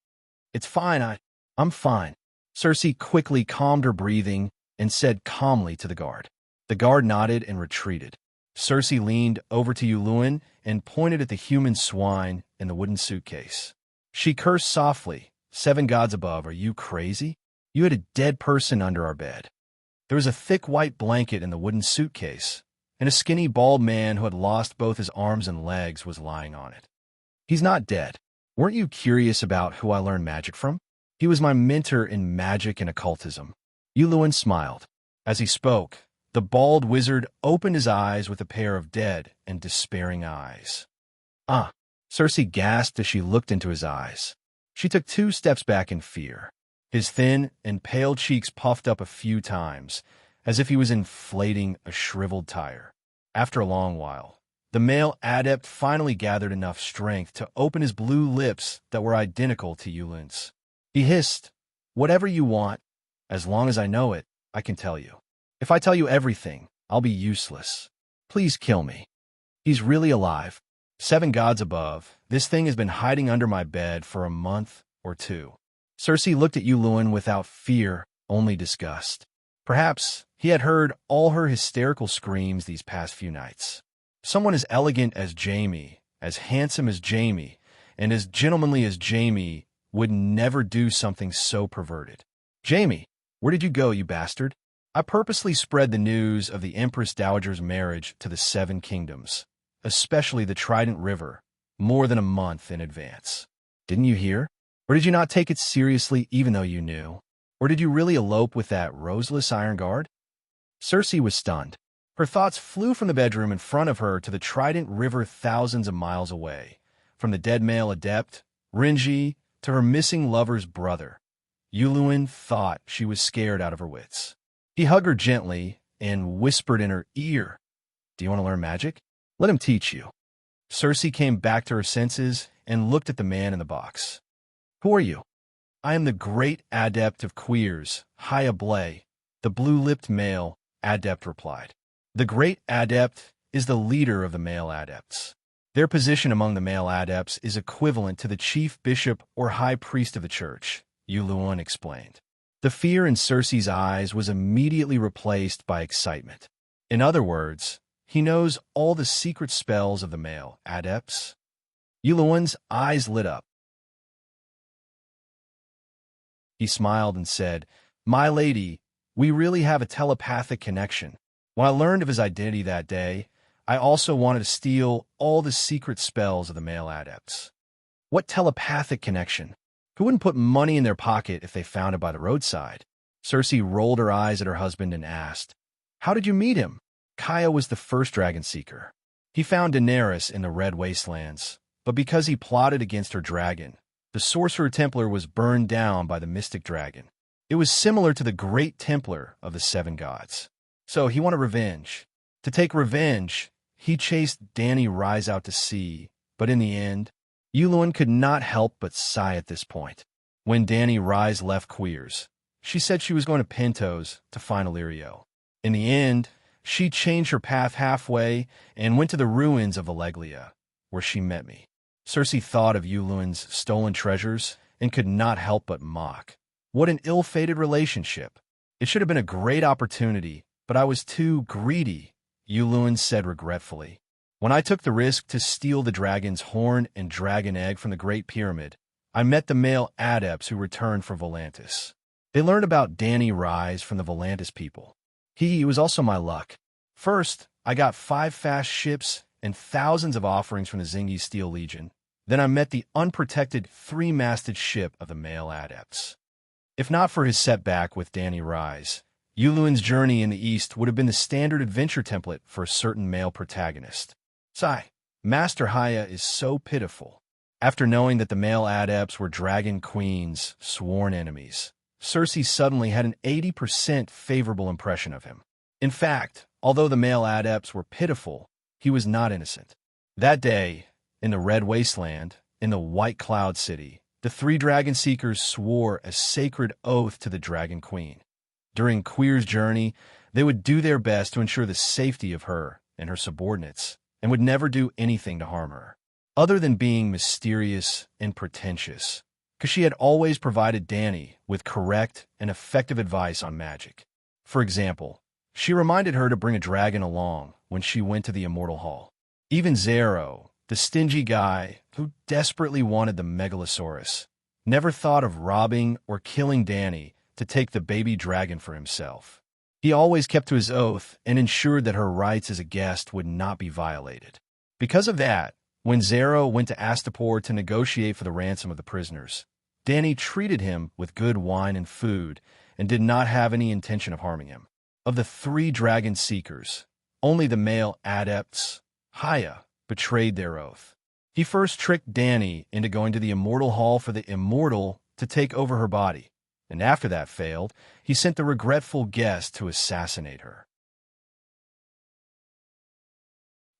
It's fine, I'm fine. Cersei quickly calmed her breathing and said calmly to the guard. The guard nodded and retreated. Cersei leaned over to Yuluan and pointed at the human swine in the wooden suitcase. She cursed softly. 7 gods above, are you crazy? You had a dead person under our bed. There was a thick white blanket in the wooden suitcase, and a skinny bald man who had lost both his arms and legs was lying on it. He's not dead. Weren't you curious about who I learned magic from? He was my mentor in magic and occultism. Yuluan smiled. As he spoke, the bald wizard opened his eyes with a pair of dead and despairing eyes. Cersei gasped as she looked into his eyes. She took 2 steps back in fear. His thin and pale cheeks puffed up a few times, as if he was inflating a shriveled tire. After a long while, the male adept finally gathered enough strength to open his blue lips that were identical to Yuluan's. He hissed, Whatever you want, as long as I know it, I can tell you. If I tell you everything, I'll be useless. Please kill me. He's really alive. 7 gods above, this thing has been hiding under my bed for a month or 2. Cersei looked at Yuluan without fear, only disgust. Perhaps he had heard all her hysterical screams these past few nights. Someone as elegant as Jaime, as handsome as Jaime, and as gentlemanly as Jaime would never do something so perverted. Jaime, where did you go, you bastard? I purposely spread the news of the Empress Dowager's marriage to the 7 kingdoms, especially the Trident River, more than a month in advance. Didn't you hear? Or did you not take it seriously even though you knew? Or did you really elope with that roseless Iron Guard? Cersei was stunned. Her thoughts flew from the bedroom in front of her to the Trident River thousands of miles away, from the dead male adept, Renji, to her missing lover's brother. Yuluan thought she was scared out of her wits. He hugged her gently and whispered in her ear, Do you want to learn magic? Let him teach you. Cersei came back to her senses and looked at the man in the box. Who are you? I am the great adept of queers, High Ablay, the blue-lipped male adept replied. The great adept is the leader of the male adepts. Their position among the male adepts is equivalent to the chief bishop or high priest of the church, Yuluan explained. The fear in Cersei's eyes was immediately replaced by excitement. In other words, he knows all the secret spells of the male adepts. Yuluan's eyes lit up. He smiled and said, My lady, we really have a telepathic connection. When I learned of his identity that day, I also wanted to steal all the secret spells of the male adepts. What telepathic connection? Who wouldn't put money in their pocket if they found it by the roadside? Cersei rolled her eyes at her husband and asked, How did you meet him? Kaya was the first dragon seeker. He found Daenerys in the Red Wastelands, but because he plotted against her dragon, the Sorcerer Templar was burned down by the mystic dragon. It was similar to the Great Templar of the Seven Gods. So he wanted revenge. To take revenge, he chased Danny Rise out to sea, but in the end, Yulun could not help but sigh at this point. When Danny Rise left Queers, she said she was going to Pintos to find Illyrio. In the end, she changed her path halfway and went to the ruins of Alleglia, where she met me. Cersei thought of Yulun's stolen treasures and could not help but mock. What an ill-fated relationship. It should have been a great opportunity, but I was too greedy, Yulun said regretfully. When I took the risk to steal the dragon's horn and dragon egg from the Great Pyramid, I met the male adepts who returned from Volantis. They learned about Danny Rise from the Volantis people. He was also my luck. First, I got 5 fast ships and thousands of offerings from the Zingi Steel Legion. Then I met the unprotected 3-masted ship of the male adepts. If not for his setback with Danny Rise, Yulun's journey in the east would have been the standard adventure template for a certain male protagonist. Sigh, Master Haya is so pitiful. After knowing that the male adepts were Dragon Queen's sworn enemies, Cersei suddenly had an 80% favorable impression of him. In fact, although the male adepts were pitiful, he was not innocent. That day, in the Red Wasteland, in the White Cloud City, the 3 Dragon Seekers swore a sacred oath to the Dragon Queen. During Queer's journey, they would do their best to ensure the safety of her and her subordinates, and would never do anything to harm her, other than being mysterious and pretentious, because she had always provided Danny with correct and effective advice on magic. For example, she reminded her to bring a dragon along when she went to the Immortal Hall. Even Zero, the stingy guy who desperately wanted the Megalosaurus, never thought of robbing or killing Danny to take the baby dragon for himself. He always kept to his oath and ensured that her rights as a guest would not be violated. Because of that, when Zero went to Astapor to negotiate for the ransom of the prisoners, Danny treated him with good wine and food and did not have any intention of harming him. Of the 3 Dragon Seekers, only the male adepts, Haya, betrayed their oath. He first tricked Danny into going to the Immortal Hall for the Immortal to take over her body, and after that failed, he sent the regretful guest to assassinate her.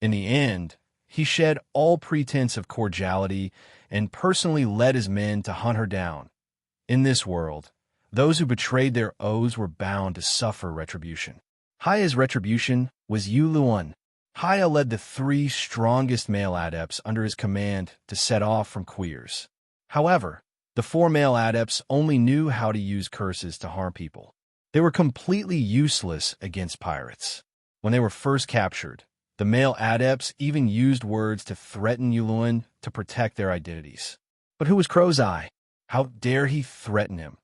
In the end, he shed all pretense of cordiality and personally led his men to hunt her down. In this world, those who betrayed their oaths were bound to suffer retribution. Haya's retribution was Yulun. Haya led the 3 strongest male adepts under his command to set off from Queers. However, the 4 male adepts only knew how to use curses to harm people. They were completely useless against pirates. When they were first captured, the male adepts even used words to threaten Yulun to protect their identities. But who was Crow's Eye? How dare he threaten him?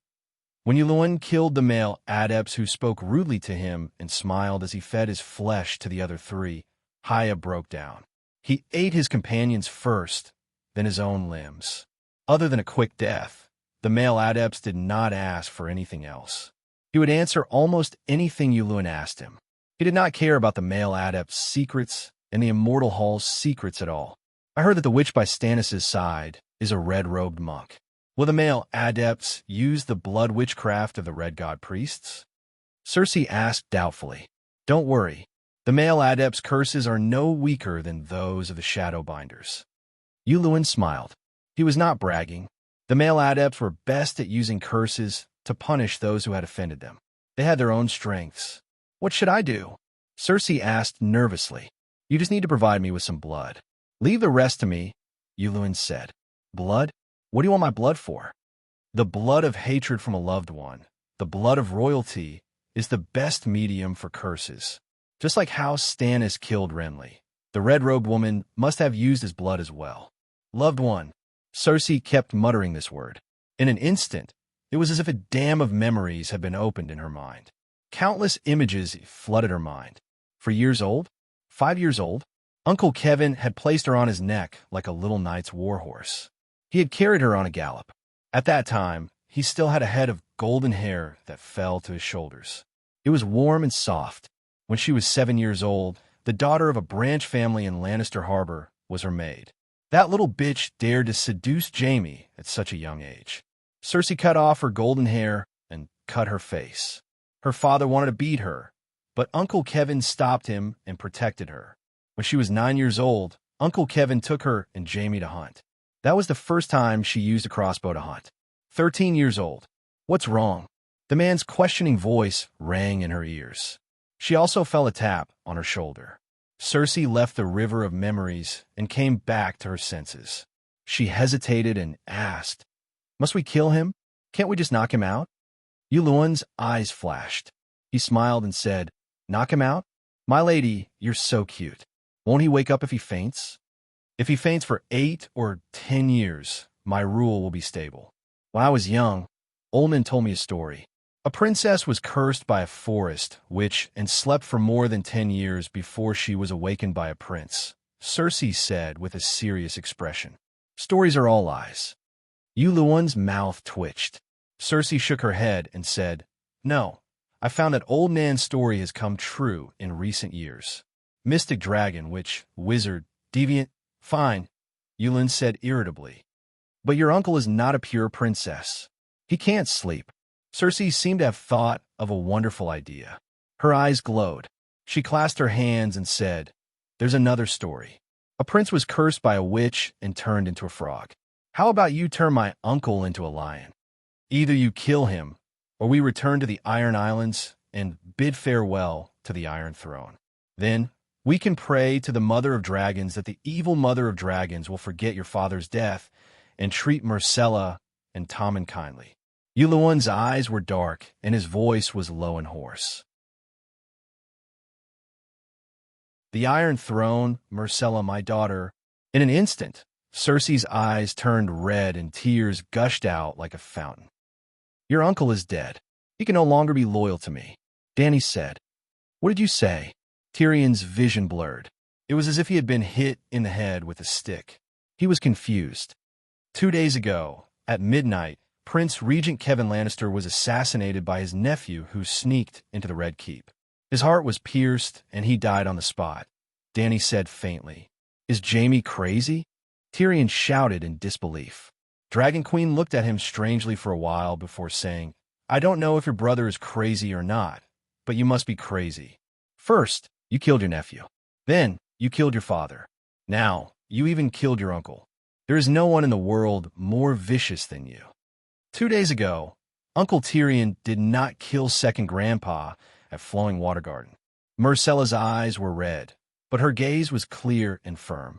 When Yulun killed the male adepts who spoke rudely to him and smiled as he fed his flesh to the other 3, Haya broke down. He ate his companions first, then his own limbs. Other than a quick death, the male adepts did not ask for anything else. He would answer almost anything Yulun asked him. He did not care about the male adepts' secrets and the Immortal Hall's secrets at all. I heard that the witch by Stannis' side is a red-robed monk. Will the male adepts use the blood witchcraft of the Red God priests? Cersei asked doubtfully. Don't worry. The male adepts' curses are no weaker than those of the Shadowbinders. Yulun smiled. He was not bragging. The male adepts were best at using curses to punish those who had offended them. They had their own strengths. What should I do? Cersei asked nervously. You just need to provide me with some blood. Leave the rest to me, Yulun said. Blood? What do you want my blood for? The blood of hatred from a loved one, the blood of royalty, is the best medium for curses. Just like how Stannis killed Renly, the red-robed woman must have used his blood as well. Loved one. Cersei kept muttering this word. In an instant, it was as if a dam of memories had been opened in her mind. Countless images flooded her mind. 4 years old? 5 years old? Uncle Kevin had placed her on his neck like a little knight's warhorse. He had carried her on a gallop. At that time, he still had a head of golden hair that fell to his shoulders. It was warm and soft. When she was 7 years old, the daughter of a branch family in Lannister Harbor was her maid. That little bitch dared to seduce Jaime at such a young age. Cersei cut off her golden hair and cut her face. Her father wanted to beat her, but Uncle Kevin stopped him and protected her. When she was 9 years old, Uncle Kevin took her and Jamie to hunt. That was the first time she used a crossbow to hunt. 13 years old. What's wrong? The man's questioning voice rang in her ears. She also felt a tap on her shoulder. Cersei left the river of memories and came back to her senses. She hesitated and asked, "Must we kill him? Can't we just knock him out?" Yulun's eyes flashed. He smiled and said, "Knock him out? My lady, you're so cute. Won't he wake up if he faints? If he faints for 8 or 10 years, my rule will be stable. When I was young, Olman told me a story. A princess was cursed by a forest witch and slept for more than 10 years before she was awakened by a prince," Cersei said with a serious expression. "Stories are all lies." Yulun's mouth twitched. Cersei shook her head and said, "No, I found that old Nan's story has come true in recent years. Mystic dragon, witch, wizard, deviant, fine," Yulun said irritably. "But your uncle is not a pure princess. He can't sleep." Cersei seemed to have thought of a wonderful idea. Her eyes glowed. She clasped her hands and said, "There's another story. A prince was cursed by a witch and turned into a frog. How about you turn my uncle into a lion? Either you kill him, or we return to the Iron Islands and bid farewell to the Iron Throne. Then we can pray to the Mother of Dragons that the evil Mother of Dragons will forget your father's death and treat Myrcella and Tommen kindly." Yulun's eyes were dark, and his voice was low and hoarse. "The Iron Throne, Myrcella, my daughter." In an instant, Cersei's eyes turned red and tears gushed out like a fountain. "Your uncle is dead. He can no longer be loyal to me," Dany said. "What did you say?" Tyrion's vision blurred. It was as if he had been hit in the head with a stick. He was confused. 2 days ago, at midnight, Prince Regent Kevin Lannister was assassinated by his nephew who sneaked into the Red Keep. His heart was pierced, and he died on the spot, Dany said faintly. "Is Jaime crazy?" Tyrion shouted in disbelief. Dragon Queen looked at him strangely for a while before saying, "I don't know if your brother is crazy or not, but you must be crazy. First, you killed your nephew. Then, you killed your father. Now, you even killed your uncle. There is no one in the world more vicious than you." 2 days ago, Uncle Tyrion did not kill second grandpa at Flowing Water Garden. Myrcella's eyes were red, but her gaze was clear and firm.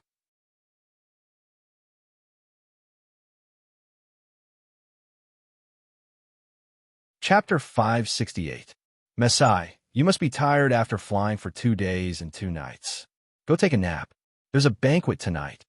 Chapter 568. "Messai, you must be tired after flying for 2 days and 2 nights. Go take a nap. There's a banquet tonight."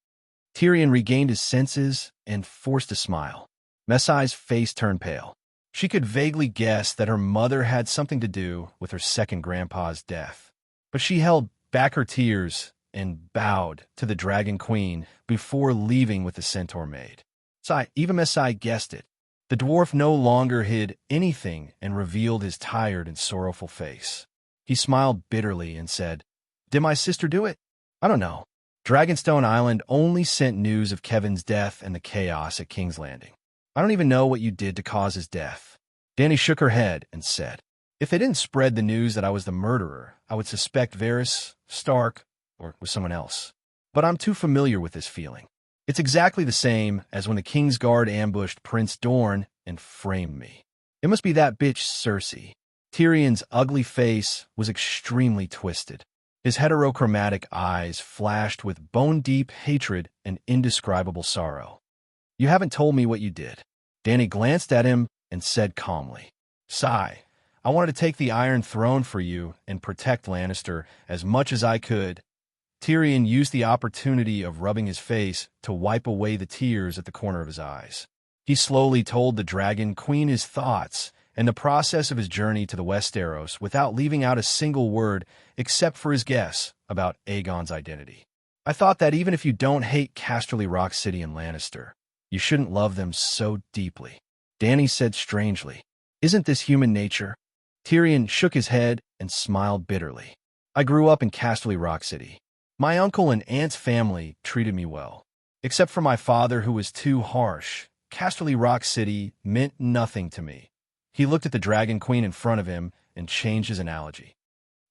Tyrion regained his senses and forced a smile. Messai's face turned pale. She could vaguely guess that her mother had something to do with her second grandpa's death. But she held back her tears and bowed to the Dragon Queen before leaving with the Centaur maid. Even Messai guessed it. The dwarf no longer hid anything and revealed his tired and sorrowful face. He smiled bitterly and said, "Did my sister do it? I don't know. Dragonstone Island only sent news of Kevin's death and the chaos at King's Landing. I don't even know what you did to cause his death." Dany shook her head and said, "If they didn't spread the news that I was the murderer, I would suspect Varys, Stark, or was someone else. But I'm too familiar with this feeling. It's exactly the same as when the King's Guard ambushed Prince Dorne and framed me. It must be that bitch Cersei." Tyrion's ugly face was extremely twisted. His heterochromatic eyes flashed with bone-deep hatred and indescribable sorrow. "You haven't told me what you did." Dany glanced at him and said calmly, "I wanted to take the Iron Throne for you and protect Lannister as much as I could." Tyrion used the opportunity of rubbing his face to wipe away the tears at the corner of his eyes. He slowly told the Dragon Queen his thoughts and the process of his journey to the Westeros without leaving out a single word except for his guess about Aegon's identity. "I thought that even if you don't hate Casterly Rock City and Lannister, you shouldn't love them so deeply," Dany said strangely. "Isn't this human nature?" Tyrion shook his head and smiled bitterly. "I grew up in Casterly Rock City. My uncle and aunt's family treated me well. Except for my father, who was too harsh, Casterly Rock City meant nothing to me. He looked at the Dragon Queen in front of him and changed his analogy.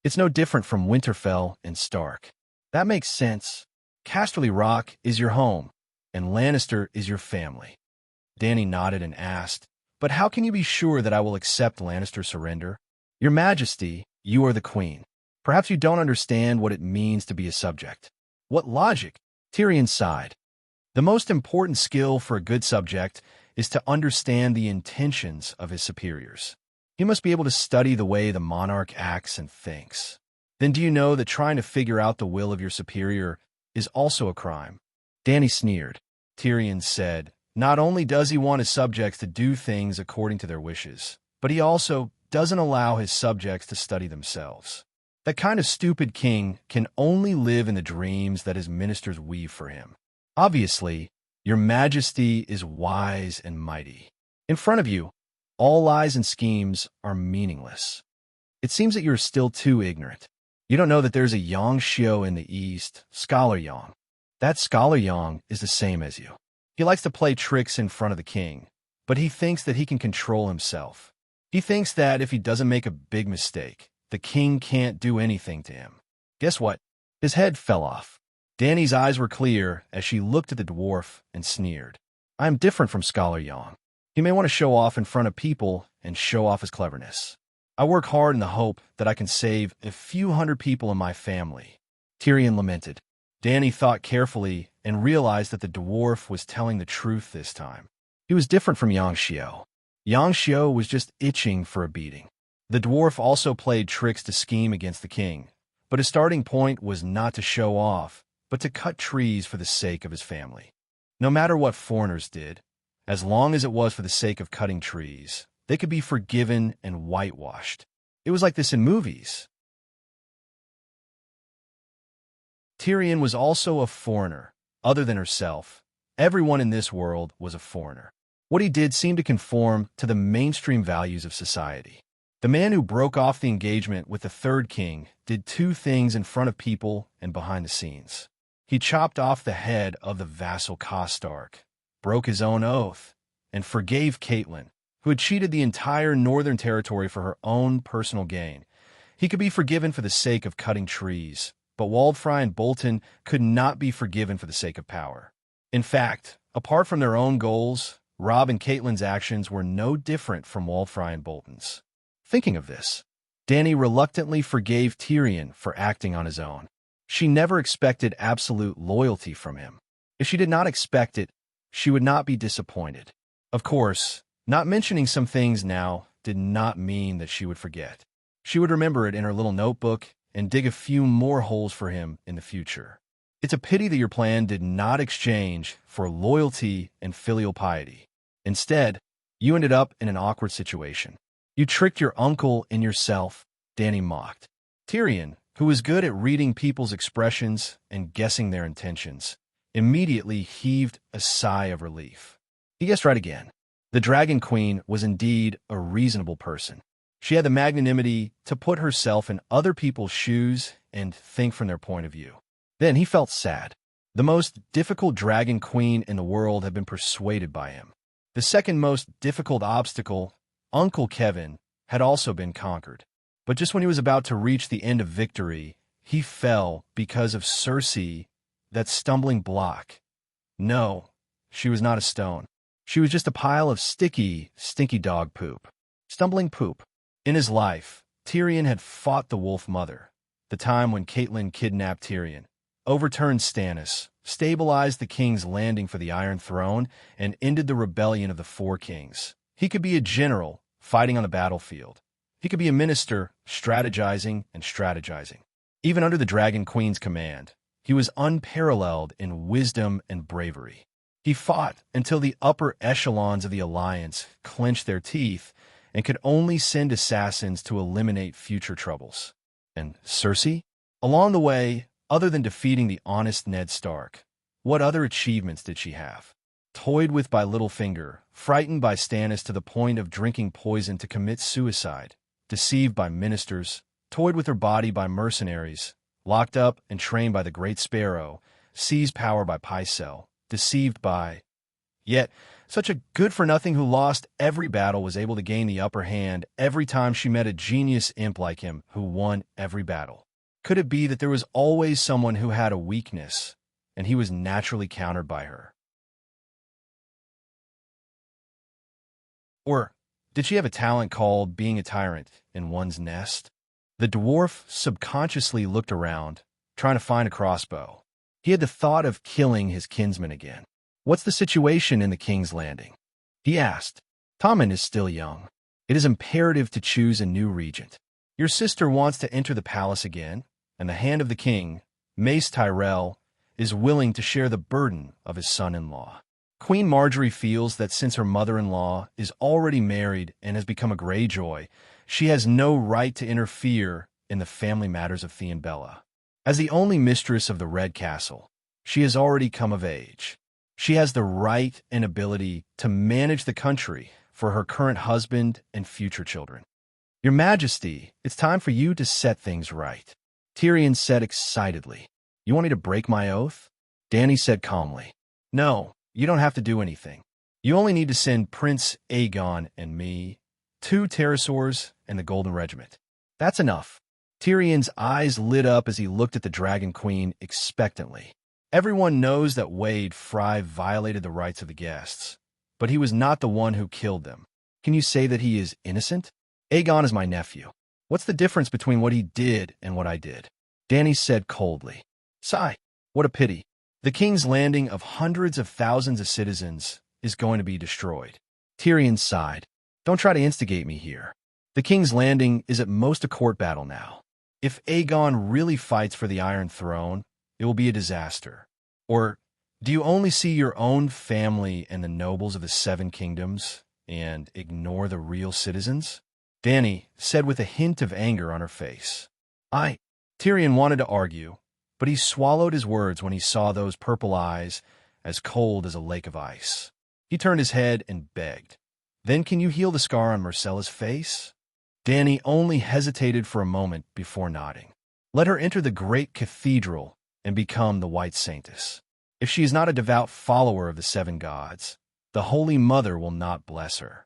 It's no different from Winterfell and Stark. That makes sense. Casterly Rock is your home, and Lannister is your family. Dany nodded and asked, "But how can you be sure that I will accept Lannister's surrender? Your Majesty, you are the queen. Perhaps you don't understand what it means to be a subject." "What logic?" Tyrion sighed. "The most important skill for a good subject is to understand the intentions of his superiors. He must be able to study the way the monarch acts and thinks. Then do you know that trying to figure out the will of your superior is also a crime?" Dany sneered. Tyrion said, "Not only does he want his subjects to do things according to their wishes, but he also doesn't allow his subjects to study themselves. That kind of stupid king can only live in the dreams that his ministers weave for him. Obviously, your Majesty is wise and mighty. In front of you, all lies and schemes are meaningless. It seems that you're still too ignorant. You don't know that there's a Yang Xiu in the east, Scholar Yang. That Scholar Yang is the same as you. He likes to play tricks in front of the king, but he thinks that he can control himself. He thinks that if he doesn't make a big mistake, the king can't do anything to him." Guess what? His head fell off. Dany's eyes were clear as she looked at the dwarf and sneered. "I am different from Scholar Yang. He may want to show off in front of people and show off his cleverness. I work hard in the hope that I can save a few hundred people in my family." Tyrion lamented. Dany thought carefully and realized that the dwarf was telling the truth this time. He was different from Yang Xiu. Yang Xiu was just itching for a beating. The dwarf also played tricks to scheme against the king, but his starting point was not to show off, but to cut trees for the sake of his family. No matter what foreigners did, as long as it was for the sake of cutting trees, they could be forgiven and whitewashed. It was like this in movies. Tyrion was also a foreigner. Other than herself, everyone in this world was a foreigner. What he did seemed to conform to the mainstream values of society. The man who broke off the engagement with the Third King did two things in front of people and behind the scenes. He chopped off the head of the vassal Stark, broke his own oath, and forgave Catelyn, who had cheated the entire northern territory for her own personal gain. He could be forgiven for the sake of cutting trees, but Waldfrey and Bolton could not be forgiven for the sake of power. In fact, apart from their own goals, Robb and Catelyn's actions were no different from Waldfrey and Bolton's. Thinking of this, Dany reluctantly forgave Tyrion for acting on his own. She never expected absolute loyalty from him. If she did not expect it, she would not be disappointed. Of course, not mentioning some things now did not mean that she would forget. She would remember it in her little notebook and dig a few more holes for him in the future. It's a pity that your plan did not exchange for loyalty and filial piety. Instead, you ended up in an awkward situation. You tricked your uncle and yourself, Dany mocked. Tyrion, who was good at reading people's expressions and guessing their intentions, immediately heaved a sigh of relief. He guessed right again. The Dragon Queen was indeed a reasonable person. She had the magnanimity to put herself in other people's shoes and think from their point of view. Then he felt sad. The most difficult Dragon Queen in the world had been persuaded by him. The second most difficult obstacle, Uncle Kevin, had also been conquered. But just when he was about to reach the end of victory, he fell because of Cersei, that stumbling block. No, she was not a stone. She was just a pile of sticky, stinky dog poop. Stumbling poop. In his life, Tyrion had fought the Wolf Mother, the time when Catelyn kidnapped Tyrion, overturned Stannis, stabilized the King's Landing for the Iron Throne, and ended the rebellion of the Four Kings. He could be a general, fighting on the battlefield. He could be a minister, strategizing and strategizing. Even under the Dragon Queen's command, he was unparalleled in wisdom and bravery. He fought until the upper echelons of the Alliance clenched their teeth and could only send assassins to eliminate future troubles. And Cersei? Along the way, other than defeating the honest Ned Stark, what other achievements did she have? Toyed with by Littlefinger, frightened by Stannis to the point of drinking poison to commit suicide, deceived by ministers, toyed with her body by mercenaries, locked up and trained by the Great Sparrow, seized power by Pycelle, deceived by... Yet, such a good-for-nothing who lost every battle was able to gain the upper hand every time she met a genius imp like him who won every battle. Could it be that there was always someone who had a weakness, and he was naturally countered by her? Or did she have a talent called being a tyrant in one's nest? The dwarf subconsciously looked around, trying to find a crossbow. He had the thought of killing his kinsman again. "What's the situation in the King's Landing?" he asked. "Tommen is still young. It is imperative to choose a new regent. Your sister wants to enter the palace again, and the hand of the king, Mace Tyrell, is willing to share the burden of his son-in-law. Queen Marjorie feels that since her mother-in-law is already married and has become a Greyjoy, she has no right to interfere in the family matters of Theon Bella. As the only mistress of the Red Castle, she has already come of age. She has the right and ability to manage the country for her current husband and future children. Your Majesty, it's time for you to set things right," Tyrion said excitedly. "You want me to break my oath?" Dany said calmly. "No, you don't have to do anything. You only need to send Prince Aegon and me, 2 pterosaurs, and the Golden Regiment. That's enough." Tyrion's eyes lit up as he looked at the Dragon Queen expectantly. Everyone knows that Wade Fry violated the rights of the guests, but he was not the one who killed them. Can you say that he is innocent? Aegon is my nephew. What's the difference between what he did and what I did? Dany said coldly. Sigh, what a pity. The King's Landing of hundreds of thousands of citizens is going to be destroyed. Tyrion sighed. Don't try to instigate me here. The King's Landing is at most a court battle now. If Aegon really fights for the Iron Throne, it will be a disaster. Or do you only see your own family and the nobles of the Seven Kingdoms and ignore the real citizens? Dany said with a hint of anger on her face. Tyrion wanted to argue, but he swallowed his words when he saw those purple eyes as cold as a lake of ice. He turned his head and begged. Then can you heal the scar on Myrcella's face? Dany only hesitated for a moment before nodding. Let her enter the great cathedral and become the White Saintess. If she is not a devout follower of the seven gods, the Holy Mother will not bless her.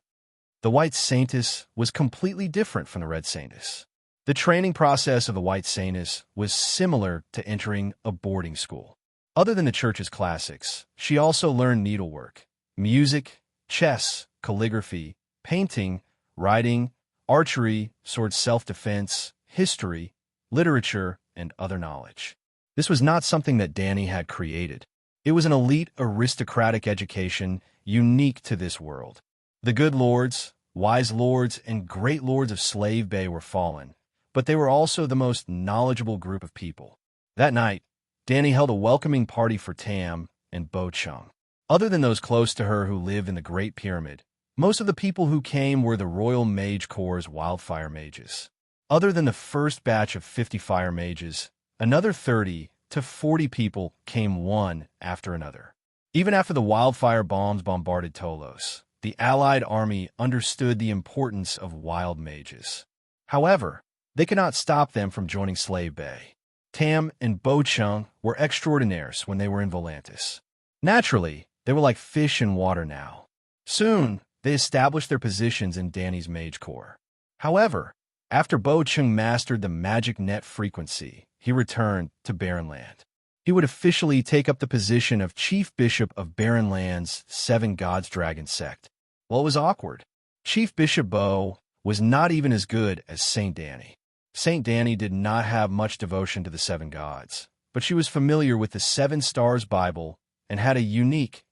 The White Saintess was completely different from the Red Saintess. The training process of the White Saintess was similar to entering a boarding school. Other than the church's classics, she also learned needlework, music, chess, calligraphy, painting, writing, archery, sword self-defense, history, literature, and other knowledge. This was not something that Dany had created. It was an elite aristocratic education unique to this world. The good lords, wise lords, and great lords of Slave Bay were fallen, but they were also the most knowledgeable group of people. That night, Dany held a welcoming party for Tam and Bo Chung. Other than those close to her who lived in the Great Pyramid, most of the people who came were the Royal Mage Corps' wildfire mages. Other than the first batch of 50 fire mages, another 30 to 40 people came one after another. Even after the wildfire bombs bombarded Tolos, the Allied army understood the importance of wild mages. However, they could not stop them from joining Slave Bay. Tam and Bo Chung were extraordinaires when they were in Volantis. Naturally, they were like fish in water now. Soon, they established their positions in Dany's Mage Corps. However, after Bo Chung mastered the magic net frequency, he returned to Barrenland. He would officially take up the position of Chief Bishop of Barrenland's Seven Gods Dragon sect. Well, it was awkward. Chief Bishop Bo was not even as good as Saint Dany. Saint Dany did not have much devotion to the seven gods, but she was familiar with the Seven Stars Bible and had a unique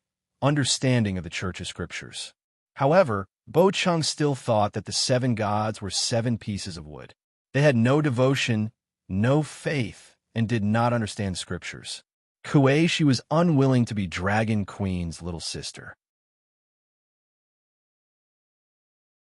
understanding of the Church's scriptures. However, Bo Chung still thought that the seven gods were 7 pieces of wood. They had no devotion, no faith, and did not understand the scriptures. Kuei, she was unwilling to be Dragon Queen's little sister.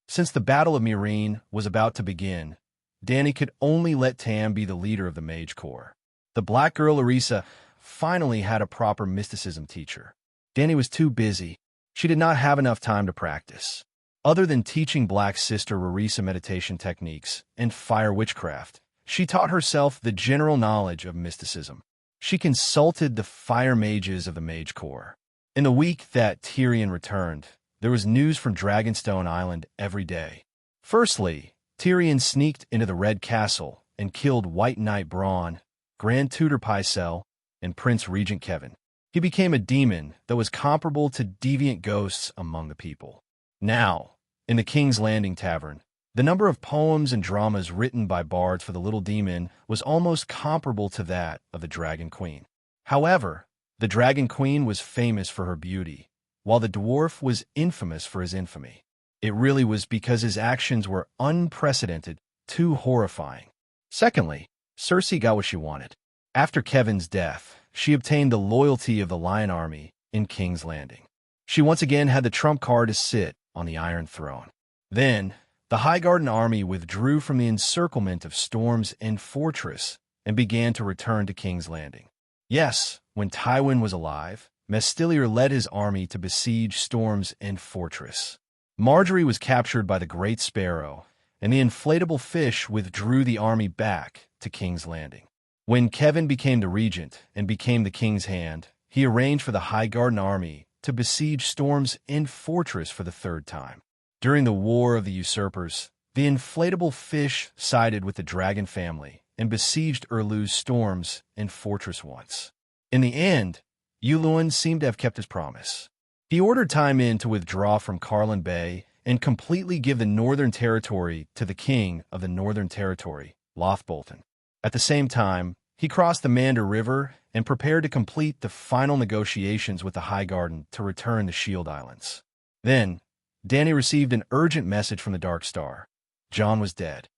Since the Battle of Meereen was about to begin, Dany could only let Tam be the leader of the Mage Corps. The black girl Orisa finally had a proper mysticism teacher. Dany was too busy. She did not have enough time to practice. Other than teaching Black Sister Orisa meditation techniques and fire witchcraft, she taught herself the general knowledge of mysticism. She consulted the fire mages of the Mage Corps. In the week that Tyrion returned, there was news from Dragonstone Island every day. Firstly, Tyrion sneaked into the Red Castle and killed White Knight Bronn, Grand Tutor Pycelle, and Prince Regent Kevin. He became a demon that was comparable to deviant ghosts among the people. Now, in the King's Landing Tavern, the number of poems and dramas written by bards for the little demon was almost comparable to that of the Dragon Queen. However, the Dragon Queen was famous for her beauty, while the dwarf was infamous for his infamy. It really was because his actions were unprecedented, too horrifying. Secondly, Cersei got what she wanted. After Kevin's death, she obtained the loyalty of the Lion Army in King's Landing. She once again had the trump card to sit on the Iron Throne. Then, the Highgarden army withdrew from the encirclement of Storm's End Fortress and began to return to King's Landing. Yes, when Tywin was alive, Mestillier led his army to besiege Storm's End Fortress. Marjorie was captured by the Great Sparrow, and the inflatable fish withdrew the army back to King's Landing. When Kevin became the regent and became the king's hand, he arranged for the Highgarden army to besiege Storm's End Fortress for the third time. During the War of the Usurpers, the inflatable fish sided with the dragon family and besieged Erlu's Storm's End Fortress once. In the end, Uluin seemed to have kept his promise. He ordered Tywin to withdraw from Carlin Bay and completely give the Northern Territory to the king of the Northern Territory, Lothbolton. At the same time, he crossed the Mander River and prepared to complete the final negotiations with the Highgarden to return the Shield Islands. Then, Dany received an urgent message from the Dark Star. Jon was dead.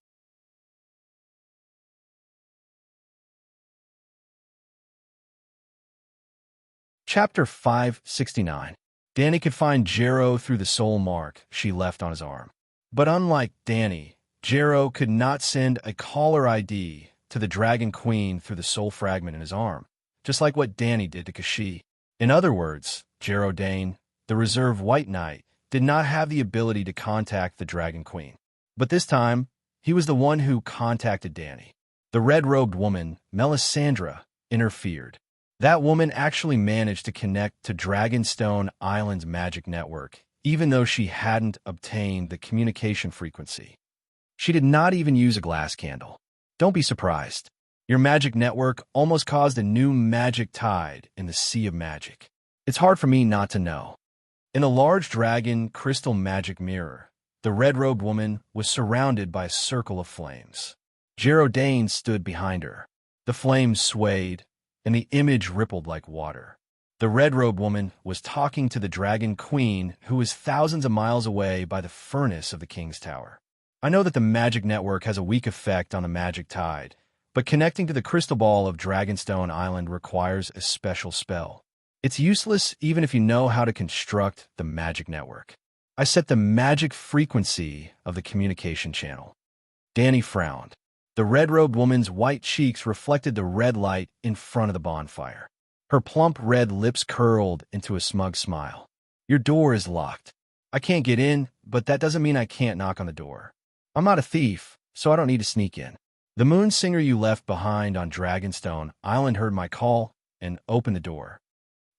Chapter 569. Dany could find Jarrow through the soul mark she left on his arm. But unlike Dany, Jarrow could not send a caller ID to the Dragon Queen through the soul fragment in his arm, just like what Dany did to Kashy. In other words, Jarrow Dane, the reserve White Knight, did not have the ability to contact the Dragon Queen. But this time, he was the one who contacted Dany. The red-robed woman, Melisandre, interfered. That woman actually managed to connect to Dragonstone Island's magic network, even though she hadn't obtained the communication frequency. She did not even use a glass candle. Don't be surprised. Your magic network almost caused a new magic tide in the sea of magic. It's hard for me not to know. In a large dragon crystal magic mirror, the red-robed woman was surrounded by a circle of flames. Jarrow Dane stood behind her. The flames swayed, and the image rippled like water. The red-robed woman was talking to the Dragon Queen, who was thousands of miles away by the furnace of the King's Tower. I know that the magic network has a weak effect on the magic tide, but connecting to the crystal ball of Dragonstone Island requires a special spell. It's useless even if you know how to construct the magic network. I set the magic frequency of the communication channel. Dany frowned. The red-robed woman's white cheeks reflected the red light in front of the bonfire. Her plump red lips curled into a smug smile. Your door is locked. I can't get in, but that doesn't mean I can't knock on the door. I'm not a thief, so I don't need to sneak in. The moon singer you left behind on Dragonstone Island heard my call and opened the door.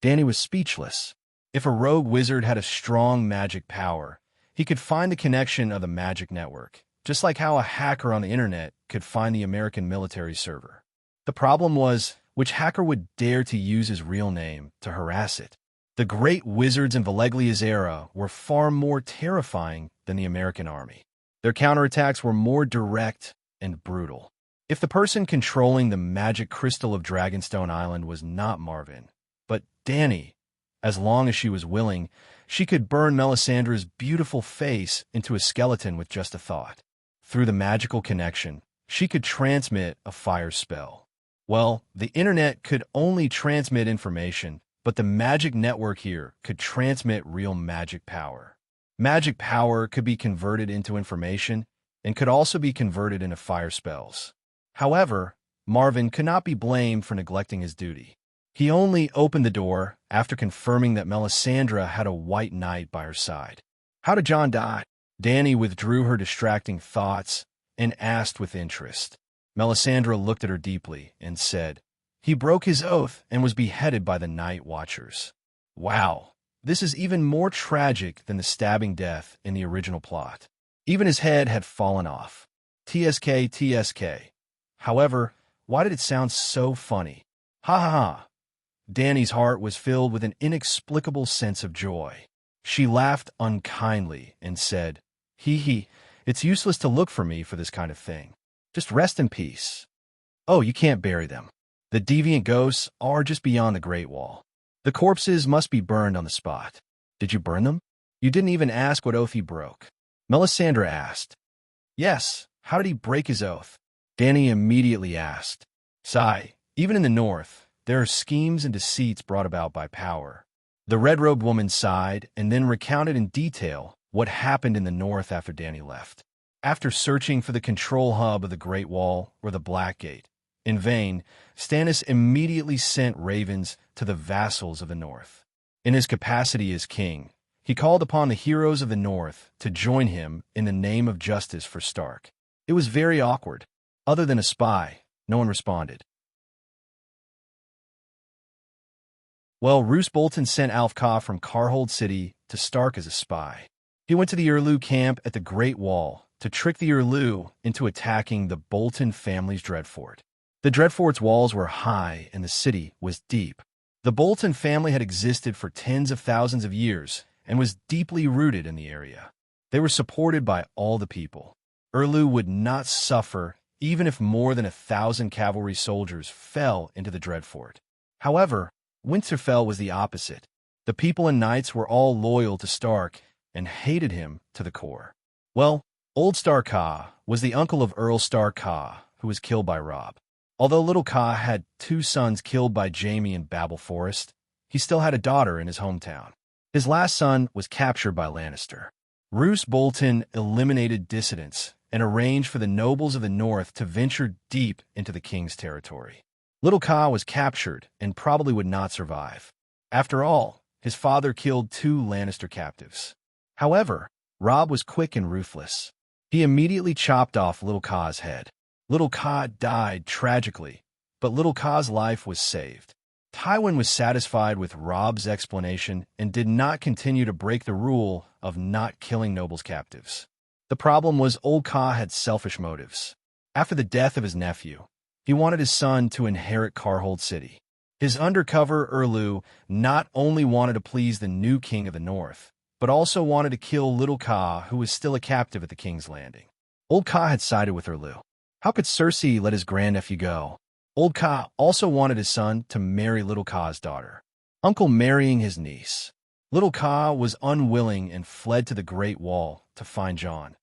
Dany was speechless. If a rogue wizard had a strong magic power, he could find the connection of the magic network, just like how a hacker on the internet could find the American military server. The problem was, which hacker would dare to use his real name to harass it? The great wizards in Valeglia's era were far more terrifying than the American army. Their counterattacks were more direct and brutal. If the person controlling the magic crystal of Dragonstone Island was not Marvin, but Dany, as long as she was willing, she could burn Melisandre's beautiful face into a skeleton with just a thought. Through the magical connection, she could transmit a fire spell. Well, the internet could only transmit information, but the magic network here could transmit real magic power. Magic power could be converted into information and could also be converted into fire spells. However, Marvin could not be blamed for neglecting his duty. He only opened the door after confirming that Melisandre had a white knight by her side. How did Jon die? Dany withdrew her distracting thoughts and asked with interest. Melisandre looked at her deeply and said, "He broke his oath and was beheaded by the Night Watchers." Wow, this is even more tragic than the stabbing death in the original plot. Even his head had fallen off. TSK, TSK. However, why did it sound so funny? Ha ha ha. Danny's heart was filled with an inexplicable sense of joy. She laughed unkindly and said, "Hee hee, it's useless to look for me for this kind of thing. Just rest in peace." Oh, you can't bury them. The deviant ghosts are just beyond the Great Wall. The corpses must be burned on the spot. Did you burn them? You didn't even ask what oath he broke. Melisandre asked. Yes, how did he break his oath? Danny immediately asked. Sigh, even in the north, there are schemes and deceits brought about by power. The red-robed woman sighed and then recounted in detail what happened in the north after Danny left. After searching for the control hub of the Great Wall or the Black Gate, in vain, Stannis immediately sent ravens to the vassals of the north. In his capacity as king, he called upon the heroes of the north to join him in the name of justice for Stark. It was very awkward. Other than a spy, no one responded. Well, Roose Bolton sent Alfka from Carhold City to Stark as a spy. He went to the Urlu camp at the Great Wall to trick the Urlu into attacking the Bolton family's Dreadfort. The Dreadfort's walls were high and the city was deep. The Bolton family had existed for tens of thousands of years and was deeply rooted in the area. They were supported by all the people. Urlu would not suffer even if more than 1,000 cavalry soldiers fell into the Dreadfort. However, Winterfell was the opposite. The people and knights were all loyal to Stark and hated him to the core. Well, Old Starka was the uncle of Earl Starka, who was killed by Robb. Although Little Ka had 2 sons killed by Jaime in Babel Forest, he still had a daughter in his hometown. His last son was captured by Lannister. Roose Bolton eliminated dissidents and arranged for the nobles of the north to venture deep into the king's territory. Little Ka was captured and probably would not survive. After all, his father killed 2 Lannister captives. However, Robb was quick and ruthless. He immediately chopped off Little Ka's head. Little Ka died tragically, but Little Ka's life was saved. Tywin was satisfied with Robb's explanation and did not continue to break the rule of not killing nobles' captives. The problem was Old Ka had selfish motives. After the death of his nephew, he wanted his son to inherit Carhold City. His undercover Urlu not only wanted to please the new king of the north, but also wanted to kill Little Ka, who was still a captive at the King's Landing. Old Ka had sided with Urlu. How could Cersei let his grandnephew go? Old Ka also wanted his son to marry Little Ka's daughter. Uncle marrying his niece. Little Ka was unwilling and fled to the Great Wall to find Jon.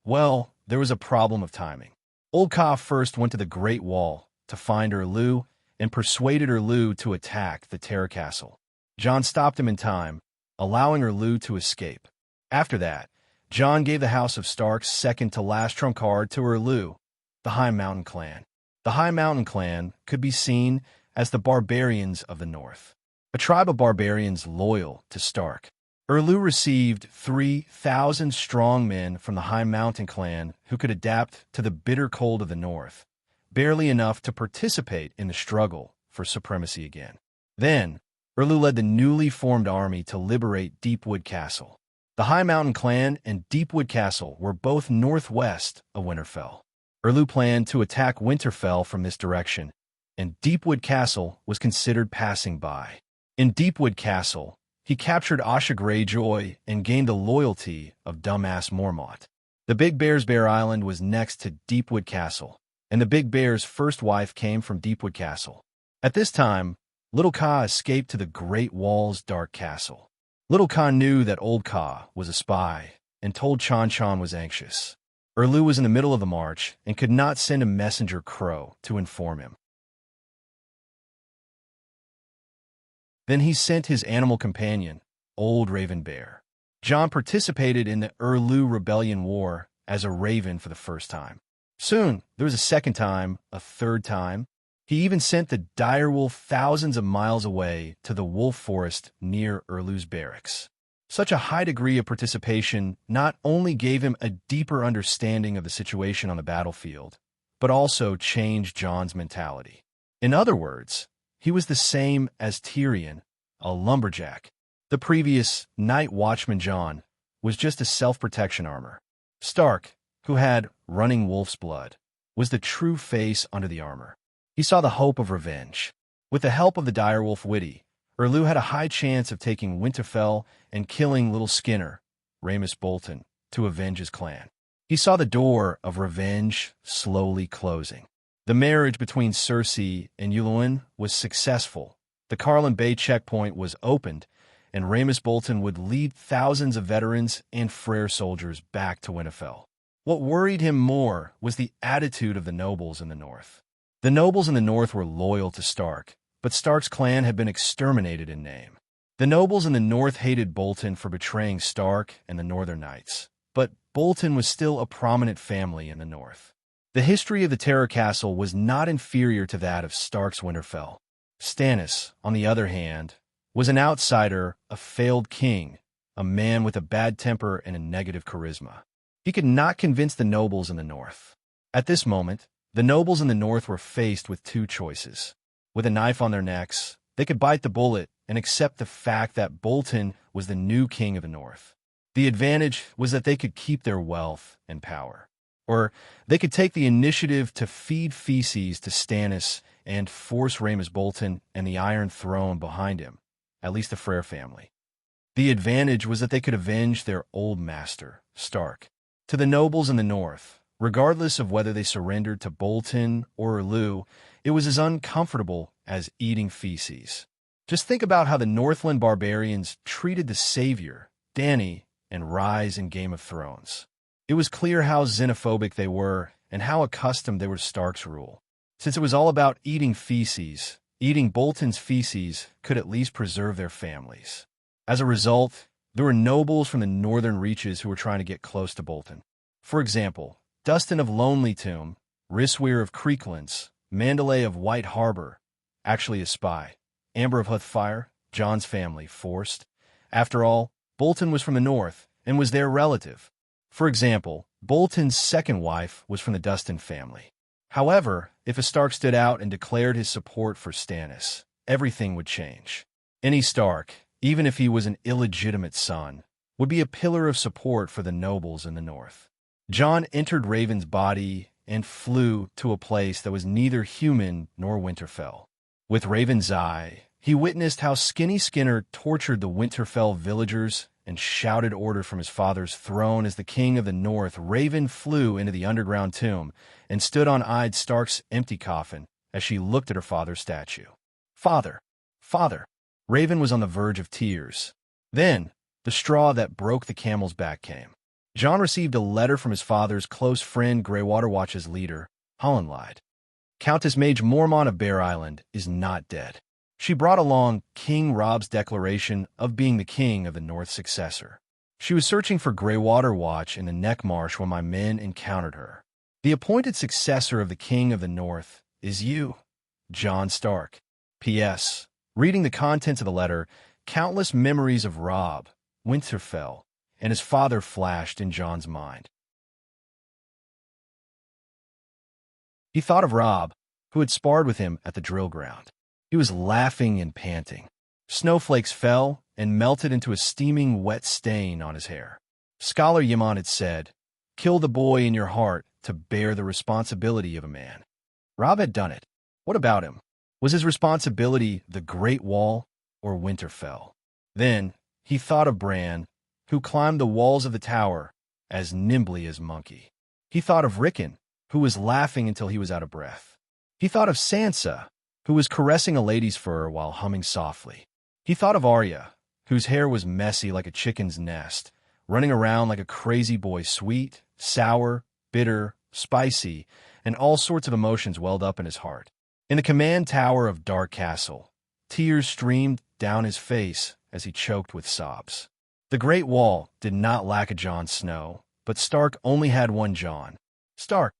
Well, there was a problem of timing. Old Ka first went to the Great Wall to find Urlu and persuaded Urlu to attack the Terror Castle. Jon stopped him in time, allowing Urlu to escape. After that, Jon gave the House of Stark's second-to-last trump card to Urlu, the High Mountain Clan. The High Mountain Clan could be seen as the barbarians of the north, a tribe of barbarians loyal to Stark. Urlu received 3,000 strong men from the High Mountain Clan who could adapt to the bitter cold of the north, barely enough to participate in the struggle for supremacy again. Then, Urlu led the newly formed army to liberate Deepwood Castle. The High Mountain Clan and Deepwood Castle were both northwest of Winterfell. Urlu planned to attack Winterfell from this direction, and Deepwood Castle was considered passing by. In Deepwood Castle, he captured Asha Greyjoy and gained the loyalty of dumbass Mormont. The Big Bear's Bear Island was next to Deepwood Castle, and the Big Bear's first wife came from Deepwood Castle. At this time, Little Ka escaped to the Great Wall's Dark Castle. Little Ka knew that Old Ka was a spy and told Chon was anxious. Urlu was in the middle of the march and could not send a messenger crow to inform him. Then he sent his animal companion, Old Raven Bear. Jon participated in the Urlu Rebellion War as a raven for the first time. Soon, there was a second time, a third time. He even sent the direwolf thousands of miles away to the wolf forest near Urlu's barracks. Such a high degree of participation not only gave him a deeper understanding of the situation on the battlefield, but also changed Jon's mentality. In other words, he was the same as Tyrion, a lumberjack. The previous night watchman John was just a self-protection armor. Stark, who had running wolf's blood, was the true face under the armor. He saw the hope of revenge. With the help of the direwolf Witty, Erlu had a high chance of taking Winterfell and killing little Skinner, Ramus Bolton, to avenge his clan. He saw the door of revenge slowly closing. The marriage between Cersei and Yulwyn was successful. The Carlin Bay checkpoint was opened, and Ramus Bolton would lead thousands of veterans and Freyr soldiers back to Winterfell. What worried him more was the attitude of the nobles in the north. The nobles in the north were loyal to Stark, but Stark's clan had been exterminated in name. The nobles in the north hated Bolton for betraying Stark and the Northern Knights, but Bolton was still a prominent family in the north. The history of the Terror Castle was not inferior to that of Stark's Winterfell. Stannis, on the other hand, was an outsider, a failed king, a man with a bad temper and a negative charisma. He could not convince the nobles in the north. At this moment, the nobles in the north were faced with two choices. With a knife on their necks, they could bite the bullet and accept the fact that Bolton was the new king of the north. The advantage was that they could keep their wealth and power. Or they could take the initiative to feed feces to Stannis and force Ramus Bolton and the Iron Throne behind him, at least the Freyr family. The advantage was that they could avenge their old master, Stark. To the nobles in the north, regardless of whether they surrendered to Bolton or Erlu, it was as uncomfortable as eating feces. Just think about how the Northland barbarians treated the Savior, Dany, and Rhys in Game of Thrones. It was clear how xenophobic they were and how accustomed they were to Stark's rule. Since it was all about eating feces, eating Bolton's feces could at least preserve their families. As a result, there were nobles from the northern reaches who were trying to get close to Bolton. For example, Dustin of Lonely Tomb, Rhysweir of Creeklands, Mandalay of White Harbor, actually a spy, Amber of Huthfire, Jon's family, forced. After all, Bolton was from the north and was their relative. For example, Bolton's second wife was from the Dustin family. However, if a Stark stood out and declared his support for Stannis, everything would change. Any Stark, even if he was an illegitimate son, would be a pillar of support for the nobles in the north. Jon entered Raven's body and flew to a place that was neither human nor Winterfell. With Raven's eye, he witnessed how Skinny Skinner tortured the Winterfell villagers and shouted order from his father's throne as the king of the north. Raven flew into the underground tomb and stood on Edd Stark's empty coffin as she looked at her father's statue. "Father, father." Raven was on the verge of tears. Then, the straw that broke the camel's back came. Jon received a letter from his father's close friend, Greywater Watch's leader, Hollinlide. Countess Mage Mormont of Bear Island is not dead. She brought along King Robb's declaration of being the king of the North's successor. She was searching for Greywater Watch in the Neck Marsh when my men encountered her. The appointed successor of the king of the North is you, Jon Stark. P.S. Reading the contents of the letter, countless memories of Robb, Winterfell, and his father flashed in Jon's mind. He thought of Robb, who had sparred with him at the drill ground. He was laughing and panting. Snowflakes fell and melted into a steaming wet stain on his hair. Scholar Yaman had said, "Kill the boy in your heart to bear the responsibility of a man." Robb had done it. What about him? Was his responsibility the Great Wall or Winterfell? Then he thought of Bran, who climbed the walls of the tower as nimbly as monkey. He thought of Rickon, who was laughing until he was out of breath. He thought of Sansa, who was caressing a lady's fur while humming softly. He thought of Arya, whose hair was messy like a chicken's nest, running around like a crazy boy, sweet, sour, bitter, spicy, and all sorts of emotions welled up in his heart. In the command tower of Dark Castle, tears streamed down his face as he choked with sobs. The Great Wall did not lack a Jon Snow, but Stark only had one Jon. Stark.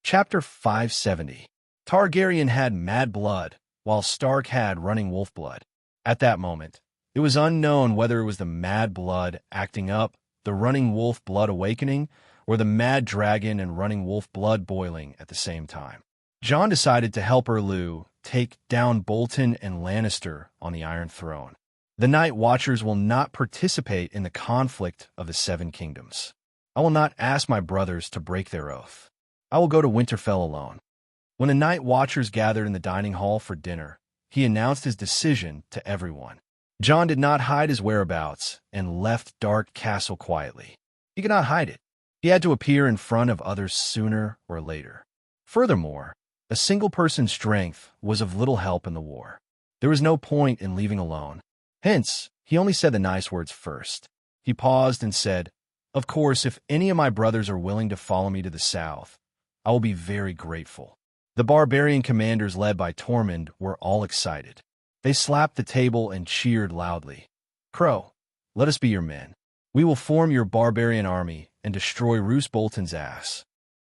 Chapter 570. Targaryen had mad blood, while Stark had running wolf blood. At that moment, it was unknown whether it was the mad blood acting up, the running wolf blood awakening, or the mad dragon and running wolf blood boiling at the same time. Jon decided to help Erlu take down Bolton and Lannister on the Iron Throne. The Night Watchers will not participate in the conflict of the Seven Kingdoms. I will not ask my brothers to break their oath. I will go to Winterfell alone. When the Night Watchers gathered in the dining hall for dinner, he announced his decision to everyone. Jon did not hide his whereabouts and left Dark Castle quietly. He could not hide it. He had to appear in front of others sooner or later. Furthermore, a single person's strength was of little help in the war. There was no point in leaving alone. Hence, he only said the nice words first. He paused and said, "Of course, if any of my brothers are willing to follow me to the south, I will be very grateful." The barbarian commanders led by Tormund were all excited. They slapped the table and cheered loudly. "Crow, let us be your men. We will form your barbarian army and destroy Roose Bolton's ass."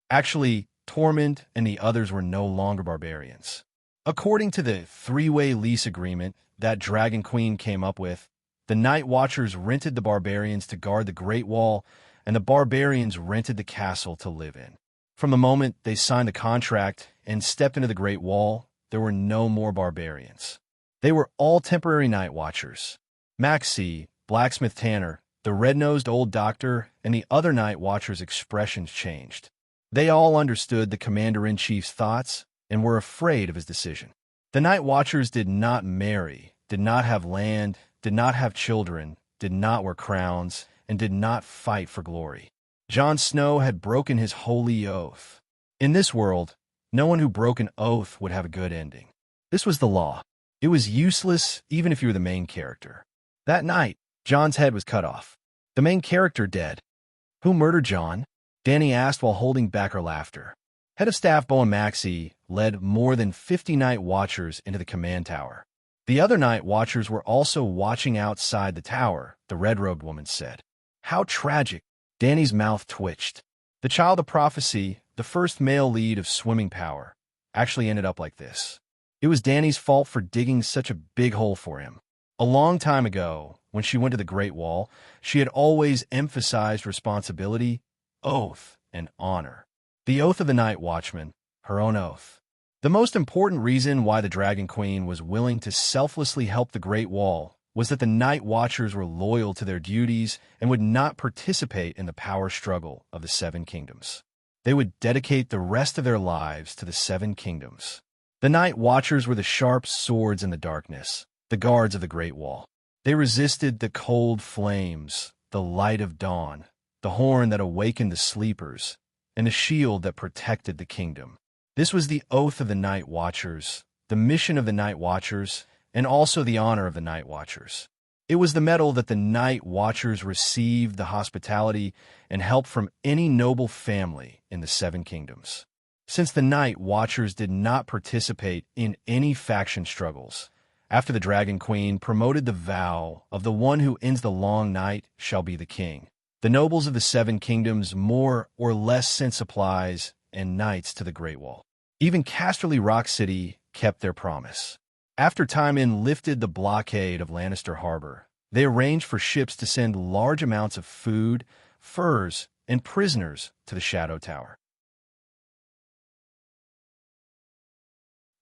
Actually, Tormund and the others were no longer barbarians. According to the three-way lease agreement that Dragon Queen came up with, the Night Watchers rented the barbarians to guard the Great Wall, and the barbarians rented the castle to live in. From the moment they signed the contract and stepped into the Great Wall, there were no more barbarians. They were all temporary Night Watchers. Maxie, Blacksmith Tanner, the red-nosed old doctor, and the other Night Watchers' expressions changed. They all understood the Commander-in-Chief's thoughts and were afraid of his decision. The Night Watchers did not marry, did not have land, did not have children, did not wear crowns, and did not fight for glory. Jon Snow had broken his holy oath. In this world, no one who broke an oath would have a good ending. This was the law. It was useless even if you were the main character. That night, Jon's head was cut off. The main character dead. Who murdered Jon? Dany asked while holding back her laughter. Head of Staff Bowen Maxey led more than 50 Night Watchers into the command tower. The other Night Watchers were also watching outside the tower, the red-robed woman said. How tragic. Dany's mouth twitched. The Child of Prophecy, the first male lead of swimming power, actually ended up like this. It was Dany's fault for digging such a big hole for him. A long time ago, when she went to the Great Wall, she had always emphasized responsibility, oath, and honor. The oath of the Night Watchman, her own oath. The most important reason why the Dragon Queen was willing to selflessly help the Great Wall was that the Night Watchers were loyal to their duties and would not participate in the power struggle of the Seven Kingdoms. They would dedicate the rest of their lives to the Seven Kingdoms. The Night Watchers were the sharp swords in the darkness, the guards of the Great Wall. They resisted the cold flames, the light of dawn, the horn that awakened the sleepers, and the shield that protected the kingdom. This was the oath of the Night Watchers, the mission of the Night Watchers, and also the honor of the Night Watchers. It was the medal that the Night Watchers received the hospitality and help from any noble family in the Seven Kingdoms. Since the Night Watchers did not participate in any faction struggles, after the Dragon Queen promoted the vow of the one who ends the long night shall be the king, the nobles of the Seven Kingdoms more or less sent supplies and knights to the Great Wall. Even Casterly Rock City kept their promise. After Tywin lifted the blockade of Lannister Harbor, they arranged for ships to send large amounts of food, furs, and prisoners to the Shadow Tower.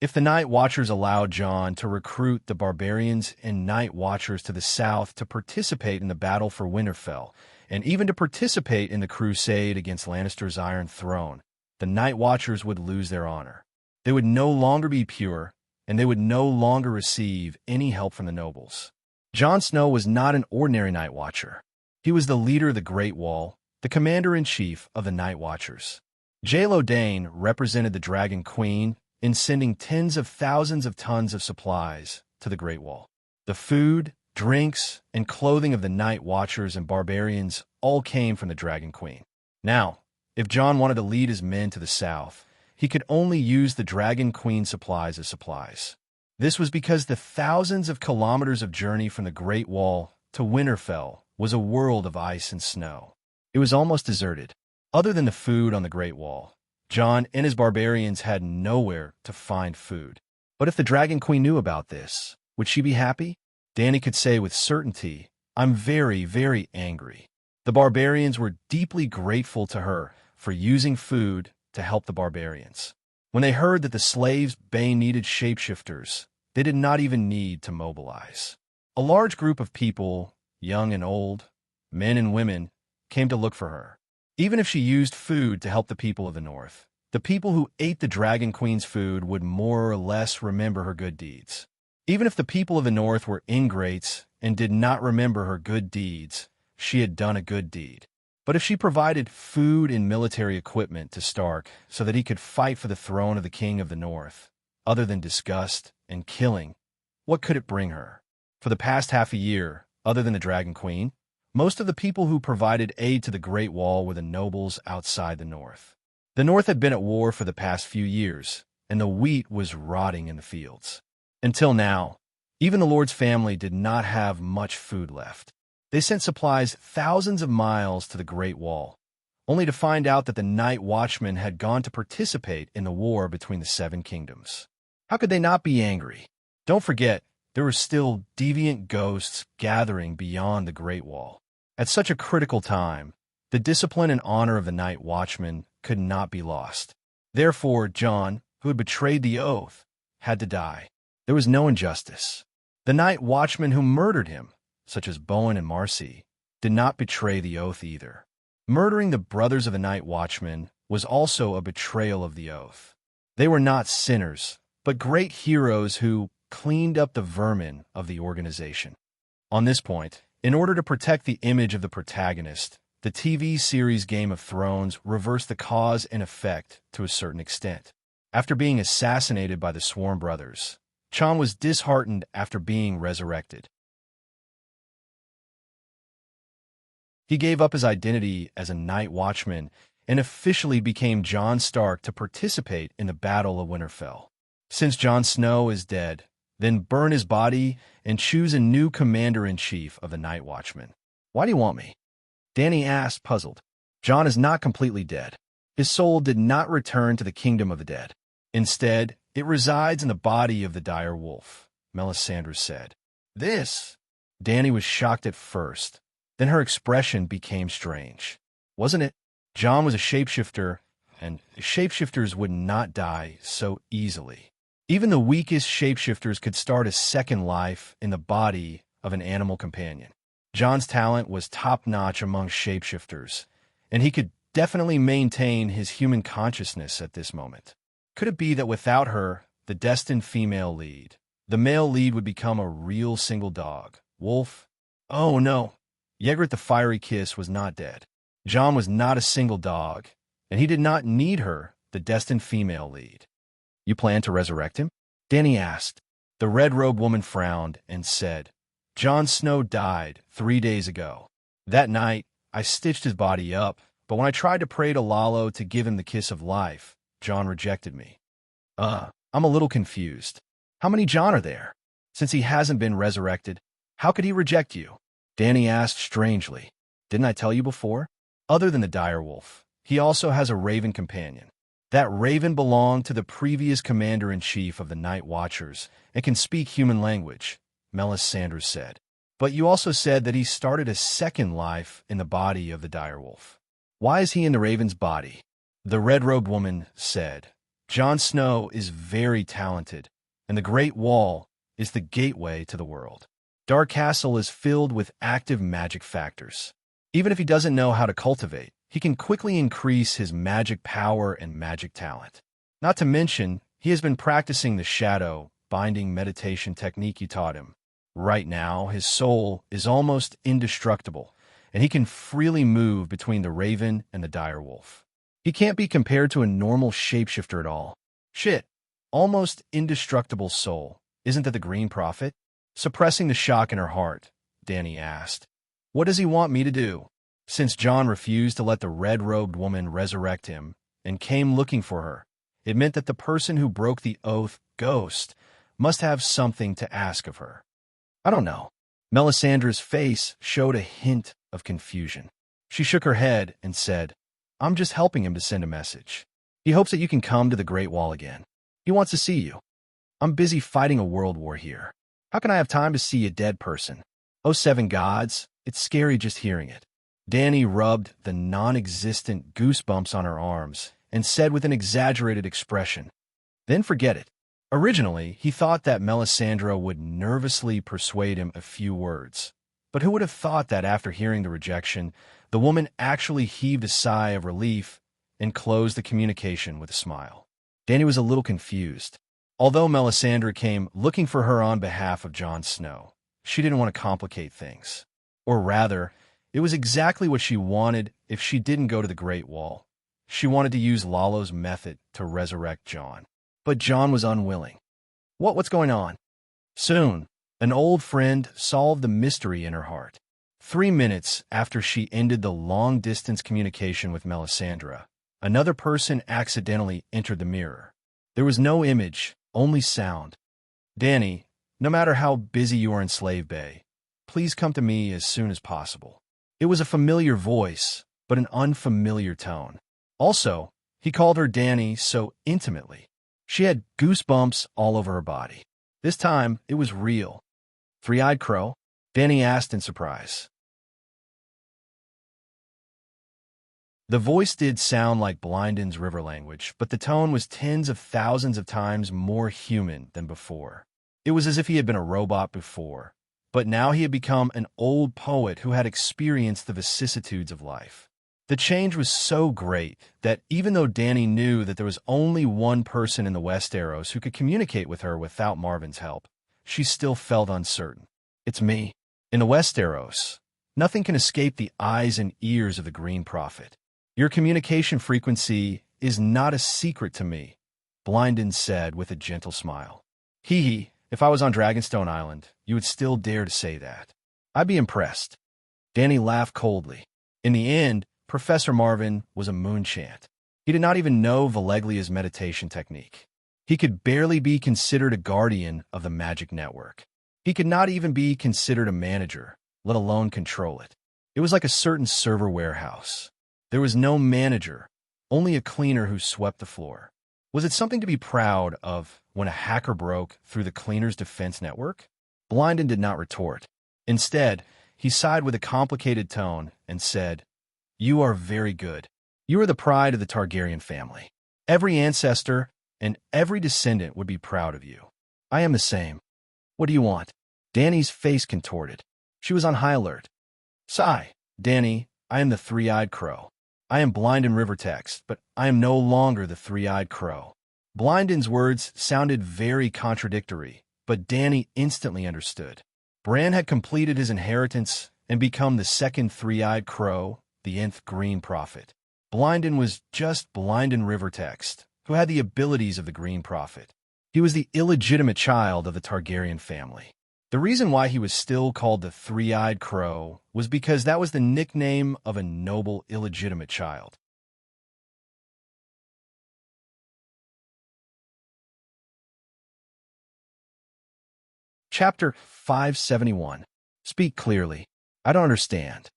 If the Night Watchers allowed Jon to recruit the barbarians and Night Watchers to the south to participate in the battle for Winterfell, and even to participate in the crusade against Lannister's Iron Throne, the Night Watchers would lose their honor. They would no longer be pure, and they would no longer receive any help from the nobles. Jon Snow was not an ordinary Night Watcher. He was the leader of the Great Wall, the commander-in-chief of the Night Watchers. Jaelo Dane represented the Dragon Queen in sending tens of thousands of tons of supplies to the Great Wall. The food, drinks, and clothing of the Night Watchers and barbarians all came from the Dragon Queen. Now, if Jon wanted to lead his men to the south, he could only use the Dragon Queen supplies as supplies. This was because the thousands of kilometers of journey from the Great Wall to Winterfell was a world of ice and snow. It was almost deserted. Other than the food on the Great Wall, Jon and his barbarians had nowhere to find food. But if the Dragon Queen knew about this, would she be happy? Dany could say with certainty, "I'm very, very angry." The barbarians were deeply grateful to her for using food to help the barbarians. When they heard that the slaves' bane needed shapeshifters, they did not even need to mobilize. A large group of people, young and old, men and women, came to look for her. Even if she used food to help the people of the north, the people who ate the Dragon Queen's food would more or less remember her good deeds. Even if the people of the north were ingrates and did not remember her good deeds, she had done a good deed. But if she provided food and military equipment to Stark so that he could fight for the throne of the king of the north, other than disgust and killing, what could it bring her? For the past half a year, other than the Dragon Queen, most of the people who provided aid to the Great Wall were the nobles outside the north. The north had been at war for the past few years, and the wheat was rotting in the fields. Until now, even the Lord's family did not have much food left. They sent supplies thousands of miles to the Great Wall, only to find out that the Night Watchmen had gone to participate in the war between the Seven Kingdoms. How could they not be angry? Don't forget, there were still deviant ghosts gathering beyond the Great Wall. At such a critical time, the discipline and honor of the Night Watchmen could not be lost. Therefore, Jon, who had betrayed the oath, had to die. There was no injustice. The Night Watchmen who murdered him, such as Bowen and Marcy, did not betray the oath either. Murdering the brothers of the Night Watchmen was also a betrayal of the oath. They were not sinners, but great heroes who cleaned up the vermin of the organization. On this point, in order to protect the image of the protagonist, the TV series Game of Thrones reversed the cause and effect to a certain extent. After being assassinated by the Swarm brothers, Jon was disheartened after being resurrected. He gave up his identity as a Night Watchman and officially became Jon Stark to participate in the Battle of Winterfell. Since Jon Snow is dead, then burn his body and choose a new commander-in-chief of the Night Watchmen. Why do you want me? Dany asked, puzzled. Jon is not completely dead. His soul did not return to the kingdom of the dead. Instead, it resides in the body of the dire wolf, Melisandre said. This? Dany was shocked at first. Then her expression became strange. Wasn't it? Jon was a shapeshifter, and shapeshifters would not die so easily. Even the weakest shapeshifters could start a second life in the body of an animal companion. Jon's talent was top-notch among shapeshifters, and he could definitely maintain his human consciousness at this moment. Could it be that without her, the destined female lead, the male lead would become a real single dog? Wolf? Oh no! Ygritte the Fiery Kiss was not dead. Jon was not a single dog, and he did not need her, the destined female lead. You plan to resurrect him? Dany asked. The red-robed woman frowned and said, Jon Snow died 3 days ago. That night, I stitched his body up, but when I tried to pray to Lalo to give him the kiss of life, Jon rejected me. I'm a little confused. How many Jon are there? Since he hasn't been resurrected, how could he reject you? Dany asked strangely. Didn't I tell you before? Other than the direwolf, he also has a raven companion. That raven belonged to the previous commander-in-chief of the Night Watchers and can speak human language, Melisandre said. But you also said that he started a second life in the body of the direwolf. Why is he in the raven's body? The red-robed woman said, Jon Snow is very talented, and the Great Wall is the gateway to the world. Dark Castle is filled with active magic factors. Even if he doesn't know how to cultivate, he can quickly increase his magic power and magic talent. Not to mention, he has been practicing the shadow binding meditation technique you taught him. Right now, his soul is almost indestructible, and he can freely move between the raven and the direwolf. He can't be compared to a normal shapeshifter at all. Shit, almost indestructible soul. Isn't that the Green Prophet? Suppressing the shock in her heart, Dany asked. What does he want me to do? Since Jon refused to let the red-robed woman resurrect him and came looking for her, it meant that the person who broke the oath, Ghost, must have something to ask of her. I don't know. Melisandre's face showed a hint of confusion. She shook her head and said, I'm just helping him to send a message. He hopes that you can come to the Great Wall again. He wants to see you. I'm busy fighting a world war here. How can I have time to see a dead person? Oh, seven gods, it's scary just hearing it. Danny rubbed the non-existent goosebumps on her arms and said with an exaggerated expression, "Then forget it." Originally, he thought that Melisandre would nervously persuade him a few words. But who would have thought that after hearing the rejection, the woman actually heaved a sigh of relief and closed the communication with a smile. Danny was a little confused. Although Melisandre came looking for her on behalf of Jon Snow, she didn't want to complicate things. Or rather, it was exactly what she wanted if she didn't go to the Great Wall. She wanted to use Lalo's method to resurrect Jon. But Jon was unwilling. What's going on? Soon, an old friend solved the mystery in her heart. 3 minutes after she ended the long-distance communication with Melisandre, another person accidentally entered the mirror. There was no image, only sound. "Danny, no matter how busy you are in Slave Bay, please come to me as soon as possible." It was a familiar voice, but an unfamiliar tone. Also, he called her Danny so intimately. She had goosebumps all over her body. This time, it was real. "Three-eyed crow?" Danny asked in surprise. The voice did sound like Blindon's river language, but the tone was tens of thousands of times more human than before. It was as if he had been a robot before, but now he had become an old poet who had experienced the vicissitudes of life. The change was so great that even though Danny knew that there was only one person in the Westeros who could communicate with her without Marvin's help, she still felt uncertain. "It's me. In the Westeros, nothing can escape the eyes and ears of the Green Prophet. Your communication frequency is not a secret to me," Blindon said with a gentle smile. "Hee, if I was on Dragonstone Island, you would still dare to say that. I'd be impressed." Danny laughed coldly. In the end, Professor Marvin was a moonchant. He did not even know Valeglia's meditation technique. He could barely be considered a guardian of the magic network. He could not even be considered a manager, let alone control it. It was like a certain server warehouse. There was no manager, only a cleaner who swept the floor. Was it something to be proud of when a hacker broke through the cleaner's defense network? Blindon did not retort. Instead, he sighed with a complicated tone and said, "You are very good. You are the pride of the Targaryen family. Every ancestor and every descendant would be proud of you. I am the same. What do you want?" Danny's face contorted. She was on high alert. "Sigh, Danny, I am the three-eyed crow. I am blind in river text, but I am no longer the three-eyed crow." Blindon's words sounded very contradictory, but Danny instantly understood. Bran had completed his inheritance and become the second three-eyed crow, the nth Green Prophet. Blindon was just blind in river text, who had the abilities of the Green Prophet. He was the illegitimate child of the Targaryen family. The reason why he was still called the Three-Eyed Crow was because that was the nickname of a noble illegitimate child. Chapter 571. Speak clearly. I don't understand.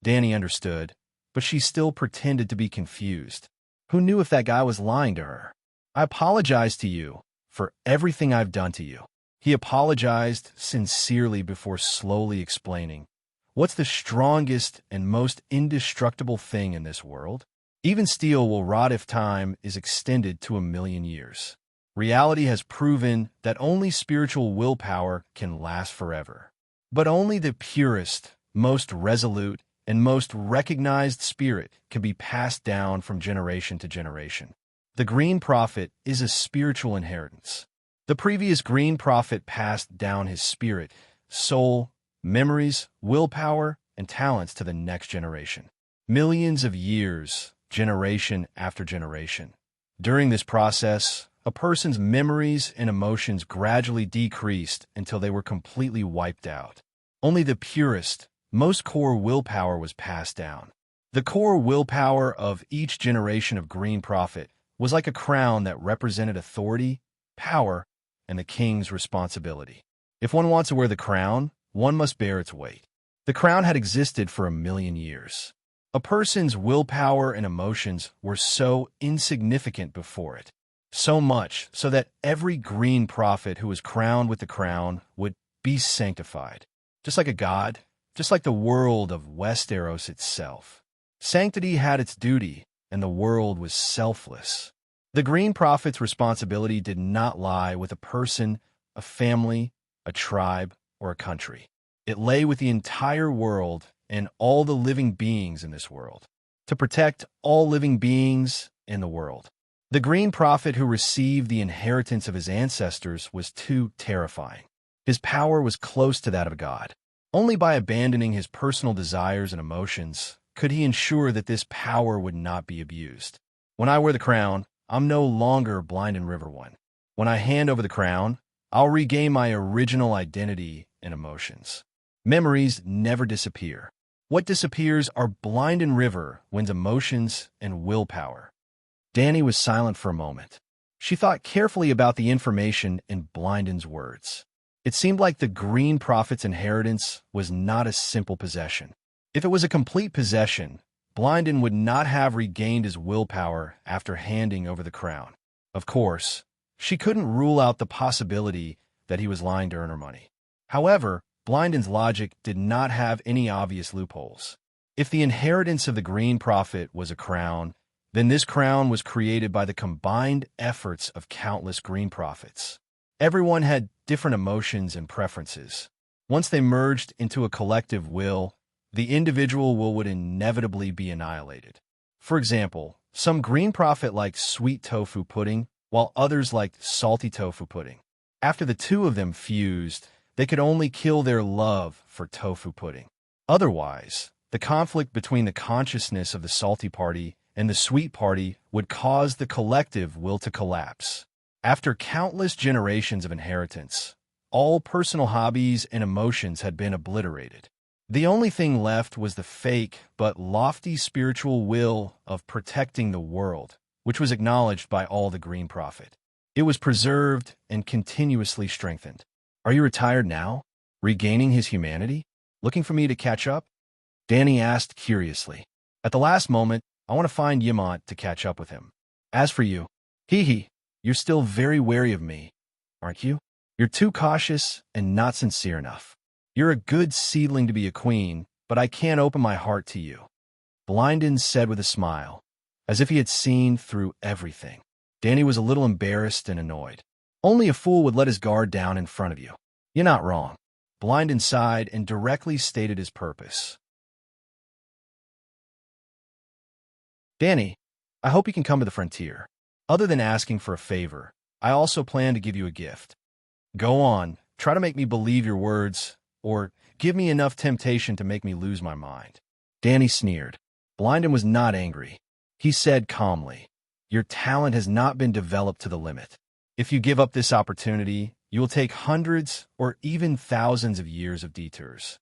Danny understood, but she still pretended to be confused. Who knew if that guy was lying to her? "I apologize to you for everything I've done to you." He apologized sincerely before slowly explaining, "What's the strongest and most indestructible thing in this world? Even steel will rot if time is extended to 1,000,000 years. Reality has proven that only spiritual willpower can last forever. But only the purest, most resolute, and most recognized spirit can be passed down from generation to generation. The Green Prophet is a spiritual inheritance. The previous Green Prophet passed down his spirit, soul, memories, willpower, and talents to the next generation. Millions of years, generation after generation. During this process, a person's memories and emotions gradually decreased until they were completely wiped out. Only the purest, most core willpower was passed down. The core willpower of each generation of Green Prophet was like a crown that represented authority, power, and the king's responsibility. If one wants to wear the crown, one must bear its weight. The crown had existed for 1,000,000 years. A person's willpower and emotions were so insignificant before it. So much so that every Green Prophet who was crowned with the crown would be sanctified. Just like a god, just like the world of Westeros itself. Sanctity had its duty, and the world was selfless. The Green Prophet's responsibility did not lie with a person, a family, a tribe, or a country. It lay with the entire world and all the living beings in this world. To protect all living beings in the world. The Green Prophet who received the inheritance of his ancestors was too terrifying. His power was close to that of a god. Only by abandoning his personal desires and emotions could he ensure that this power would not be abused. When I wear the crown, I'm no longer Blind and River One. When I hand over the crown, I'll regain my original identity and emotions. Memories never disappear. What disappears are Blind and River One's emotions and willpower. Dany was silent for a moment. She thought carefully about the information in Blinden's words. It seemed like the Green Prophet's inheritance was not a simple possession. If it was a complete possession, Blinden would not have regained his willpower after handing over the crown. Of course, she couldn't rule out the possibility that he was lying to earn her money. However, Blinden's logic did not have any obvious loopholes. If the inheritance of the Green Prophet was a crown, then this crown was created by the combined efforts of countless Green Prophets. Everyone had different emotions and preferences. Once they merged into a collective will, the individual will would inevitably be annihilated. For example, some Green Prophet liked sweet tofu pudding, while others liked salty tofu pudding. After the two of them fused, they could only kill their love for tofu pudding. Otherwise, the conflict between the consciousness of the salty party and the sweet party would cause the collective will to collapse. After countless generations of inheritance, all personal hobbies and emotions had been obliterated. The only thing left was the fake but lofty spiritual will of protecting the world, which was acknowledged by all the Green Prophet. It was preserved and continuously strengthened. Are you retired now? Regaining his humanity? Looking for me to catch up? Dany asked curiously. At the last moment, I want to find Ymont to catch up with him. As for you, you're still very wary of me, aren't you? You're too cautious and not sincere enough. You're a good seedling to be a queen, but I can't open my heart to you. Blinden said with a smile, as if he had seen through everything. Dany was a little embarrassed and annoyed. Only a fool would let his guard down in front of you. You're not wrong. Blinden sighed and directly stated his purpose. Dany, I hope you can come to the frontier. Other than asking for a favor, I also plan to give you a gift. Go on, try to make me believe your words, or give me enough temptation to make me lose my mind. Dany sneered. Blinden was not angry. He said calmly, your talent has not been developed to the limit. If you give up this opportunity, you will take hundreds or even thousands of years of detours.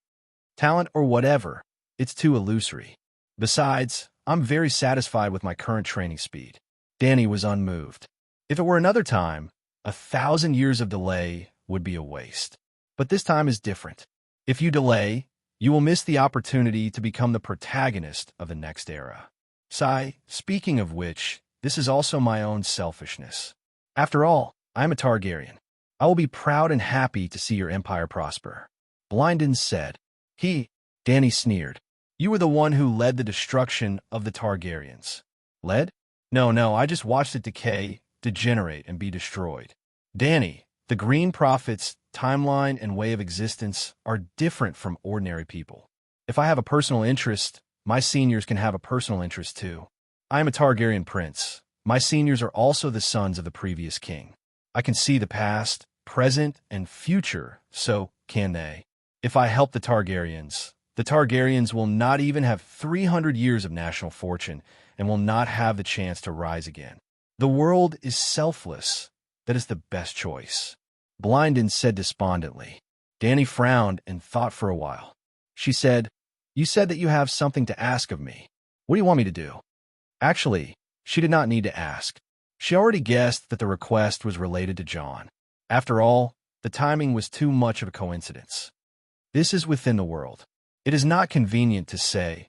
Talent or whatever, it's too illusory. Besides, I'm very satisfied with my current training speed. Dany was unmoved. If it were another time, 1,000 years of delay would be a waste. But this time is different. If you delay, you will miss the opportunity to become the protagonist of the next era. Speaking of which, this is also my own selfishness. After all, I am a Targaryen. I will be proud and happy to see your empire prosper. Blinden said. Dany sneered. You were the one who led the destruction of the Targaryens. Led? No, I just watched it decay, degenerate, and be destroyed. Dany, the Green Prophet's timeline and way of existence are different from ordinary people. If I have a personal interest, my seniors can have a personal interest too. I am a Targaryen prince. My seniors are also the sons of the previous king. I can see the past, present, and future, so can they. If I help the Targaryens will not even have 300 years of national fortune and will not have the chance to rise again. The world is selfless. That is the best choice. Blinden said despondently. Dany frowned and thought for a while. She said, You said that you have something to ask of me. What do you want me to do? Actually, she did not need to ask. She already guessed that the request was related to Jon. After all, the timing was too much of a coincidence. This is within the world. It is not convenient to say,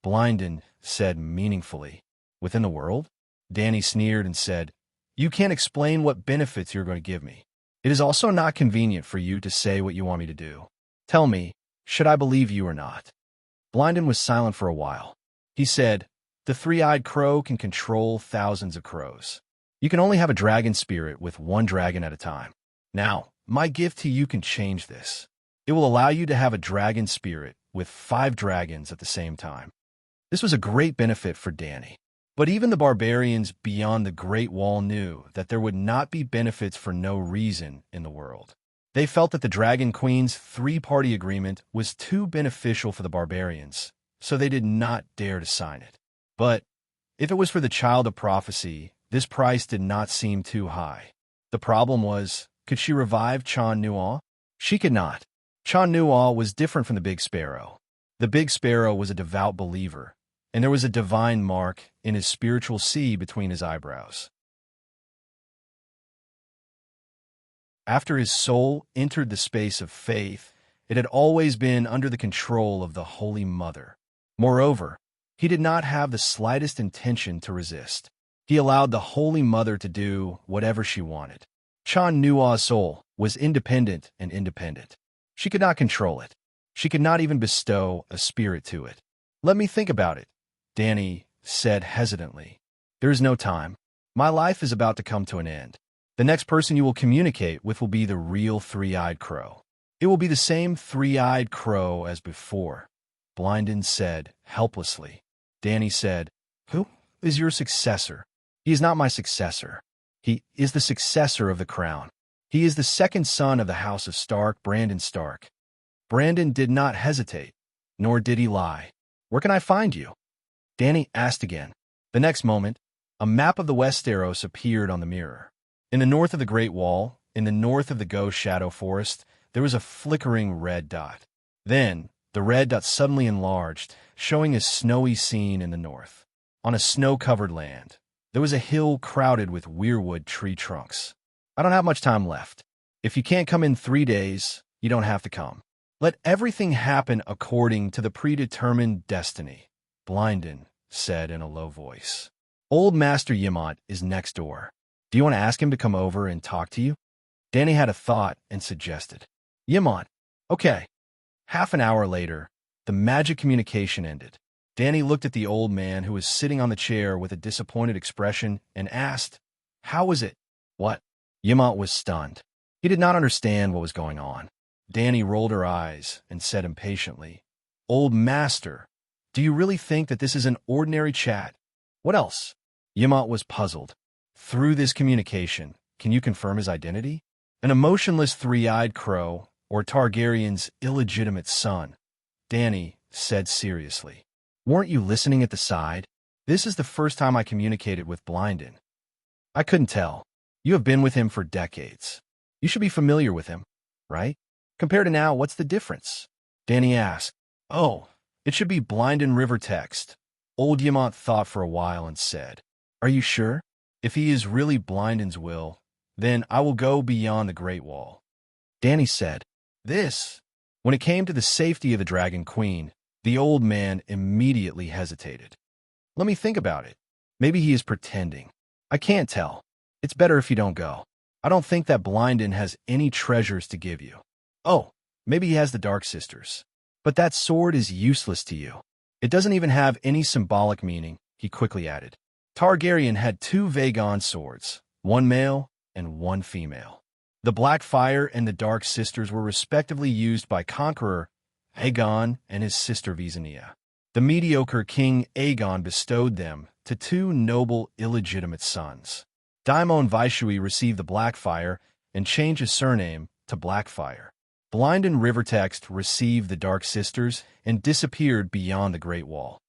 Blinden said meaningfully. Within the world? Dany sneered and said, You can't explain what benefits you're going to give me. It is also not convenient for you to say what you want me to do. Tell me, Should I believe you or not? Blindin was silent for a while. He said, the three-eyed crow can control thousands of crows. You can only have a dragon spirit with one dragon at a time. Now, my gift to you can change this. It will allow you to have a dragon spirit with 5 dragons at the same time. This was a great benefit for Danny. But even the barbarians beyond the Great Wall knew that there would not be benefits for no reason in the world. They felt that the Dragon Queen's 3-party agreement was too beneficial for the barbarians, so they did not dare to sign it. But if it was for the Child of Prophecy, this price did not seem too high. The problem was, could she revive Chan Nual? She could not. Chan Nual was different from the Big Sparrow. The Big Sparrow was a devout believer, and there was a divine mark in his spiritual sea between his eyebrows. After his soul entered the space of faith, it had always been under the control of the Holy Mother. Moreover, he did not have the slightest intention to resist. He allowed the Holy Mother to do whatever she wanted. Chan Nua's soul was independent and independent. She could not control it. She could not even bestow a spirit to it. Let me think about it, Danny said hesitantly. There is no time. My life is about to come to an end. The next person you will communicate with will be the real three-eyed crow. It will be the same three-eyed crow as before, Blindin said helplessly. Danny said, Who is your successor? He is not my successor. He is the successor of the crown. He is the second son of the House of Stark, Brandon Stark. Brandon did not hesitate, nor did he lie. Where can I find you? Danny asked again. The next moment, a map of the Westeros appeared on the mirror. In the north of the Great Wall, in the north of the Ghost Shadow Forest, there was a flickering red dot. Then, the red dot suddenly enlarged, showing a snowy scene in the north. On a snow-covered land, there was a hill crowded with weirwood tree trunks. I don't have much time left. If you can't come in 3 days, you don't have to come. Let everything happen according to the predetermined destiny, Blindin said in a low voice. Old Master Yamant is next door. Do you want to ask him to come over and talk to you? Danny had a thought and suggested. Yamant. Okay. Half an hour later, the magic communication ended. Danny looked at the old man who was sitting on the chair with a disappointed expression and asked, How was it? What? Yamant was stunned. He did not understand what was going on. Danny rolled her eyes and said impatiently, Old Master, do you really think that this is an ordinary chat? What else? Yamant was puzzled. Through this communication, can you confirm his identity? An emotionless three-eyed crow, or Targaryen's illegitimate son, Danny said seriously. Weren't you listening at the side? This is the first time I communicated with Blindin. I couldn't tell. You have been with him for decades. You should be familiar with him, right? Compared to now, what's the difference? Danny asked. Oh, it should be Blindin River text. Old Yamant thought for a while and said, Are you sure? If he is really Blindin's will, then I will go beyond the Great Wall. Danny said, This. When it came to the safety of the Dragon Queen, the old man immediately hesitated. Let me think about it. Maybe he is pretending. I can't tell. It's better if you don't go. I don't think that Blindin has any treasures to give you. Oh, maybe he has the Dark Sisters. But that sword is useless to you. It doesn't even have any symbolic meaning, he quickly added. Targaryen had 2 Vagon swords, one male and one female. The Black Fire and the Dark Sisters were respectively used by Conqueror Aegon and his sister Visenya. The mediocre King Aegon bestowed them to 2 noble illegitimate sons. Daimon Vaishui received the Black Fire and changed his surname to Blackfire. Blindin Rivertext received the Dark Sisters and disappeared beyond the Great Wall.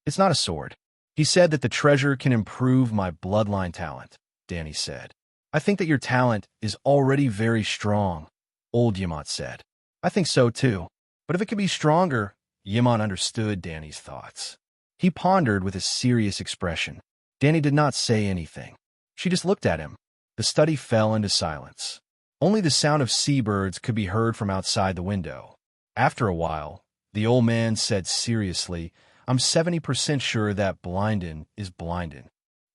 It's not a sword. He said that the treasure can improve my bloodline talent, Danny said. I think that your talent is already very strong, Old Yamant said. I think so too. But if it could be stronger, Yamant understood Danny's thoughts. He pondered with a serious expression. Danny did not say anything. She just looked at him. The study fell into silence. Only the sound of seabirds could be heard from outside the window. After a while, the old man said seriously, I'm 70% sure that Blindin is Blindin.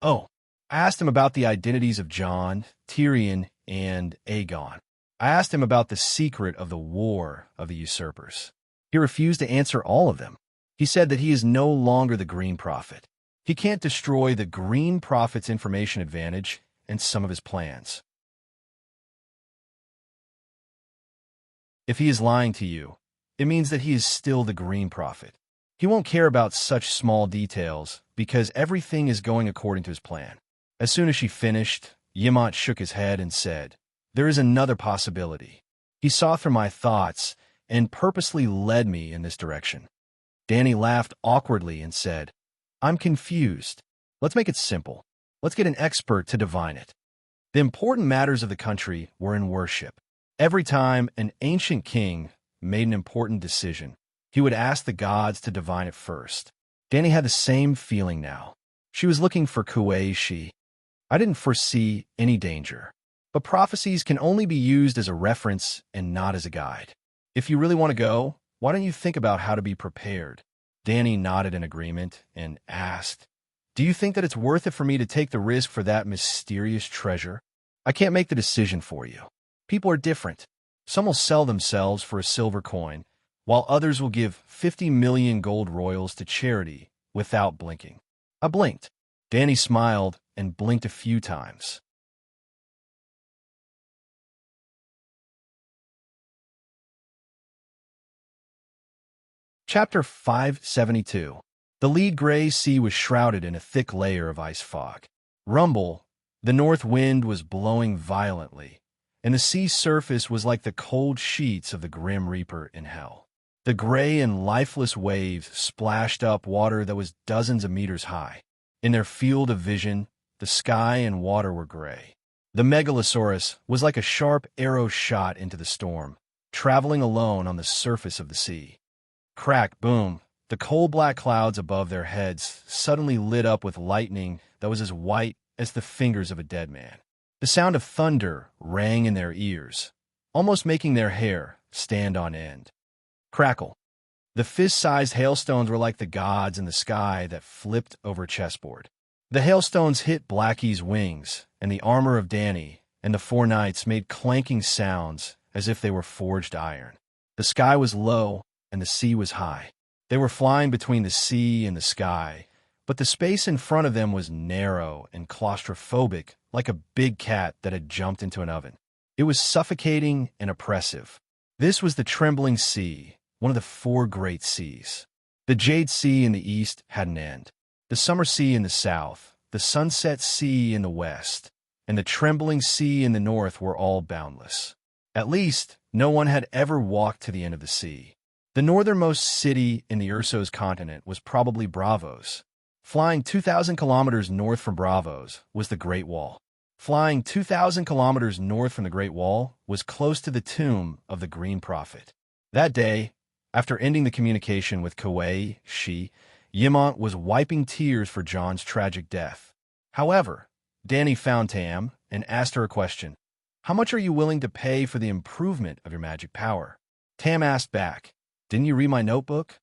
Oh, I asked him about the identities of Jon, Tyrion, and Aegon. I asked him about the secret of the War of the Usurpers. He refused to answer all of them. He said that he is no longer the Green Prophet. He can't destroy the Green Prophet's information advantage and some of his plans. If he is lying to you, it means that he is still the Green Prophet. He won't care about such small details because everything is going according to his plan. As soon as she finished, Yimont shook his head and said, "There is another possibility." He saw through my thoughts and purposely led me in this direction. Danny laughed awkwardly and said, "I'm confused. Let's make it simple. Let's get an expert to divine it." The important matters of the country were in worship. Every time an ancient king made an important decision, he would ask the gods to divine it first. Danny had the same feeling now. She was looking for Kuei-shi. I didn't foresee any danger. But prophecies can only be used as a reference and not as a guide. If you really want to go, why don't you think about how to be prepared? Danny nodded in agreement and asked, "Do you think that it's worth it for me to take the risk for that mysterious treasure? I can't make the decision for you. People are different. Some will sell themselves for a silver coin, while others will give 50 million gold royals to charity without blinking." I blinked. Danny smiled and blinked a few times. Chapter 572. The lead gray sea was shrouded in a thick layer of ice fog. Rumble, the north wind was blowing violently, and the sea surface was like the cold sheets of the Grim Reaper in hell. The gray and lifeless waves splashed up water that was dozens of meters high. In their field of vision, the sky and water were gray. The megalosaurus was like a sharp arrow shot into the storm, traveling alone on the surface of the sea. Crack, boom, the coal-black clouds above their heads suddenly lit up with lightning that was as white as the fingers of a dead man. The sound of thunder rang in their ears, almost making their hair stand on end. Crackle. The fist-sized hailstones were like the gods in the sky that flipped over a chessboard. The hailstones hit Blackie's wings, and the armor of Danny and the four knights made clanking sounds as if they were forged iron. The sky was low, and the sea was high. They were flying between the sea and the sky, but the space in front of them was narrow and claustrophobic, like a big cat that had jumped into an oven. It was suffocating and oppressive. This was the Trembling Sea, one of the four great seas. The Jade Sea in the east had an end, the Summer Sea in the south, the Sunset Sea in the west, and the Trembling Sea in the north were all boundless. At least, no one had ever walked to the end of the sea. The northernmost city in the Ursos continent was probably Bravos. Flying 2,000 kilometers north from Bravos was the Great Wall. Flying 2,000 kilometers north from the Great Wall was close to the tomb of the Green Prophet. That day, after ending the communication with Kuei-shi, Yimont was wiping tears for John's tragic death. However, Danny found Tam and asked her a question. "How much are you willing to pay for the improvement of your magic power?" Tam asked back, "Didn't you read my notebook?"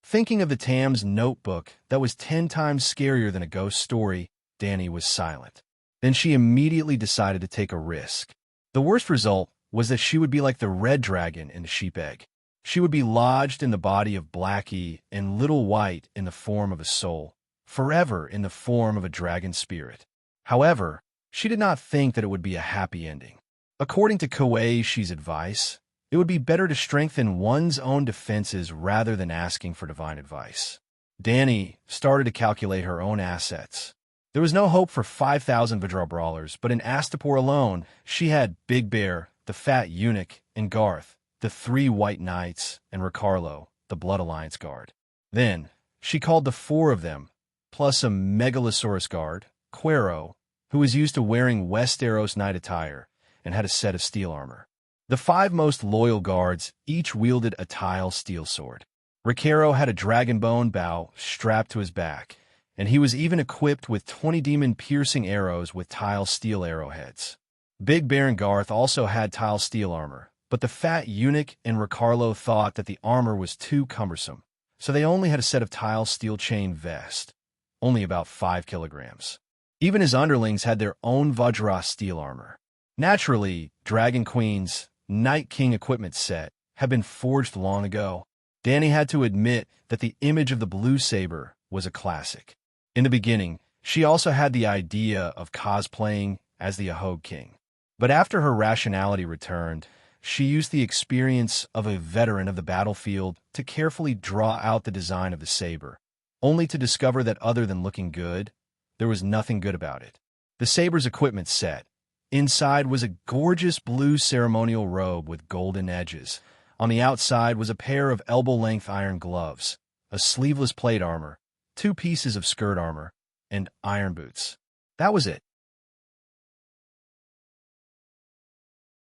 Thinking of the Tam's notebook that was 10 times scarier than a ghost story, Danny was silent. Then she immediately decided to take a risk. The worst result was that she would be like the red dragon in the sheep egg. She would be lodged in the body of Blackie and Little White in the form of a soul, forever in the form of a dragon spirit. However, she did not think that it would be a happy ending. According to Kuei-shi's advice, it would be better to strengthen one's own defenses rather than asking for divine advice. Danny started to calculate her own assets. There was no hope for 5,000 Vidral brawlers, but in Astapor alone, she had Big Bear, the Fat Eunuch, and Garth, the 3 White Knights, and Ricarlo, the Blood Alliance guard. Then, she called the 4 of them, plus a Megalosaurus guard, Quero, who was used to wearing Westeros knight attire and had a set of steel armor. The 5 most loyal guards each wielded a tile steel sword. Ricardo had a dragonbone bow strapped to his back, and he was even equipped with 20 demon-piercing arrows with tile steel arrowheads. Big Bear and Garth also had tile steel armor, but the Fat Eunuch and Ricardo thought that the armor was too cumbersome, so they only had a set of tile steel chain vest, only about 5 kilograms. Even his underlings had their own Vajra steel armor. Naturally, Dragon Queen's Night King equipment set had been forged long ago. Danny had to admit that the image of the blue saber was a classic. In the beginning, she also had the idea of cosplaying as the Ahog King. But after her rationality returned, she used the experience of a veteran of the battlefield to carefully draw out the design of the saber, only to discover that other than looking good, there was nothing good about it. The saber's equipment set. Inside was a gorgeous blue ceremonial robe with golden edges. On the outside was a pair of elbow-length iron gloves, a sleeveless plate armor, 2 pieces of skirt armor, and iron boots. That was it.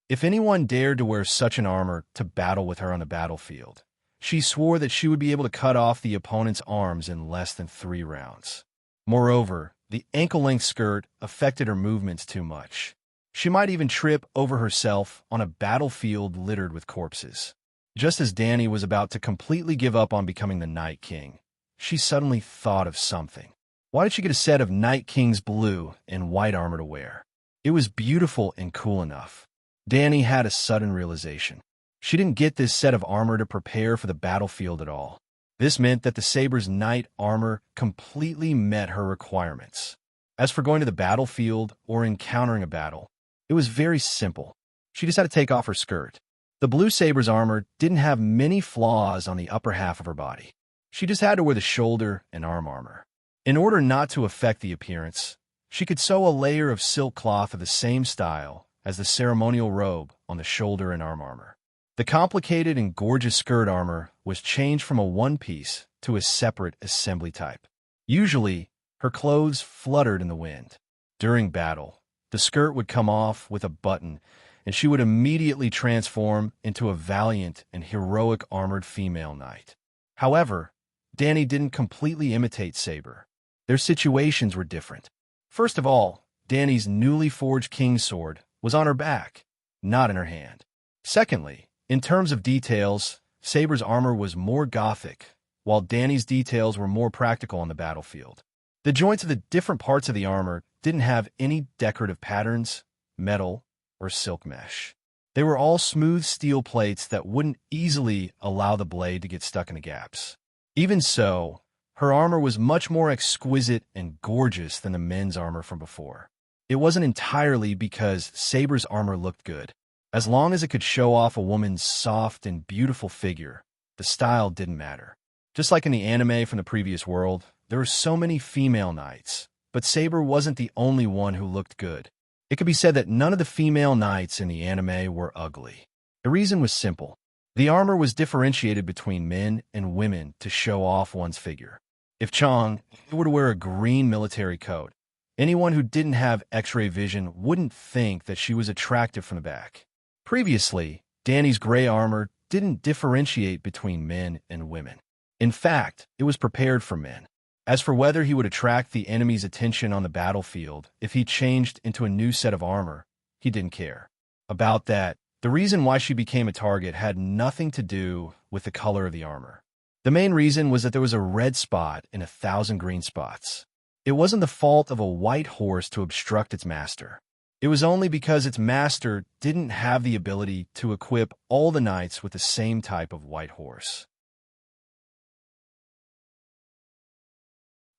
If anyone dared to wear such an armor to battle with her on the battlefield, she swore that she would be able to cut off the opponent's arms in less than 3 rounds. Moreover, the ankle-length skirt affected her movements too much. She might even trip over herself on a battlefield littered with corpses. Just as Danny was about to completely give up on becoming the Night King, she suddenly thought of something. Why did she get a set of Night King's blue and white armor to wear? It was beautiful and cool enough. Danny had a sudden realization. She didn't get this set of armor to prepare for the battlefield at all. This meant that the saber's knight armor completely met her requirements. As for going to the battlefield or encountering a battle, it was very simple. She just had to take off her skirt. The blue saber's armor didn't have many flaws on the upper half of her body. She just had to wear the shoulder and arm armor. In order not to affect the appearance, she could sew a layer of silk cloth of the same style as the ceremonial robe on the shoulder and arm armor. The complicated and gorgeous skirt armor was changed from a one-piece to a separate assembly type. Usually, her clothes fluttered in the wind. During battle, the skirt would come off with a button, and she would immediately transform into a valiant and heroic armored female knight. However, Danny didn't completely imitate Saber. Their situations were different. First of all, Danny's newly forged king's sword was on her back, not in her hand. Secondly, in terms of details, Saber's armor was more gothic, while Danny's details were more practical on the battlefield. The joints of the different parts of the armor didn't have any decorative patterns, metal, or silk mesh. They were all smooth steel plates that wouldn't easily allow the blade to get stuck in the gaps. Even so, her armor was much more exquisite and gorgeous than the men's armor from before. It wasn't entirely because Saber's armor looked good. As long as it could show off a woman's soft and beautiful figure, the style didn't matter. Just like in the anime from the previous world, there were so many female knights, but Saber wasn't the only one who looked good. It could be said that none of the female knights in the anime were ugly. The reason was simple. The armor was differentiated between men and women to show off one's figure. If Chong were to wear a green military coat, anyone who didn't have X-ray vision wouldn't think that she was attractive from the back. Previously, Danny's gray armor didn't differentiate between men and women. In fact, it was prepared for men. As for whether he would attract the enemy's attention on the battlefield if he changed into a new set of armor, he didn't care. About that, the reason why she became a target had nothing to do with the color of the armor. The main reason was that there was a red spot in 1,000 green spots. It wasn't the fault of a white horse to obstruct its master. It was only because its master didn't have the ability to equip all the knights with the same type of white horse.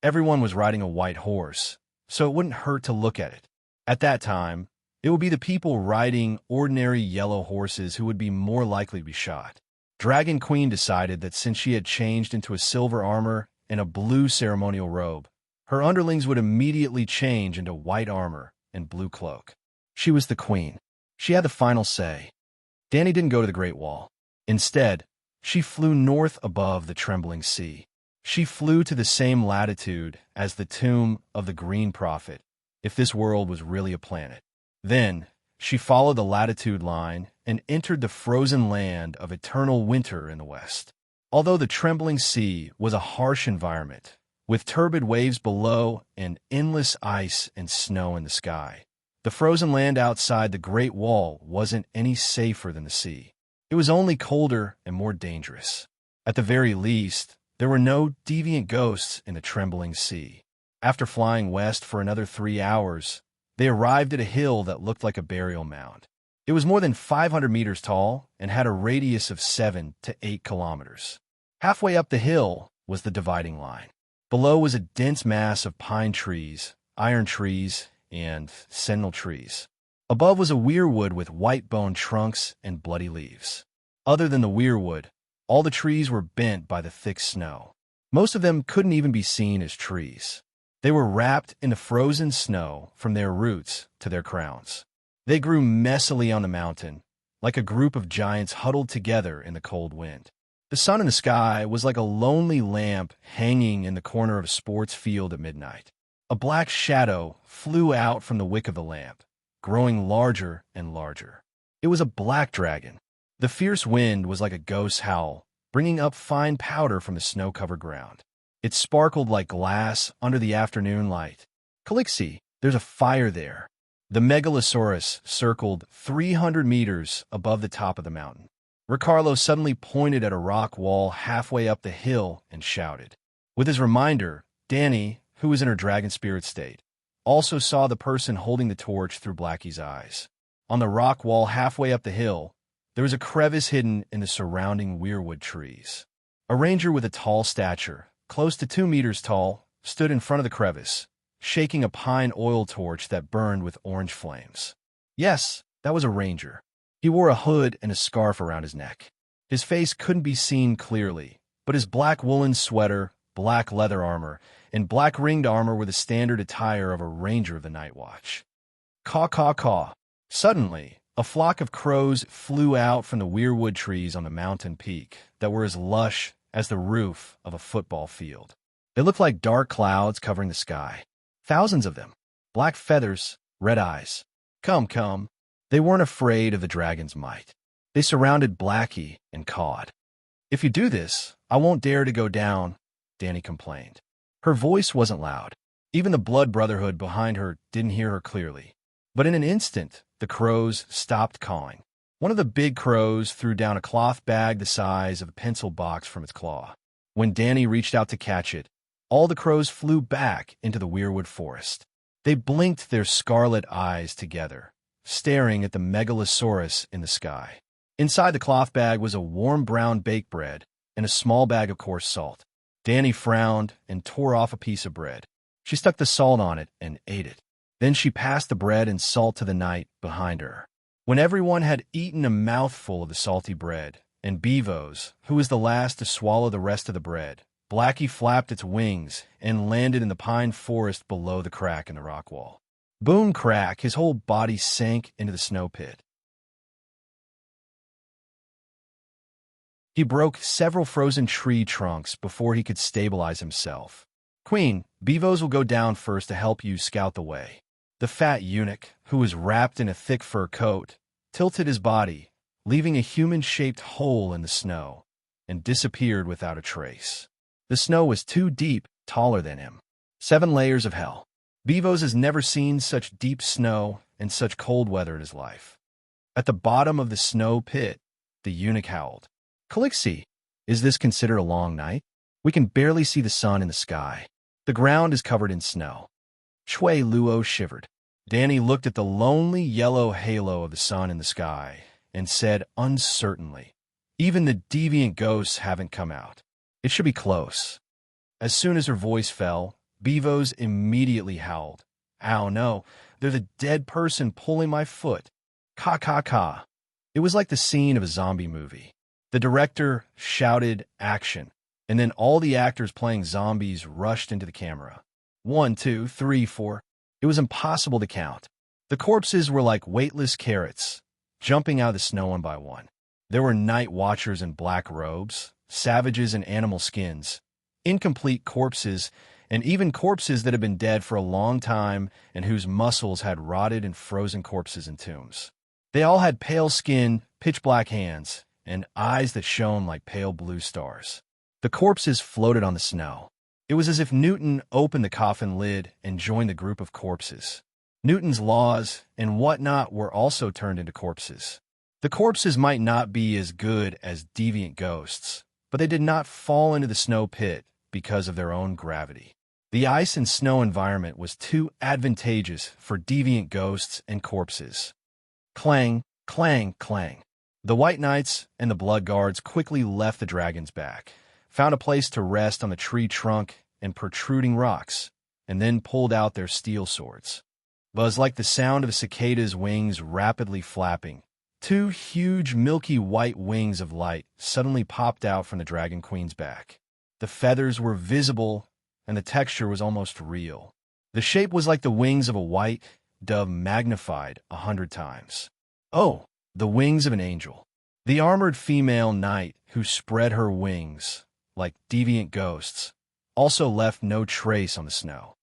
Everyone was riding a white horse, so it wouldn't hurt to look at it. At that time, it would be the people riding ordinary yellow horses who would be more likely to be shot. Dragon Queen decided that since she had changed into a silver armor and a blue ceremonial robe, her underlings would immediately change into white armor and blue cloak. She was the queen. She had the final say. Danny didn't go to the Great Wall. Instead, she flew north above the trembling sea. She flew to the same latitude as the tomb of the Green Prophet, if this world was really a planet. Then, she followed the latitude line and entered the frozen land of eternal winter in the west. Although the trembling sea was a harsh environment, with turbid waves below and endless ice and snow in the sky, the frozen land outside the Great Wall wasn't any safer than the sea. It was only colder and more dangerous. At the very least, there were no deviant ghosts in the trembling sea. After flying west for another 3 hours, they arrived at a hill that looked like a burial mound. It was more than 500 meters tall and had a radius of 7 to 8 kilometers. Halfway up the hill was the dividing line. Below was a dense mass of pine trees, iron trees, and sentinel trees. Above was a weirwood with white-boned trunks and bloody leaves. Other than the weirwood, all the trees were bent by the thick snow. Most of them couldn't even be seen as trees. They were wrapped in the frozen snow from their roots to their crowns. They grew messily on the mountain, like a group of giants huddled together in the cold wind. The sun in the sky was like a lonely lamp hanging in the corner of a sports field at midnight. A black shadow flew out from the wick of the lamp, growing larger and larger. It was a black dragon. The fierce wind was like a ghost howl, bringing up fine powder from the snow-covered ground. It sparkled like glass under the afternoon light. "Calixi, there's a fire there." The megalosaurus circled 300 meters above the top of the mountain. Ricardo suddenly pointed at a rock wall halfway up the hill and shouted. With his reminder, Danny, who was in her dragon spirit state, also saw the person holding the torch through Blackie's eyes. On the rock wall halfway up the hill, there was a crevice hidden in the surrounding weirwood trees. A ranger with a tall stature, close to 2 meters tall, stood in front of the crevice, shaking a pine oil torch that burned with orange flames. Yes, that was a ranger. He wore a hood and a scarf around his neck. His face couldn't be seen clearly, but his black woolen sweater, black leather armor, and black ringed armor were the standard attire of a ranger of the Night Watch. Caw, caw, caw. Suddenly, a flock of crows flew out from the weirwood trees on the mountain peak that were as lush as the roof of a football field. They looked like dark clouds covering the sky. Thousands of them. Black feathers, red eyes. Come, come. They weren't afraid of the dragon's might. They surrounded Blackie and cawed. "If you do this, I won't dare to go down," Danny complained. Her voice wasn't loud. Even the blood brotherhood behind her didn't hear her clearly. But in an instant, the crows stopped cawing. One of the big crows threw down a cloth bag the size of a pencil box from its claw. When Danny reached out to catch it, all the crows flew back into the weirwood forest. They blinked their scarlet eyes together, staring at the megalosaurus in the sky. Inside the cloth bag was a warm brown baked bread and a small bag of coarse salt. Danny frowned and tore off a piece of bread. She stuck the salt on it and ate it. Then she passed the bread and salt to the knight behind her. When everyone had eaten a mouthful of the salty bread, and Beavos, who was the last to swallow the rest of the bread, Blackie flapped its wings and landed in the pine forest below the crack in the rock wall. Boom crack, his whole body sank into the snow pit. He broke several frozen tree trunks before he could stabilize himself. "Queen, Beavos will go down first to help you scout the way." The fat eunuch, who was wrapped in a thick fur coat, tilted his body, leaving a human-shaped hole in the snow, and disappeared without a trace. The snow was too deep, taller than him. 7 layers of hell. Beavos has never seen such deep snow and such cold weather in his life. At the bottom of the snow pit, the eunuch howled. "Calixi, is this considered a long night? We can barely see the sun in the sky. The ground is covered in snow." Shui Luo shivered. Danny looked at the lonely yellow halo of the sun in the sky and said uncertainly, "Even the deviant ghosts haven't come out. It should be close." As soon as her voice fell, Beavos immediately howled. "Ow, no, there's a dead person pulling my foot. Ka ka ka." It was like the scene of a zombie movie. The director shouted action, and then all the actors playing zombies rushed into the camera. 1, 2, 3, 4. It was impossible to count. The corpses were like weightless carrots, jumping out of the snow one by one. There were night watchers in black robes, savages in animal skins, incomplete corpses, and even corpses that had been dead for a long time and whose muscles had rotted in frozen corpses in tombs. They all had pale skin, pitch-black hands, and eyes that shone like pale blue stars. The corpses floated on the snow. It was as if Newton opened the coffin lid and joined the group of corpses. Newton's laws and whatnot were also turned into corpses. The corpses might not be as good as deviant ghosts, but they did not fall into the snow pit because of their own gravity. The ice and snow environment was too advantageous for deviant ghosts and corpses. Clang, clang, clang. The White Knights and the Blood Guards quickly left the dragon's back, found a place to rest on the tree trunk and protruding rocks, and then pulled out their steel swords. It was like the sound of a cicada's wings rapidly flapping. Two huge, milky white wings of light suddenly popped out from the Dragon Queen's back. The feathers were visible, and the texture was almost real. The shape was like the wings of a white dove magnified 100 times. Oh, the wings of an angel. The armored female knight who spread her wings, like deviant ghosts, also left no trace on the snow.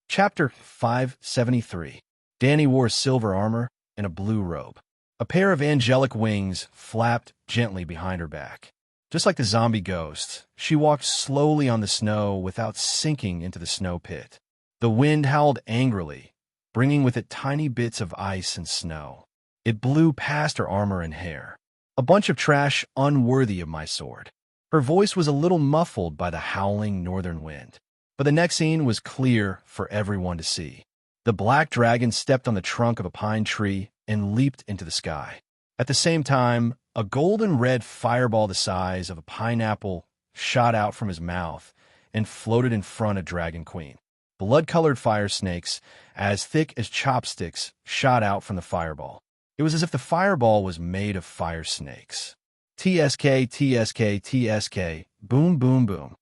Chapter 573. Danny wore silver armor and a blue robe. A pair of angelic wings flapped gently behind her back. Just like the zombie ghost, she walked slowly on the snow without sinking into the snow pit. The wind howled angrily, bringing with it tiny bits of ice and snow. It blew past her armor and hair. A bunch of trash unworthy of my sword. Her voice was a little muffled by the howling northern wind. But the next scene was clear for everyone to see. The black dragon stepped on the trunk of a pine tree and leaped into the sky. At the same time, a golden-red fireball the size of a pineapple shot out from his mouth and floated in front of Dragon Queen. Blood-colored fire snakes, as thick as chopsticks, shot out from the fireball. It was as if the fireball was made of fire snakes. TSK, TSK, TSK, boom, boom, boom.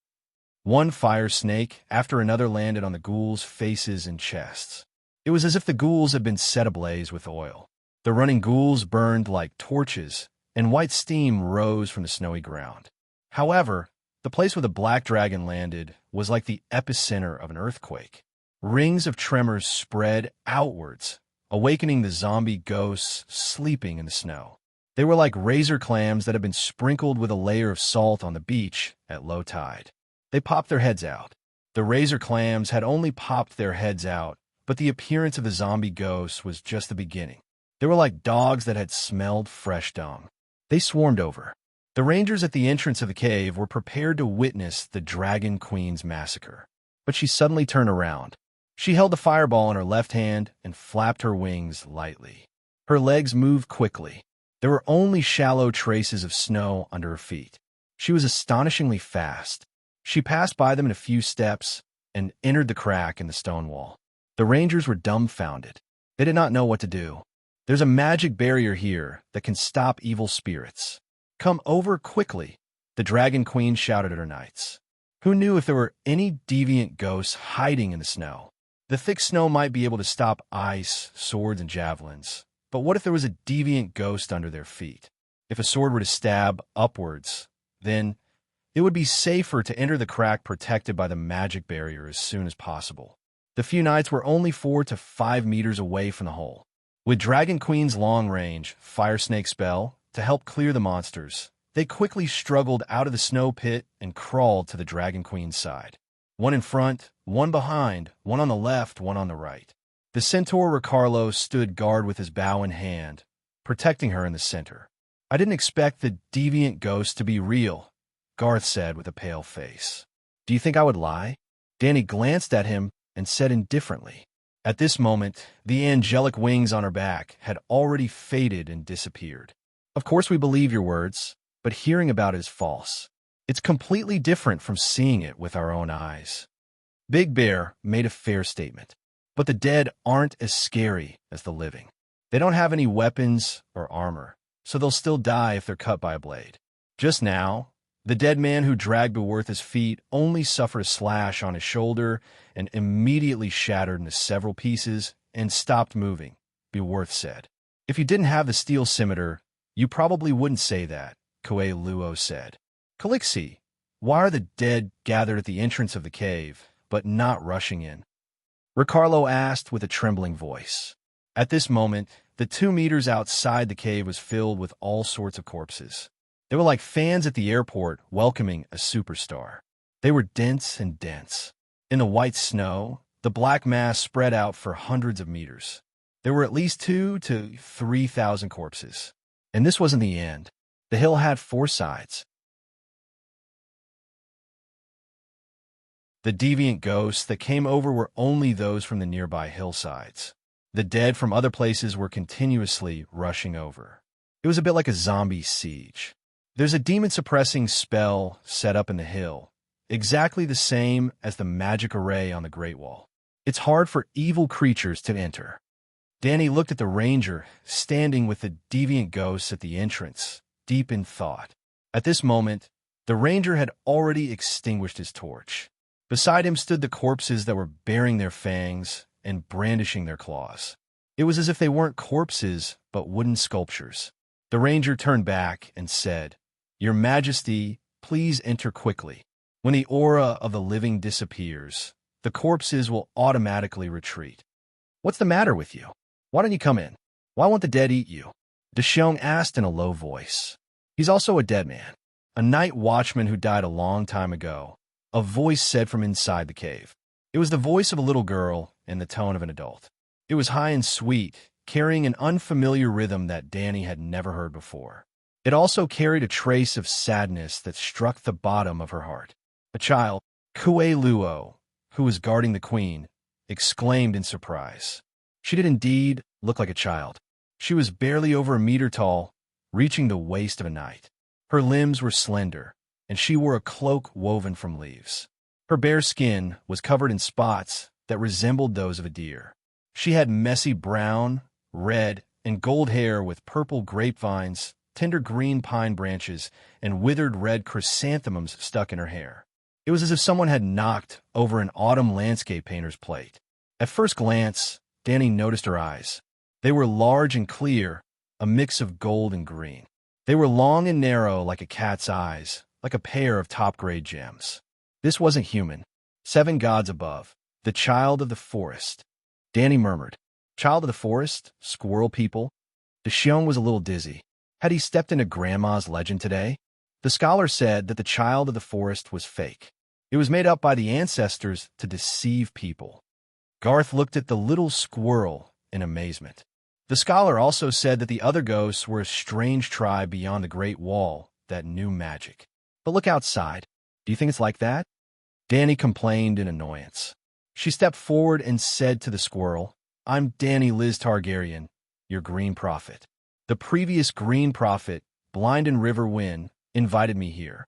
One fire snake after another landed on the ghouls' faces and chests. It was as if the ghouls had been set ablaze with oil. The running ghouls burned like torches, and white steam rose from the snowy ground. However, the place where the black dragon landed was like the epicenter of an earthquake. Rings of tremors spread outwards, awakening the zombie ghosts sleeping in the snow. They were like razor clams that had been sprinkled with a layer of salt on the beach at low tide. They popped their heads out. The razor clams had only popped their heads out, but the appearance of the zombie ghosts was just the beginning. They were like dogs that had smelled fresh dung. They swarmed over. The rangers at the entrance of the cave were prepared to witness the Dragon Queen's massacre. But she suddenly turned around. She held the fireball in her left hand and flapped her wings lightly. Her legs moved quickly. There were only shallow traces of snow under her feet. She was astonishingly fast. She passed by them in a few steps and entered the crack in the stone wall. The rangers were dumbfounded. They did not know what to do. There's a magic barrier here that can stop evil spirits. Come over quickly, the Dragon Queen shouted at her knights. Who knew if there were any deviant ghosts hiding in the snow? The thick snow might be able to stop ice, swords, and javelins. But what if there was a deviant ghost under their feet? If a sword were to stab upwards, then it would be safer to enter the crack protected by the magic barrier as soon as possible. The few knights were only 4 to 5 meters away from the hole. With Dragon Queen's long-range fire snake spell to help clear the monsters, they quickly struggled out of the snow pit and crawled to the Dragon Queen's side. One in front, one behind, one on the left, one on the right. The centaur Ricardo stood guard with his bow in hand, protecting her in the center. I didn't expect the deviant ghost to be real, Garth said with a pale face. Do you think I would lie? Danny glanced at him and said indifferently. At this moment, the angelic wings on her back had already faded and disappeared. Of course we believe your words, but hearing about it is false. It's completely different from seeing it with our own eyes. Big Bear made a fair statement. But the dead aren't as scary as the living. They don't have any weapons or armor, so they'll still die if they're cut by a blade. Just now, the dead man who dragged Beworth's feet only suffered a slash on his shoulder and immediately shattered into several pieces and stopped moving, Beworth said. If you didn't have the steel scimitar, you probably wouldn't say that, Koe Luo said. Calixi, why are the dead gathered at the entrance of the cave, but not rushing in? Ricardo asked with a trembling voice. At this moment, the 2 meters outside the cave was filled with all sorts of corpses. They were like fans at the airport welcoming a superstar. They were dense and dense. In the white snow, the black mass spread out for hundreds of meters. There were at least 2,000 to 3,000 corpses. And this wasn't the end. The hill had 4 sides. The deviant ghosts that came over were only those from the nearby hillsides. The dead from other places were continuously rushing over. It was a bit like a zombie siege. There's a demon-suppressing spell set up in the hill, exactly the same as the magic array on the Great Wall. It's hard for evil creatures to enter. Danny looked at the ranger, standing with the deviant ghosts at the entrance, deep in thought. At this moment, the ranger had already extinguished his torch. Beside him stood the corpses that were baring their fangs and brandishing their claws. It was as if they weren't corpses, but wooden sculptures. The ranger turned back and said, "Your Majesty, please enter quickly. When the aura of the living disappears, the corpses will automatically retreat." "What's the matter with you? Why don't you come in? Why won't the dead eat you?" Deshiong asked in a low voice. "He's also a dead man, a night watchman who died a long time ago," a voice said from inside the cave. It was the voice of a little girl and the tone of an adult. It was high and sweet, carrying an unfamiliar rhythm that Danny had never heard before. It also carried a trace of sadness that struck the bottom of her heart. A child, Kue Luo, who was guarding the queen, exclaimed in surprise. She did indeed look like a child. She was barely over a meter tall, reaching the waist of a knight. Her limbs were slender, and she wore a cloak woven from leaves. Her bare skin was covered in spots that resembled those of a deer. She had messy brown, red, and gold hair with purple grapevines, tender green pine branches, and withered red chrysanthemums stuck in her hair. It was as if someone had knocked over an autumn landscape painter's plate. At first glance, Danny noticed her eyes. They were large and clear, a mix of gold and green. They were long and narrow like a cat's eyes, like a pair of top-grade gems. This wasn't human. 7 gods above. The child of the forest. Danny murmured. Child of the forest? Squirrel people? Deshiong was a little dizzy. Had he stepped into Grandma's legend today? The scholar said that the child of the forest was fake. It was made up by the ancestors to deceive people. Garth looked at the little squirrel in amazement. The scholar also said that the other ghosts were a strange tribe beyond the Great Wall that knew magic. But look outside. Do you think it's like that? Danny complained in annoyance. She stepped forward and said to the squirrel, "I'm Danny Liz Targaryen, your Green Prophet. The previous Green Prophet, Blind and River Wind, invited me here."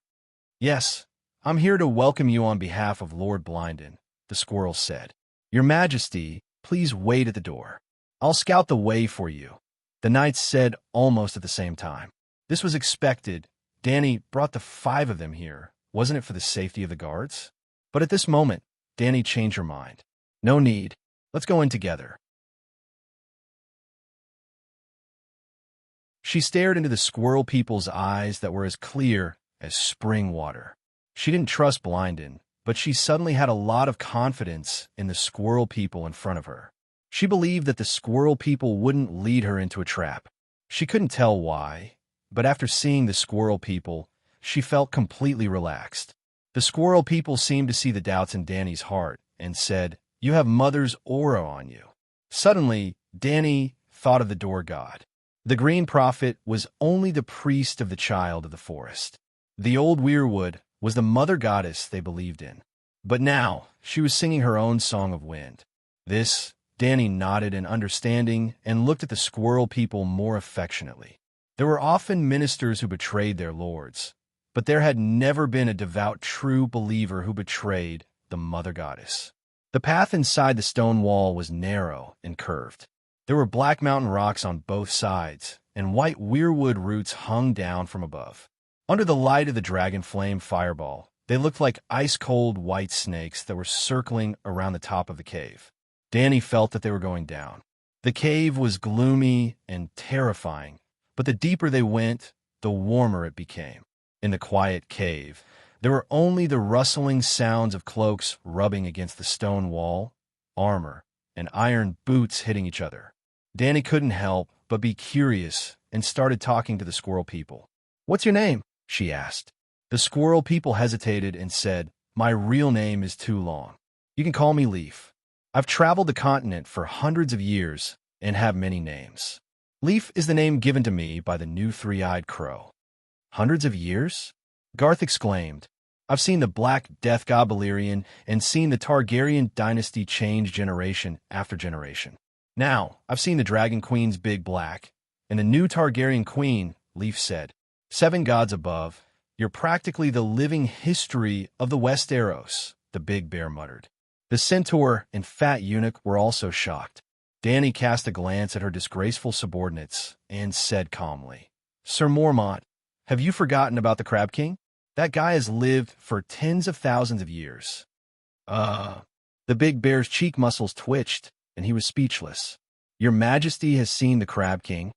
"Yes, I'm here to welcome you on behalf of Lord Blinden," the squirrel said. "Your Majesty, please wait at the door. I'll scout the way for you," the knights said almost at the same time. This was expected. Danny brought the 5 of them here. Wasn't it for the safety of the guards? But at this moment, Danny changed her mind. "No need. Let's go in together." She stared into the squirrel people's eyes that were as clear as spring water. She didn't trust Blinden, but she suddenly had a lot of confidence in the squirrel people in front of her. She believed that the squirrel people wouldn't lead her into a trap. She couldn't tell why, but after seeing the squirrel people, she felt completely relaxed. The squirrel people seemed to see the doubts in Danny's heart and said, "You have Mother's aura on you." Suddenly, Danny thought of the door god. The Green Prophet was only the priest of the child of the forest. The old weirwood was the mother goddess they believed in. But now, she was singing her own song of wind. This, Danny nodded in understanding and looked at the squirrel people more affectionately. There were often ministers who betrayed their lords, but there had never been a devout true believer who betrayed the mother goddess. The path inside the stone wall was narrow and curved. There were black mountain rocks on both sides, and white weirwood roots hung down from above. Under the light of the dragon flame fireball, they looked like ice-cold white snakes that were circling around the top of the cave. Danny felt that they were going down. The cave was gloomy and terrifying, but the deeper they went, the warmer it became. In the quiet cave, there were only the rustling sounds of cloaks rubbing against the stone wall, armor, and iron boots hitting each other. Danny couldn't help but be curious and started talking to the squirrel people. "What's your name?" she asked. The squirrel people hesitated and said, "My real name is too long. You can call me Leaf. I've traveled the continent for hundreds of years and have many names. Leaf is the name given to me by the new 3-eyed crow." "Hundreds of years?" Garth exclaimed. "I've seen the Black Death God Balerion and seen the Targaryen dynasty change generation after generation. Now, I've seen the Dragon Queen's big black, and the new Targaryen queen, Leaf said. 7 gods above, you're practically the living history of the Westeros, the big bear muttered. The centaur and fat eunuch were also shocked. Dany cast a glance at her disgraceful subordinates and said calmly, Sir Mormont, have you forgotten about the Crab King? That guy has lived for tens of thousands of years. The big bear's cheek muscles twitched, and he was speechless. Your Majesty has seen the Crab King?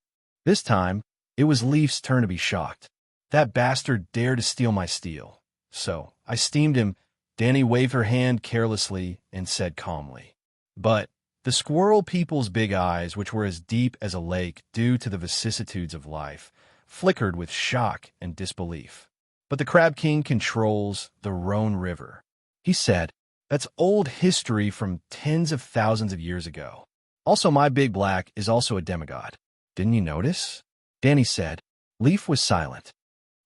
This time, it was Leaf's turn to be shocked. That bastard dared to steal my steel. So, I steamed him. Dany waved her hand carelessly and said calmly. But the squirrel people's big eyes, which were as deep as a lake due to the vicissitudes of life, flickered with shock and disbelief. But the Crab King controls the Rhone River. He said, that's old history from tens of thousands of years ago. Also, my big black is also a demigod. Didn't you notice? Dany said. Leaf was silent.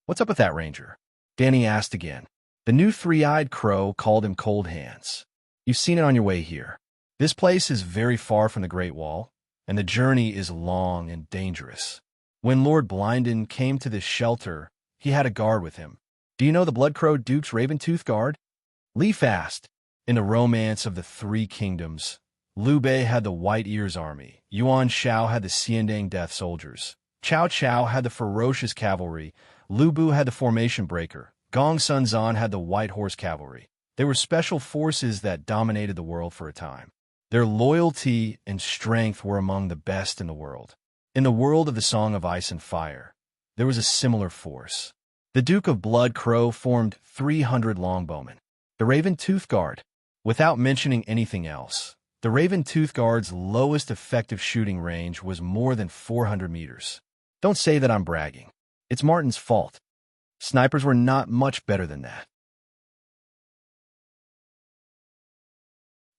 What's up with that, Ranger? Dany asked again. The new 3-eyed crow called him Cold Hands. You've seen it on your way here. This place is very far from the Great Wall, and the journey is long and dangerous. When Lord Blinden came to this shelter, he had a guard with him. Do you know the Bloodcrow Duke's Raventooth Guard? Leaf asked. In the romance of the 3 kingdoms, Liu Bei had the White Ears Army, Yuan Shao had the Xiandang Death Soldiers, Cao Cao had the Ferocious Cavalry, Lu Bu had the Formation Breaker, Gong Sun Zan had the White Horse Cavalry. They were special forces that dominated the world for a time. Their loyalty and strength were among the best in the world. In the world of the Song of Ice and Fire, there was a similar force. The Duke of Blood Crow formed 300 longbowmen. The Raventooth Guard. Without mentioning anything else, the Raventooth Guard's lowest effective shooting range was more than 400 meters. Don't say that I'm bragging. It's Martin's fault. Snipers were not much better than that.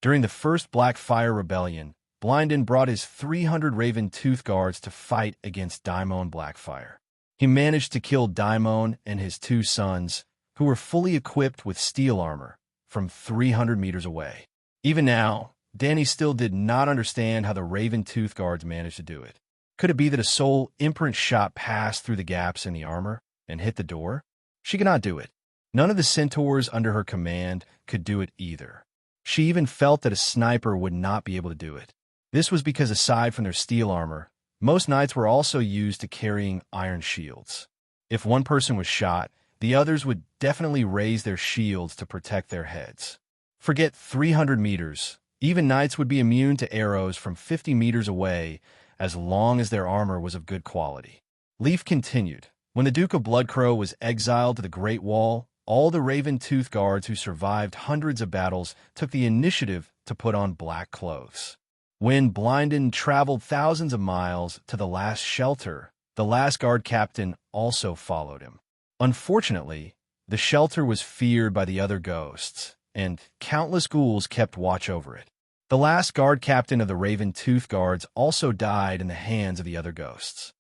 During the first Blackfire Rebellion, Blinden brought his 300 Raventooth Guards to fight against Daimon Blackfire. He managed to kill Daimon and his 2 sons, who were fully equipped with steel armor, from 300 meters away. Even now, Dany still did not understand how the Raventooth Guards managed to do it. Could it be that a soul imprint shot passed through the gaps in the armor and hit the door? She could not do it. None of the centaurs under her command could do it either. She even felt that a sniper would not be able to do it. This was because aside from their steel armor, most knights were also used to carrying iron shields. If one person was shot, the others would definitely raise their shields to protect their heads. Forget 300 meters. Even knights would be immune to arrows from 50 meters away as long as their armor was of good quality. Leaf continued. When the Duke of Bloodcrow was exiled to the Great Wall, all the Raventooth Guards who survived hundreds of battles took the initiative to put on black clothes. When Blinden traveled thousands of miles to the last shelter, the last guard captain also followed him. Unfortunately, the shelter was feared by the other ghosts, and countless ghouls kept watch over it. The last guard captain of the Raventooth Guards also died in the hands of the other ghosts.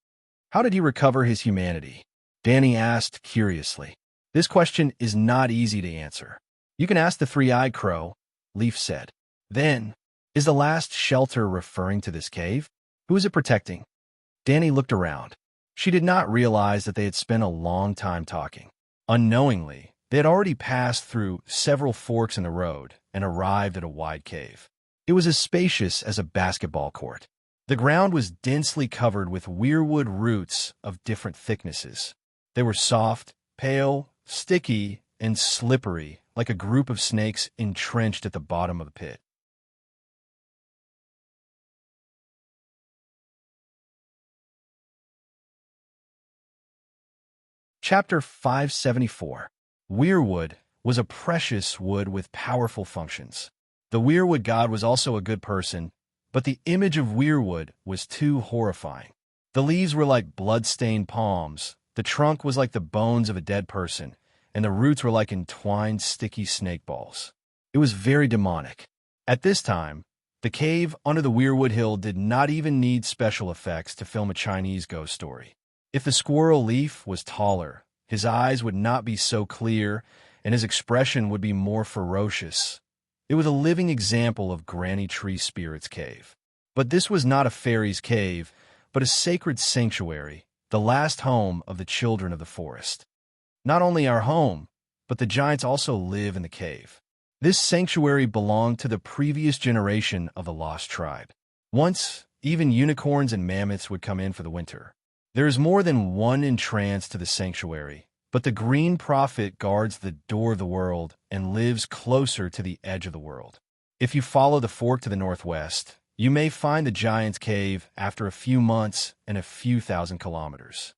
How did he recover his humanity? Dany asked curiously. This question is not easy to answer. You can ask the 3-eyed crow, Leaf said. Then, is the last shelter referring to this cave? Who is it protecting? Dany looked around. She did not realize that they had spent a long time talking. Unknowingly, they had already passed through several forks in the road and arrived at a wide cave. It was as spacious as a basketball court. The ground was densely covered with weirwood roots of different thicknesses. They were soft, pale, sticky, and slippery, like a group of snakes entrenched at the bottom of the pit. Chapter 574. Weirwood was a precious wood with powerful functions. The weirwood god was also a good person, but the image of weirwood was too horrifying. The leaves were like blood-stained palms, the trunk was like the bones of a dead person, and the roots were like entwined sticky snake balls. It was very demonic. At this time, the cave under the Weirwood Hill did not even need special effects to film a Chinese ghost story. If the squirrel Leaf was taller, his eyes would not be so clear, and his expression would be more ferocious. It was a living example of Granny Tree Spirit's cave. But this was not a fairy's cave, but a sacred sanctuary, the last home of the children of the forest. Not only our home, but the giants also live in the cave. This sanctuary belonged to the previous generation of the lost tribe. Once, even unicorns and mammoths would come in for the winter. There is more than one entrance to the sanctuary, but the green prophet guards the door of the world and lives closer to the edge of the world. If you follow the fork to the northwest, you may find the giant's cave after a few months and a few thousand kilometers.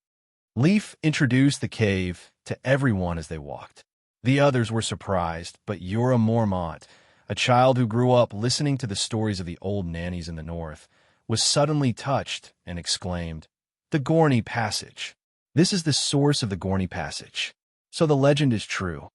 Leaf introduced the cave to everyone as they walked. The others were surprised, but Yura Mormont, a child who grew up listening to the stories of the old nannies in the north, was suddenly touched and exclaimed, "The Gorney Passage. This is the source of the Gorney Passage. So the legend is true.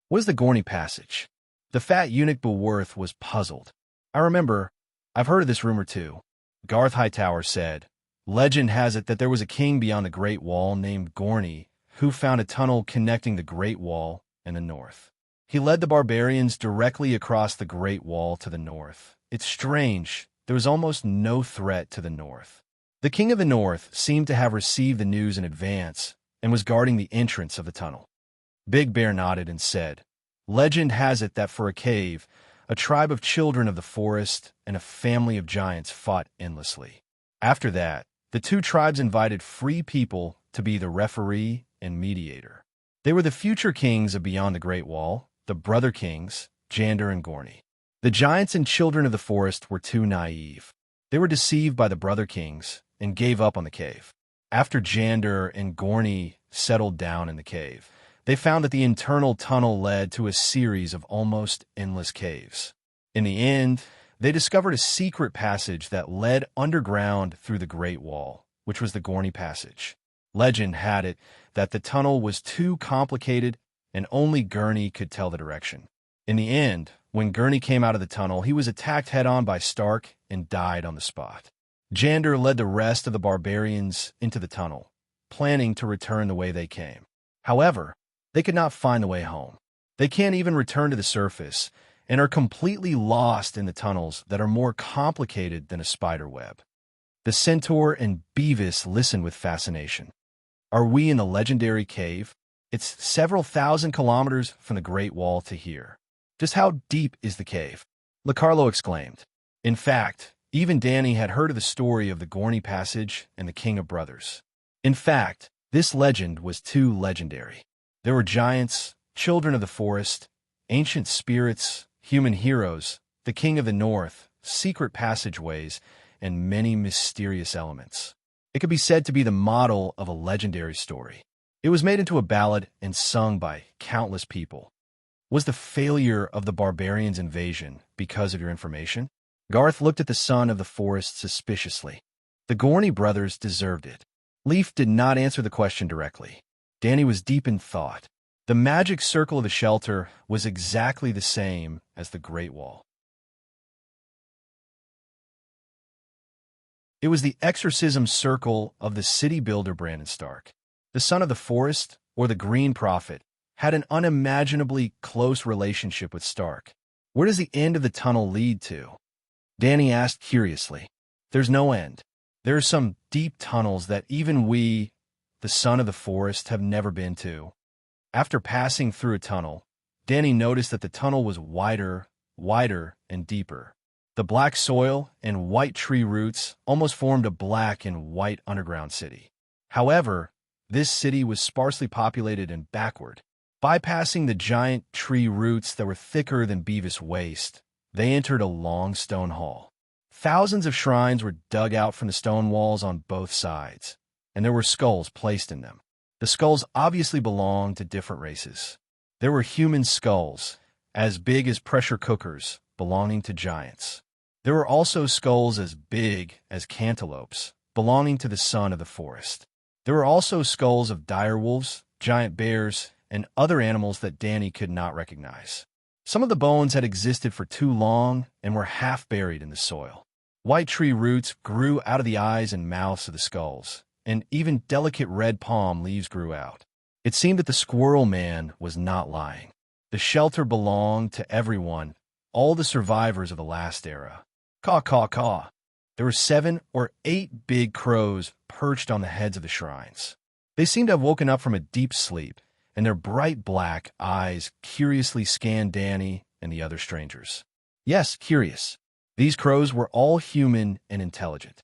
What is the Gorney Passage?" The fat eunuch Beworth was puzzled. "I remember, I've heard of this rumor too." Garth Hightower said, "Legend has it that there was a king beyond the Great Wall named Gorney who found a tunnel connecting the Great Wall and the north. He led the barbarians directly across the Great Wall to the north. It's strange, there was almost no threat to the north. The king of the north seemed to have received the news in advance and was guarding the entrance of the tunnel." Big Bear nodded and said, "Legend has it that for a cave, a tribe of children of the forest and a family of giants fought endlessly. After that, the two tribes invited free people to be the referee and mediator. They were the future kings of beyond the Great Wall, the brother kings, Jander and Gorney. The giants and children of the forest were too naive. They were deceived by the brother kings and gave up on the cave. After Jander and Gorney settled down in the cave, they found that the internal tunnel led to a series of almost endless caves. In the end, they discovered a secret passage that led underground through the Great Wall, which was the Gorney Passage. Legend had it that the tunnel was too complicated and only Gurney could tell the direction. In the end, when Gurney came out of the tunnel, he was attacked head-on by Stark and died on the spot. Jander led the rest of the barbarians into the tunnel, planning to return the way they came. However, they could not find the way home. They can't even return to the surface and are completely lost in the tunnels that are more complicated than a spider web. The Centaur and Beavis listened with fascination. Are we in the legendary cave? It's several thousand kilometers from the Great Wall to here. Just how deep is the cave? LaCarlo exclaimed. In fact, even Danny had heard of the story of the Gorney Passage and the King of Brothers. In fact, this legend was too legendary. There were giants, children of the forest, ancient spirits, human heroes, the King of the North, secret passageways, and many mysterious elements. It could be said to be the model of a legendary story. It was made into a ballad and sung by countless people. Was the failure of the barbarians' invasion because of your information? Garth looked at the son of the forest suspiciously. The Gorney brothers deserved it. Leaf did not answer the question directly. Danny was deep in thought. The magic circle of the shelter was exactly the same as the Great Wall. It was the exorcism circle of the city builder Brandon Stark. The son of the forest, or the Green Prophet, had an unimaginably close relationship with Stark. Where does the end of the tunnel lead to? Danny asked curiously. There's no end. There are some deep tunnels that even we, the son of the forest, have never been to. After passing through a tunnel, Danny noticed that the tunnel was wider, and deeper. The black soil and white tree roots almost formed a black and white underground city. However, this city was sparsely populated and backward. Bypassing the giant tree roots that were thicker than Beavis' waist, they entered a long stone hall. Thousands of shrines were dug out from the stone walls on both sides, and there were skulls placed in them. The skulls obviously belonged to different races. There were human skulls, as big as pressure cookers, belonging to giants. There were also skulls as big as cantaloupes, belonging to the son of the forest. There were also skulls of direwolves, giant bears, and other animals that Danny could not recognize. Some of the bones had existed for too long and were half buried in the soil. White tree roots grew out of the eyes and mouths of the skulls, and even delicate red palm leaves grew out. It seemed that the squirrel man was not lying. The shelter belonged to everyone, all the survivors of the last era. Caw, caw, caw. There were 7 or 8 big crows perched on the heads of the shrines. They seemed to have woken up from a deep sleep, and their bright black eyes curiously scanned Danny and the other strangers. Yes, curious. These crows were all human and intelligent.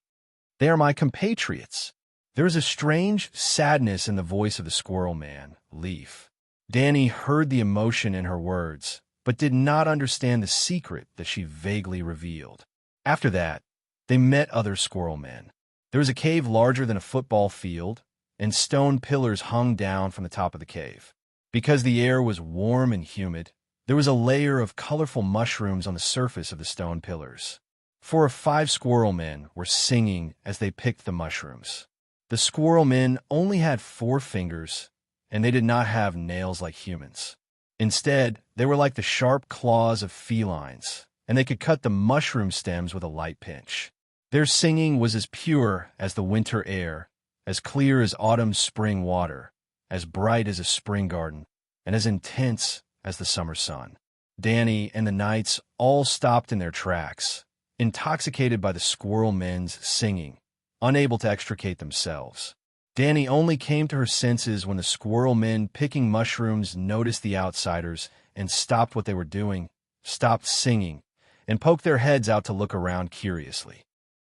They are my compatriots. There was a strange sadness in the voice of the squirrel man, Leaf. Danny heard the emotion in her words, but did not understand the secret that she vaguely revealed. After that, they met other squirrel men. There was a cave larger than a football field, and stone pillars hung down from the top of the cave. Because the air was warm and humid, there was a layer of colorful mushrooms on the surface of the stone pillars. 4 or 5 squirrel men were singing as they picked the mushrooms. The squirrel men only had 4 fingers, and they did not have nails like humans. Instead, they were like the sharp claws of felines, and they could cut the mushroom stems with a light pinch. Their singing was as pure as the winter air, as clear as autumn's spring water, as bright as a spring garden, and as intense as the summer sun. Danny and the knights all stopped in their tracks, intoxicated by the squirrel men's singing, unable to extricate themselves. Danny only came to her senses when the squirrel men picking mushrooms noticed the outsiders and stopped what they were doing, stopped singing, and poked their heads out to look around curiously.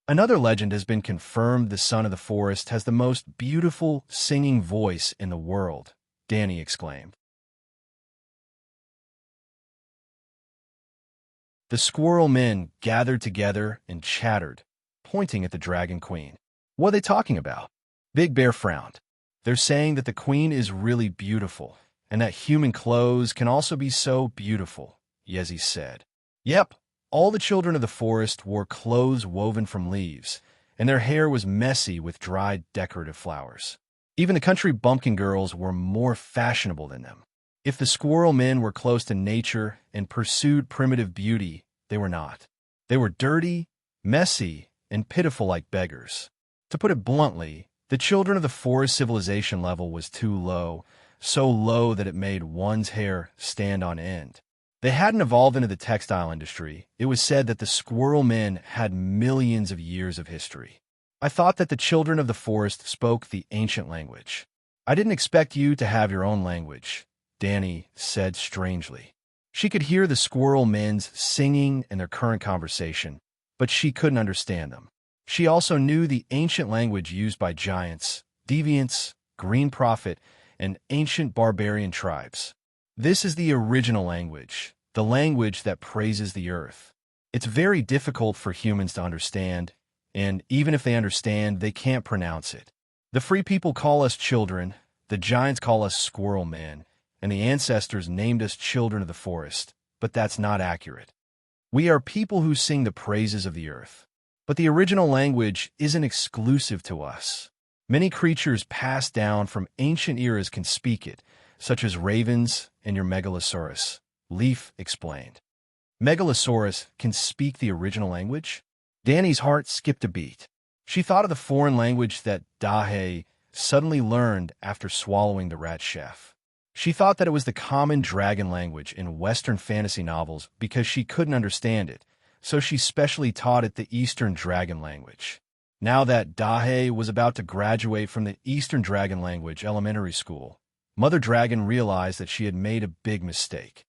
Another legend has been confirmed: the son of the forest has the most beautiful singing voice in the world, Danny exclaimed. The squirrel men gathered together and chattered, pointing at the dragon queen. What are they talking about? Big Bear frowned. They're saying that the queen is really beautiful, and that human clothes can also be so beautiful, Yezi said. Yep, all the children of the forest wore clothes woven from leaves, and their hair was messy with dried decorative flowers. Even the country bumpkin girls were more fashionable than them. If the squirrel men were close to nature and pursued primitive beauty, they were not. They were dirty, messy, and pitiful like beggars. To put it bluntly, the children of the forest civilization level was too low, so low that it made one's hair stand on end. They hadn't evolved into the textile industry. It was said that the squirrel men had millions of years of history. I thought that the children of the forest spoke the ancient language. I didn't expect you to have your own language, Danny said strangely. She could hear the squirrel men's singing in their current conversation, but she couldn't understand them. She also knew the ancient language used by giants, deviants, green prophet, and ancient barbarian tribes. This is the original language, the language that praises the earth. It's very difficult for humans to understand, and even if they understand, they can't pronounce it. The free people call us children, the giants call us squirrel men, and the ancestors named us children of the forest, but that's not accurate. We are people who sing the praises of the earth. But the original language isn't exclusive to us. Many creatures passed down from ancient eras can speak it, such as ravens and your megalosaurus, Leaf explained. Megalosaurus can speak the original language? Danny's heart skipped a beat. She thought of the foreign language that Dahe suddenly learned after swallowing the rat chef. She thought that it was the common dragon language in Western fantasy novels because she couldn't understand it, so she specially taught it the Eastern Dragon language. Now that Dahe was about to graduate from the Eastern Dragon language elementary school, Mother Dragon realized that she had made a big mistake.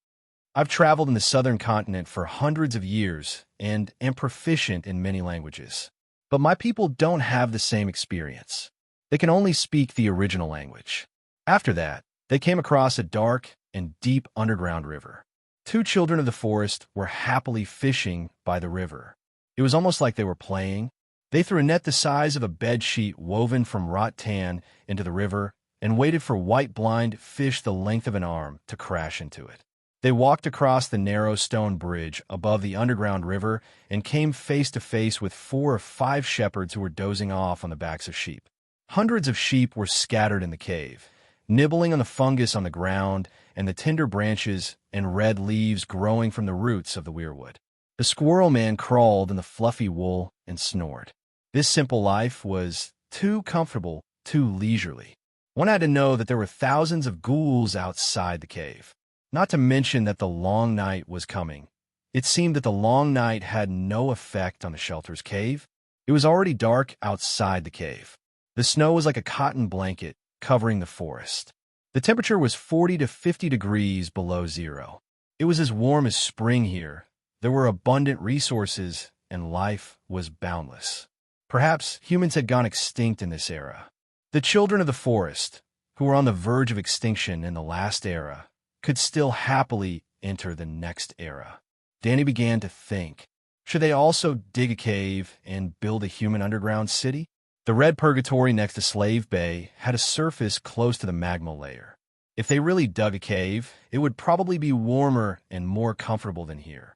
I've traveled in the southern continent for hundreds of years and am proficient in many languages. But my people don't have the same experience. They can only speak the original language. After that, they came across a dark and deep underground river. 2 children of the forest were happily fishing by the river. It was almost like they were playing. They threw a net the size of a bed sheet woven from rattan into the river and waited for white blind fish the length of an arm to crash into it. They walked across the narrow stone bridge above the underground river and came face to face with 4 or 5 shepherds who were dozing off on the backs of sheep. Hundreds of sheep were scattered in the cave, nibbling on the fungus on the ground and the tender branches and red leaves growing from the roots of the weirwood. The squirrel man crawled in the fluffy wool and snored. This simple life was too comfortable, too leisurely. One had to know that there were thousands of ghouls outside the cave. Not to mention that the long night was coming. It seemed that the long night had no effect on the shelter's cave. It was already dark outside the cave. The snow was like a cotton blanket covering the forest. The temperature was 40 to 50 degrees below zero. It was as warm as spring here. There were abundant resources, and life was boundless. Perhaps humans had gone extinct in this era. The children of the forest, who were on the verge of extinction in the last era, could still happily enter the next era. Danny began to think, should they also dig a cave and build a human underground city? The red purgatory next to Slave Bay had a surface close to the magma layer. If they really dug a cave, it would probably be warmer and more comfortable than here.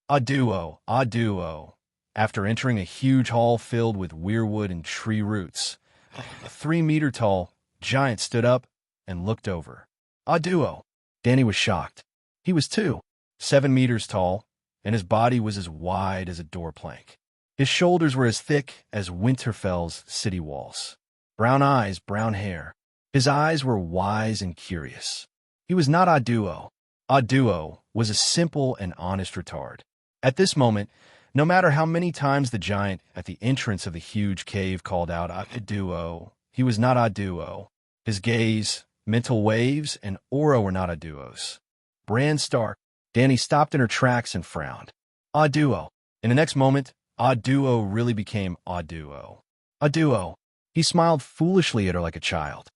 A duo. After entering a huge hall filled with weirwood and tree roots, a 3-meter-tall giant stood up and looked over. A duo. Danny was shocked. He was 7 meters tall, and his body was as wide as a door plank. His shoulders were as thick as Winterfell's city walls. Brown eyes, brown hair. His eyes were wise and curious. He was not a duo. A duo was a simple and honest retard. At this moment, no matter how many times the giant at the entrance of the huge cave called out a duo, he was not a duo. His gaze, mental waves, and aura were not a duos. Bran Stark. Danny stopped in her tracks and frowned. A duo. In the next moment, a duo really became a duo. A duo. He smiled foolishly at her like a child.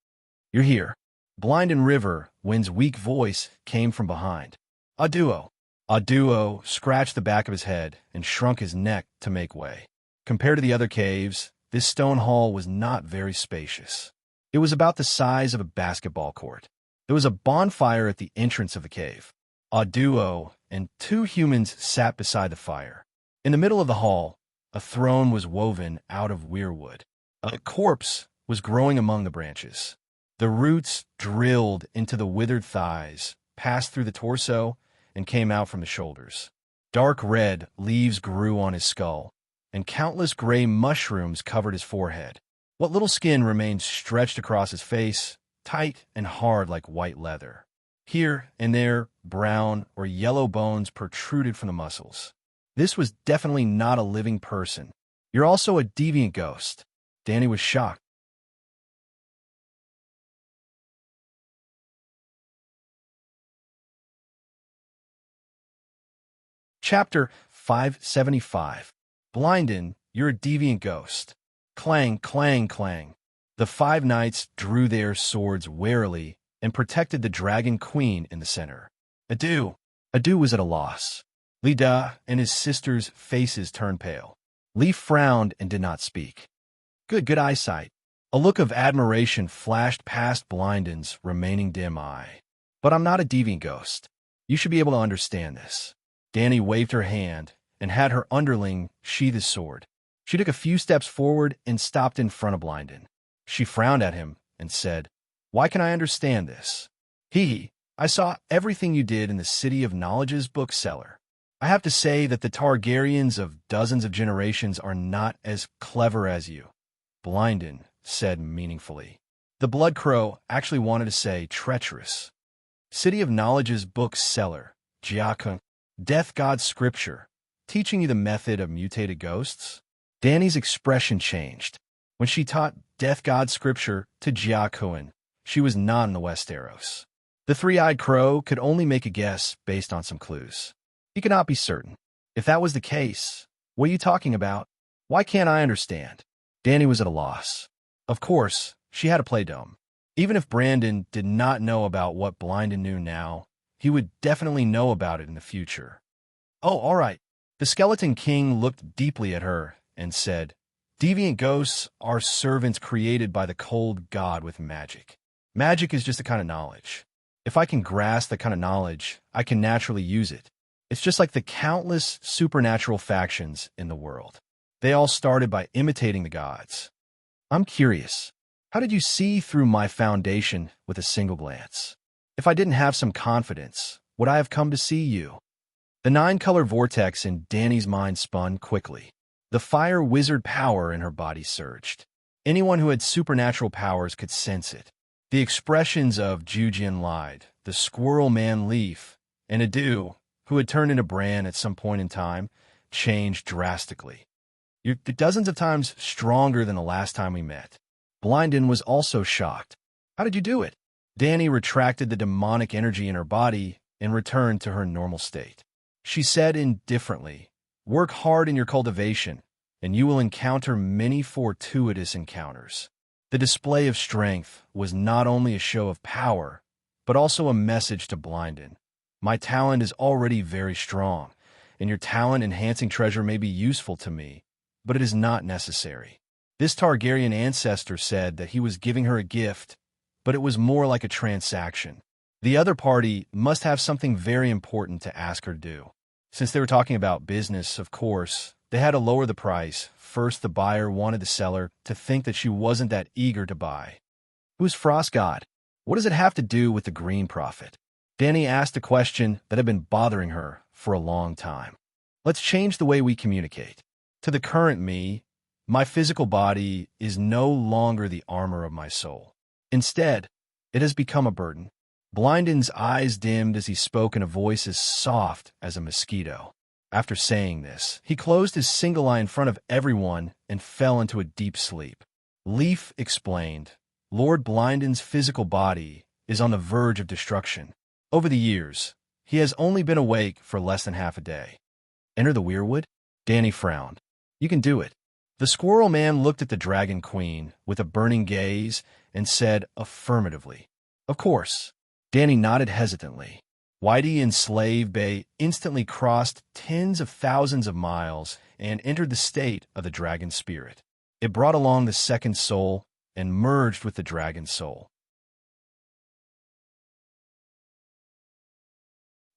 You're here. Blind and River, Wind's weak voice came from behind. A duo. A duo scratched the back of his head and shrunk his neck to make way. Compared to the other caves, this stone hall was not very spacious. It was about the size of a basketball court. There was a bonfire at the entrance of the cave. A duo and 2 humans sat beside the fire. In the middle of the hall, a throne was woven out of weirwood. A corpse was growing among the branches. The roots drilled into the withered thighs, passed through the torso, and came out from the shoulders. Dark red leaves grew on his skull, and countless gray mushrooms covered his forehead. What little skin remained stretched across his face, tight and hard like white leather. Here and there, brown or yellow bones protruded from the muscles. This was definitely not a living person. You're also a deviant ghost. Danny was shocked. Chapter 575. Blindin, you're a deviant ghost. Clang, clang, clang. The 5 knights drew their swords warily and protected the dragon queen in the center. Adu was at a loss. Lida and his sister's faces turned pale. Lee frowned and did not speak. Good eyesight. A look of admiration flashed past Blindin's remaining dim eye. But I'm not a deviant ghost. You should be able to understand this. Danny waved her hand and had her underling sheath his sword. She took a few steps forward and stopped in front of Blindin. She frowned at him and said, Why can I understand this? I saw everything you did in the City of Knowledge's bookseller. I have to say that the Targaryens of dozens of generations are not as clever as you. Blindin said meaningfully. The Blood Crow actually wanted to say treacherous. City of Knowledge's bookseller, Jiakun, Death God Scripture, teaching you the method of mutated ghosts? Danny's expression changed. When she taught Death God Scripture to Jiakun, she was not in the Westeros. The 3-eyed crow could only make a guess based on some clues. He could not be certain. If that was the case, what are you talking about? Why can't I understand? Danny was at a loss. Of course, she had to play dumb. Even if Brandon did not know about what Blindin knew now, he would definitely know about it in the future. Oh, all right. The Skeleton King looked deeply at her and said, Deviant ghosts are servants created by the cold god with magic. Magic is just a kind of knowledge. If I can grasp that kind of knowledge, I can naturally use it. It's just like the countless supernatural factions in the world. They all started by imitating the gods. I'm curious. How did you see through my foundation with a single glance? If I didn't have some confidence, would I have come to see you? The 9-color vortex in Danny's mind spun quickly. The fire wizard power in her body surged. Anyone who had supernatural powers could sense it. The expressions of Jujian Lied, the Squirrel Man Leaf, and Adu, who had turned into Bran at some point in time, changed drastically. You're dozens of times stronger than the last time we met. Blindin was also shocked. How did you do it? Dany retracted the demonic energy in her body and returned to her normal state. She said indifferently, "Work hard in your cultivation, and you will encounter many fortuitous encounters." The display of strength was not only a show of power, but also a message to Blindin. My talent is already very strong, and your talent-enhancing treasure may be useful to me, but it is not necessary. This Targaryen ancestor said that he was giving her a gift, but it was more like a transaction. The other party must have something very important to ask her to do. Since they were talking about business, of course, they had to lower the price. First, the buyer wanted the seller to think that she wasn't that eager to buy. Who's Frost God? What does it have to do with the Green Prophet? Dany asked a question that had been bothering her for a long time. Let's change the way we communicate. To the current me, my physical body is no longer the armor of my soul. Instead, it has become a burden. Blindin's eyes dimmed as he spoke in a voice as soft as a mosquito. After saying this, he closed his single eye in front of everyone and fell into a deep sleep. Leaf explained, Lord Blindin's physical body is on the verge of destruction. Over the years, he has only been awake for less than half a day. Enter the weirwood? Dany frowned. You can do it. The squirrel man looked at the dragon queen with a burning gaze and said affirmatively, Of course. Dany nodded hesitantly. Whitey and Slave Bay instantly crossed tens of thousands of miles and entered the state of the dragon spirit. It brought along the second soul and merged with the dragon soul.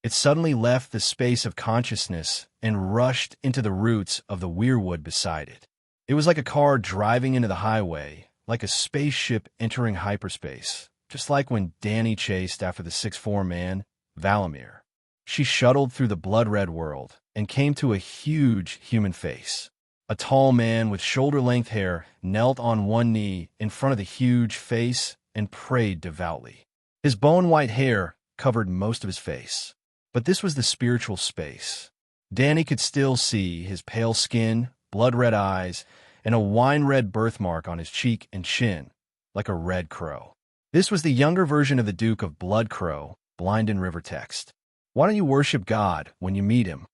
It suddenly left the space of consciousness and rushed into the roots of the weirwood beside it. It was like a car driving into the highway, like a spaceship entering hyperspace, just like when Dany chased after the 6'4" man, Valamir. She shuttled through the blood-red world and came to a huge human face. A tall man with shoulder-length hair knelt on one knee in front of the huge face and prayed devoutly. His bone-white hair covered most of his face. But this was the spiritual space. Dany could still see his pale skin, blood-red eyes, and a wine-red birthmark on his cheek and chin, like a red crow. This was the younger version of the Duke of Bloodcrow, Blindin River text. Why don't you worship God when you meet him?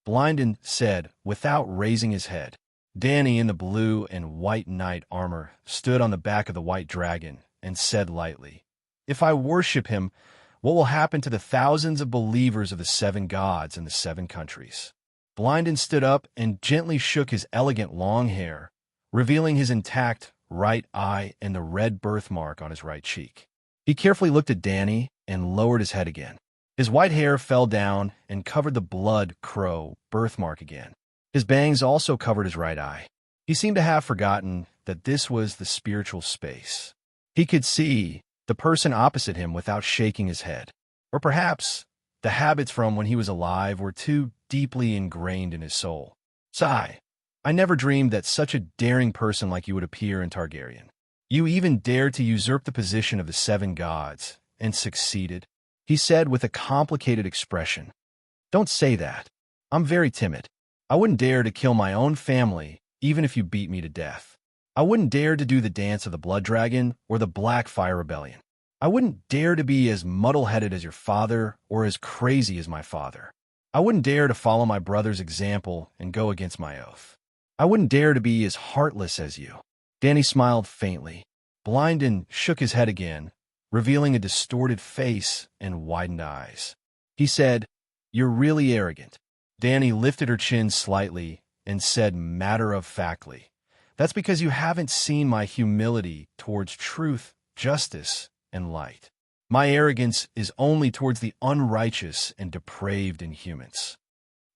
Blindin said without raising his head. Dany in the blue and white knight armor stood on the back of the white dragon and said lightly, If I worship him, what will happen to the thousands of believers of the 7 gods in the 7 countries? Blindin stood up and gently shook his elegant long hair, revealing his intact right eye and the red birthmark on his right cheek. He carefully looked at Dany and lowered his head again. His white hair fell down and covered the blood crow birthmark again. His bangs also covered his right eye. He seemed to have forgotten that this was the spiritual space. He could see the person opposite him without shaking his head. Or perhaps the habits from when he was alive were too deeply ingrained in his soul. Sigh. I never dreamed that such a daring person like you would appear in Targaryen. You even dared to usurp the position of the 7 gods, and succeeded, he said with a complicated expression. Don't say that. I'm very timid. I wouldn't dare to kill my own family, even if you beat me to death. I wouldn't dare to do the dance of the Blood Dragon or the Blackfire Rebellion. I wouldn't dare to be as muddle-headed as your father or as crazy as my father. I wouldn't dare to follow my brother's example and go against my oath. I wouldn't dare to be as heartless as you. Dany smiled faintly. Blindin shook his head again, revealing a distorted face and widened eyes. He said, You're really arrogant. Dany lifted her chin slightly and said matter-of-factly, That's because you haven't seen my humility towards truth, justice, and light. My arrogance is only towards the unrighteous and depraved in humans.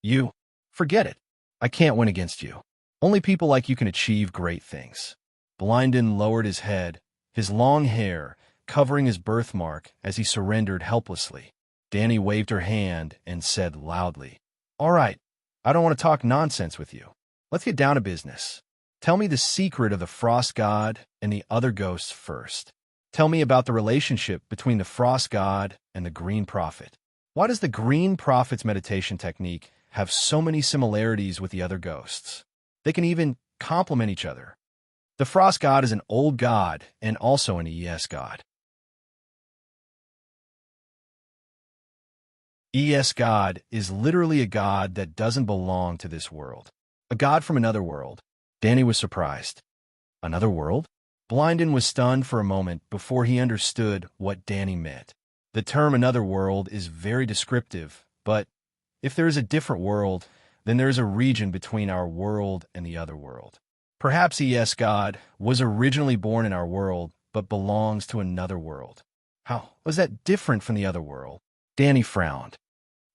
You, forget it. I can't win against you. Only people like you can achieve great things. Blindin lowered his head, his long hair covering his birthmark as he surrendered helplessly. Dany waved her hand and said loudly, All right, I don't want to talk nonsense with you. Let's get down to business. Tell me the secret of the Frost God and the other ghosts first. Tell me about the relationship between the Frost God and the Green Prophet. Why does the Green Prophet's meditation technique have so many similarities with the other ghosts? They can even complement each other. The Frost God is an old god and also an ES god. ES god is literally a god that doesn't belong to this world. A god from another world. Danny was surprised. Another world? Blinden was stunned for a moment before he understood what Danny meant. The term another world is very descriptive, but if there is a different world, then there is a region between our world and the other world. Perhaps ES God was originally born in our world, but belongs to another world. How was that different from the other world? Danny frowned.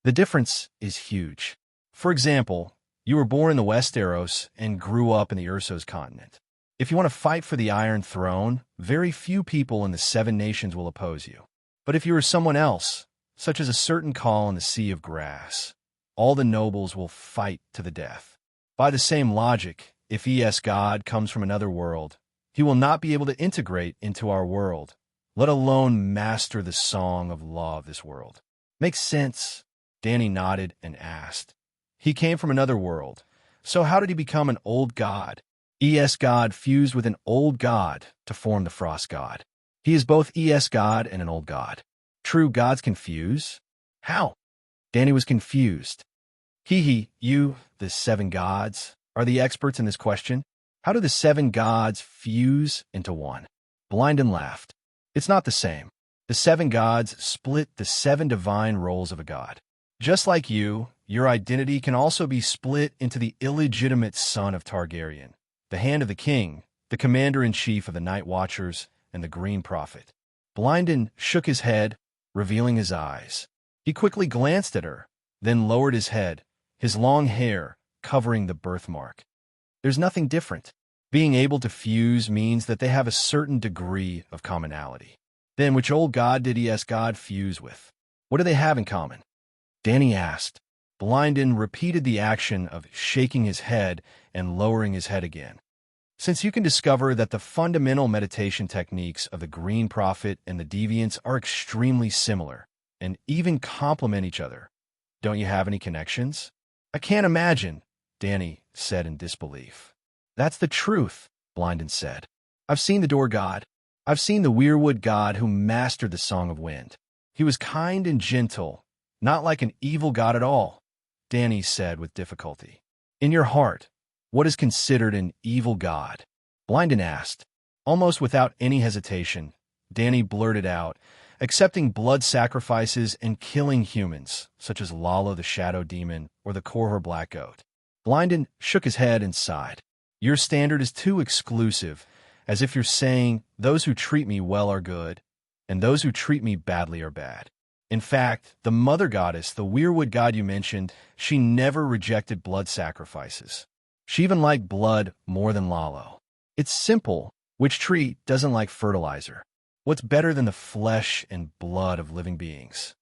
The difference is huge. For example, you were born in the Westeros and grew up in the Ursos continent. If you want to fight for the Iron Throne, very few people in the Seven Nations will oppose you. But if you are someone else, such as a certain call in the Sea of Grass, all the nobles will fight to the death. By the same logic, if ES God comes from another world, he will not be able to integrate into our world, let alone master the song of law of this world. Makes sense? Danny nodded and asked. He came from another world, so how did he become an old god? ES God fused with an old god to form the Frost God. He is both ES God and an old god. True, gods can fuse? How? Danny was confused. You, the seven gods, are the experts in this question. How do the seven gods fuse into one? Blinden laughed. It's not the same. The seven gods split the seven divine roles of a god. Just like you, your identity can also be split into the illegitimate son of Targaryen, the Hand of the King, the Commander-in-Chief of the Night Watchers, and the Green Prophet. Blinden shook his head, revealing his eyes. He quickly glanced at her, then lowered his head, his long hair covering the birthmark. There's nothing different. Being able to fuse means that they have a certain degree of commonality. Then which old god did ES God fuse with? What do they have in common? Danny asked. Blinden repeated the action of shaking his head and lowering his head again. Since you can discover that the fundamental meditation techniques of the Green Prophet and the Deviants are extremely similar and even complement each other, don't you have any connections? I can't imagine, Danny said in disbelief. That's the truth, Blinden said. I've seen the Door God. I've seen the Weirwood God who mastered the Song of Wind. He was kind and gentle, not like an evil god at all, Danny said with difficulty. In your heart, what is considered an evil god? Blinden asked. Almost without any hesitation, Danny blurted out, accepting blood sacrifices and killing humans, such as Lalo the Shadow Demon or the Korhor Black Goat. Blinden shook his head and sighed. Your standard is too exclusive, as if you're saying, those who treat me well are good, and those who treat me badly are bad. In fact, the mother goddess, the Weirwood god you mentioned, she never rejected blood sacrifices. She even liked blood more than Lalo. It's simple. Which tree doesn't like fertilizer? What's better than the flesh and blood of living beings?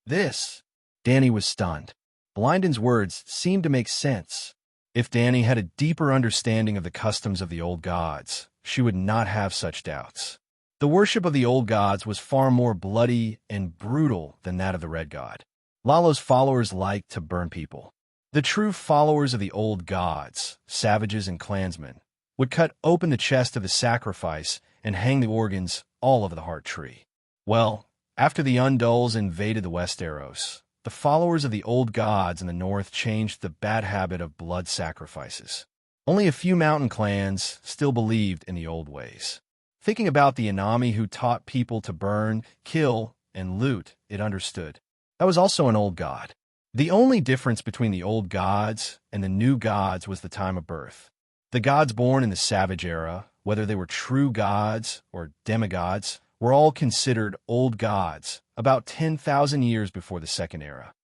This. Danny was stunned. Blinden's words seemed to make sense. If Danny had a deeper understanding of the customs of the old gods, she would not have such doubts. The worship of the old gods was far more bloody and brutal than that of the Red God. Lalo's followers liked to burn people. The true followers of the old gods, savages and clansmen, would cut open the chest of the sacrifice and hang the organs all over the heart tree. Well, after the Undulls invaded the Westeros, the followers of the old gods in the north changed the bad habit of blood sacrifices. Only a few mountain clans still believed in the old ways. Thinking about the Inami who taught people to burn, kill, and loot, it understood. That was also an old god. The only difference between the old gods and the new gods was the time of birth. The gods born in the Savage Era, whether they were true gods or demigods, were all considered old gods about 10,000 years before the Second Era.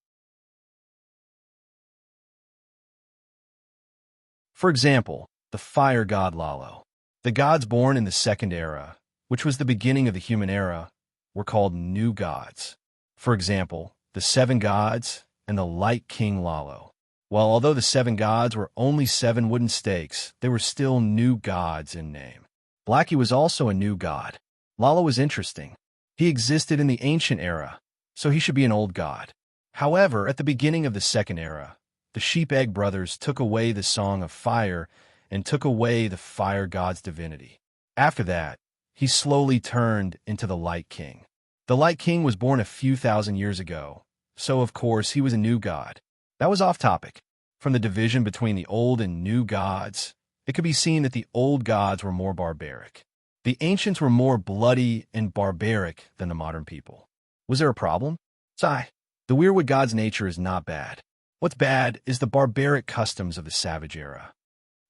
For example, the fire god Lalo. The gods born in the Second Era, which was the beginning of the human era, were called new gods. For example, the seven gods and the Light King Lalo. While although the seven gods were only 7 wooden stakes, they were still new gods in name. Blackie was also a new god. Lalo was interesting. He existed in the ancient era, so he should be an old god. However, at the beginning of the Second Era, the Sheep Egg brothers took away the Song of Fire and took away the fire god's divinity. After that, he slowly turned into the Light King. The Light King was born a few thousand years ago, so of course he was a new god. That was off topic. From the division between the old and new gods, it could be seen that the old gods were more barbaric. The ancients were more bloody and barbaric than the modern people. Was there a problem? Sigh. The Weirwood god's nature is not bad. What's bad is the barbaric customs of the Savage Era.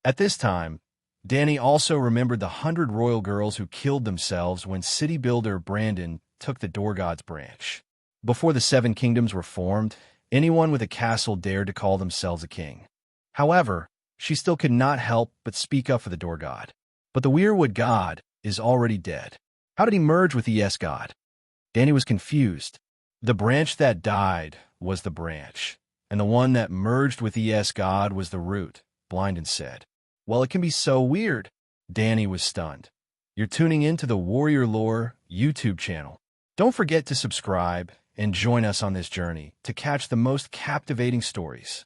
At this time, Danny also remembered the 100 royal girls who killed themselves when city builder Brandon took the Door God's branch. Before the Seven Kingdoms were formed, anyone with a castle dared to call themselves a king. However, she still could not help but speak up for the Door God. But the Weirwood god is already dead. How did he merge with the Yes God? Danny was confused. The branch that died was the branch, and the one that merged with the Yes God was the root, Blindon said. Well, it can be so weird. Danny was stunned. You're tuning in to the Warrior Lore YouTube channel. Don't forget to subscribe and join us on this journey to catch the most captivating stories.